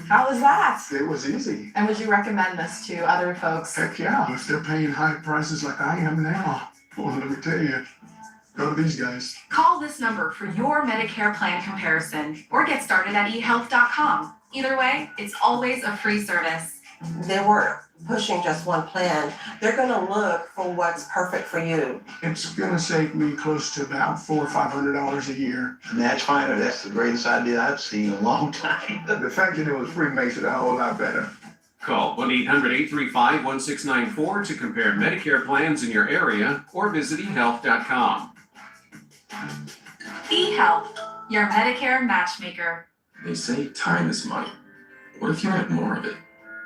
How was that? It was easy. And would you recommend this to other folks? Heck yeah, if they're paying high prices like I am now. Well, let me tell you, go to these guys. Call this number for your Medicare plan comparison or get started at ehealth.com. Either way, it's always a free service. They weren't pushing just one plan. They're gonna look for what's perfect for you. It's gonna save me close to about $400 or $500 a year. Match Finder, that's the greatest idea I've seen in a long time. The fact that it was free makes it a whole lot better. Call 1-800-835-1694 to compare Medicare plans in your area or visit ehealth.com. eHealth, your Medicare matchmaker. They say time is money. What if you had more of it?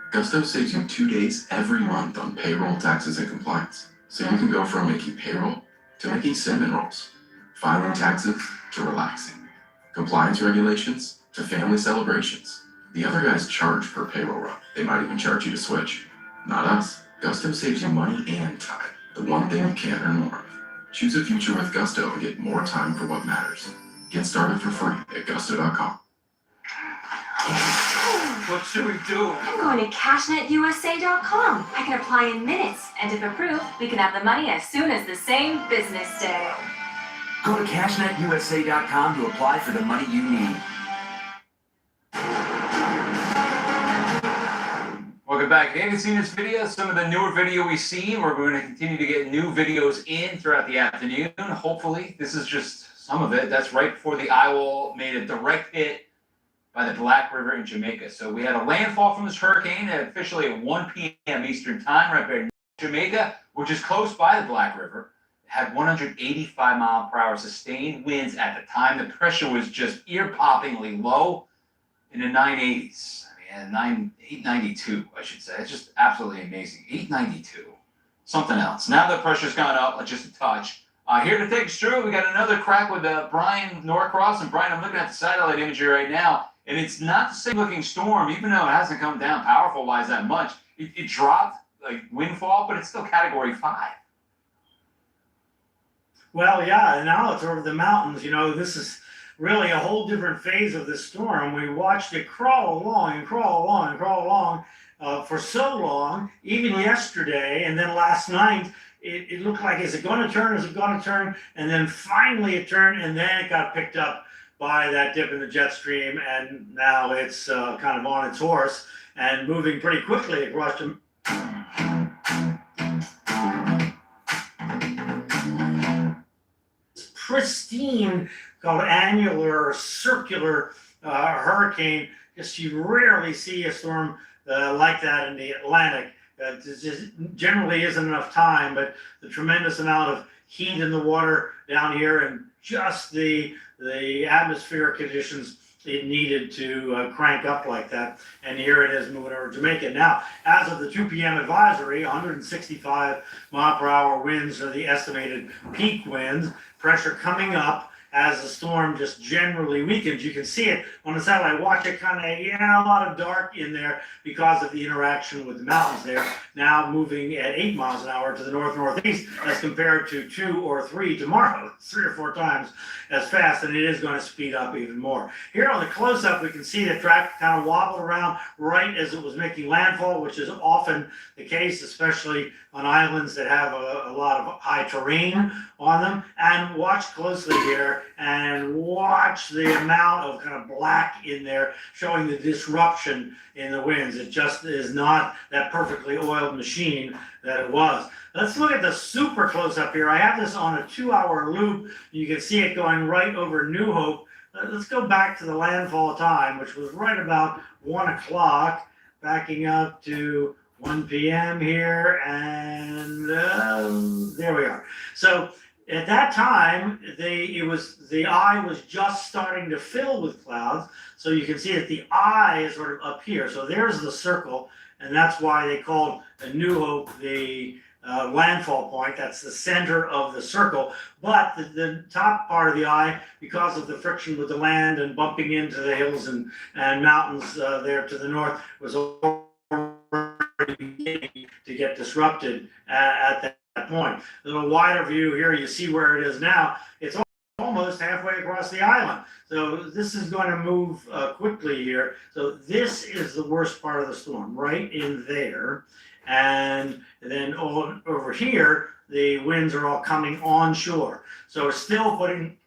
Gusto saves you 2 days every month on payroll, taxes, and compliance. So you can go from making payroll to making cinnamon rolls, filing taxes to relaxing, compliance regulations to family celebrations. The other guys charge per payroll run. They might even charge you to switch. Not us. Gusto saves you money and time. The one thing you can't earn more of. Choose a future with Gusto and get more time for what matters. Get started for free at gusto.com. What should we do? I'm going to cashnetusa.com. I can apply in minutes, and if approved, we can have the money as soon as the same business day. Go to cashnetusa.com to apply for the money you need. Welcome back. If you haven't seen this video, some of the newer video we've seen, we're going to continue to get new videos in throughout the afternoon. Hopefully, this is just some of it. That's right before the eye made a direct hit by the Black River in Jamaica. So we had a landfall from this hurricane officially at 1 p.m. Eastern time right there in Jamaica, which is close by the Black River. It had 185 mile per hour sustained winds at the time. The pressure was just ear-poppingly low in the 980s. I mean, 892, I should say. It's just absolutely amazing. 892. Something else. Now the pressure's gone up just a touch. Here to take us through, we got another crack with Brian Norcross. And Brian, I'm looking at the satellite imagery right now. And it's not the same looking storm, even though it hasn't come down powerful-wise that much. It dropped, like windfall, but it's still Category 5. Well, yeah, and now it's over the mountains. You know, this is really a whole different phase of the storm. We watched it crawl along and crawl along and crawl along for so long, even yesterday, and then last night, it looked like, is it going to turn? Is it going to turn? And then finally it turned, and then it got picked up by that dip in the jet stream, and now it's kind of on its horse and moving pretty quickly across the pristine, called annular, circular hurricane. Just you rarely see a storm like that in the Atlantic. There just generally isn't enough time, but the tremendous amount of heat in the water down here and just the atmospheric conditions it needed to crank up like that. And here it is moving over Jamaica. Now, as of the 2 p.m. advisory, 165 mile per hour winds are the estimated peak winds. Pressure coming up as the storm just generally weakens. You can see it on the satellite. Watch it kind of, a lot of dark in there because of the interaction with the mountains there. Now moving at 8 miles an hour to the north-northeast as compared to 2 or 3 tomorrow. 3 or 4 times as fast, and it is going to speed up even more. Here on the close-up, we can see the track kind of wobble around right as it was making landfall, which is often the case, especially on islands that have a lot of high terrain on them. And watch closely here and watch the amount of kind of black in there showing the disruption in the winds. It just is not that perfectly oiled machine that it was. Let's look at the super close up here. I have this on a 2-hour loop. You can see it going right over New Hope. Let's go back to the landfall time, which was right about 1 o'clock, backing up to 1 p.m. here, and there we are. So at that time, the eye was just starting to fill with clouds. So you can see that the eye is sort of up here. So there's the circle, and that's why they called New Hope the landfall point. That's the center of the circle. But the top part of the eye, because of the friction with the land and bumping into the hills and mountains there to the north, was beginning to get disrupted at that point. A little wider view here, you see where it is now. It's almost almost halfway across the island. So this is going to move quickly here. So this is the worst part of the storm, right in there. And then over here, the winds are all coming onshore. So we're still putting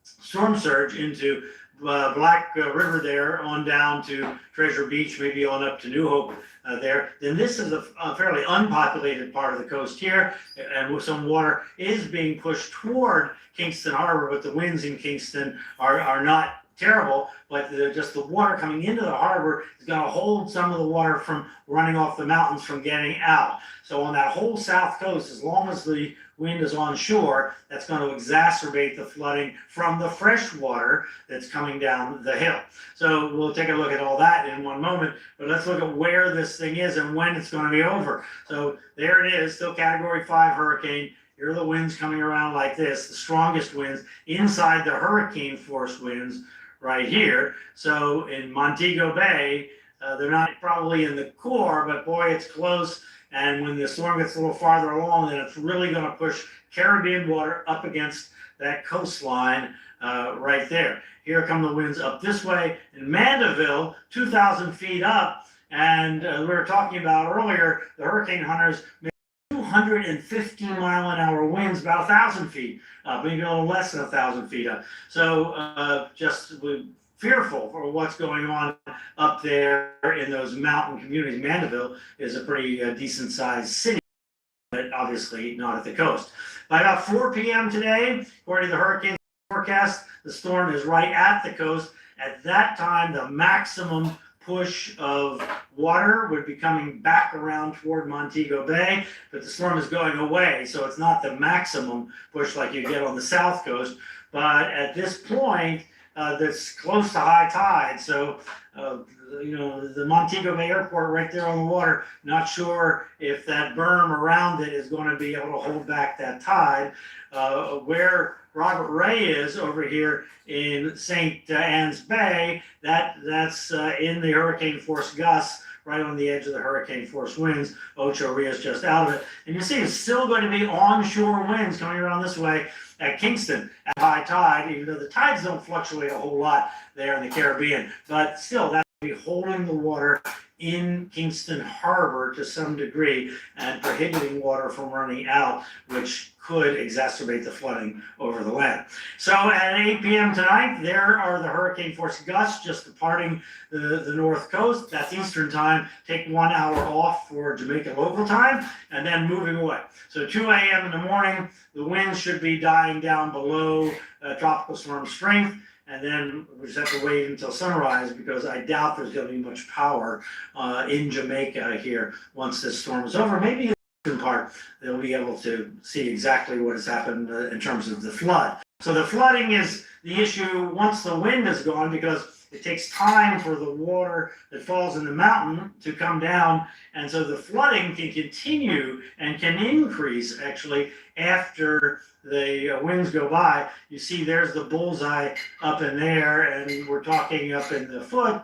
storm surge into Black River there on down to Treasure Beach, maybe on up to New Hope there. Then this is a fairly unpopulated part of the coast here, and some water is being pushed toward Kingston Harbor, but the winds in Kingston are not terrible, but just the water coming into the harbor is going to hold some of the water from running off the mountains from getting out. So on that whole south coast, as long as the wind is onshore, that's going to exacerbate the flooding from the fresh water that's coming down the hill. So we'll take a look at all that in one moment, but let's look at where this thing is and when it's going to be over. So there it is, still Category 5 hurricane. Here are the winds coming around like this, the strongest winds inside the hurricane force winds right here. So in Montego Bay, they're not probably in the core, but boy, it's close. And when the storm gets a little farther along, then it's really going to push Caribbean water up against that coastline right there. Here come the winds up this way. In Mandeville, 2,000 feet up. And we were talking about earlier, the hurricane hunters made 250-mile-an-hour winds, about 1,000 feet up, maybe a little less than 1,000 feet up. So just fearful for what's going on up there in those mountain communities. Mandeville is a pretty decent sized city, but obviously not at the coast. By about 4 p.m. today, according to the hurricane forecast, the storm is right at the coast. At that time, the maximum push of water would be coming back around toward Montego Bay, but the storm is going away, so it's not the maximum push like you get on the south coast. But at this point, that's close to high tide, so the Montego Bay Airport right there on the water, not sure if that berm around it is going to be able to hold back that tide. Where Robert Ray is over here in St. Anne's Bay, that's in the hurricane force gusts, right on the edge of the hurricane force winds. Ocho Rios just out of it. And you see it's still going to be onshore winds coming around this way at Kingston at high tide, even though the tides don't fluctuate a whole lot there in the Caribbean. But still, that's going to be holding the water in Kingston Harbor to some degree and prohibiting water from running out, which could exacerbate the flooding over the land. So at 8 p.m. tonight, there are the hurricane force gusts just departing the north coast. That's Eastern time. Take 1 hour off for Jamaica local time and then moving away. So 2 a.m. in the morning, the winds should be dying down below tropical storm strength. And then we just have to wait until sunrise because I doubt there's going to be much power in Jamaica here once this storm is over. Maybe in the eastern part, they'll be able to see exactly what has happened in terms of the flood. So the flooding is the issue once the wind is gone because it takes time for the water that falls in the mountain to come down. And so the flooding can continue and can increase actually after the winds go by. You see there's the bullseye up in there, and we're talking up in the foot,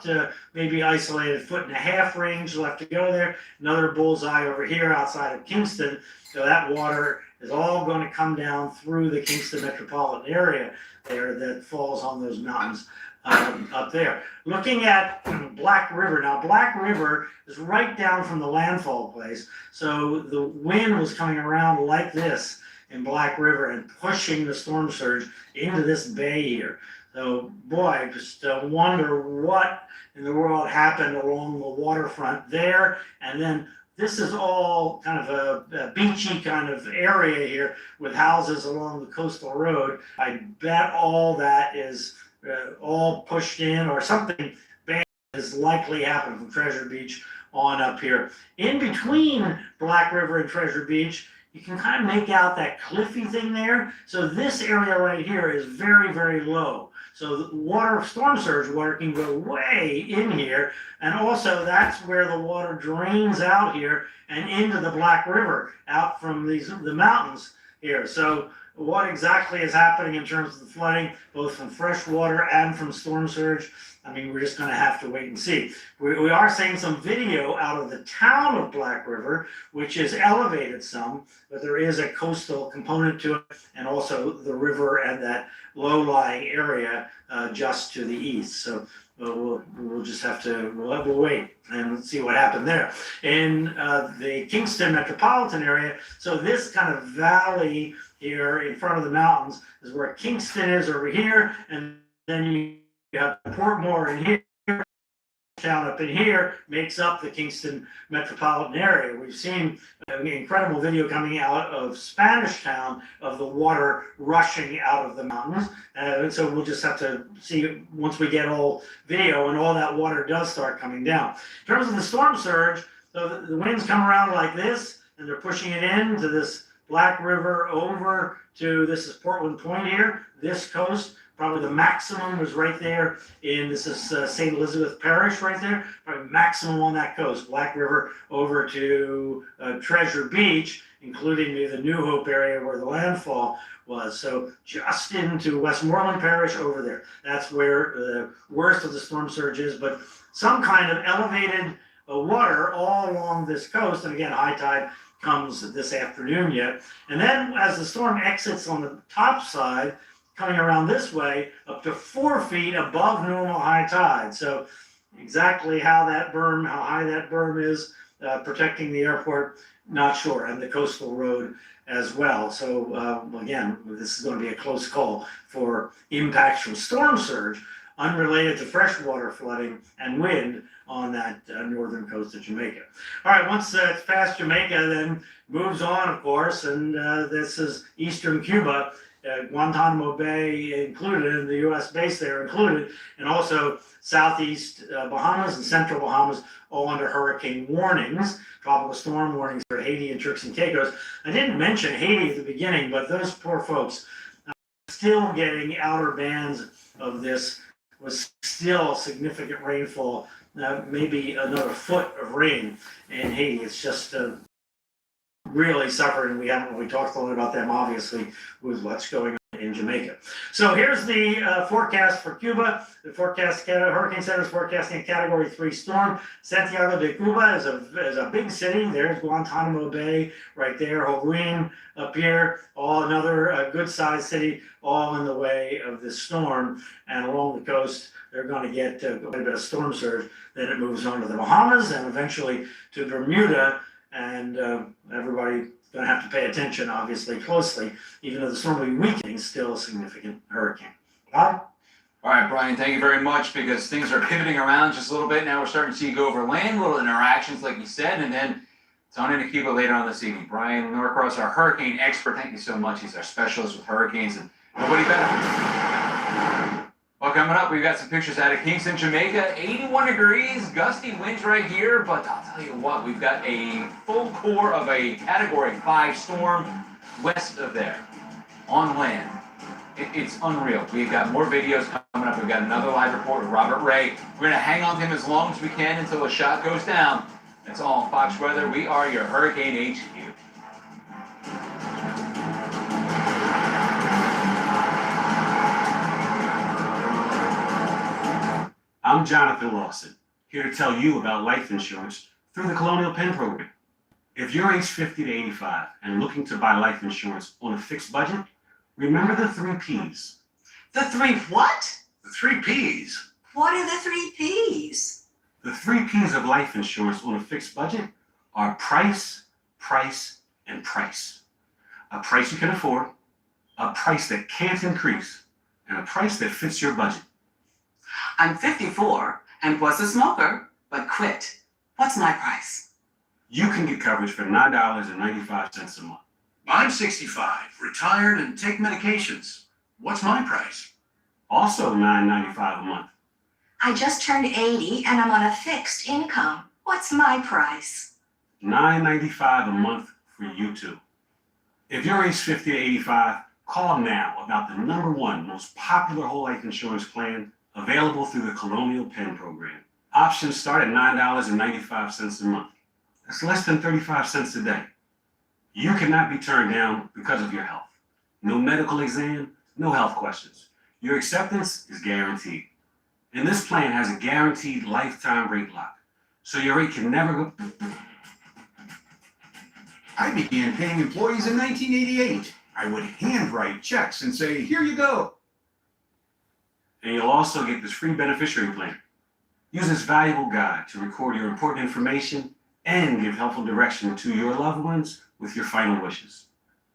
maybe isolated 1.5 range left to go there. Another bullseye over here outside of Kingston. So that water is all going to come down through the Kingston metropolitan area there that falls on those mountains up there. Looking at Black River. Now, Black River is right down from the landfall place. So the wind was coming around like this in Black River and pushing the storm surge into this bay here. So, boy, just wonder what in the world happened along the waterfront there. And then this is all kind of a beachy kind of area here with houses along the coastal road. I bet all that is all pushed in, or something bad is likely happened from Treasure Beach on up here. In between Black River and Treasure Beach, you can kind of make out that cliffy thing there. So this area right here is very, very low. So the water, storm surge water can go way in here. And also that's where the water drains out here and into the Black River, out from the mountains here. So what exactly is happening in terms of the flooding, both from fresh water and from storm surge. I mean, we're just gonna have to wait and see. We are seeing some video out of the town of Black River, which is elevated some, but there is a coastal component to it, and also the river and that low-lying area just to the east. So we'll just have to we'll wait and see what happened there. In the Kingston metropolitan area, so this kind of valley here in front of the mountains is where Kingston is over here, and then you have Portmore in here. Town up in here makes up the Kingston metropolitan area. We've seen an incredible video coming out of Spanish Town of the water rushing out of the mountains. So we'll just have to see once we get all video and all that water does start coming down. In terms of the storm surge, so the winds come around like this, and they're pushing it into this Black River over to, this is Portland Point here, this coast. Probably the maximum was right there this is St. Elizabeth Parish right there, probably maximum on that coast, Black River over to Treasure Beach, including the New Hope area where the landfall was. So just into Westmoreland Parish over there. That's where the worst of the storm surge is, but some kind of elevated water all along this coast. And again, high tide comes this afternoon yet. And then as the storm exits on the top side, coming around this way, up to 4 feet above normal high tide. So exactly how high that berm is protecting the airport, not sure, and the coastal road as well. So again, this is going to be a close call for impacts from storm surge unrelated to freshwater flooding and wind on that northern coast of Jamaica. All right, once it's past Jamaica, then moves on, of course, and this is eastern Cuba. Guantanamo Bay included, and the U.S. base there included, and also southeast Bahamas and central Bahamas, all under hurricane warnings, tropical storm warnings for Haiti and Turks and Caicos. I didn't mention Haiti at the beginning, but those poor folks still getting outer bands of this, was still significant rainfall, maybe another foot of rain in Haiti. It's just really suffering. We haven't really talked a lot about them, obviously, with what's going on in Jamaica. So here's the forecast for Cuba. The Hurricane Center is forecasting a Category 3 storm. Santiago de Cuba is a big city. There's Guantanamo Bay right there. Holguin up here, all another good-sized city, all in the way of this storm. And along the coast, they're going to get quite a bit of storm surge. Then it moves on to the Bahamas and eventually to Bermuda. And everybody's going to have to pay attention, obviously, closely, even though the storm will be weakening, still a significant hurricane. Bob? All right, Brian, thank you very much, because things are pivoting around just a little bit. Now we're starting to see you go over land, little interactions, like you said, and then it's on into Cuba later on this evening. Brian Norcross, our hurricane expert, thank you so much. He's our specialist with hurricanes, and nobody better. Well, coming up, we've got some pictures out of Kingston, Jamaica. 81 degrees, gusty winds right here, but I'll tell you what, we've got a full core of a Category 5 storm west of there, on land. It's unreal. We've got more videos coming up. We've got another live report with Robert Ray. We're going to hang on to him as long as we can until a shot goes down. That's all on Fox Weather. We are your Hurricane HQ. I'm Jonathan Lawson, here to tell you about life insurance through the Colonial Penn program. If you're age 50 to 85 and looking to buy life insurance on a fixed budget, remember the 3 Ps. The 3 what? The 3 Ps. What are the 3 Ps? The 3 Ps of life insurance on a fixed budget are price, price, and price. A price you can afford, a price that can't increase, and a price that fits your budget. I'm 54 and was a smoker, but quit. What's my price? You can get coverage for $9.95 a month. I'm 65, retired, and take medications. What's my price? Also $9.95 a month. I just turned 80 and I'm on a fixed income. What's my price? $9.95 a month for you too. If you're age 50 to 85, call now about the #1 most popular whole life insurance plan available through the Colonial Penn program. Options start at $9.95 a month. That's less than 35 cents a day. You cannot be turned down because of your health. No medical exam, no health questions. Your acceptance is guaranteed. And this plan has a guaranteed lifetime rate lock, so your rate can never go. I began paying employees in 1988. I would handwrite checks and say, here you go. And you'll also get this free beneficiary plan. Use this valuable guide to record your important information and give helpful direction to your loved ones with your final wishes.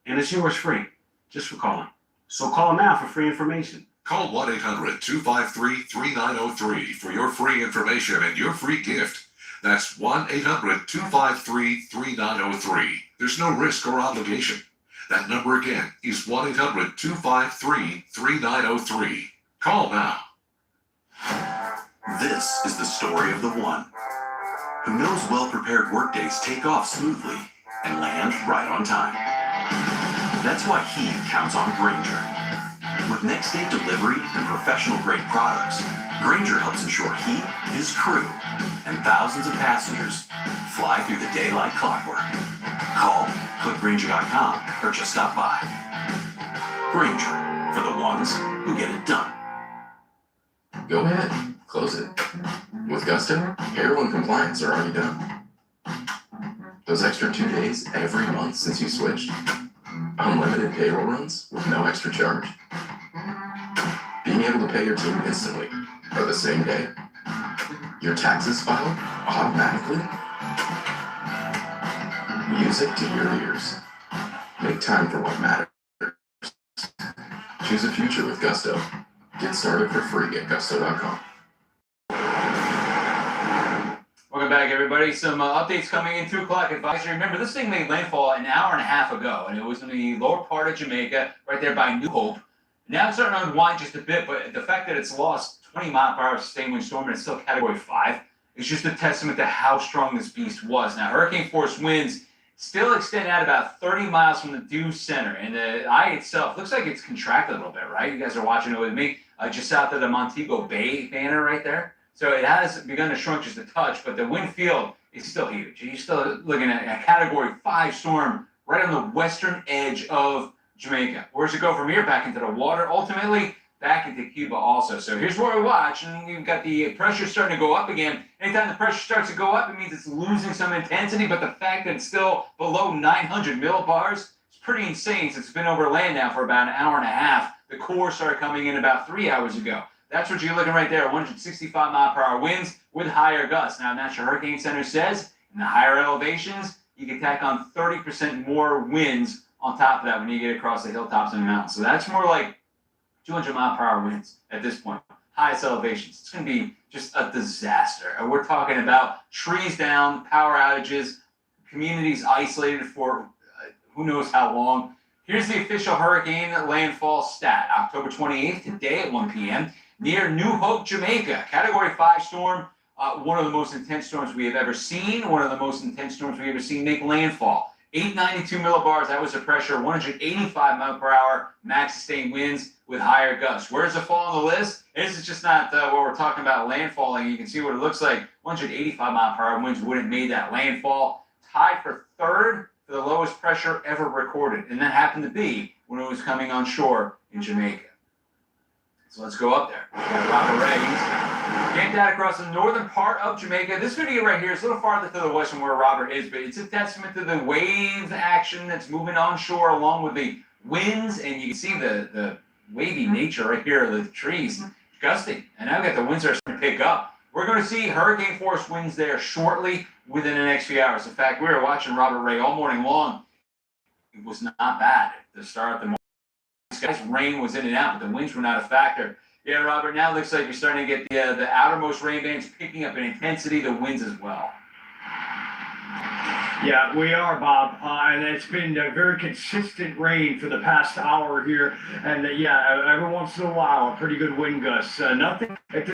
And it's yours free, just for calling. So call now for free information. Call 1-800-253-3903 for your free information and your free gift. That's 1-800-253-3903. There's no risk or obligation. That number again is 1-800-253-3903. Call now. This is the story of the one who knows well-prepared workdays take off smoothly and land right on time. That's why he counts on Grainger. With next-day delivery and professional-grade products, Grainger helps ensure he, his crew, and thousands of passengers fly through the day like clockwork. Call, click Grainger.com, or just stop by. Grainger, for the ones who get it done. Go ahead, close it. With Gusto, payroll and compliance are already done. Those extra 2 days every month since you switched. Unlimited payroll runs with no extra charge. Being able to pay your team instantly or the same day. Your taxes filed automatically. Music to your ears. Make time for what matters. Choose a future with Gusto. Get started for free at gusto.com. Welcome back, everybody. Some updates coming in. 2 o'clock advisory. Remember, this thing made landfall an hour and a half ago, and it was in the lower part of Jamaica, right there by New Hope. Now it's starting to unwind just a bit, but the fact that it's lost 20-mile-per-hour sustained wind storm and it's still Category 5 is just a testament to how strong this beast was. Now, hurricane force winds still extend out about 30 miles from the due center, and the eye itself looks like it's contracted a little bit, right? You guys are watching it with me, just south of the Montego Bay banner right there. So it has begun to shrink just a touch, but the wind field is still huge. You're still looking at a Category 5 storm right on the western edge of Jamaica. Where's it go from here? Back into the water, ultimately back into Cuba also. So here's where we watch, and you've got the pressure starting to go up again. Anytime the pressure starts to go up, it means it's losing some intensity, but the fact that it's still below 900 millibars is pretty insane since it's been over land now for about an hour and a half. The core started coming in about 3 hours ago. That's what you're looking right there, 165-mile-per-hour winds with higher gusts. Now, National Hurricane Center says in the higher elevations, you can tack on 30% more winds on top of that when you get across the hilltops and the mountains. So that's more like 200-mile-per-hour winds at this point. Highest elevations. It's going to be just a disaster. And we're talking about trees down, power outages, communities isolated for who knows how long. Here's the official hurricane landfall stat. October 28th, today at 1 p.m., near New Hope, Jamaica. Category 5 storm, one of the most intense storms we have ever seen, one of the most intense storms we've ever seen make landfall. 892 millibars, that was the pressure, 185 mile per hour max sustained winds with higher gusts. Where does it fall on the list? This is just not what we're talking about landfalling. You can see what it looks like. 185 mile per hour winds would have made that landfall. Tied for third for the lowest pressure ever recorded. And that happened to be when it was coming on shore in Jamaica. So let's go up there. We got Robert Ray. Camped out across the northern part of Jamaica. This video right here is a little farther to the west from where Robert is, but it's a testament to the wave action that's moving onshore along with the winds, and you can see the wavy nature right here of the trees gusting. And now we've got the winds are starting to pick up. We're going to see hurricane force winds there shortly within the next few hours. In fact, we were watching Robert Ray all morning long. It was not bad to start the morning. This rain was in and out, but the winds were not a factor. Yeah, Robert, now it looks like you're starting to get the outermost rain bands picking up in intensity, the winds as well. Yeah, we are, Bob, and it's been a very consistent rain for the past hour here, and yeah, every once in a while, a pretty good wind gust. Nothing at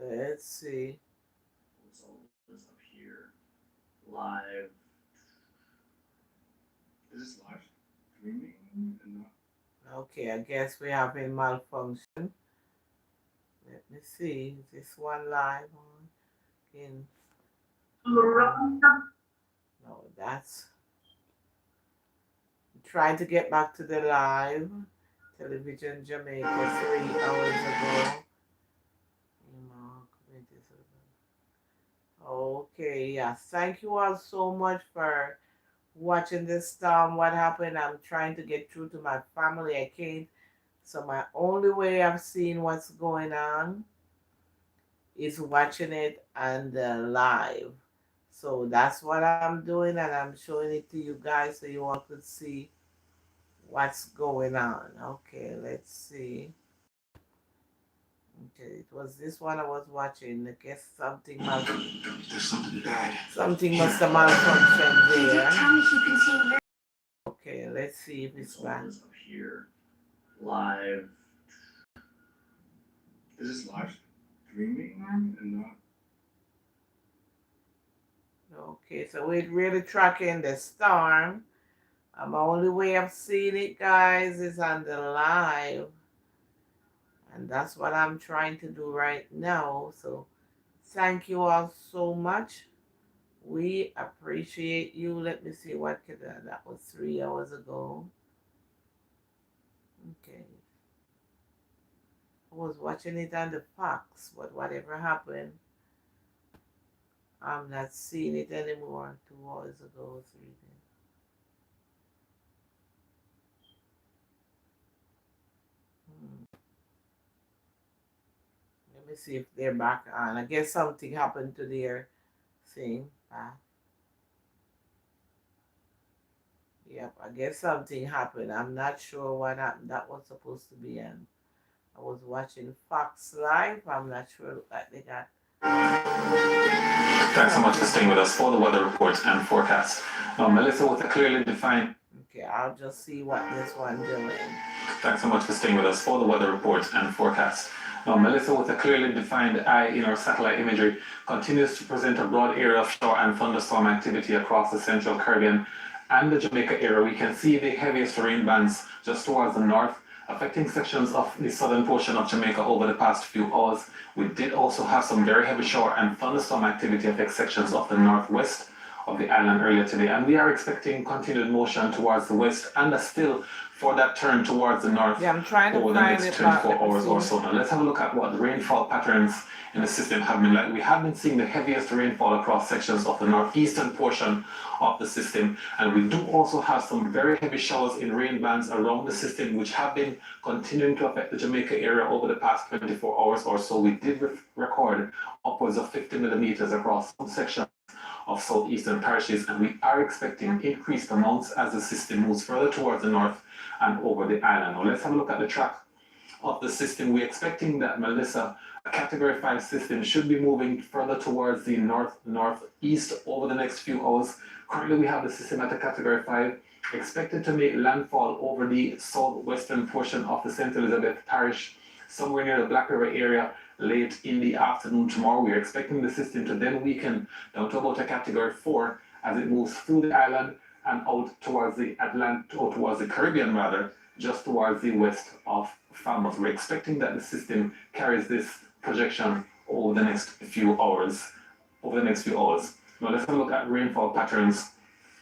Let's see. What's all this up here? Live. Is this live streaming and not? Okay, I guess we have a malfunction. Let me see. Is this one live on? In no, that's trying to get back to the live television Jamaica 3 hours ago. Okay, yes. Thank you all so much for watching this storm. What happened? I'm trying to get through to my family. I can't. So my only way of seeing what's going on is watching it and live. So that's what I'm doing, and I'm showing it to you guys so you all could see what's going on. Okay, let's see. Okay, it was this one I was watching. I guess something must. There's something bad. Something must have malfunctioned He did there. tell me he can see very Okay, let's see if it's back. Up here. Live. Is this live streaming and not? Okay, so we're really tracking the storm. My only way of seeing it, guys, is on the live. And that's what I'm trying to do right now. So thank you all so much. We appreciate you. Let me see what could that was 3 hours ago. Okay. I was watching it on the Fox, but whatever happened, I'm not seeing it anymore. 2 hours ago, 3 days. Let me see if they're back on. I guess something happened to their thing. Yep, I guess something happened. I'm not sure what happened. That was supposed to be on. I was watching Fox Live. I'm not sure that they got. Thanks so much for staying with us for the weather report and forecast. Now, Melissa, with a clearly defined. Okay, I'll just see what this one doing. Thanks so much for staying with us for the weather report and forecast. Now, Melissa, with a clearly defined eye in our satellite imagery, continues to present a broad area of shower and thunderstorm activity across the central Caribbean and the Jamaica area. We can see the heaviest rain bands just towards the north, affecting sections of the southern portion of Jamaica over the past few hours. We did also have some very heavy shower and thunderstorm activity affect sections of the northwest of the island earlier today, and we are expecting continued motion towards the west and still for that turn towards the north over the next 24 hours or so. Now let's have a look at what the rainfall patterns in the system have been like. We have been seeing the heaviest rainfall across sections of the northeastern portion of the system, and we do also have some very heavy showers in rain bands around the system which have been continuing to affect the Jamaica area over the past 24 hours or so. We did record upwards of 50 millimeters across some sections of southeastern parishes, and we are expecting increased amounts as the system moves further towards the north and over the island. Now let's have a look at the track of the system. We're expecting that Melissa, a Category 5 system, should be moving further towards the northeast over the next few hours. Currently we have the system at a Category 5, expected to make landfall over the southwestern portion of the St. Elizabeth Parish, somewhere near the Black River area, late in the afternoon tomorrow. We are expecting the system to then weaken down to about a Category 4 as it moves through the island and out towards the Atlantic, or towards the Caribbean rather, just towards the west of Falmouth. We're expecting that the system carries this projection over the next few hours. Now let's have a look at rainfall patterns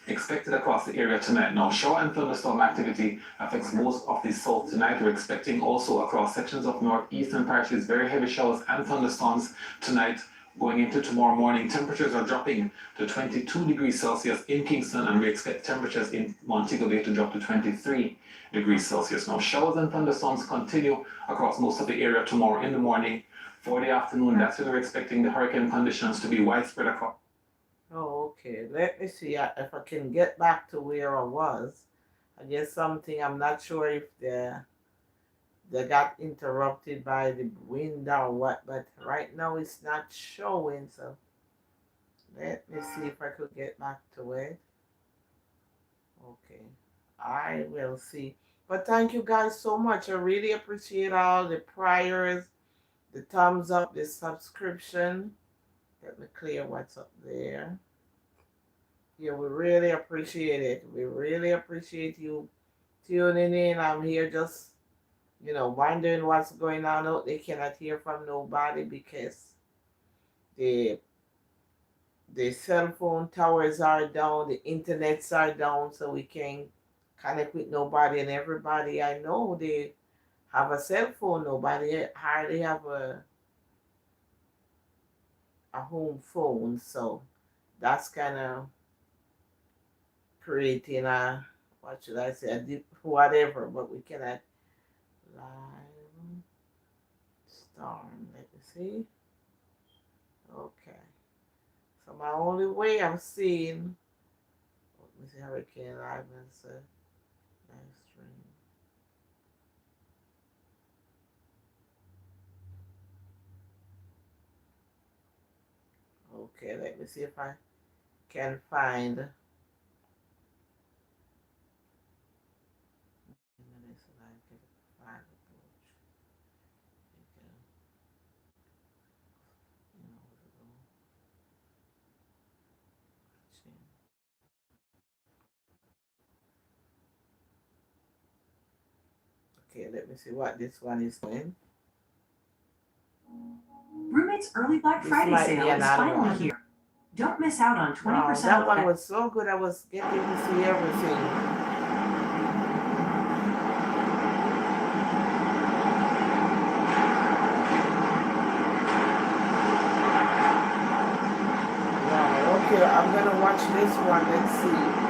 expected across the area tonight. Now, shower and thunderstorm activity affects most of the south tonight. We're expecting also across sections of northeastern parishes very heavy showers and thunderstorms tonight. Going into tomorrow morning, temperatures are dropping to 22 degrees Celsius in Kingston, and we expect temperatures in Montego Bay to drop to 23 degrees Celsius. Now, showers and thunderstorms continue across most of the area tomorrow in the morning. For the afternoon, that's when we're expecting the hurricane conditions to be widespread across. Oh, okay. Let me see if I can get back to where I was. I guess something, I'm not sure if they got interrupted by the wind or what, but right now it's not showing, so let me see if I could get back to it. Okay, I will see. But thank you guys so much. I really appreciate all the prayers the thumbs up, the subscription. Let me clear what's up there. Yeah, we really appreciate it. We really appreciate you tuning in. I'm here just, wondering what's going on out. They cannot hear from nobody because the cell phone towers are down, the internets are down, so we can connect with nobody. And everybody I know, they have a cell phone. Nobody hardly have a home phone, so that's kind of creating a, what should I say, whatever. But we cannot live storm. Let me see. Okay. So my only way I'm seeing, let me see, Hurricane Live as a live stream. Okay, let me see if I can find. Okay, let me see what this one is doing. Roommate's early Black Friday sale is finally here. Don't miss out on 20% Wow, off. that one was so good. I was getting to see everything. Wow, okay, I'm gonna watch this one. Let's see.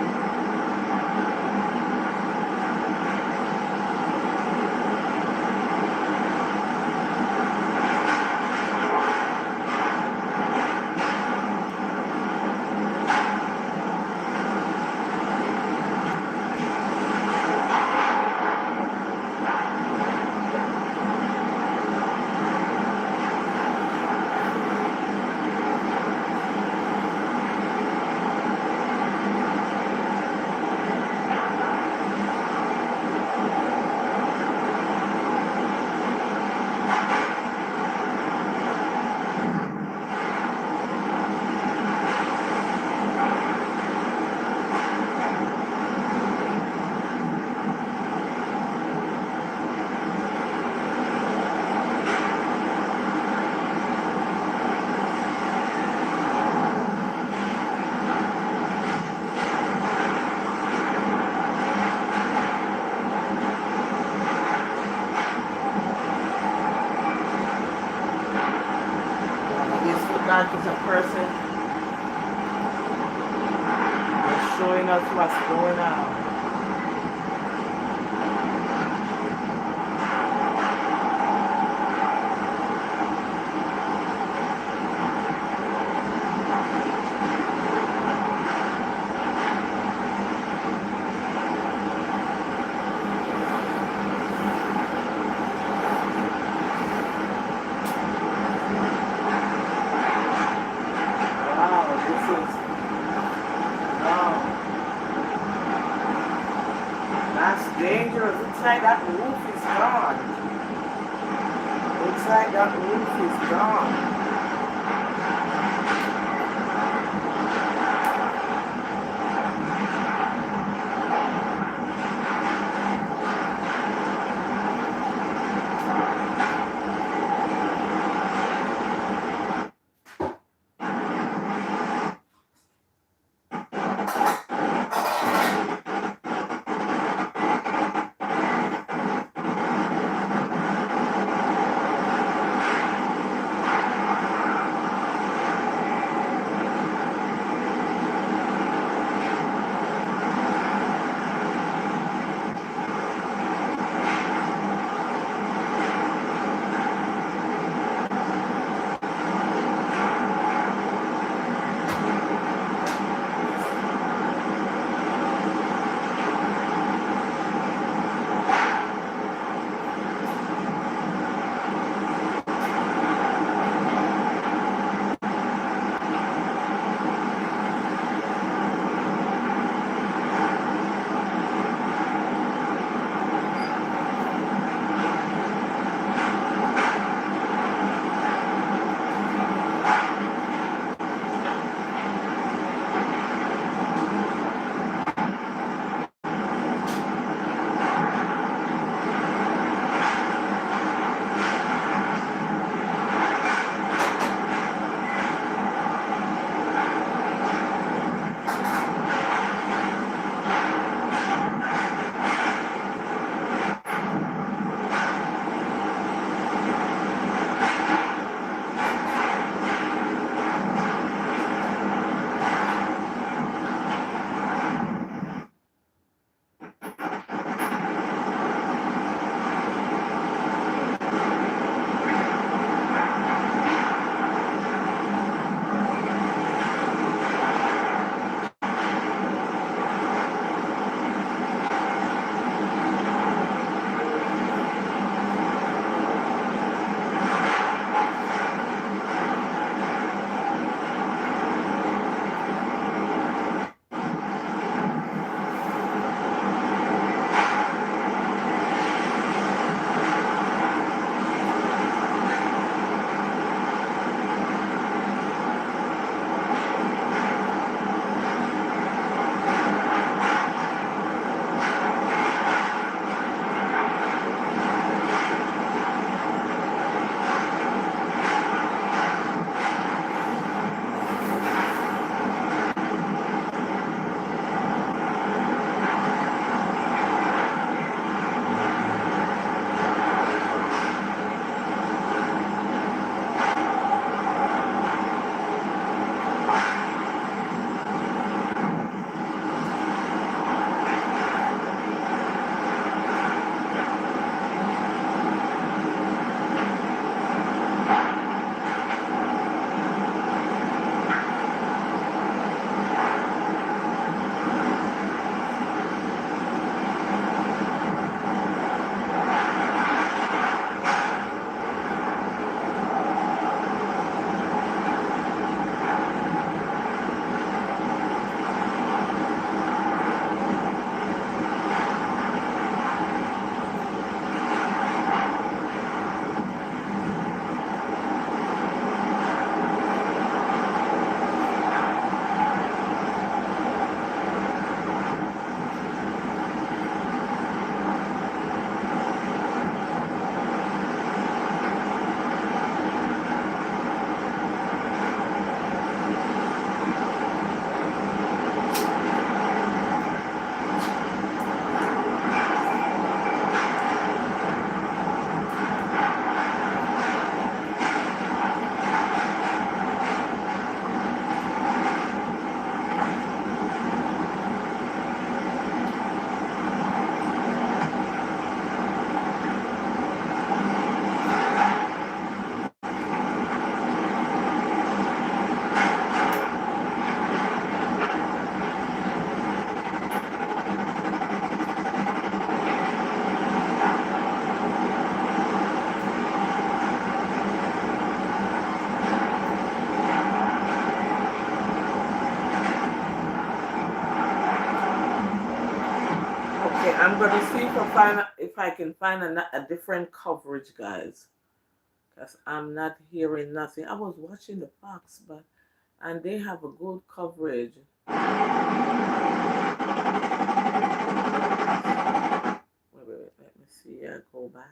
Like it's a person that's showing us what's going on. Dangerous. Looks like that roof is gone. Looks like that roof is gone. I'm gonna see if I can find a different coverage, guys, because I'm not hearing nothing. I was watching the Fox, and they have a good coverage. Wait, let me see. I go back.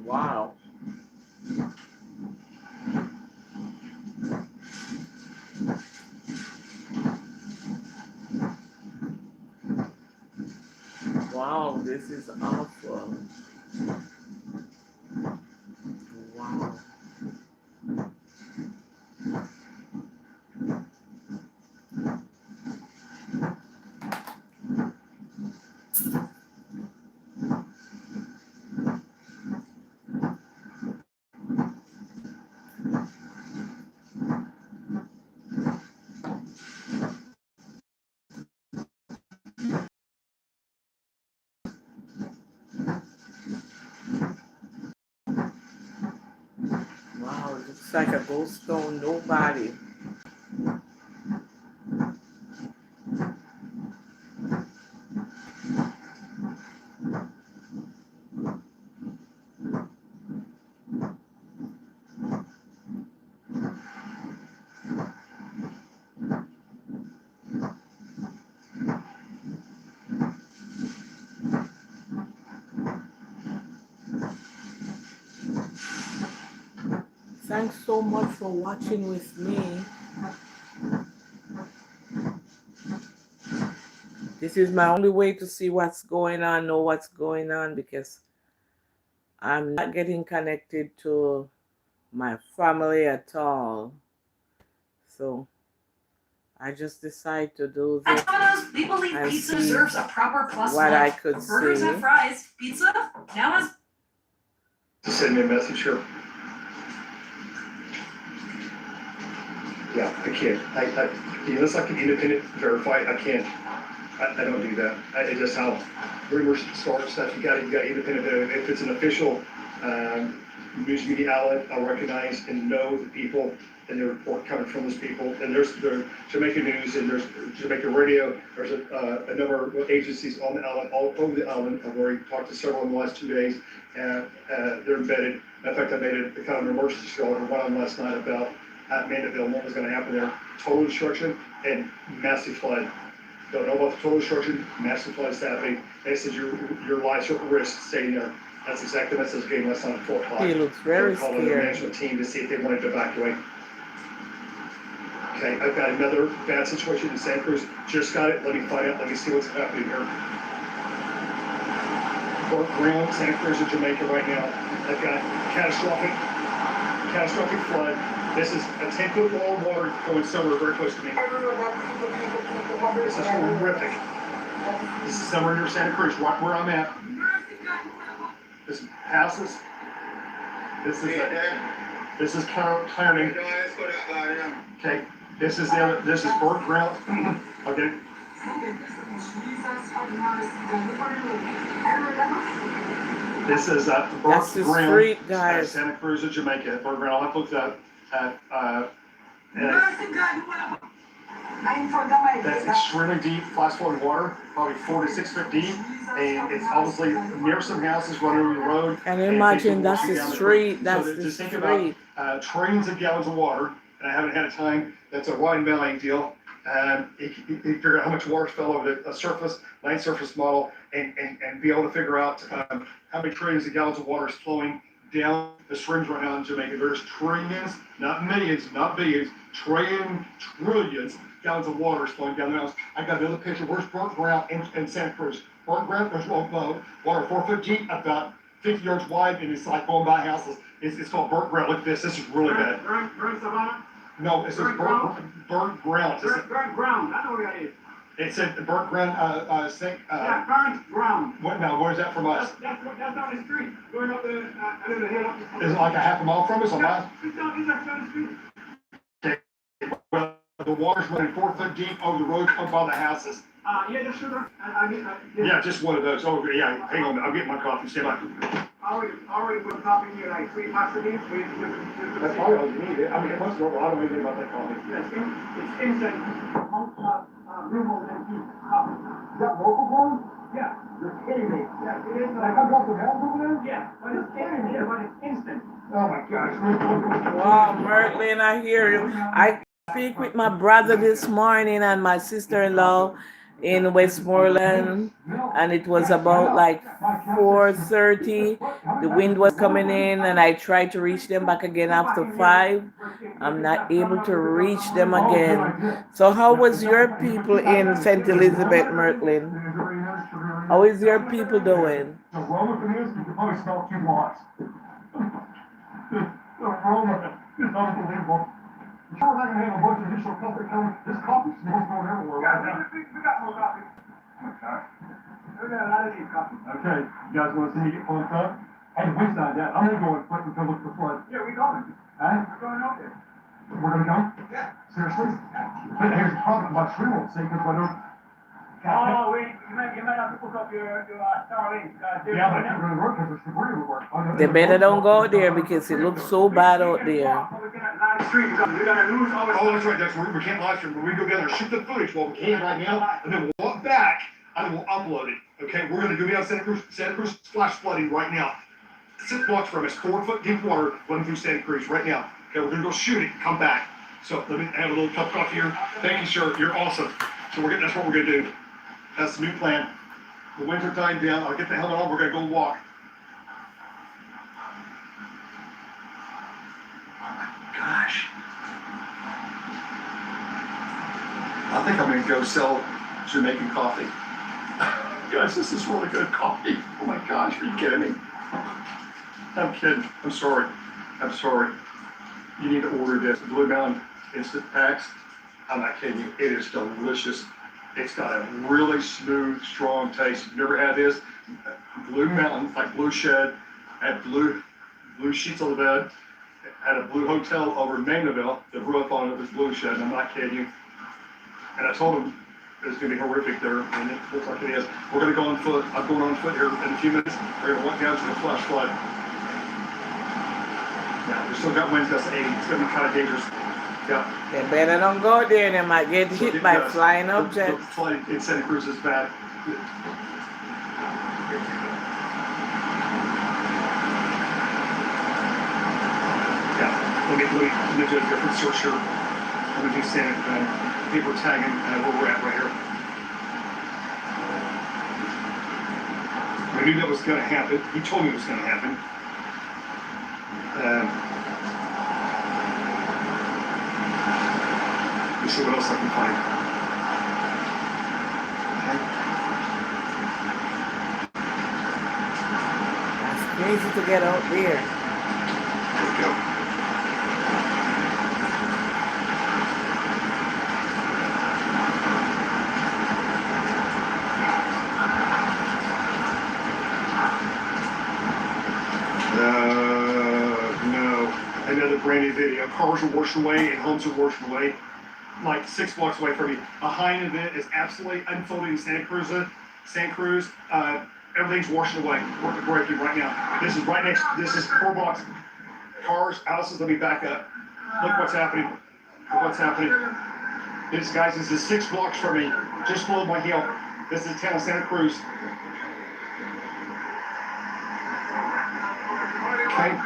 Wow. Wow, this is awful. Wow. Wow, it looks like a ghost town, nobody. Thanks so much for watching with me. This is my only way to see what's going on, know what's going on, because I'm not getting connected to my family at all. So I just decided to do this. At Domino's, we believe and pizza see deserves a proper plus what look. I could Burgers see. have fries. Pizza now has. Just send me a message here. Yeah, I can't. Unless I can independent verify, I can't. I don't do that. It's just how rumors start stuff. You got independent. If it's an official news media outlet, I'll recognize and know the people and the report coming from those people. And there's Jamaica News and there's Jamaica Radio. There's a number of agencies on the island, all over the island. I've already talked to several in the last 2 days, and they're embedded. In fact, I made a kind of an emergency call and went on last night about Mandeville and what was going to happen there. Total destruction and massive flood. Don't know about the total destruction, massive flood is happening. They said your lives are at risk staying there. That's exactly the message game last night at 4 o'clock. He looks very Called the scared. management team to see if they wanted to evacuate. Okay, I've got another bad situation in Santa Cruz. Just got it. Let me find out. Let me see what's happening here. Ground, Santa Cruz, and Jamaica right now. I've got catastrophic flood. This is a 10-foot wall of water going somewhere very close to me. This is horrific. This is somewhere near Santa Cruz, right where I'm at. This is houses. This is clearing. Okay, this is burnt ground. Okay. This is burnt ground. Street, guys. Santa Cruz of Jamaica. Burnt ground. I'll look that. That's extremely deep, flash flowing water, probably 4 to 6 foot deep, and it's obviously near some houses running over the road. And imagine that's the street. That's the just think street. about trillions of gallons of water, and I haven't had a time. That's a wide valley deal. You figure out how much water fell over the land surface model, and be able to figure out how many trillions of gallons of water is flowing down the streams right now in Jamaica. There's trillions, not millions, not billions, trillions gallons of water is flowing down the mountains. I got another picture. Where's burnt ground in Santa Cruz? Burnt ground, there's water 4 foot deep, about 50 yards wide, and it's like going by houses. It's called burnt ground. Look at this. This is really bad. Burnt savannah? No, it says burnt ground. Burnt ground. I know where that is. It said burnt ground. Yeah, burnt ground. What now? Where's that from us? That's down the street. Going up the under the hill. Is it like a half a mile from us? It's down the street. Okay. Well, the water's running 4 foot deep over the road up by the houses. Yeah, just sugar. Yeah, just one of those. Oh, yeah, hang on, I'll get my coffee, stand by. Already put coffee in here, like 3 pasta beans. That's probably all you need. I mean, it must go, I don't know anything about that coffee. Yeah, it's instant. Real and coffee. Is that local corn? Yeah. You're kidding me. Yeah, it is. Like, I'm dropping heads over there? Yeah, but it's kidding me, but it's instant. Oh my gosh. Wow, Merklin, I hear you. I speak with my brother this morning and my sister-in-law in Westmoreland, and it was about like 4:30. The wind was coming in, and I tried to reach them back again after 5. I'm not able to reach them again. So how was your people in St. Elizabeth, Merklin? How is your people doing? The aroma from this, you can probably smell 2 blocks. The aroma is unbelievable. I'm sure we're not gonna have a bunch of additional coffee coming. This coffee smells going everywhere right now. We got more coffee. Okay. We got a lot of these coffee. Okay, you guys wanna see me get pumped up? Hey, the wind's not that. I'm gonna go and flip and go look for flood. Yeah, we going. Huh? We're going out there. We're gonna go? Yeah. Seriously? But here's the problem about tree won't say, because I don't. Oh, wait, you might have to hook up your Starlink. Yeah, but it's not gonna work because there's debris everywhere. They better don't go there because it looks so bad out there. Live stream, we're gonna lose all. Oh, that's right, Dexter. We can't live stream, but we go down there, shoot the footage while we can right now, and then we'll walk back and then we'll upload it. Okay, we're gonna go down Santa Cruz flash flooding right now. 6 blocks from us, 4 foot deep water running through Santa Cruz right now. Okay, we're gonna go shoot it, come back. So let me have a little cup of coffee here. Thank you, sir. You're awesome. So that's what we're gonna do. That's the new plan. The winds are dying down. I'll get the helmet on. We're gonna go walk. Gosh. I think I'm gonna go sell Jamaican coffee. Guys, this is really good coffee. Oh my gosh, are you kidding me? I'm kidding. I'm sorry. I'm sorry. You need to order this Blue Mountain Instant Packs. I'm not kidding you. It is delicious. It's got a really smooth, strong taste. You've never had this? Blue Mountain, like Blue Shed, had blue sheets on the bed, had a blue hotel over in Maynaville. The roof on it was Blue Shed, and I'm not kidding you. And I told them it was going to be horrific there, and it looks like it is. We're going to go on foot. I'm going on foot here in a few minutes. We're going to walk down to the flash flood. Now, we still got winds gusts 80. It's going to be kind of dangerous. Yeah. They better don't go there. They might get hit by flying objects. The flooding in Santa Cruz is bad. Yeah, let me do a different search here. Let me do people tagging where we're at right here. I knew that was going to happen. He told me it was going to happen. Let me see what else I can find. That's crazy to get out there. There we go. No. Another brand new video. Cars are washed away and homes are washed away. Like 6 blocks away from me. A high event is absolutely unfolding in Santa Cruz. Everything's washing away. We're breaking right now. This is right next. This is 4 blocks. Cars, houses. Let me back up. Look what's happening. Look what's happening. This, guys, this is 6 blocks from me, just below my hill. This is the town of Santa Cruz. Okay.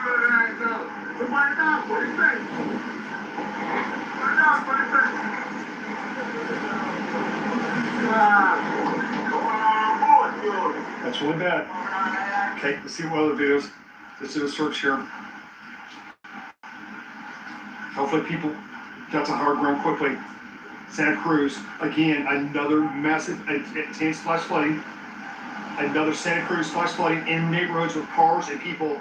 That's really bad. Okay, let's see what other videos. Let's do a search here. Hopefully people got to hard ground quickly. Santa Cruz, again, another massive intense flash flooding. Another Santa Cruz flash flooding in neighborhoods with cars and people.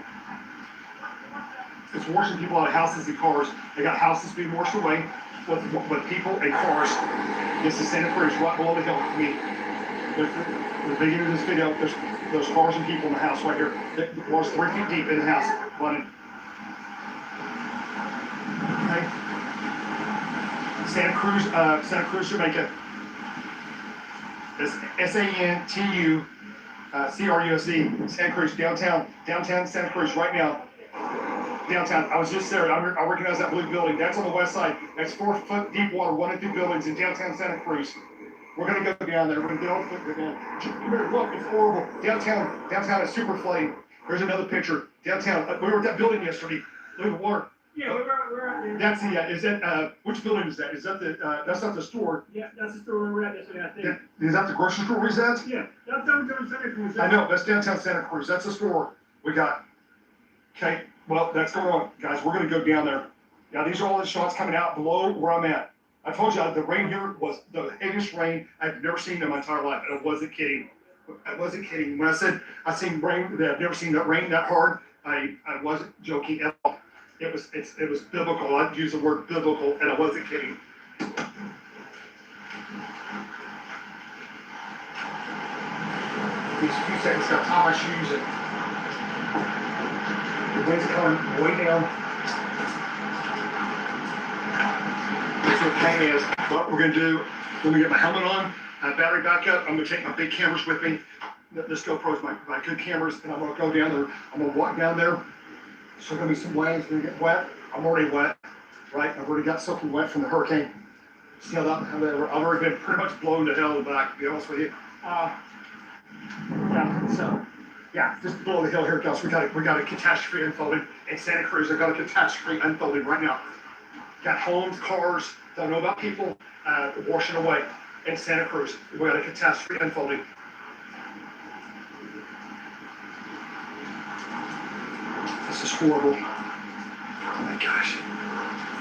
It's washing people out of houses and cars. They got houses being washed away with people and cars. This is Santa Cruz, right below the hill. I mean, the beginning of this video, there's cars and people in the house right here. The water's 3 feet deep in the house, running. Okay. Santa Cruz, Jamaica. It's SANTU CRUSE, Santa Cruz, downtown Santa Cruz right now. Downtown, I was just there, I recognize that blue building, that's on the west side, that's 4 foot deep water, 1 and 2 buildings in downtown Santa Cruz. We're gonna go down there, we're gonna go down. You better look, it's horrible, downtown is super flooding. There's another picture, downtown, we were at that building yesterday, look at the water. Yeah, we're out there. That's the, is that, which building is that? Is that the, that's not the store? Yeah, that's the store we're at yesterday, I think. Is that the grocery store, where's that? Yeah, that's downtown Santa Cruz. I know, that's downtown Santa Cruz, that's the store we got. Okay, well, that's going on, guys, we're gonna go down there. Now, these are all the shots coming out below where I'm at. I told you, the rain here was the heaviest rain I've never seen in my entire life, and I wasn't kidding. I wasn't kidding. When I said I've seen rain, that I've never seen that rain that hard, I wasn't joking at all. It was biblical, I'd use the word biblical, and I wasn't kidding. These few seconds, got to tie my shoes and the wind's coming way down. That's what pain is. What we're gonna do, let me get my helmet on, battery backup. I'm gonna take my big cameras with me. This GoPro's my good cameras, and I'm gonna go down there. I'm gonna walk down there. So there's gonna be some waves, gonna get wet. I'm already wet, right? I've already got soaking wet from the hurricane. See how that, I've already been pretty much blown to hell in the back, to be honest with you. Yeah, so, yeah, just below the hill here, guys. We got a catastrophe unfolding in Santa Cruz. I've got a catastrophe unfolding right now. Got homes, cars, don't know about people, washing away in Santa Cruz. We got a catastrophe unfolding. This is horrible. Oh my gosh,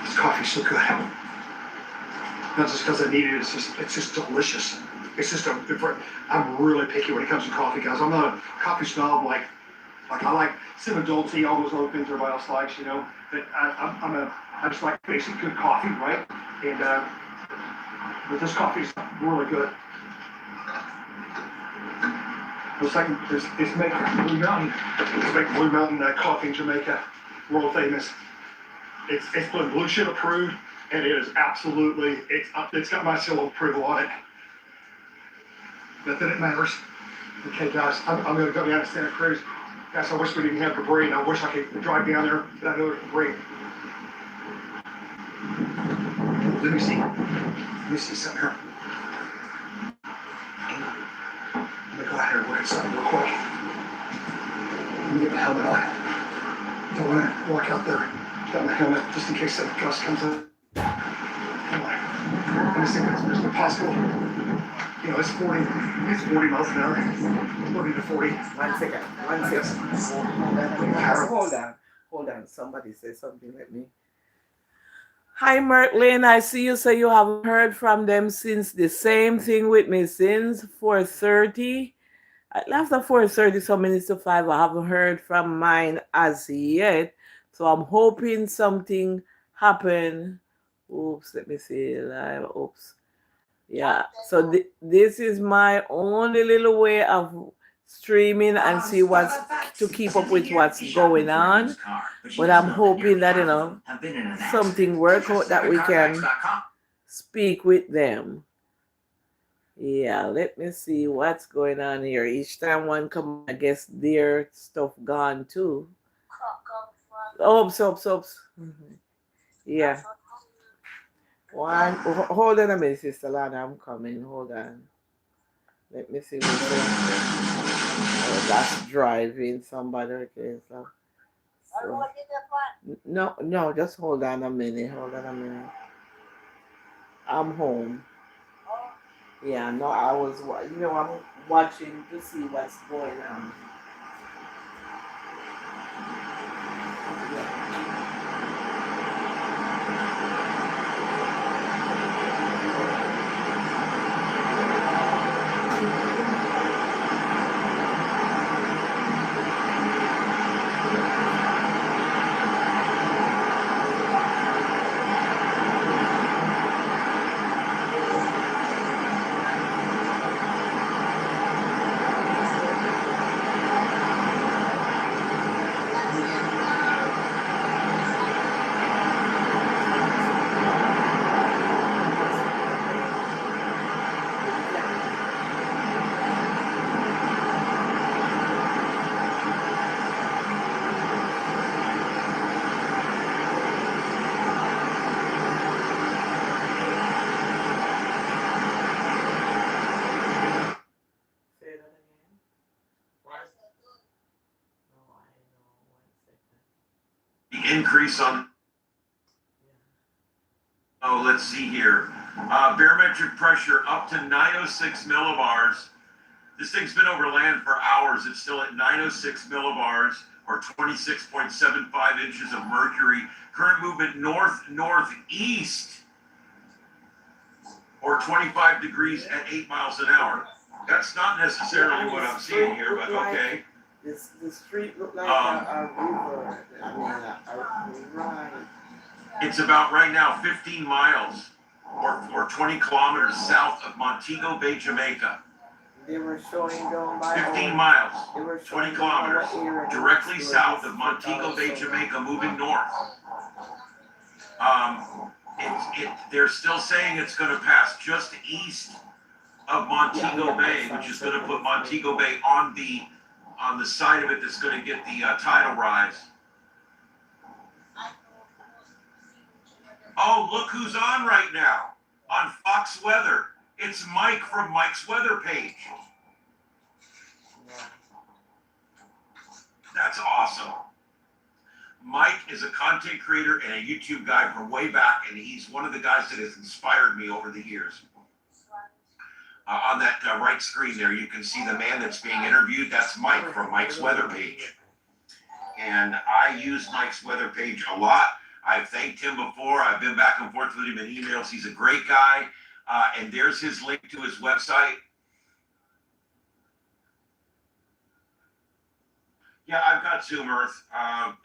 this coffee's so good. Not just because I need it, it's just delicious. It's just I'm really picky when it comes to coffee, guys. I'm not a coffee snob like I like cinnamon dolce, all those other things everybody else likes, you know. But I just like basic good coffee, right? And but this coffee's really good. Looks like it's making Blue Mountain. It's making Blue Mountain coffee in Jamaica, world famous. It's been Blue Chip approved, and it is absolutely it's got my seal of approval on it. Not that it matters. Okay, guys, I'm going to go down to Santa Cruz. Guys, I wish we didn't have debris, and I wish I could drive down there, but I know there's debris. Let me see something here. Let me go out here and look at something real quick. Let me get my helmet on. Don't want to walk out there without my helmet, just in case that gust comes up. Come on. Let me see if it's possible. You know, it's 40 miles an hour, 30 to 40. 1 second. Hold on. Somebody say something with me. Hi, Mertlin. I see you say you haven't heard from them since the same thing with me since 4:30. After 4:30, some minutes to 5, I haven't heard from mine as yet. So I'm hoping something happened. Oops, let me see. Oops. Yeah, so this is my only little way of streaming and see to keep up with what's going on. But I'm hoping that, something work out that we can speak with them. Yeah, let me see what's going on here. Each time one come, I guess their stuff gone too. Oops. Mm-hmm. Yeah. Hold on a minute, Sister Lana, I'm coming. Hold on. Let me see what's going on. Oh, that's driving somebody. Okay, so. No, just hold on a minute. I'm home. Yeah, no, I was, I'm watching to see what's going on. Yeah. increase on. Oh, let's see here. Barometric pressure up to 906 millibars. This thing's been over land for hours. It's still at 906 millibars, or 26.75 inches of mercury. Current movement north-northeast, or 25 degrees at 8 miles an hour. That's not necessarily what I'm seeing here, but okay. The street looked like a river. I mean, right. It's about right now 15 miles or 20 kilometers south of Montego Bay, Jamaica. They were showing down by 15 miles, 20 kilometers, directly south of Montego Bay, Jamaica, moving north. They're still saying it's going to pass just east of Montego Bay, which is going to put Montego Bay on the side of it that's going to get the tidal rise. Oh, look who's on right now on Fox Weather. It's Mike from Mike's Weather page. That's awesome. Mike is a content creator and a YouTube guy from way back, and he's one of the guys that has inspired me over the years. On that right screen there, you can see the man that's being interviewed. That's Mike from Mike's Weather page. And I use Mike's Weather page a lot. I've thanked him before. I've been back and forth with him in emails. He's a great guy. And there's his link to his website. Yeah, I've got Zoom Earth.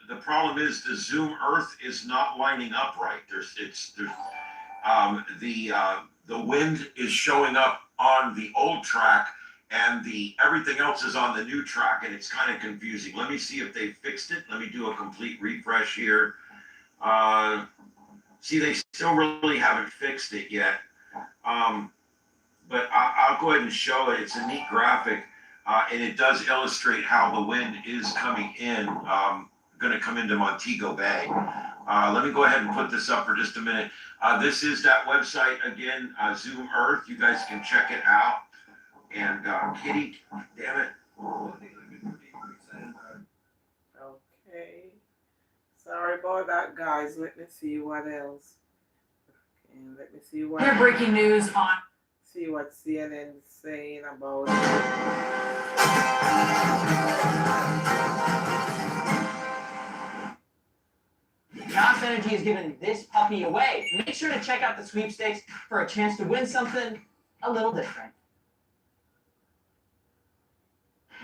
The problem is the Zoom Earth is not lining up right. The wind is showing up on the old track, and everything else is on the new track, and it's kind of confusing. Let me see if they fixed it. Let me do a complete refresh here. See, they still really haven't fixed it yet. But I'll go ahead and show it. It's a neat graphic, and it does illustrate how the wind is coming in, going to come into Montego Bay. Let me go ahead and put this up for just a minute. This is that website again, Zoom Earth. You guys can check it out. And Kitty, damn it. Okay. Sorry about that, guys. Let me see what else. And let me see what. Here, breaking news on. See what CNN is saying about. Josh Energy is giving this puppy away. Make sure to check out the sweepstakes for a chance to win something a little different.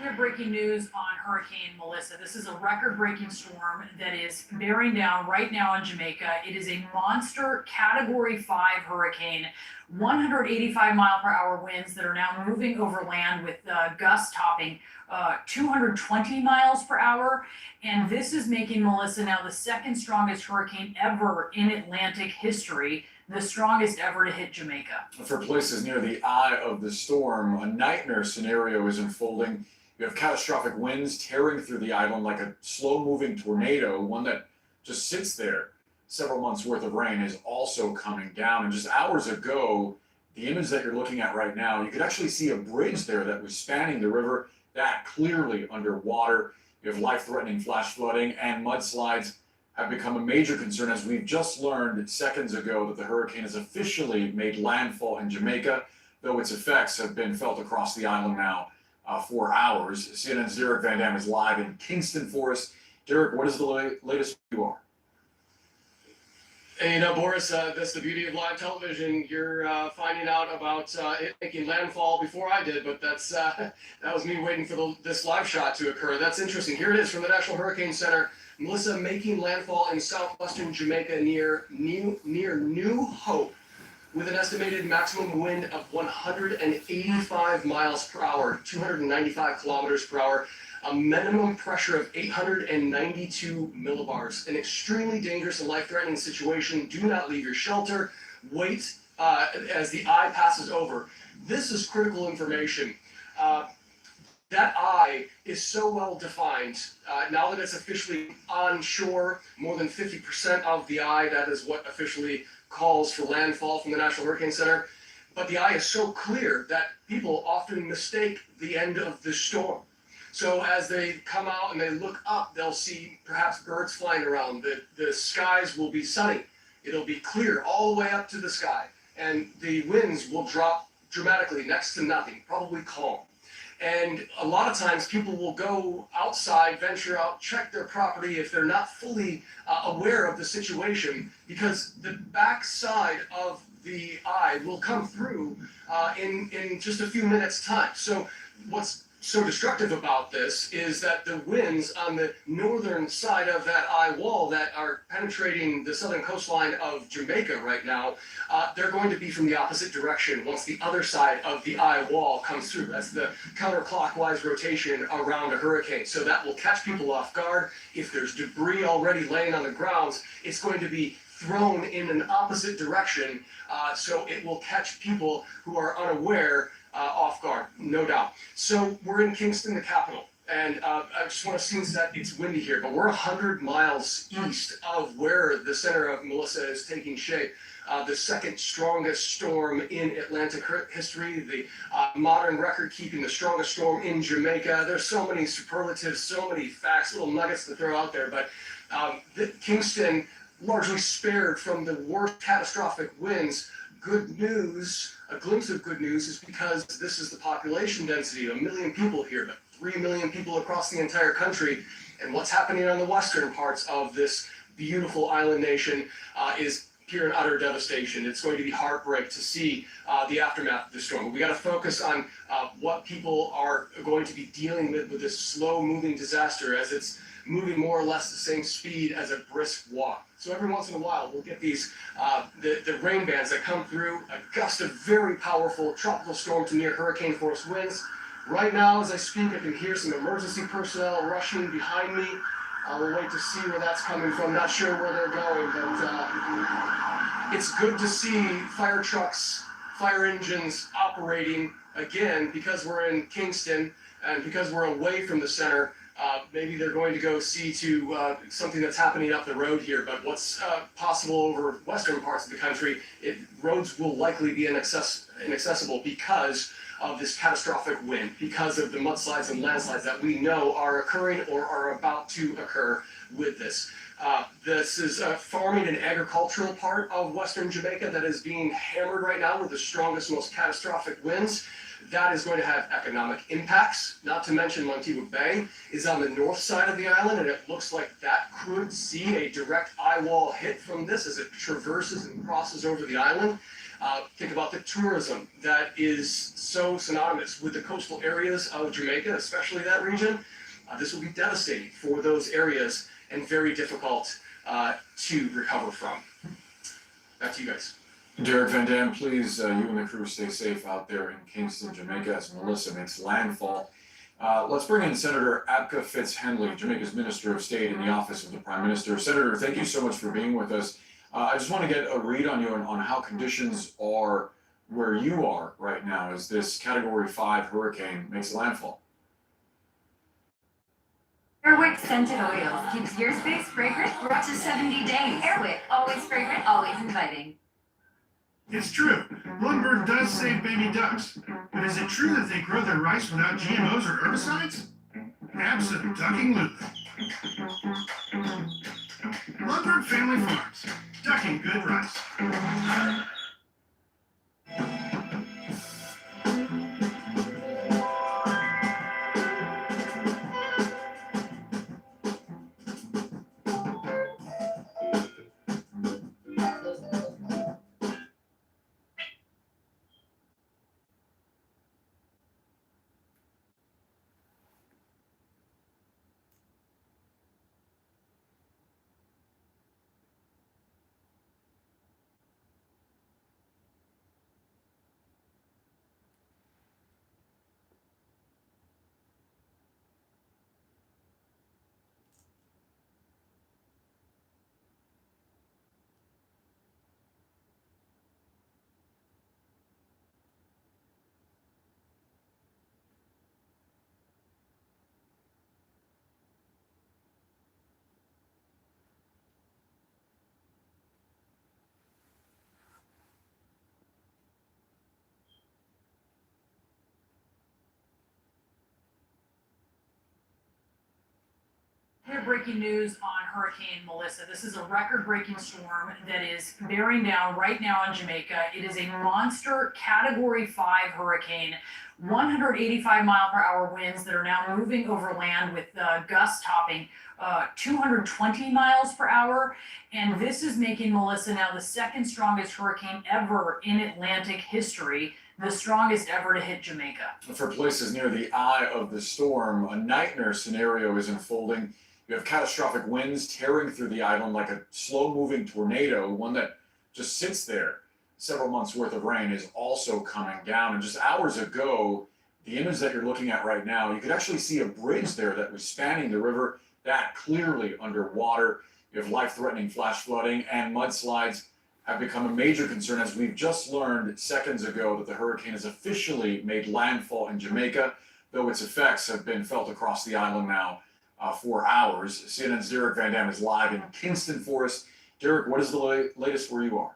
We're breaking news on Hurricane Melissa. This is a record-breaking storm that is bearing down right now on Jamaica. It is a monster Category 5 hurricane, 185-mile-per-hour winds that are now moving over land with gusts topping 220 miles per hour. And this is making Melissa now the second strongest hurricane ever in Atlantic history, the strongest ever to hit Jamaica. For places near the eye of the storm, a nightmare scenario is unfolding. You have catastrophic winds tearing through the island like a slow-moving tornado, one that just sits there. Several months' worth of rain is also coming down. And just hours ago, the image that you're looking at right now, you could actually see a bridge there that was spanning the river, that clearly underwater. You have life-threatening flash flooding, and mudslides have become a major concern, as we've just learned seconds ago that the hurricane has officially made landfall in Jamaica, though its effects have been felt across the island now for hours. CNN's Derek Van Dam is live in Kingston for us. Derek, what is the latest you are? Hey, Boris, that's the beauty of live television. You're finding out about it making landfall before I did, but that was me waiting for this live shot to occur. That's interesting. Here it is from the National Hurricane Center. Melissa making landfall in southwestern Jamaica near New Hope, with an estimated maximum wind of 185 miles per hour, 295 kilometers per hour, a minimum pressure of 892 millibars. An extremely dangerous and life-threatening situation. Do not leave your shelter. Wait as the eye passes over. This is critical information. That eye is so well defined. Now that it's officially on shore, more than 50% of the eye, that is what officially calls for landfall from the National Hurricane Center. But the eye is so clear that people often mistake the end of the storm. So as they come out and they look up, they'll see perhaps birds flying around. The skies will be sunny. It'll be clear all the way up to the sky. And the winds will drop dramatically, next to nothing, probably calm. And a lot of times people will go outside, venture out, check their property if they're not fully aware of the situation, because the backside of the eye will come through in just a few minutes' time. So what's so destructive about this is that the winds on the northern side of that eye wall that are penetrating the southern coastline of Jamaica right now, they're going to be from the opposite direction once the other side of the eye wall comes through. That's the counterclockwise rotation around a hurricane. So that will catch people off guard. If there's debris already laying on the grounds, it's going to be thrown in an opposite direction, so it will catch people who are unaware off guard, no doubt. So we're in Kingston, the capital, and I just want to see that it's windy here, but we're 100 miles east of where the center of Melissa is taking shape. The second strongest storm in Atlantic history, the modern record keeping the strongest storm in Jamaica. There's so many superlatives, so many facts, little nuggets to throw out there, but Kingston largely spared from the worst catastrophic winds. Good news, a glimpse of good news, is because this is the population density, 1 million people here, but 3 million people across the entire country. And what's happening on the western parts of this beautiful island nation is pure and utter devastation. It's going to be heartbreak to see the aftermath of the storm. We got to focus on what people are going to be dealing with this slow-moving disaster, as it's moving more or less the same speed as a brisk walk. So every once in a while, we'll get these, the rain bands that come through, a gust of very powerful tropical storm to near hurricane force winds. Right now, as I speak, I can hear some emergency personnel rushing behind me. We'll wait to see where that's coming from. Not sure where they're going, but it's good to see fire trucks, fire engines operating again, because we're in Kingston and because we're away from the center. Maybe they're going to go see to something that's happening up the road here, but what's possible over western parts of the country, roads will likely be inaccessible because of this catastrophic wind, because of the mudslides and landslides that we know are occurring or are about to occur with this. This is a farming and agricultural part of western Jamaica that is being hammered right now with the strongest, most catastrophic winds. That is going to have economic impacts, not to mention Montego Bay is on the north side of the island, and it looks like that could see a direct eye wall hit from this as it traverses and crosses over the island. Think about the tourism that is so synonymous with the coastal areas of Jamaica, especially that region. This will be devastating for those areas and very difficult to recover from. Back to you guys. Derek Van Dam, please, you and the crew stay safe out there in Kingston, Jamaica, as Melissa makes landfall. Let's bring in Senator Abka Fitz-Henley, Jamaica's Minister of State in the Office of the Prime Minister. Senator, thank you so much for being with us. I just want to get a read on you on how conditions are where you are right now as this Category 5 hurricane makes landfall. Airwick Scented Oils keeps your space fragrant for up to 70 days. Airwick, always fragrant, always inviting. It's true. Bloomberg does save baby ducks. But is it true that they grow their rice without GMOs or herbicides? Abso-ducking-lutely. Bloomberg Family Farms. Ducking good rice. We have breaking news on Hurricane Melissa. This is a record-breaking storm that is bearing down right now on Jamaica. It is a monster Category 5 hurricane, 185-mile-per-hour winds that are now moving over land with gusts topping 220 miles per hour. And this is making Melissa now the second strongest hurricane ever in Atlantic history, the strongest ever to hit Jamaica. For places near the eye of the storm, a nightmare scenario is unfolding. You have catastrophic winds tearing through the island like a slow-moving tornado, one that just sits there. Several months' worth of rain is also coming down. And just hours ago, the image that you're looking at right now, you could actually see a bridge there that was spanning the river, that clearly underwater. You have life-threatening flash flooding, and mudslides have become a major concern, as we've just learned seconds ago that the hurricane has officially made landfall in Jamaica, though its effects have been felt across the island now for hours. CNN's Derek Van Dam is live in Kingston for us. Derek, what is the latest where you are?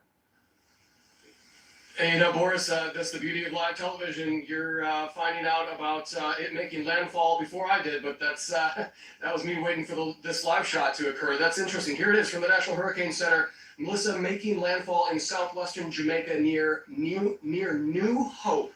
Hey, Boris, that's the beauty of live television. You're finding out about it making landfall before I did, but that was me waiting for this live shot to occur. That's interesting. Here it is from the National Hurricane Center. Melissa making landfall in southwestern Jamaica near New Hope,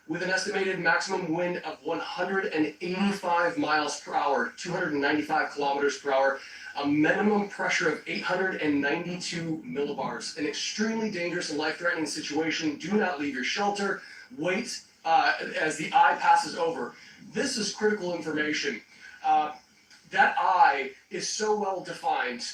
with an estimated maximum wind of 185 miles per hour, 295 kilometers per hour, a minimum pressure of 892 millibars. An extremely dangerous and life-threatening situation. Do not leave your shelter. Wait as the eye passes over. This is critical information. That eye is so well defined.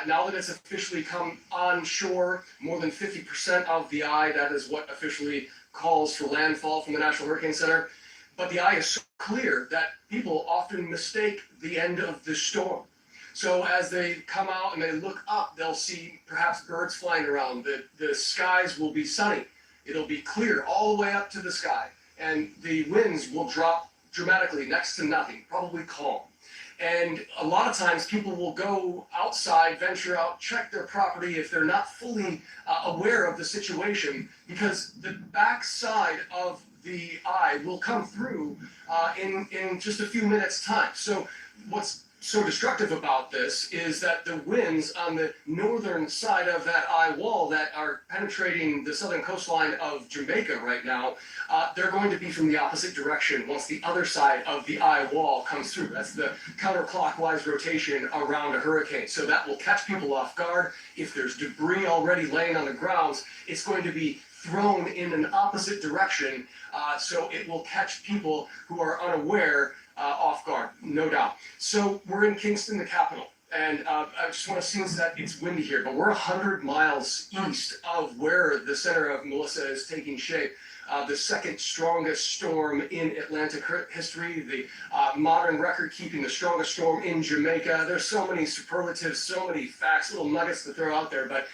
Now that it's officially come on shore, more than 50% of the eye, that is what officially calls for landfall from the National Hurricane Center. But the eye is so clear that people often mistake the end of the storm. So as they come out and they look up, they'll see perhaps birds flying around. The skies will be sunny. It'll be clear all the way up to the sky. And the winds will drop dramatically, next to nothing, probably calm. And a lot of times people will go outside, venture out, check their property if they're not fully aware of the situation, because the backside of the eye will come through in just a few minutes' time. So what's so destructive about this is that the winds on the northern side of that eye wall that are penetrating the southern coastline of Jamaica right now, they're going to be from the opposite direction once the other side of the eye wall comes through. That's the counterclockwise rotation around a hurricane. So that will catch people off guard. If there's debris already laying on the grounds, it's going to be thrown in an opposite direction, so it will catch people who are unaware off guard, no doubt. So we're in Kingston, the capital, and I just want to see that it's windy here, but we're 100 miles east of where the center of Melissa is taking shape. The second strongest storm in Atlantic history, the modern record keeping the strongest storm in Jamaica. There's so many superlatives, so many facts, little nuggets to throw out there, but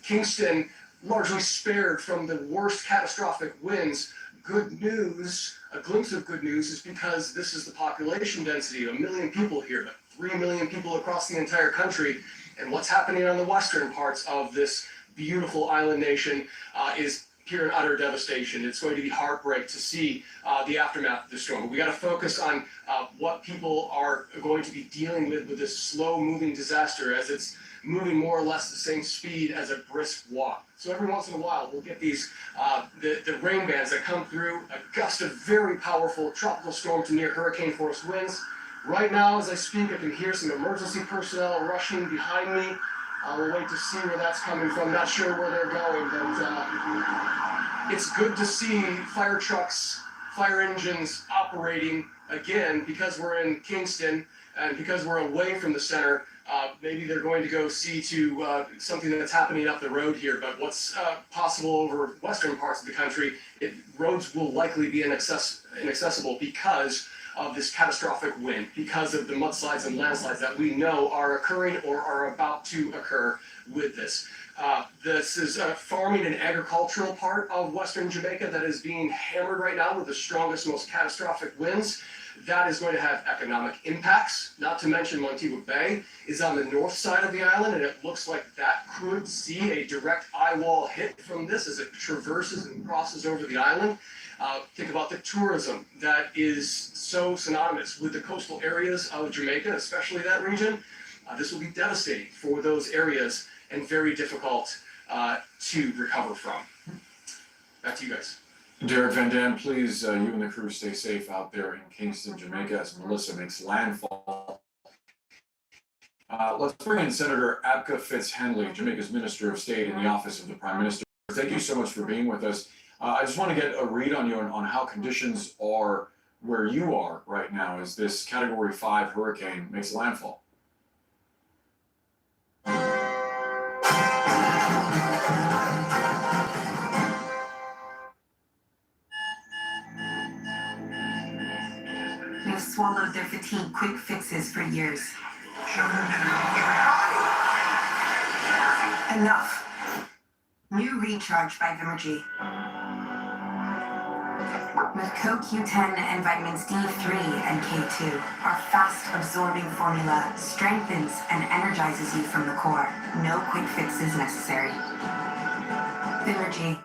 Kingston largely spared from the worst catastrophic winds. Good news, a glimpse of good news, is because this is the population density, 1 million people here, but 3 million people across the entire country. And what's happening on the western parts of this beautiful island nation is pure and utter devastation. It's going to be heartbreak to see the aftermath of the storm. But we got to focus on what people are going to be dealing with this slow-moving disaster, as it's moving more or less the same speed as a brisk walk. So every once in a while, we'll get these the rain bands that come through, a gust of very powerful tropical storm to near hurricane force winds. Right now, as I speak, I can hear some emergency personnel rushing behind me. We'll wait to see where that's coming from. Not sure where they're going, but it's good to see fire trucks, fire engines operating again, because we're in Kingston and because we're away from the center. Maybe they're going to go see to something that's happening up the road here, but what's possible over western parts of the country, roads will likely be inaccessible because of this catastrophic wind, because of the mudslides and landslides that we know are occurring or are about to occur with this. This is a farming and agricultural part of western Jamaica that is being hammered right now with the strongest, most catastrophic winds. that is going to have economic impacts, not to mention Montego Bay is on the north side of the island, and it looks like that could see a direct eye wall hit from this as it traverses and crosses over the island. Think about the tourism that is so synonymous with the coastal areas of Jamaica, especially that region. This will be devastating for those areas and very difficult to recover from. Back to you guys. Derek Van Dam, please, you and the crew stay safe out there in Kingston, Jamaica, as Melissa makes landfall. Let's bring in Senator Abka Fitz-Henley, Jamaica's Minister of State in the Office of the Prime Minister. Thank you so much for being with us. I just want to get a read on you on how conditions are where you are right now as this Category 5 hurricane makes landfall. We've swallowed their fatigue quick fixes for years. Enough. New Recharge by Vimergy. With CoQ10 and vitamins D3 and K2, our fast-absorbing formula strengthens and energizes you from the core. No quick fixes necessary. Vimergy,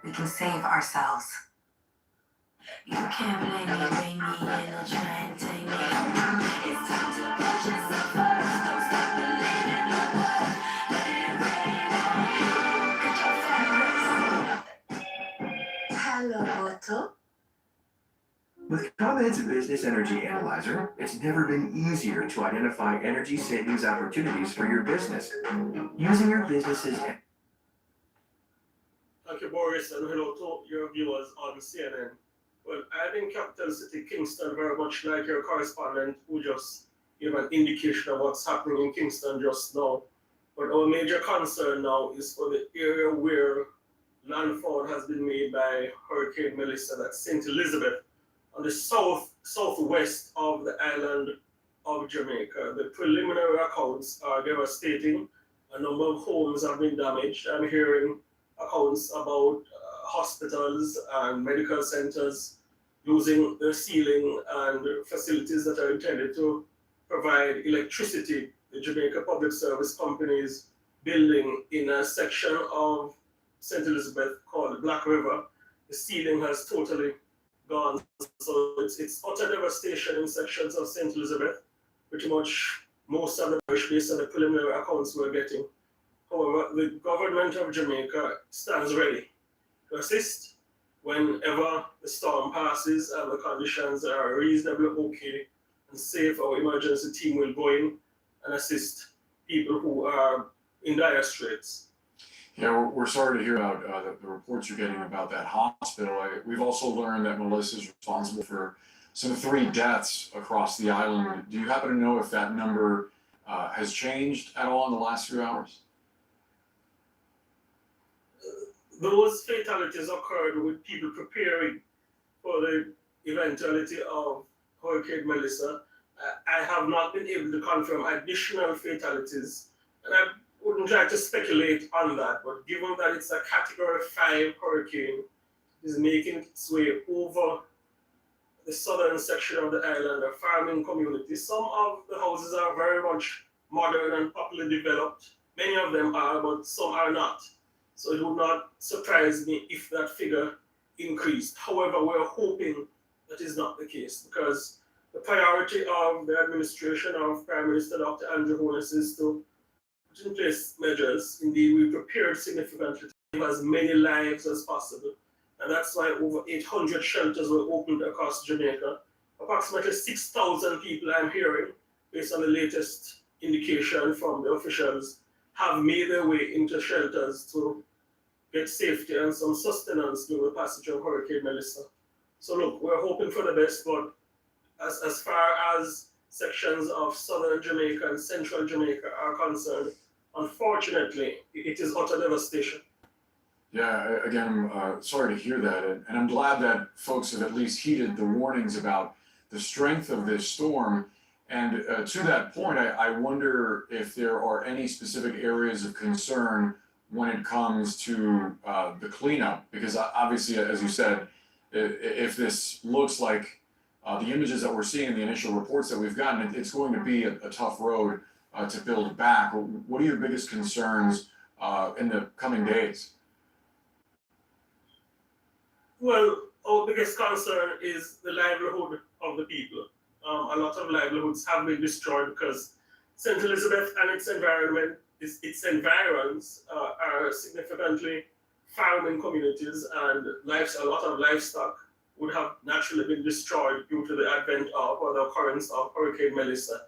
we can save ourselves. You can't blame me, bring me in, or try and take me. It's time to put yourself first. Don't stop believing in what. Let it rain on you. Get your fabulous. Hello, Otto. With ComEd's Business Energy Analyzer, it's never been easier to identify energy savings opportunities for your business. Using your business's... Thank you, Boris, and hello to your viewers on CNN. Well, I'm in capital city Kingston, very much like your correspondent who just gave an indication of what's happening in Kingston just now. But our major concern now is for the area where landfall has been made by Hurricane Melissa, that's St. Elizabeth, on the southwest of the island of Jamaica. The preliminary accounts are devastating. A number of homes have been damaged. I'm hearing accounts about hospitals and medical centers losing their ceiling and facilities that are intended to provide electricity. The Jamaica Public Service Company is building in a section of St. Elizabeth called Black River. The ceiling has totally gone, so it's utter devastation in sections of St. Elizabeth. Pretty much most of the parish based on the preliminary accounts we're getting. However, the government of Jamaica stands ready to assist whenever the storm passes and the conditions are reasonably okay and safe. Our emergency team will go in and assist people who are in dire straits. Yeah, we're sorry to hear about the reports you're getting about that hospital. We've also learned that Melissa is responsible for some 3 deaths across the island. Do you happen to know if that number has changed at all in the last few hours? Those fatalities occurred with people preparing for the eventuality of Hurricane Melissa. I have not been able to confirm additional fatalities, and I wouldn't like to speculate on that, but given that it's a Category 5 hurricane, is making its way over the southern section of the island, a farming community. Some of the houses are very much modern and properly developed. Many of them are, but some are not. So it would not surprise me if that figure increased. However, we're hoping that is not the case, because the priority of the administration of Prime Minister Dr. Andrew Holness is to put in place measures. Indeed, we prepared significantly to save as many lives as possible. And that's why over 800 shelters were opened across Jamaica. Approximately 6,000 people, I'm hearing, based on the latest indication from the officials, have made their way into shelters to get safety and some sustenance during the passage of Hurricane Melissa. So look, we're hoping for the best, but as far as sections of southern Jamaica and central Jamaica are concerned, unfortunately, it is utter devastation. Yeah, again, I'm sorry to hear that, and I'm glad that folks have at least heeded the warnings about the strength of this storm. And to that point, I wonder if there are any specific areas of concern when it comes to the cleanup, because obviously, as you said, if this looks like the images that we're seeing in the initial reports that we've gotten, it's going to be a tough road to build back. What are your biggest concerns in the coming days? Well, our biggest concern is the livelihood of the people. A lot of livelihoods have been destroyed because St. Elizabeth and its environs are significantly farming communities, and a lot of livestock would have naturally been destroyed due to the advent of or the occurrence of Hurricane Melissa.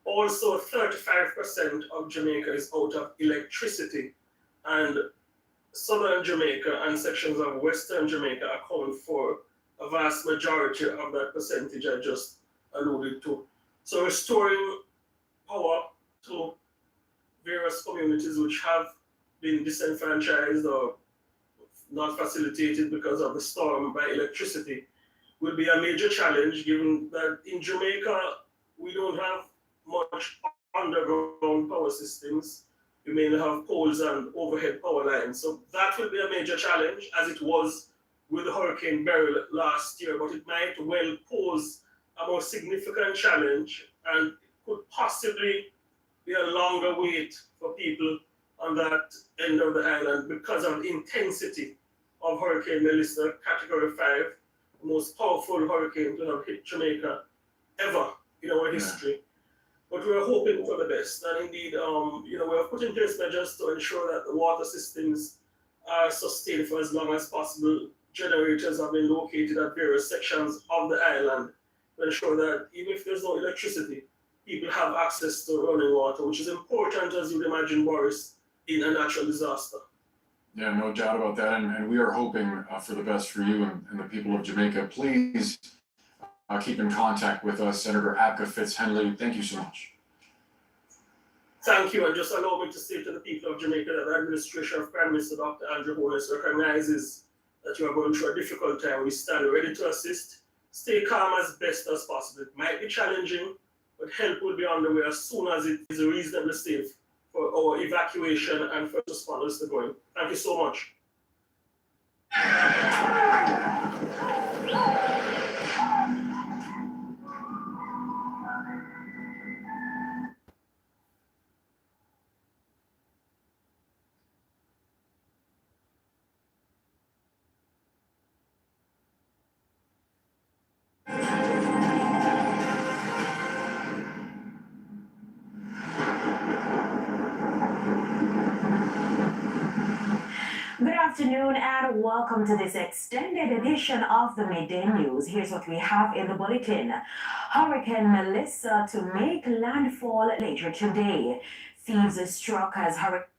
Also, 35% of Jamaica is out of electricity, and southern Jamaica and sections of western Jamaica account for a vast majority of that percentage I just alluded to. So restoring power to various communities which have been disenfranchised or not facilitated because of the storm by electricity will be a major challenge, given that in Jamaica we don't have much underground power systems. We mainly have poles and overhead power lines. So that will be a major challenge, as it was with Hurricane Beryl last year, but it might well pose a more significant challenge and could possibly be a longer wait for people on that end of the island because of the intensity of Hurricane Melissa, Category 5, the most powerful hurricane to have hit Jamaica ever in our history. But we are hoping for the best. And indeed, we have put in place measures to ensure that the water systems are sustained for as long as possible. Generators have been located at various sections of the island to ensure that even if there's no electricity, people have access to running water, which is important, as you'd imagine, Boris, in a natural disaster. Yeah, no doubt about that. And we are hoping for the best for you and the people of Jamaica. Please keep in contact with us, Senator Apka Fitz-Henley. Thank you so much. Thank you, and just allow me to say to the people of Jamaica that the administration of Prime Minister Dr. Andrew Holness recognizes that you are going through a difficult time. We stand ready to assist. Stay calm as best as possible. It might be challenging, but help will be on the way as soon as it is reasonably safe for our evacuation and first responders to go in. Thank you so much. Good afternoon and welcome to this extended edition of the Midday News. Here's what we have in the bulletin. Hurricane Melissa to make landfall later today. Thieves struck as hurricane.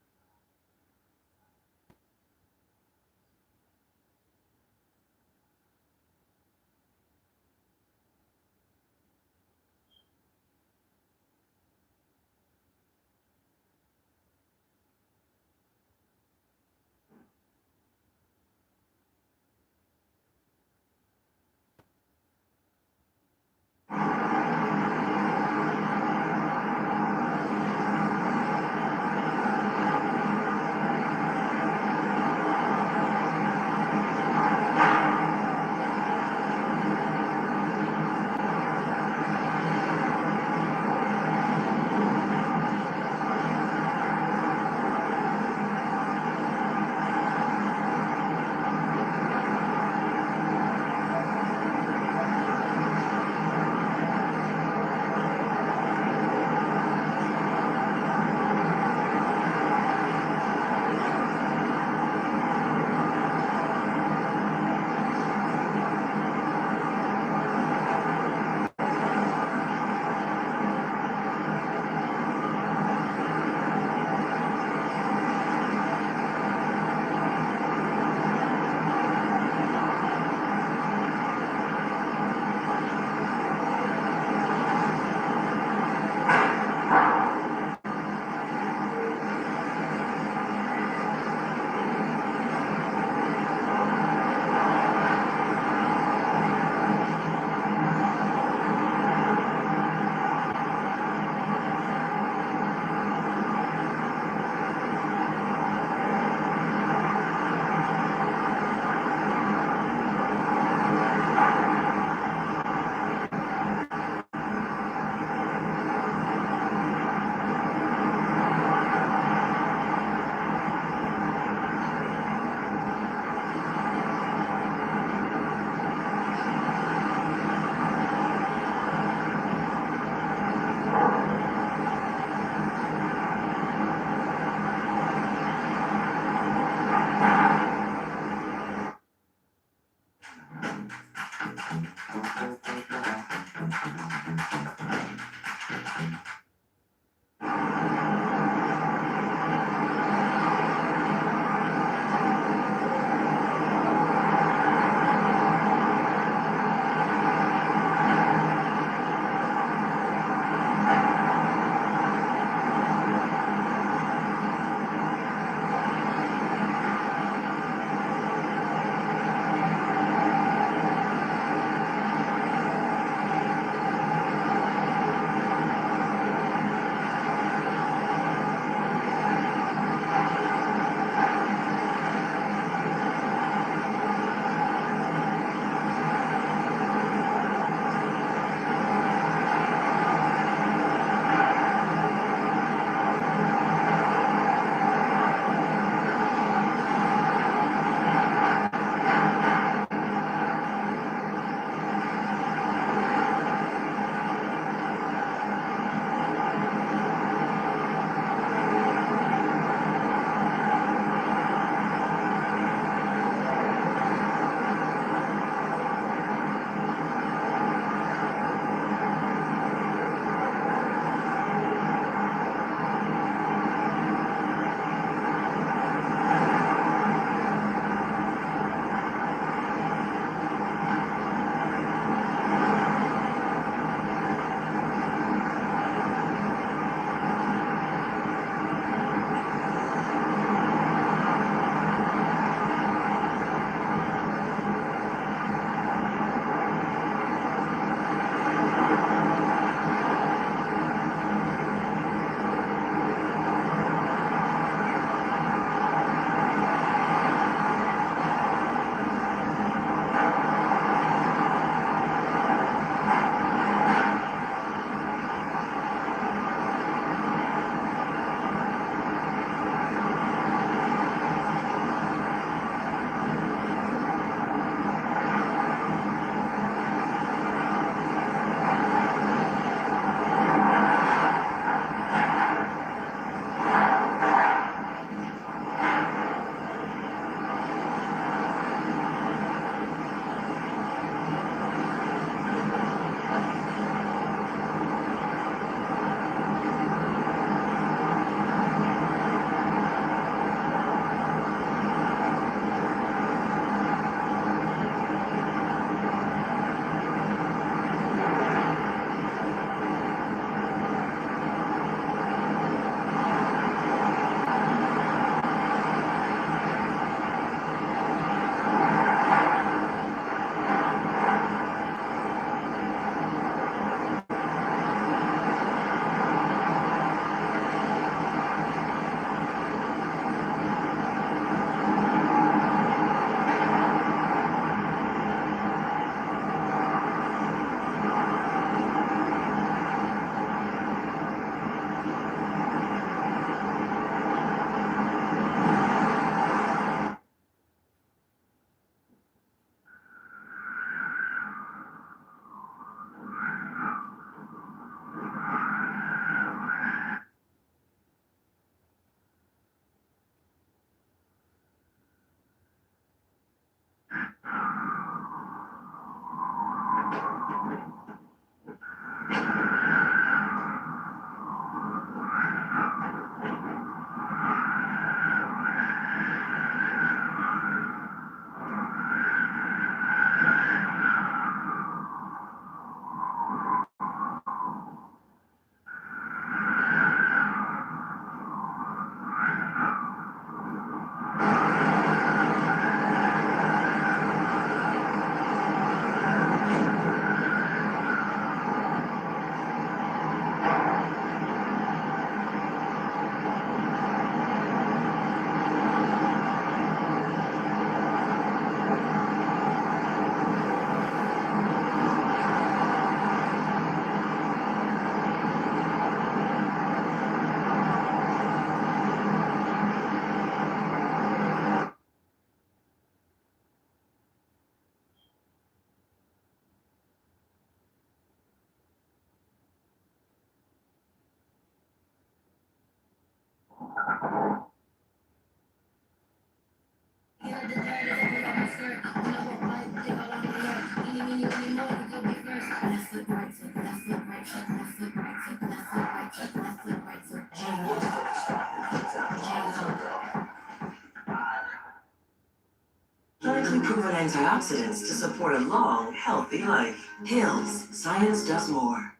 Clinically proven antioxidants to support a long, healthy life. Hills, science does more.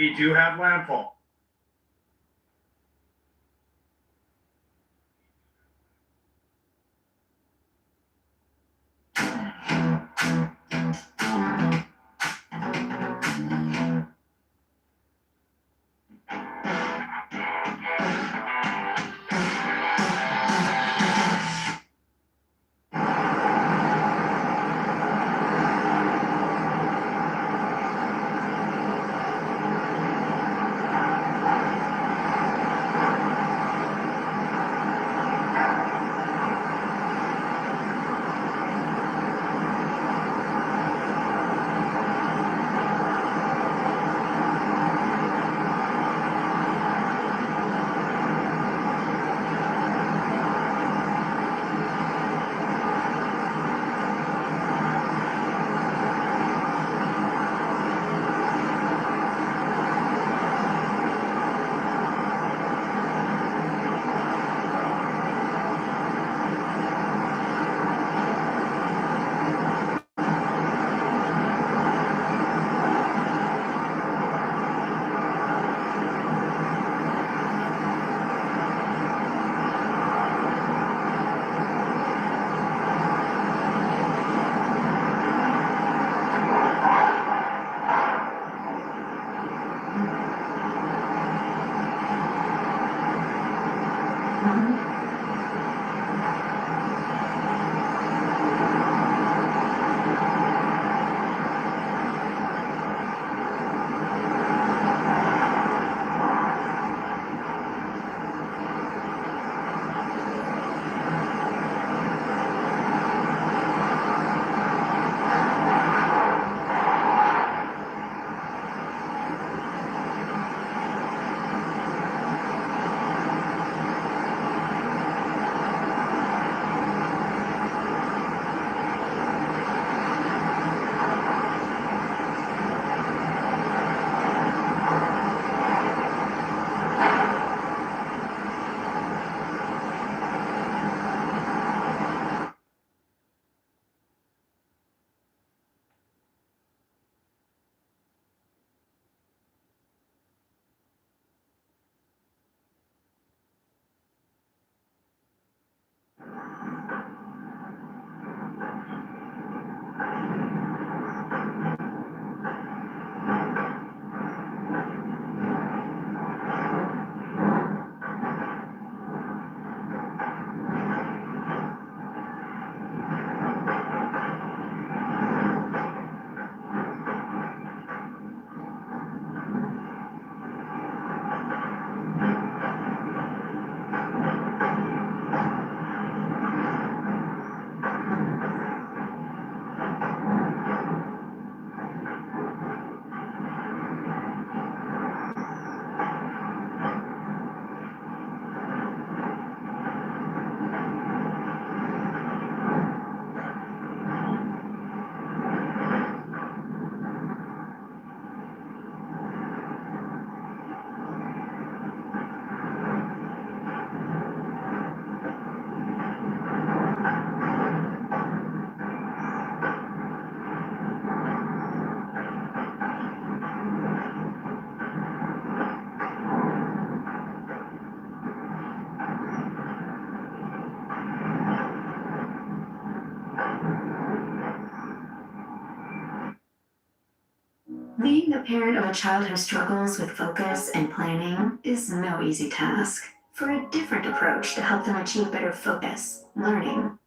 We do have landfall. Being the parent of a child who struggles with focus and planning is no easy task. For a different approach to help them achieve better focus, learning,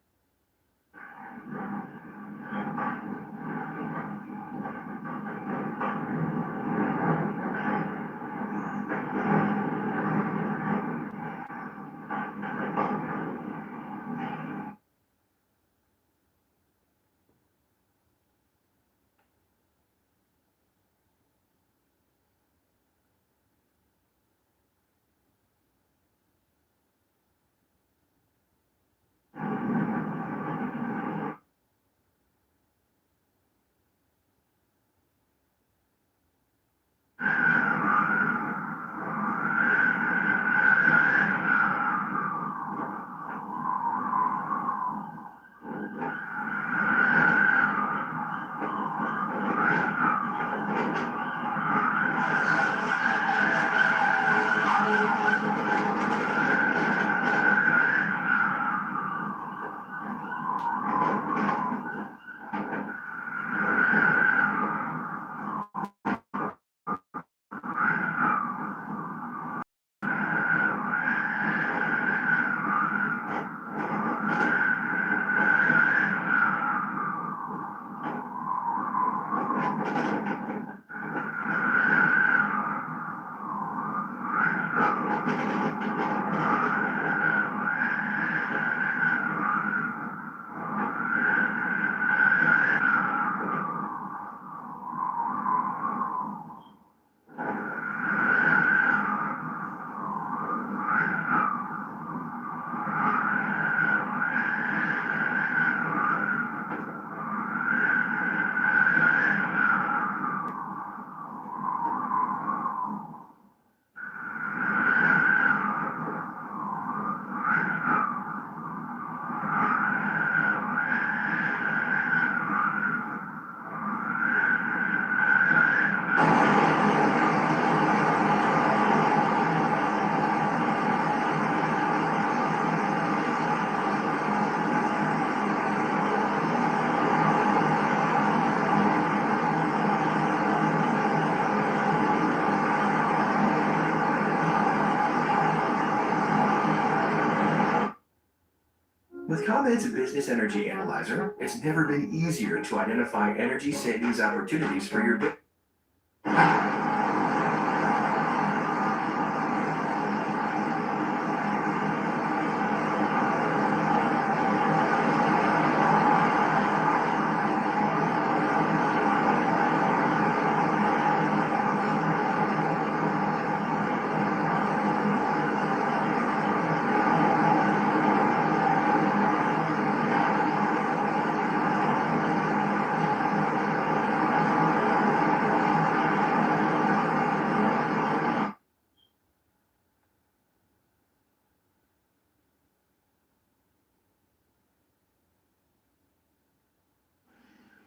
With ComEd's Business Energy Analyzer, it's never been easier to identify energy savings opportunities for your business.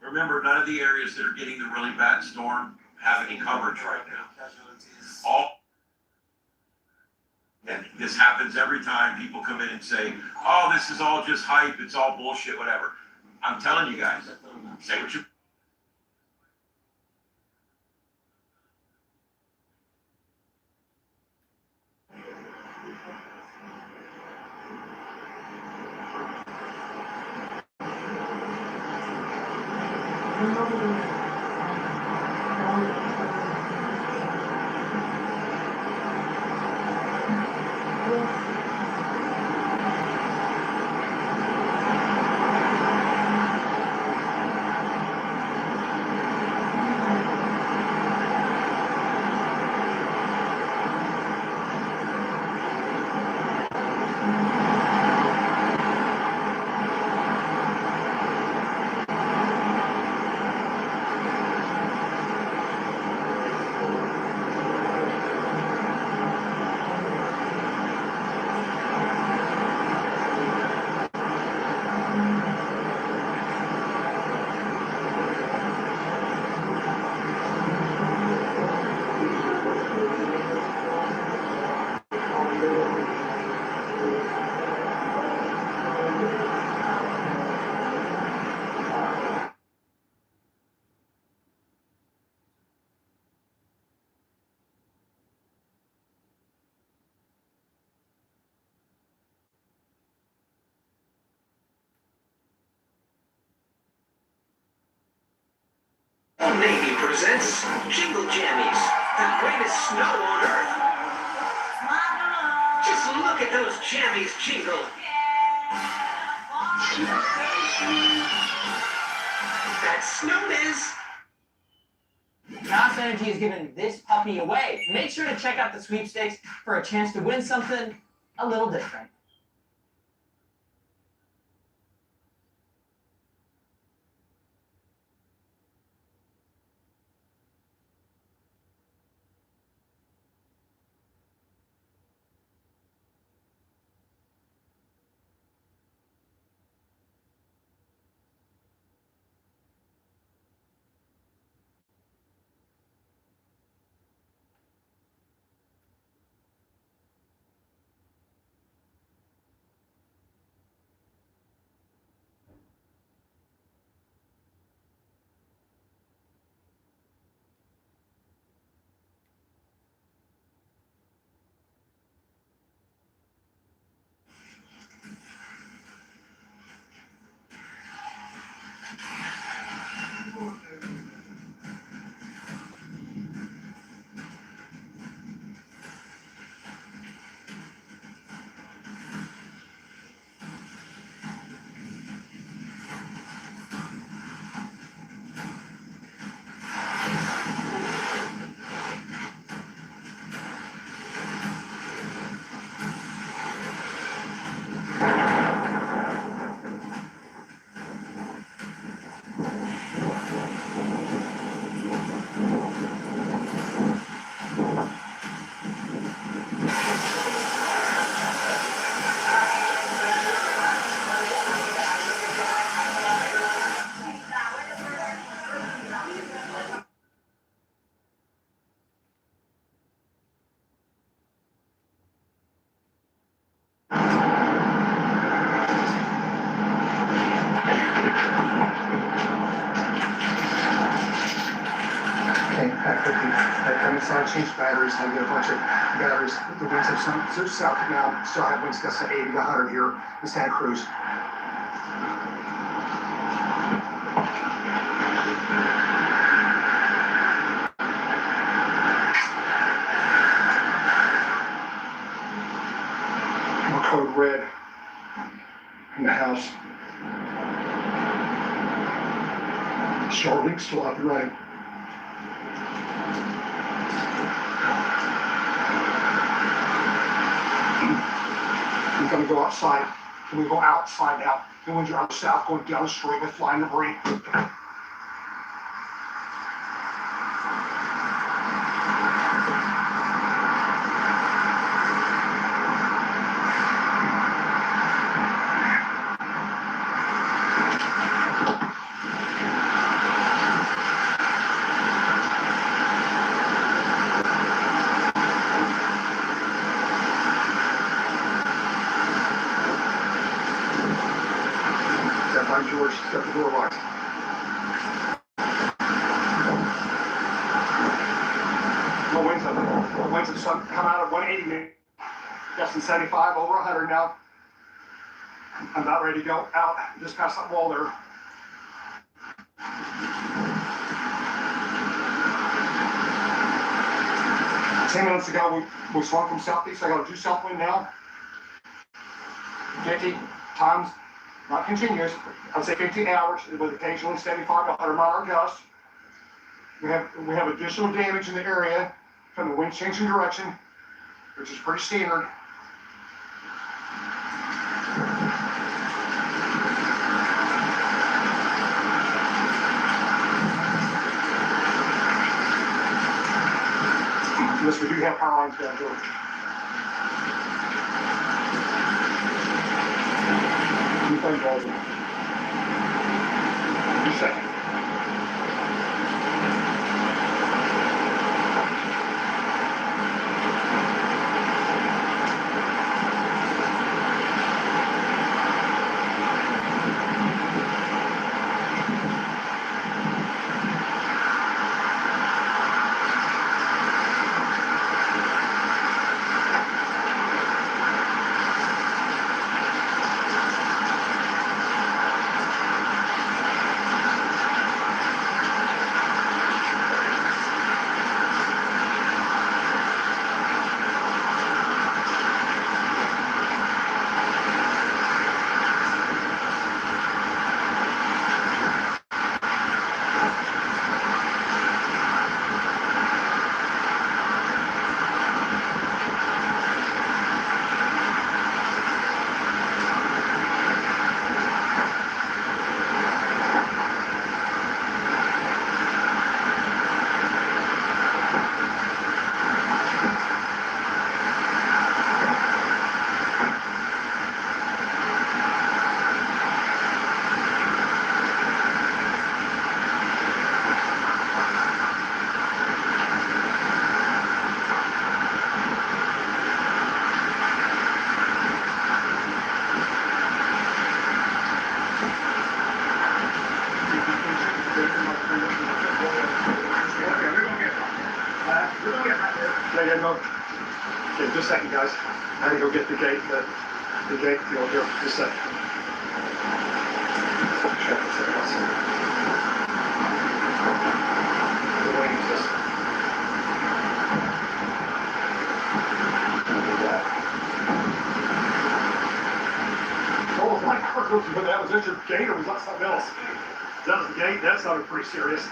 Remember, none of the areas that are getting the really bad storm have any coverage right now. And this happens every time people come in and say, oh, this is all just hype, it's all bullshit, whatever. I'm telling you guys, say what you... Old Navy presents Jingle Jammies, the greatest snow on earth. Just look at those jammies jingle. That's snow is. Gas Energy is giving this puppy away. Make sure to check out the sweepstakes for a chance to win something a little different. Okay, back with you. I come inside, change batteries, and I get a bunch of batteries. The winds have some south now, still have winds gusts of 80 to 100 here in Santa Cruz. Code red in the house. Starlink still up and running. We're going to go outside. And we go outside now. The winds are out south, going down the street with flying debris. George, got the door locked. The winds have come out at 180, less than 75, over 100 now. I'm about ready to go out, just past that wall there. Ten minutes ago, we swung from southeast. I got a due south wind now. 50 times. Not continuous, I'd say 15 hours with occasionally 75 to 100 mile an hour gusts. We have additional damage in the area from the wind changing direction, which is pretty standard. Yes, we do have power lines down here. Phone calls. Just a second. Yeah, no. Okay, just a second, guys. I gotta go get the gate. The gate, you know, here, just a second. Check this out. The wings, just. Oh my God, but that was that your gate or was that something else? That was the gate? That sounded pretty serious.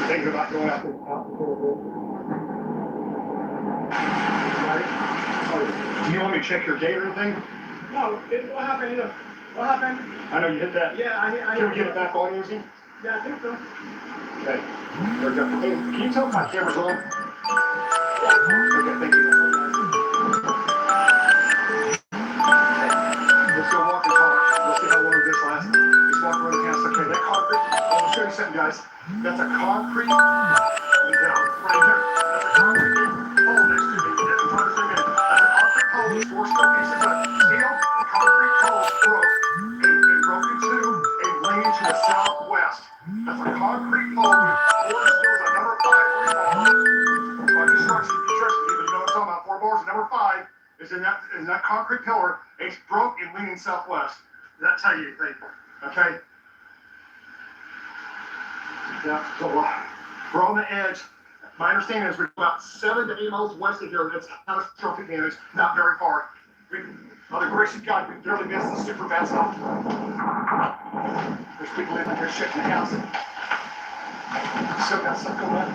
Thinking about going out the door. Right? Do you want me to check your gate or anything? No, what happened? What happened? I know you hit that. Yeah, I Can we get it back on easy? Yeah, I think so. Okay. There we go. Hey, can you tell if my camera's on? Okay, thank you. Let's go walk and talk. Let's see how long this lasts. Just walk around the house. Okay, that concrete. I'll show you something, guys. That's a concrete. Right here. That's a concrete pole next to me. That's a concrete pole with 4 steel pieces of steel and concrete poles. is in that concrete pillar. It's broke and leaning southwest. Does that tell you anything? Okay. Yeah. So we're on the edge. My understanding is we're about 7 to 8 miles west of here. That's catastrophic damage. Not very far. By the grace of God, we barely missed the super bad stuff. There's people in here shitting the house. Still got stuff going on.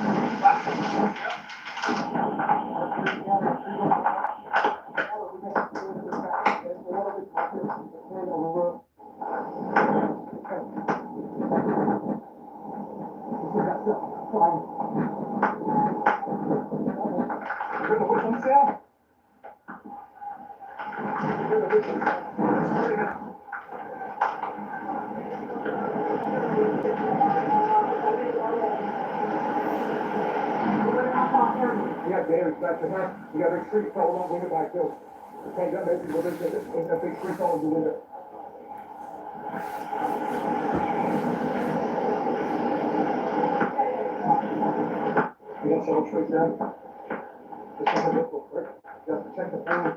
Yeah, damage back to her. You got a big tree falling out window back there. Okay, that makes it a big tree falling the window. You got several trees down. This is a difficult trick. You got to protect the family.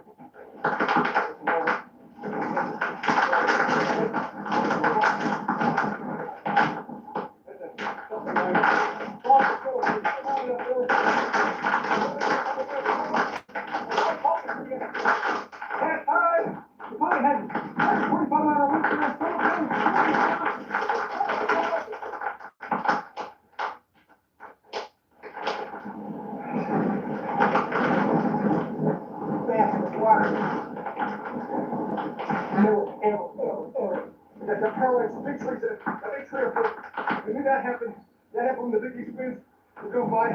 That happened when the big expense was going by.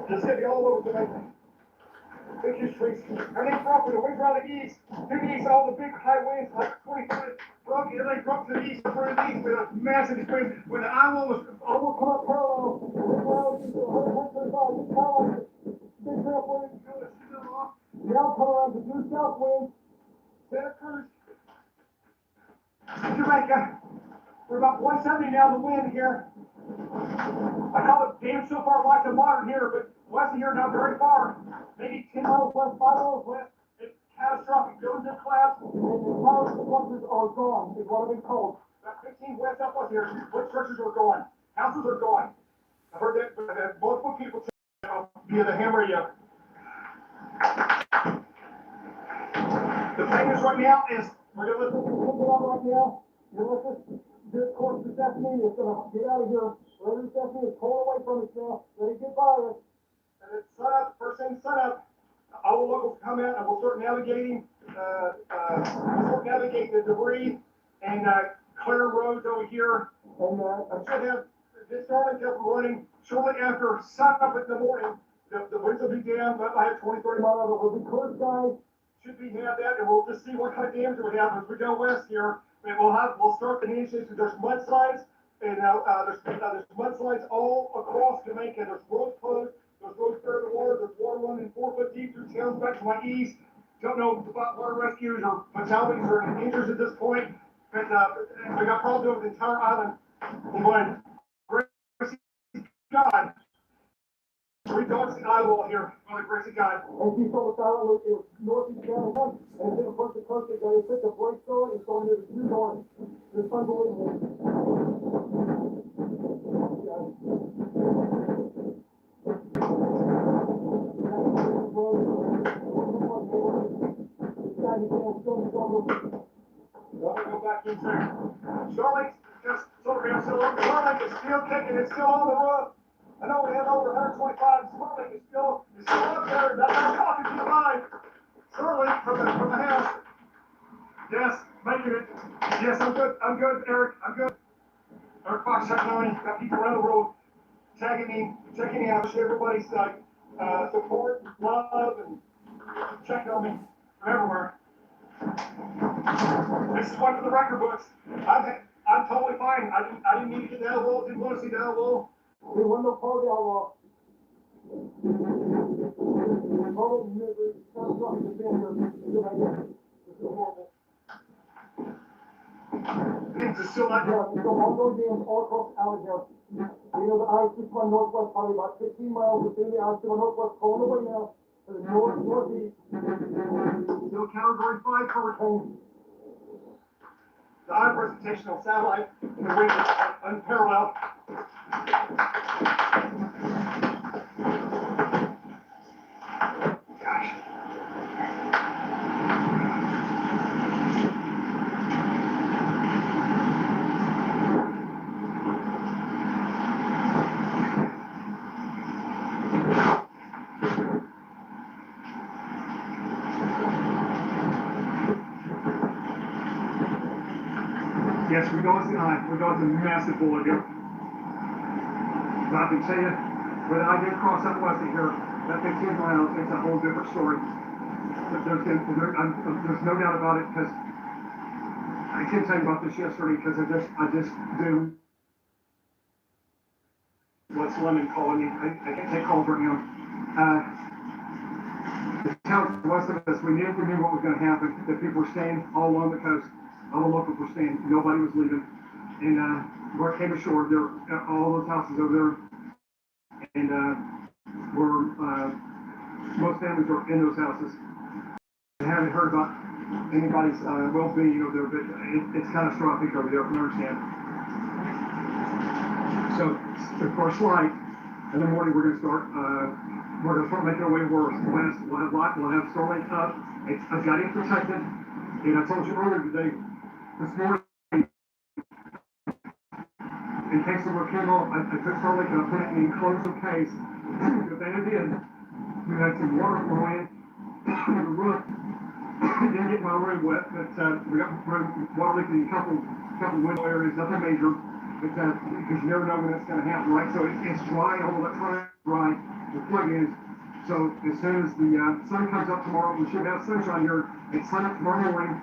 It's gonna be all over Jamaica. Big huge trees. Everything broke with the winds around the east. To the east, all the big high winds, like 20 foot, broke. Everything broke to the east, over to the east, with a massive wind. When the island was almost come up parallel, the wind around the east, 135, you kind of like big south wind, now come around the due south wind, Santa Cruz, Jamaica. We're about 170 now in the wind here. I call it damn so far west of modern here, but west of here not very far. Maybe 10 miles west, 5 miles west. It's catastrophic. Buildings have collapsed, and the power structures are gone, is what I've been told. About 15 west up west here, wood structures are gone. Houses are gone. I've heard that multiple people via the ham radio. The plan is right now is we're going to let this thing out right now. You're going to let this course this afternoon is going to get out of here. Wherever this afternoon is pulling away from us now. Let it get by us. And it's sun up. First thing sun up. All the locals come out and we'll start navigating. The debris and clear roads over here. And I should have this starting up running shortly after sun up in the morning. The winds will be down, but I have 20, 30 miles. We'll be clear skies. Should be have that, and we'll just see what kind of damage we have as we go west here. And we'll start the initiation. There's mudslides, and there's mudslides all across Jamaica. There's roads closed. There's roads through the water. There's water running 4 foot deep through towns back to my east. Don't know about water rescues or fatalities or injuries at this point, but we got problems over the entire island. But grace of God. We don't see eyewall here, by the grace of God. As you saw the island, it was northeast down one, and then across the coast, they took the break door and going to the due north. It's unbelievable. Go back in there. Charlotte just sort of Charlotte is still kicking, it's still on the roof. I know we have over 125. Charlotte is still up there. That's not talking to the line. Charlotte from the house. Yes, making it. Yes, I'm good. I'm good, Eric. I'm good. Eric Fox checking on me. Got people around the world tagging me, checking me out. Everybody's support, love, and checking on me from everywhere. This is one for the record books. I'm totally fine. I didn't need to get down low. Didn't want to see down low. We want no party outlaw. Total misery. Catastrophic disaster. This is horrible. Things are still not done. There's all those dams all across Alabama. You know the ice is my northwest, probably about 15 miles within the ice to my northwest, pulling away now. Northeast. Still Category 5 hurricane. The eye presentational satellite in the wind is unparalleled. Gosh. Yes, we know it's an eye. We know it's a massive bullet here. But I can tell you, when I did cross that west here, that 15 miles, it's a whole different story. But there's no doubt about it, because I can't tell you about this yesterday, because I just do. What's Lemon calling me? I can't take calls right now. The town west of us, we knew what was going to happen. The people were staying all along the coast. All the locals were staying. Nobody was leaving. And where it came ashore, there were all those houses over there. And most families were in those houses. I haven't heard about anybody's well-being over there, but it's catastrophic over there, from what I understand. So, of course, light. In the morning, we're going to start making our way west. We'll have light. We'll have Starlink up. I've got it protected. And I told you earlier today, this morning, in case the roof came off, I took Starlink and I put it in an enclosed case. If they did, we had some water flowing in the roof. Didn't get my room wet, but we got water leaking in a couple window areas, nothing major. But because you never know when that's going to happen, right? So it's dry, all the electronics dry, the plug-ins. So as soon as the sun comes up tomorrow, we should have sunshine here. It's sun up tomorrow morning.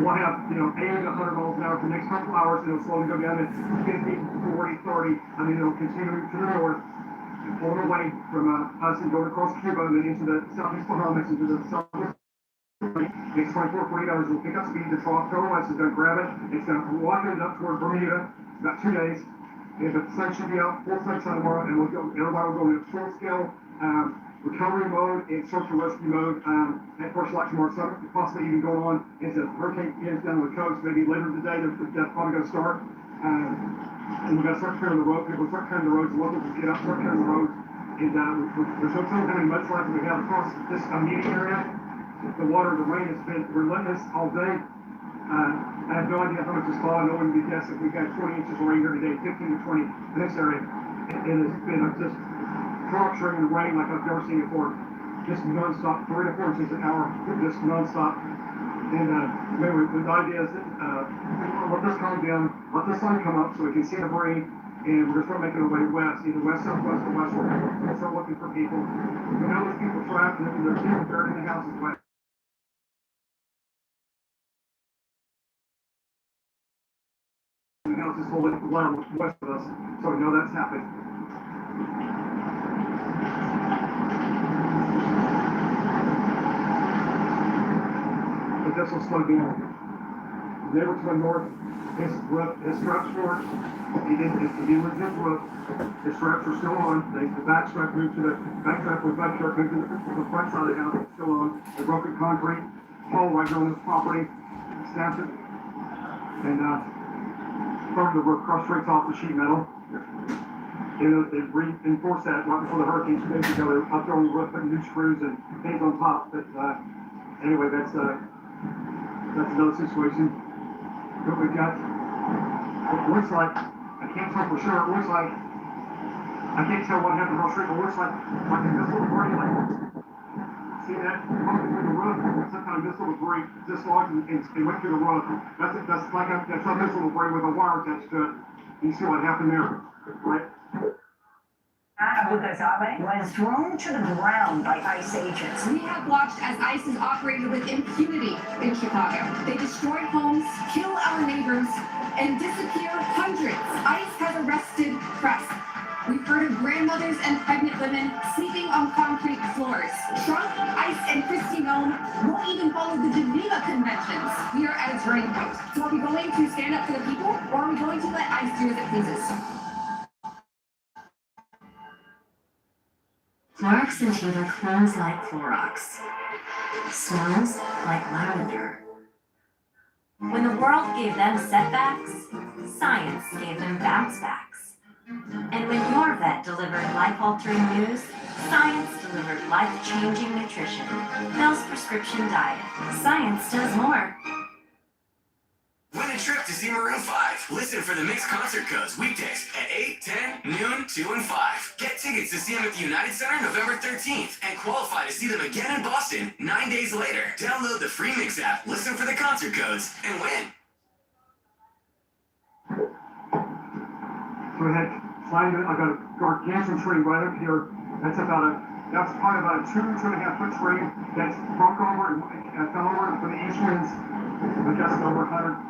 We'll have, 80 to 100 miles an hour for the next couple hours, and it'll slowly go down to 50, 40, 30. I mean, it'll continue to the north, and pulling away from us and going across Cuba and then into the southeast Bahamas, into the southwest. Next 24, 48 hours, it'll pick up speed. The trough going west is going to grab it. It's going to walk it up toward Bermuda. About 2 days. And the sun should be out, full sunshine tomorrow, and everybody will go into full-scale recovery mode and search and rescue mode at first light tomorrow. So possibly even going on as the hurricane ends down on the coast. Maybe later today, that's probably going to start. And we've got to start clearing the road. People start clearing the roads. The locals will get up, start clearing the roads. And there's no telling how many mudslides we have across this immediate area. The water, the rain has been relentless all day. I have no idea how much is falling. I wouldn't be guessing. We've got 20 inches of rain here today, 15 to 20 in this area. It has been just torturing rain like I've never seen before. Just nonstop, 3 to 4 inches an hour, just nonstop. And anyway, the idea is that let this calm down, let the sun come up so we can see the rain, and we're going to start making our way west, either west, southwest, or westward. We'll start looking for people. We know there's people trapped, and there's people buried in the houses. The house is fully level west of us, so we know that's happening. But this will slow down. The neighbor to the north, his straps forward. He didn't lose his roof. His straps are still on. The back strap moved to the back strap with back strap moved to the front side of the house. It's still on. The broken concrete pole right there on this property. Snapped it. And started to work cross straights off the sheet metal. They reinforced that right before the hurricane 2 days ago. They were up there on the roof, putting new screws and things on top. But anyway, that's another situation. But we've got, it looks like, I can't tell for sure, it looks like, I can't tell what happened across the street, but it looks like this little debris, see that? Coming through the roof, some kind of missile debris dislodged and went through the roof. That's a missile debris with a wire attached to it. You see what happened there, right? Abu Ghazaleh was thrown to the ground by ICE agents. We have watched as ICE has operated with impunity in Chicago. They destroy homes, kill our neighbors, and disappear hundreds. ICE has arrested press. We've heard of grandmothers and pregnant women sleeping on concrete floors. Trump, ICE, and Kristi Noem won't even follow the Geneva Conventions. We are at a turning point. So are we going to stand up for the people, or are we going to let ICE do as it pleases? Clorox Sentiva cleans like Clorox. Smells like lavender. When the world gave them setbacks, science gave them bounce backs. And when your vet delivered life-altering news, science delivered life-changing nutrition. Bill's Prescription Diet. Science does more. Win a trip to see Maroon 5. Listen for the mixed concert codes weekdays at 8, 10, noon, 2, and 5. Get tickets to see them at the United Center November 13th and qualify to see them again in Boston 9 days later. Download the free Mix app, listen for the concert codes, and win. So we had climbed it. I got a gargantuan tree right up here. That's probably about a 2.5 foot tree that's broke over and fell over from the east winds. I guess over 100.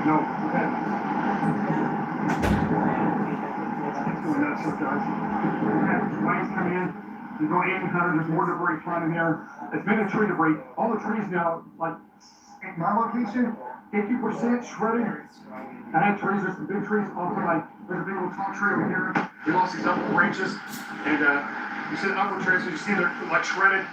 No, okay. It's going nuts, so guys. Rains come in. You go 800. There's more debris flying in there. It's been a tree debris. All the trees now, like at my location, 50% shredded. I had trees. There's some big trees. Also, like there's a big little tall tree over here. We lost these upper branches, and you see the upper trees. So you see they're like shredded.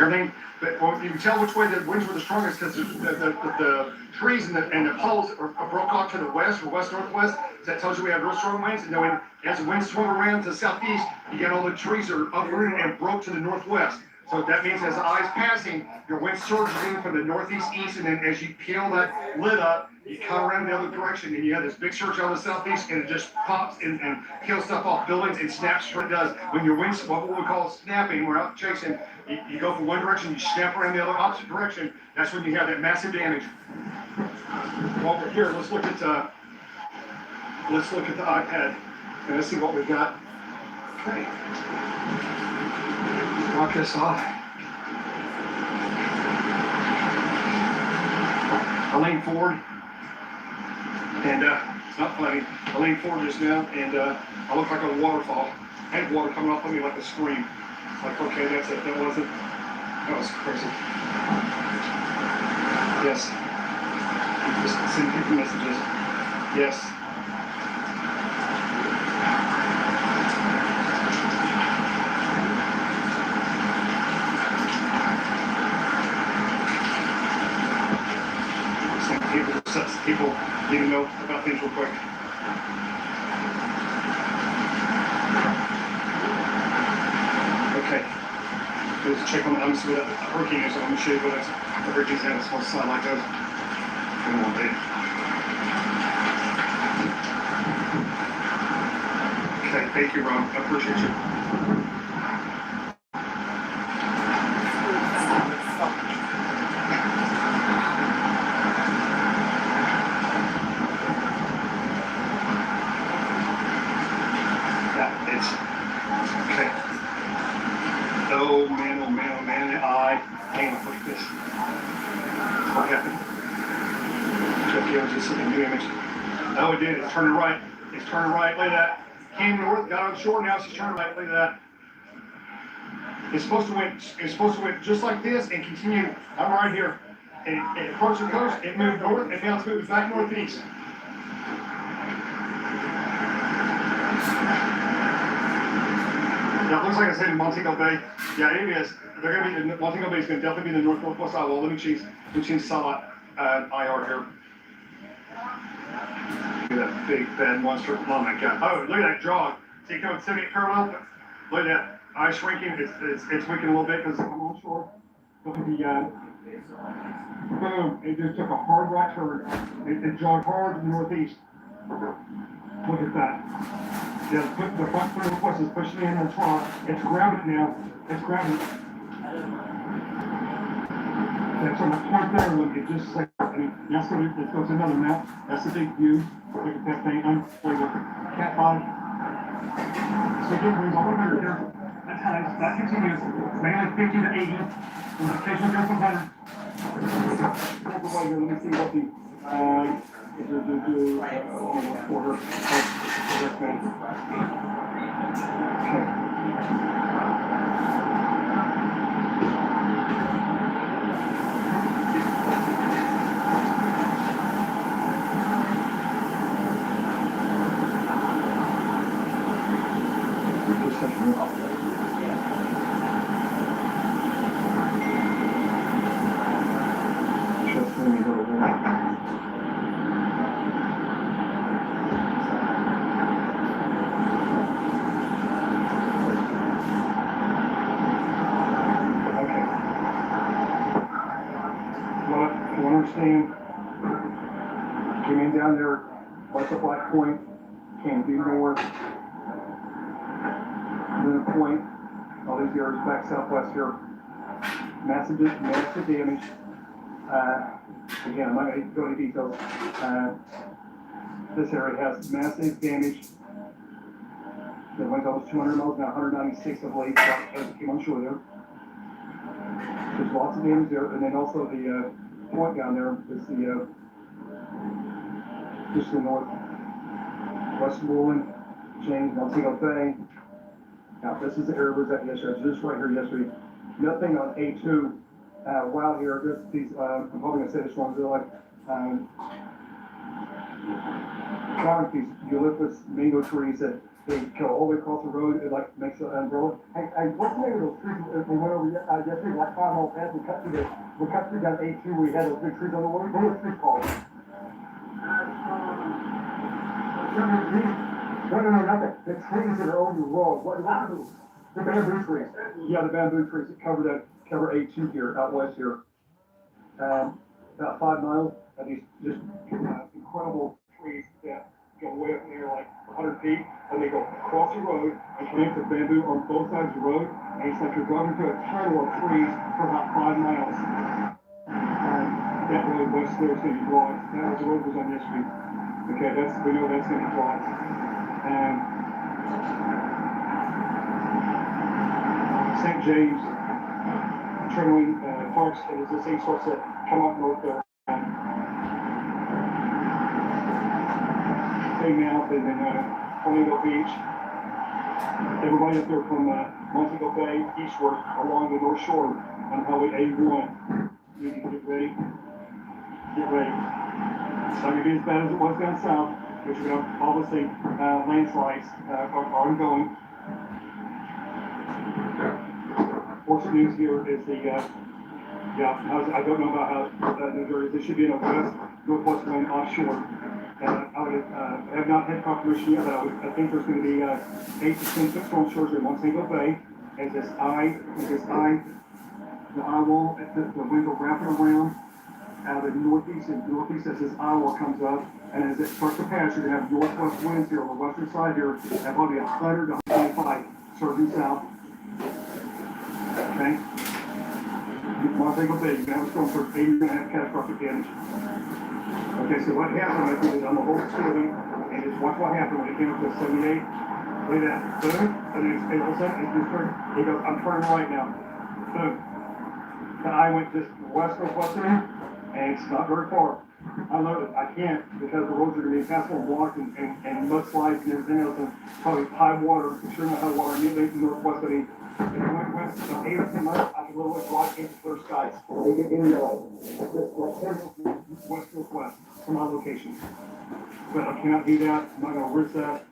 Everything. But well, you can tell which way the winds were the strongest because the trees and the poles are broke off to the west or west-northwest. That tells you we have real strong winds. And then as the winds swung around to the southeast, you get all the trees that are uprooted and broke to the northwest. So that means as the eye is passing, your wind surges in from the northeast, east, and then as you peel that lid up, you come around the other direction, and you have this big surge out of the southeast, and it just pops and peels stuff off buildings and snaps. What it does when your wind's what we call snapping, we're out chasing. You go from one direction, you snap around the other opposite direction. That's when you have that massive damage. Over here, let's look at the iPad and let's see what we've got. Okay. Lock this off. I leaned forward, and it's not funny. I leaned forward just now, and I look like a waterfall. I had water coming off of me like a stream. Like, okay, that's it. That was crazy. Yes. Just send people messages. Yes. People need to know about things real quick. Okay. Let's check on the see what the hurricane is. I'm going to show you what the hurricane's at. It's supposed to sound like those. Come on, Dave. Okay, thank you, Rob. I appreciate you. Oh man, hang on, look at this. What happened? Just a new image. Oh, it did. It's turning right. It's turning right. Look at that. Came north, got on shore, now it's turning right. Look at that. It's supposed to went just like this and continue. I'm right here. And it approached the coast, it moved north, and now it's moving back northeast. Yeah, it looks like I said in Montego Bay. Yeah, it is. They're going to be Montego Bay is going to definitely be in the northwest side. Well, let me change the satellite IR here. Look at that big bad monster. Oh my God! Oh, look at that jog. See, it coming 78 parallel. Look at that eye shrinking. It's weakening a little bit because I'm on shore. Look at the boom! It just took a hard right turn. It jogged hard to the northeast. Look at that. Yeah, the front foot of the horse is pushing in the trough. It's grabbing it now. It's grabbing it. That's on the point there. Look, it just like, let's go to another map. That's the big view. Look at that thing. There you go. Cat 5. So it brings all over here. That's how that continues. Mainly 50 to 80. And the occasional goes from 100. Let me see what the quarter. understand, came in down there, west of Black Point, came due north, then the point, all these areas back southwest here, massive damage. Again, I'm not going to go into details. This area has massive damage. That went almost 200 miles an hour, 196 of late, as it came on shore there. There's lots of damage there, and then also the point down there is the just to the north, West Moreland, James, Montego Bay. Now, this is the area we was at yesterday. This right here yesterday. Nothing on A2. Wild here. These, I'm probably going to say this wrong. They're like these eucalyptus mango trees that they go all the way across the road. It like makes an umbrella. Hey, what's the name of those trees? We went over yesterday, like 5 miles past. We cut through that A2. We had those big trees on the water. What are those trees called? No, nothing. The trees that are on the road. What are those? The bamboo trees. Yeah, the bamboo trees that cover A2 here, out west here. About 5 miles of these just incredible trees that go way up in the air like 100 feet, and they go across the road and connect the bamboo on both sides of the road, and it's like you're driving through a tunnel of trees for about 5 miles. That road west there is going to be blocked. That was the road was on yesterday. Okay, we know that's going to be blocked. St. James, Tremling Parks, and the same sorts that come up north there. Big Mouth and then Flamingo Beach. Everybody up there from Montego Bay eastward along the North Shore on Highway 81. You need to get ready. Get ready. It's not going to be as bad as it was down south, which we're going to obviously landslides are ongoing. Fortunate news here is the I don't know about how there should be a northwest wind offshore. I have not had confirmation yet, but I think there's going to be 8 to 10 foot storm shores in Montego Bay. As the eye wall, the winds are wrapping around out of the northeast as this eye wall comes up, and as it starts to pass, you're going to have northwest winds here on the western side here at probably 100 to 125 surging south. Okay? Montego Bay, you're going to have a storm surge, maybe you're going to have catastrophic damage. Okay, so what happened, I did on the whole facility, and just watch what happened when it came up to 78. Look at that. Boom. And then all of a sudden, it just turned. He goes, I'm turning right now. Boom. The eye went just west of me, and it's not very far. I love it. I can't, because the roads are going to be impassable and blocked and mudslides and everything else, and probably high water, sure not high water, immediately northwest of me. If it went west, 8 or 10 miles, I could literally block into clear skies. They get in there like west-northwest from my location. But I cannot do that. I'm not going to risk that.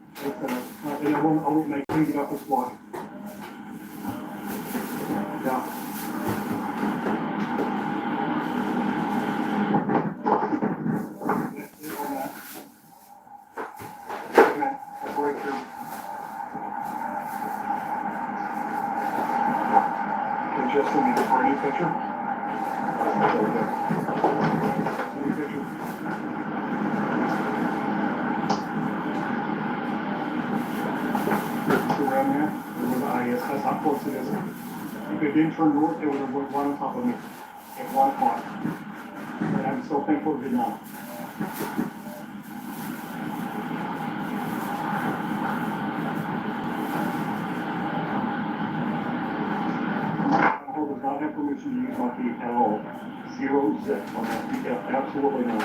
And I won't make things off this block. Yeah. That's it on that. Okay, I'll break through. Okay, just let me get for a new picture. New picture. Around there, where the eye is. That's how close it is. If it didn't turn north, it would have went right on top of me at 1 o'clock. And I'm so thankful it did not. Does not have permission to use my feet at all. 0 zip on that feet. Absolutely not.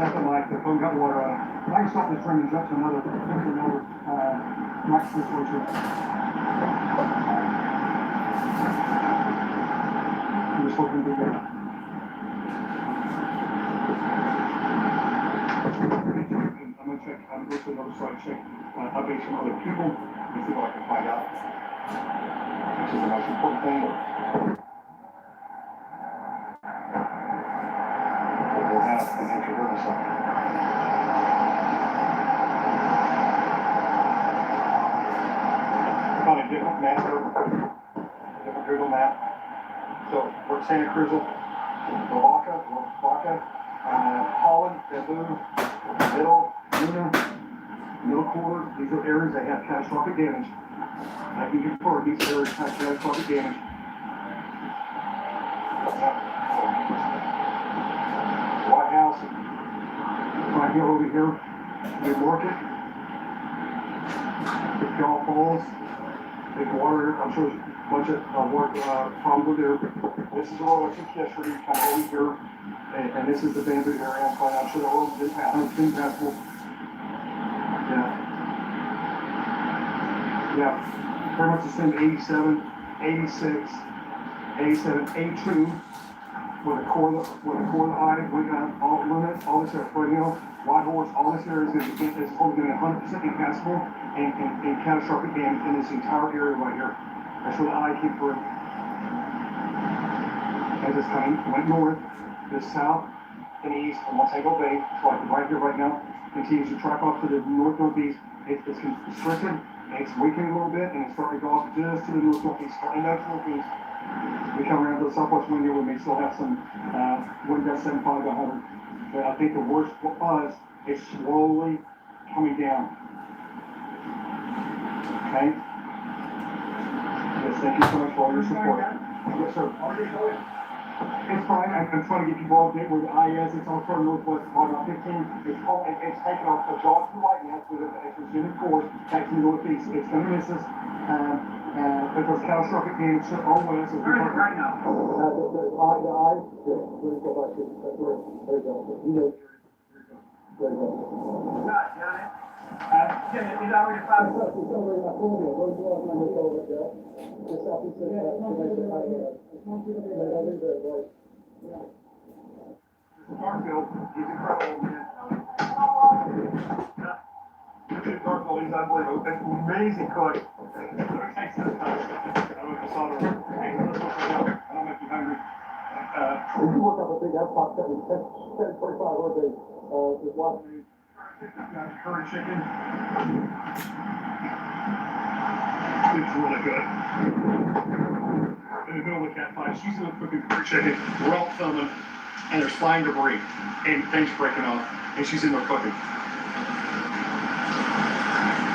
Second life, the phone got water out. I can stop this train and jump to another next situation. I'm just hoping to do that. I'm going to check, I'm going to go to another site, check updates from other people, and see what I can find out. This is the most important thing. We'll have an extra herbicide. I found a different map, different Google map. So we're Santa Cruz, Lavaca, Holland, Bamboo, Middle, Middle Quarter. These are areas that have catastrophic damage. Like you confirm, these areas have catastrophic damage. White House, right here over here, New Market, Big Golf Falls, Big Water. I'm sure there's a bunch of work problems there. This is the road I took yesterday, kind of over here, and this is the Bamboo area. I'm sure the road is impassable. Yeah, pretty much the same 87, 86, 87, 82, with the core of the eye, all limits, all this area, right now, White Horse, all this area is probably going to be 100% impassable and catastrophic damage in this entire area right here. That's where the eye came through. As it's went north, this south, and east, from Montego Bay, it's like right here right now, continues to track off to the north-northeast. It's constricted, and it's weakening a little bit, and it's starting to go off just to the north-northeast, starting back to the northeast. We come around to the southwest wind here, we may still have some wind gust 75 to 100. But I think the worst was it's slowly coming down. Okay? Yes, thank you so much for all your support. Yes, sir. It's fine. I'm trying to get people all where the eye is. It's on far northwest, about 15. It's taking off the jaw to the right now. It's resuming course back to the northeast. It's going to miss us. But there's catastrophic damage all west. Where is it right now? The eye. There you go back to. There you go. There you go. Got it. Yeah, it's already 5 o'clock. It's over in my phone. Where's the last number over there? It's up to the Garfield, he's incredible, man. Garfield, he's unbelievable. That's an amazing cook. Thanks to the touch. I don't know if you saw the hey, let's look right now. I don't know if you're hungry. If you look up a big F-Pop, 10, 25 birthday, his wife made curry chicken. It's really good. In the middle of the cat fight, she's doing cooking curry chicken. We're all filming, and there's flying debris, and things breaking off, and she's in there cooking.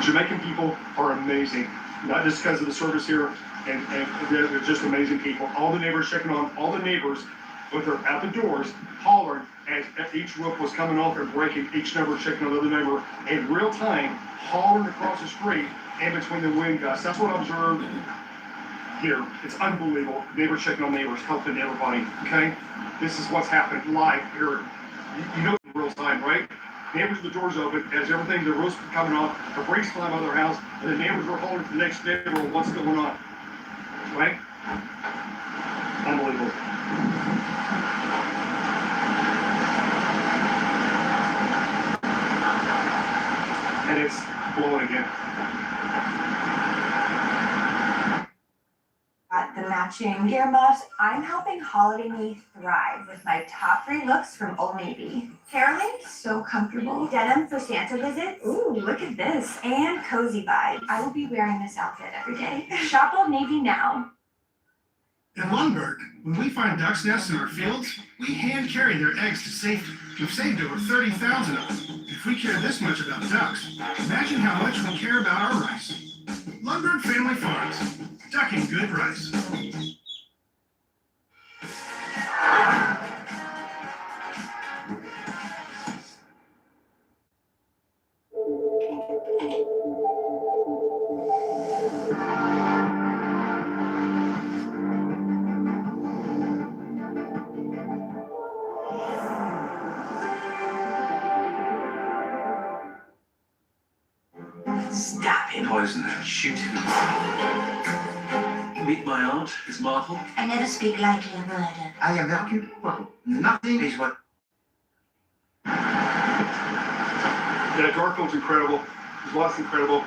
Jamaican people are amazing, not just because of the service here, and they're just amazing people. All the neighbors checking on all the neighbors with their out the doors, hollering as each roof was coming off and breaking. Each neighbor checking on the other neighbor in real time, hollering across the street in between the wind gusts. That's what I observed here. It's unbelievable. Neighbors checking on neighbors, helping everybody. Okay, this is what's happening live here. You know in real time, right? Neighbors with the doors open as everything, the roof's coming off, the brakes flying out of their house, and the neighbors were holding to the next neighbor. What's going on? Right? Unbelievable. And it's blowing again. Got the matching gear muffs. I'm helping Holiday Me thrive with my top 3 looks from Old Navy. Hairlink, so comfortable. Denim for Santa visits. Ooh, look at this. And cozy vibes. I will be wearing this outfit every day. Shop Old Navy now. In Lundberg, when we find ducks' nests in our fields, we hand carry their eggs to safety. We've saved over 30,000 of them. If we care this much about ducks, imagine how much we care about our rice. Lundberg Family Farms, ducking good rice. Stab him. Poison him. Shoot him. Meet my aunt, Miss Marple. I never speak lightly of murder. I am not you. Well, nothing is what. Yeah, Garfield's incredible. His wife's incredible.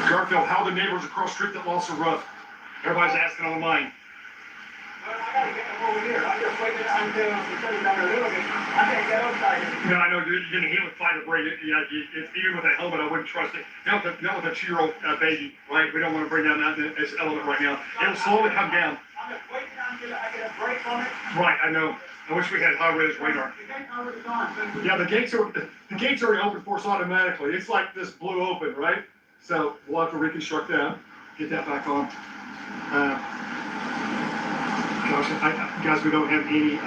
Garfield, how the neighbors across the street that lost a roof? Everybody's asking on the mind. I gotta get them over here. I'm just waiting until the sun's down there looking. I can't get outside. No, I know you're gonna hit with fight debris. Even with a helmet, I wouldn't trust it. Not with a 2-year-old baby, right? We don't want to bring down that as element right now. It'll slowly come down. I'm just waiting until I get a break on it. Right, I know. I wish we had high-res radar. The gate's already gone. Yeah, the gate's already open for us automatically. It's like this blew open, right? So we'll have to reconstruct that, get that back on. Guys, we don't have any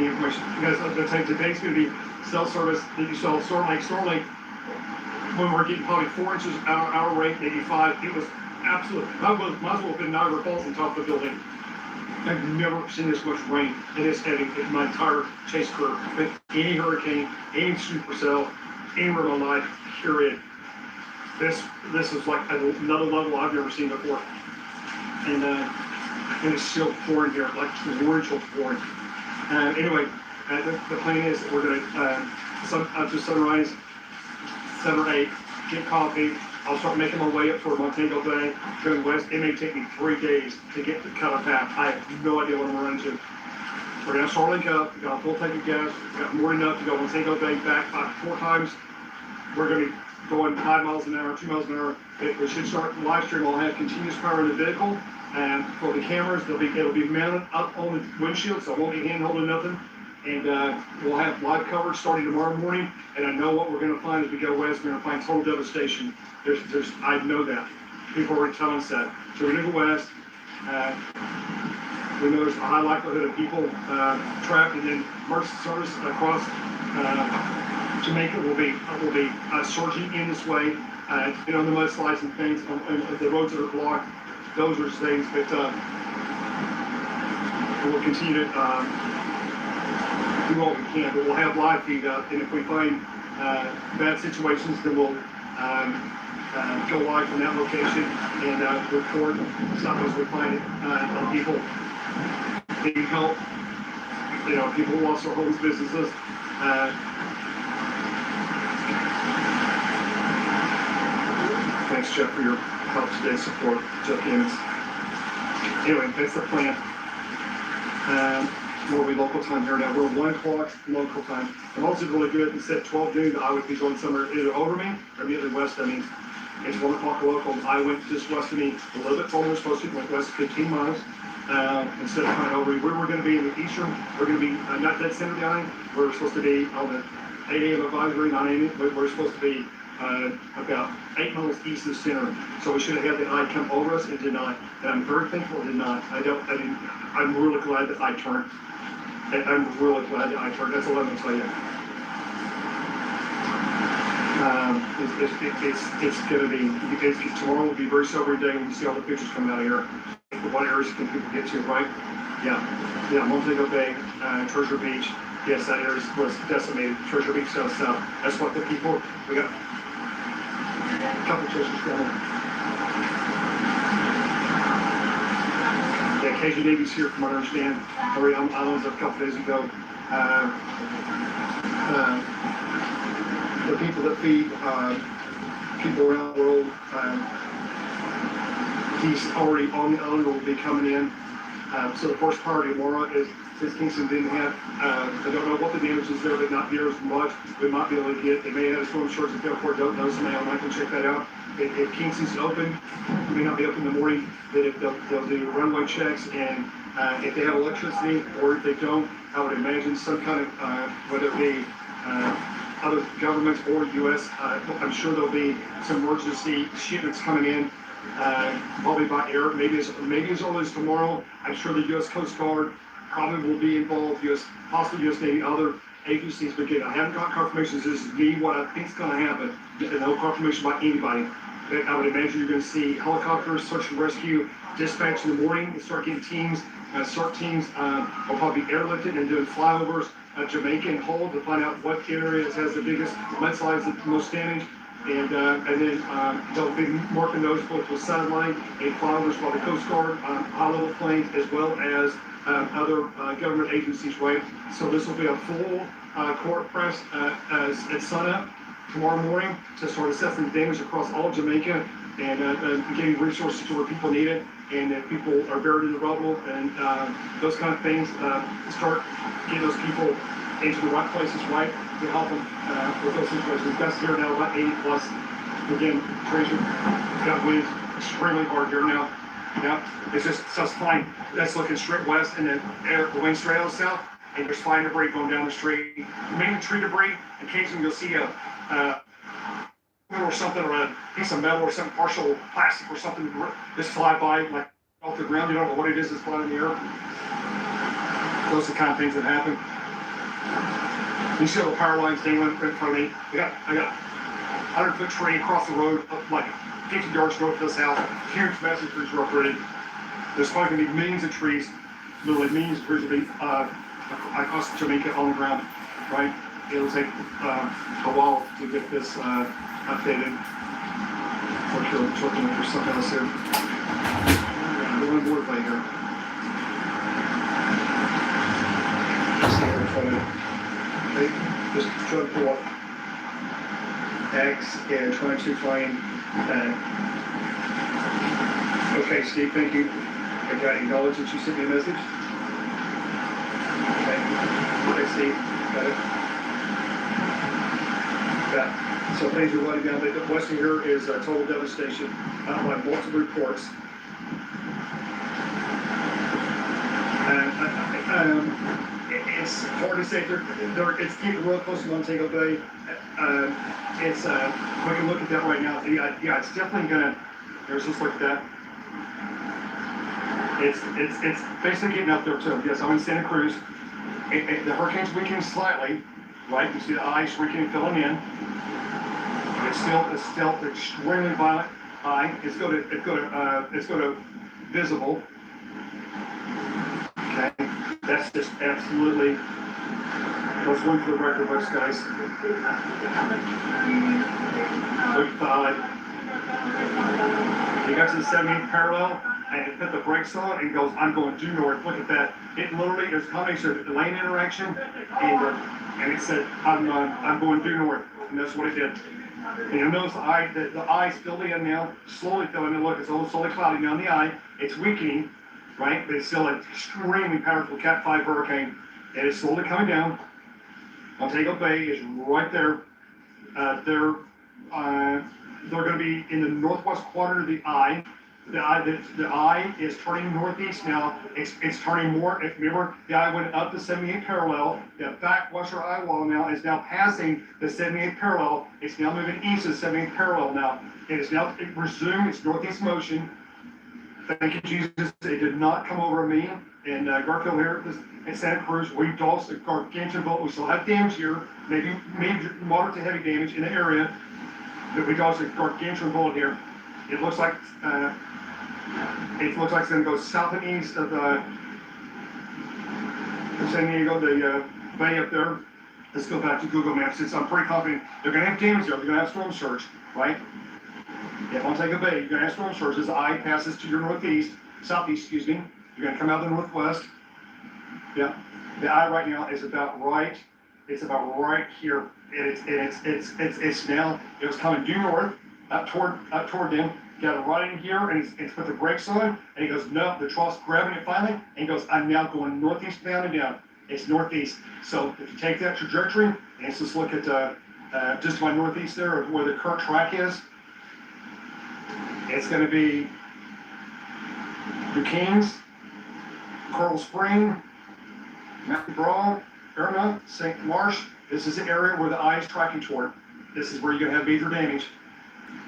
information. Guys, I'll tell you, today's going to be cell service that you saw Storm Lake, when we're getting probably 4 inches our rate, maybe 5. It was absolute. Might as well have been Niagara Falls on top of the building. I've never seen this much rain in this heavy in my entire chase career. But any hurricane, any supercell, anywhere in my life, period. This is like another level I've never seen before. And it's still pouring here, like torrential pouring. Anyway, the plan is that we're going to, after sunrise, 7 or 8, get coffee. I'll start making my way up toward Montego Bay, going west. It may take me 3 days to get to cut a path. I have no idea what I'm going to run into. We're going to start link up. We've got a full tank of gas. We've got more than enough to go Montego Bay back 4 times. We're going to be going 5 miles an hour, 2 miles an hour. We should start live stream. I'll have continuous power in the vehicle. And for the cameras, it'll be mounted up on the windshield, so I won't be hand holding nothing. And we'll have live coverage starting tomorrow morning. And I know what we're going to find as we go west. We're going to find total devastation. I know that. People are already telling us that. So we're going to go west. We know there's a high likelihood of people trapped, and then emergency service across Jamaica will be surging in this way. On the mudslides and things, on the roads that are blocked. Those are things that we'll continue to do what we can, but we'll have live feed up, and if we find bad situations, then we'll go live from that location and record stuff as we find it on people needing help. People who lost their homes, businesses. Thanks, Jeff, for your help today, support, Jeff Gaines. Anyway, that's the plan. We'll be local time here now. We're 1 o'clock local time. I'm also really good. Instead of 12 noon, I would be going somewhere either over me or immediately west of me. It's 1 o'clock local. I went just west of me a little bit further. We're supposed to went west 15 miles instead of coming over. Where we're going to be in the eastern, we're going to be not dead center down. We're supposed to be on the 8 a.m. advisory, 9 a.m. We're supposed to be about 8 miles east of the center. So we should have had the eye come over us. It did not. And I'm very thankful it did not. I'm really glad that I turned. I'm really glad that I turned. That's all I'm going to tell you. It's going to be, tomorrow will be a very sobering day when you see all the pictures coming out of here. What areas can people get to, right? Yeah, Montego Bay, Treasure Beach. Yes, that area was decimated. Treasure Beach down south. That's what the people, we got a couple treasures down there. Yeah, Cajun Navy's here from what I understand. Already on islands a couple days ago. The people that feed people around the world, he's already on the island, will be coming in. So the first priority tomorrow is, since Kingston didn't have, I don't know what the damage is there, but not near as much. We might be able to get, they may have storm shorts at the airport, don't know, somebody online can check that out. If Kingston's open, it may not be open in the morning, but if they'll do runway checks, and if they have electricity, or if they don't, I would imagine some kind of, whether it be other governments or U.S., I'm sure there'll be some emergency shipments coming in, probably by air, maybe as early as tomorrow. I'm sure the U.S. Coast Guard probably will be involved, possibly U.S. Navy, other agencies, but again, I haven't got confirmations. This is me, what I think is going to happen. No confirmation by anybody. I would imagine you're going to see helicopters, search and rescue, dispatch in the morning, and start getting teams. SART teams will probably be airlifted and doing flyovers Jamaica and Hull to find out what areas has the biggest mudslides, the most damage. And then they'll be marking those both with satellite and flyovers by the Coast Guard, high-level planes, as well as other government agencies, right? So this will be a full court press at sunup tomorrow morning to start assessing damage across all of Jamaica. and getting resources to where people need it, and if people are buried in the rubble and those kind of things, start getting those people into the right places, right, to help them with those situations. We've got here now about 80 plus. Again, Tracer got winds extremely hard here now. Yeah, it's just fine. That's looking straight west, and then the wind straight out south, and there's fine debris going down the street. Mainly tree debris. Occasionally you'll see a or something, or a piece of metal, or some partial plastic, or something just fly by like off the ground. You don't know what it is that's flying in the air. Those are the kind of things that happen. You see all the power lines dangling in front of me. I got 100-foot tree across the road, like 50 yards north of this house. Huge, massive trees were uprooted. There's probably going to be millions of trees, literally millions of trees will be across Jamaica on the ground, right? It'll take a while to get this updated. Looking for something else here. The one board play here. Just trying to pull up X and trying to find. Okay, Steve, thank you. I got acknowledged that you sent me a message. Okay, Steve, got it. Yeah. So things are running down. The western here is total devastation by multiple reports. It's hard to say. It's getting real close to Montego Bay. We can look at that right now. Yeah, it's definitely gonna. There's just look at that. It's basically getting up there too. Yes, I'm in Santa Cruz. The hurricane's weakening slightly, right? You see the ice weakening, filling in. It's still extremely violent. High. It's go to visible. Okay, that's just absolutely. Let's look for the record books, guys. Look at the eye. You got to the 78th parallel, and it put the brakes on, and goes, I'm going due north. Look at that. It literally, there's a combination of the lane interaction, and it said, I'm going due north, and that's what it did. And you'll notice the eye's filled in now, slowly filling in. Look, it's all slowly clouding down the eye. It's weakening, right? But it's still an extremely powerful Cat 5 hurricane. And it's slowly coming down. Montego Bay is right there. They're going to be in the northwest quadrant of the eye. The eye is turning northeast now. It's turning more. Remember, the eye went up the 78th parallel. The back western eye wall now is now passing the 78th parallel. It's now moving east of the 78th parallel now. It is now resumed its northeast motion. Thank you, Jesus. It did not come over me. And Garfield here in Santa Cruz, we dosed a gargantuan boat. We still have damage here, maybe moderate to heavy damage in the area. But we dosed a gargantuan boat here. It looks like it's going to go south and east of San Diego, the bay up there. Let's go back to Google Maps. I'm pretty confident they're going to have damage there. They're going to have storm surge, right? Yeah, Montego Bay, you're going to have storm surge as the eye passes to your southeast, excuse me. You're going to come out of the northwest. Yeah, the eye right now is about right. It's about right here. It's now. It was coming due north, up toward them. Got it right in here, and it's put the brakes on, and he goes, no, the trough's grabbing it finally, and he goes, I'm now going northeast, down and down. It's northeast. So if you take that trajectory, and let's just look at just my northeast there, where the current track is. It's going to be Duquesne, Coral Spring, Mountain Brawl, Irma, St. Marsh. This is the area where the eye is tracking toward. This is where you're going to have major damage.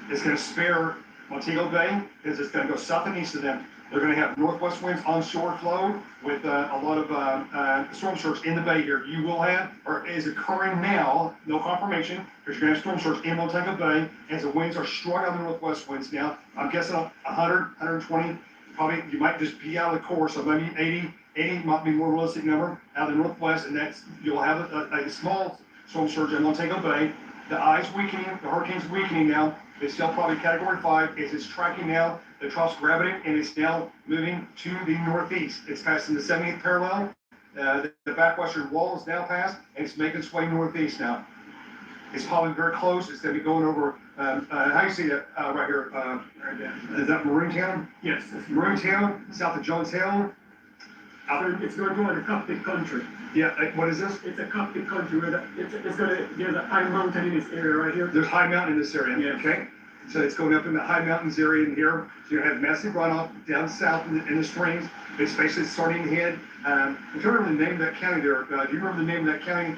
It's going to spare Montego Bay because it's going to go south and east of them. They're going to have northwest winds onshore flow with a lot of storm surge in the bay here. You will have, or is occurring now, no confirmation, because you're going to have storm surge in Montego Bay as the winds are strong on the northwest winds now. I'm guessing 100, 120, probably you might just be out of the course, so maybe 80 might be more realistic number out of the northwest, and that's you'll have a small storm surge in Montego Bay. The eye's weakening, the hurricane's weakening now. It's still probably Category 5. It's tracking now. The trough's grabbing it, and it's now moving to the northeast. It's passing the 78th parallel. The back western wall is now passed, and it's making its way northeast now. It's probably very close. It's going to be going over, how do you see that right here? Is that Maroontown? Yes. Maroontown, south of Jonestown. It's going to go in a Coptic country. Yeah, what is this? It's a Coptic country where there's a high mountain in this area right here. There's high mountain in this area, Yeah. okay? So it's going up in the high mountains area in here. So you have massive runoff down south in the streams. It's basically starting to head. I'm trying to remember the name of that county there. Do you remember the name of that county?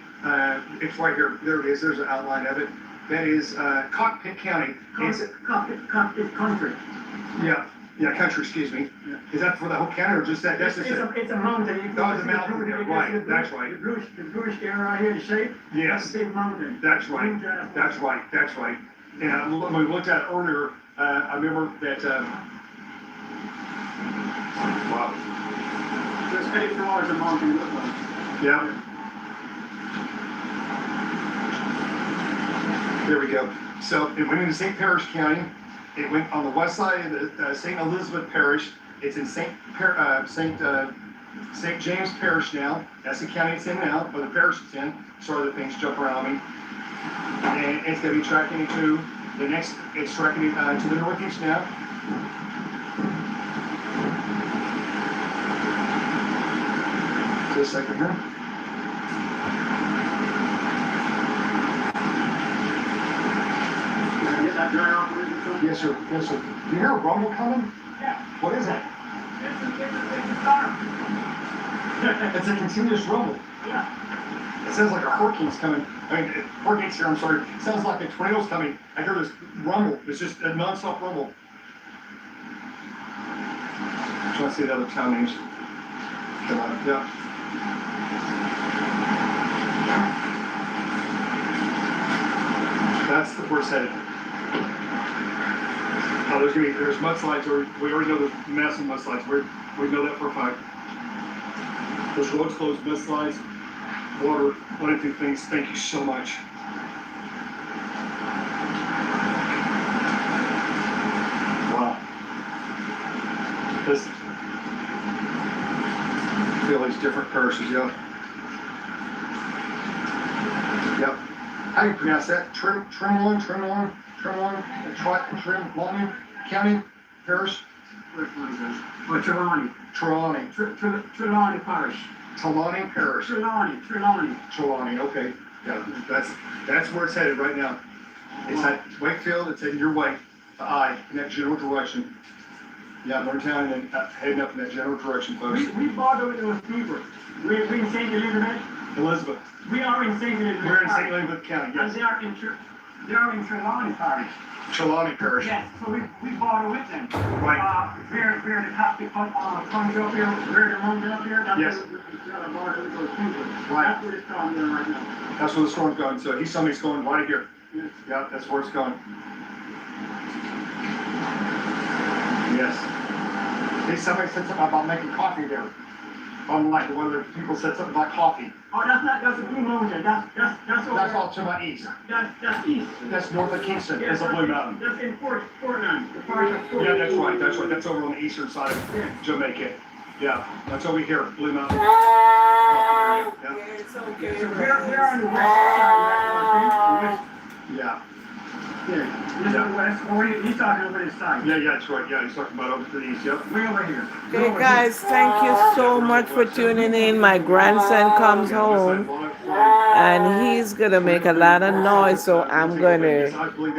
It's right here. There it is. There's an outline of it. That is Cockpit County. Coptic country. Yeah, country, excuse me. Yeah. Is that for the whole county or just that? That's just It's a mountain. You Oh, it's a mountain there, right, that's right. The bluish area right here, the shape. Yes. That's a big mountain. That's right. That's right. That's right. And when we looked at it earlier, I remember that. Wow. Just heading towards the mountain. Look like. Yeah. There we go. So it went into St. Parish County. It went on the west side of the St. Elizabeth Parish. It's in St. James Parish now. That's the county it's in now, or the parish it's in. Sorry, the things jump around me. And it's going to be tracking into the next. It's tracking to the northeast now. Just a second here. Yes, sir. Yes, sir. Do you hear a rumble coming? Yeah. What is that? It's a storm. It's a continuous rumble. Yeah. It sounds like a hurricane's coming. I mean, hurricane's here, I'm sorry. It sounds like a tornado's coming. I hear this rumble. It's just a non-stop rumble. I'm trying to see the other town names. Come on, yeah. That's where it's headed. Oh, there's mudslides, or we already know there's massive mudslides. We know that for a fact. Those roads closed, mudslides, water, running through things. Thank you so much. Wow. This feel these different parishes, yeah. Yep. How do you pronounce that? Tremlon County Parish? Or Trelawney. Trelawney. Trelawney Parish. Trelawney Parish. Trelawney, okay. Yeah, that's where it's headed right now. It's at Wakefield, it's heading your way, to I, in that general direction. Yeah, Northtown and heading up in that general direction, folks. We bother with those people. We're in St. Elizabeth. We are in St. Elizabeth. We're in St. Elizabeth County, yes. And they are in Trelawney Parish. Trelawney Parish. Yes, so we bother with them. Right. Where the Coptic country up here, where the mountain up here, that's Yes. where we bother with those people. Right. That's where the storm is right now. That's where the storm's going. So he's telling me it's going right here. Yes. Yeah, that's where it's going. Yes. Somebody said something about making coffee there. Unlike one of the people said something about coffee. Oh, that's a Blue Mountain. That's over. That's all to my east. That's east. That's north of Kingston. That's a Blue Mountain. That's in Portland. The part of Portland. Yeah, that's right. That's right. That's over on the eastern side of Jamaica. Yeah, that's over here, Blue Mountain. Yeah, it's okay. So we're on the west side. Yeah. Yeah. This is west. Oh, he's talking over this side. Yeah, that's right. Yeah, he's talking about over to the east. Yep. Way over here. Okay, guys, thank you so much for tuning in. My grandson comes home and he's gonna make a lot of noise, so I'm gonna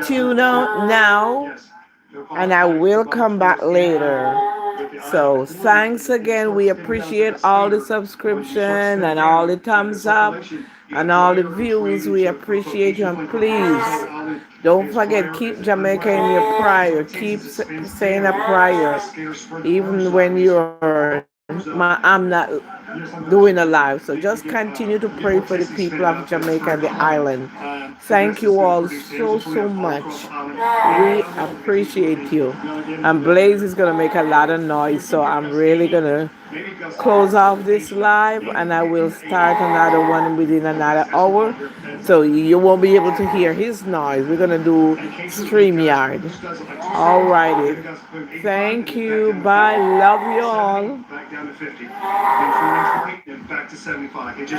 tune out now and I will come back later. So thanks again. We appreciate all the subscription and all the thumbs up and all the views. We appreciate you, and please don't forget, keep Jamaica in your prayer. Keep saying a prayer even when I'm not doing a live. So just continue to pray for the people of Jamaica and the island. Thank you all so much. We appreciate you. And Blaze is going to make a lot of noise, so I'm really going to close off this live and I will start another one within another hour. So you won't be able to hear his noise. We're going to do StreamYard. Alrighty. Thank you. Bye. Love you all. Back down to 50. Then 20, and back to 75. It's a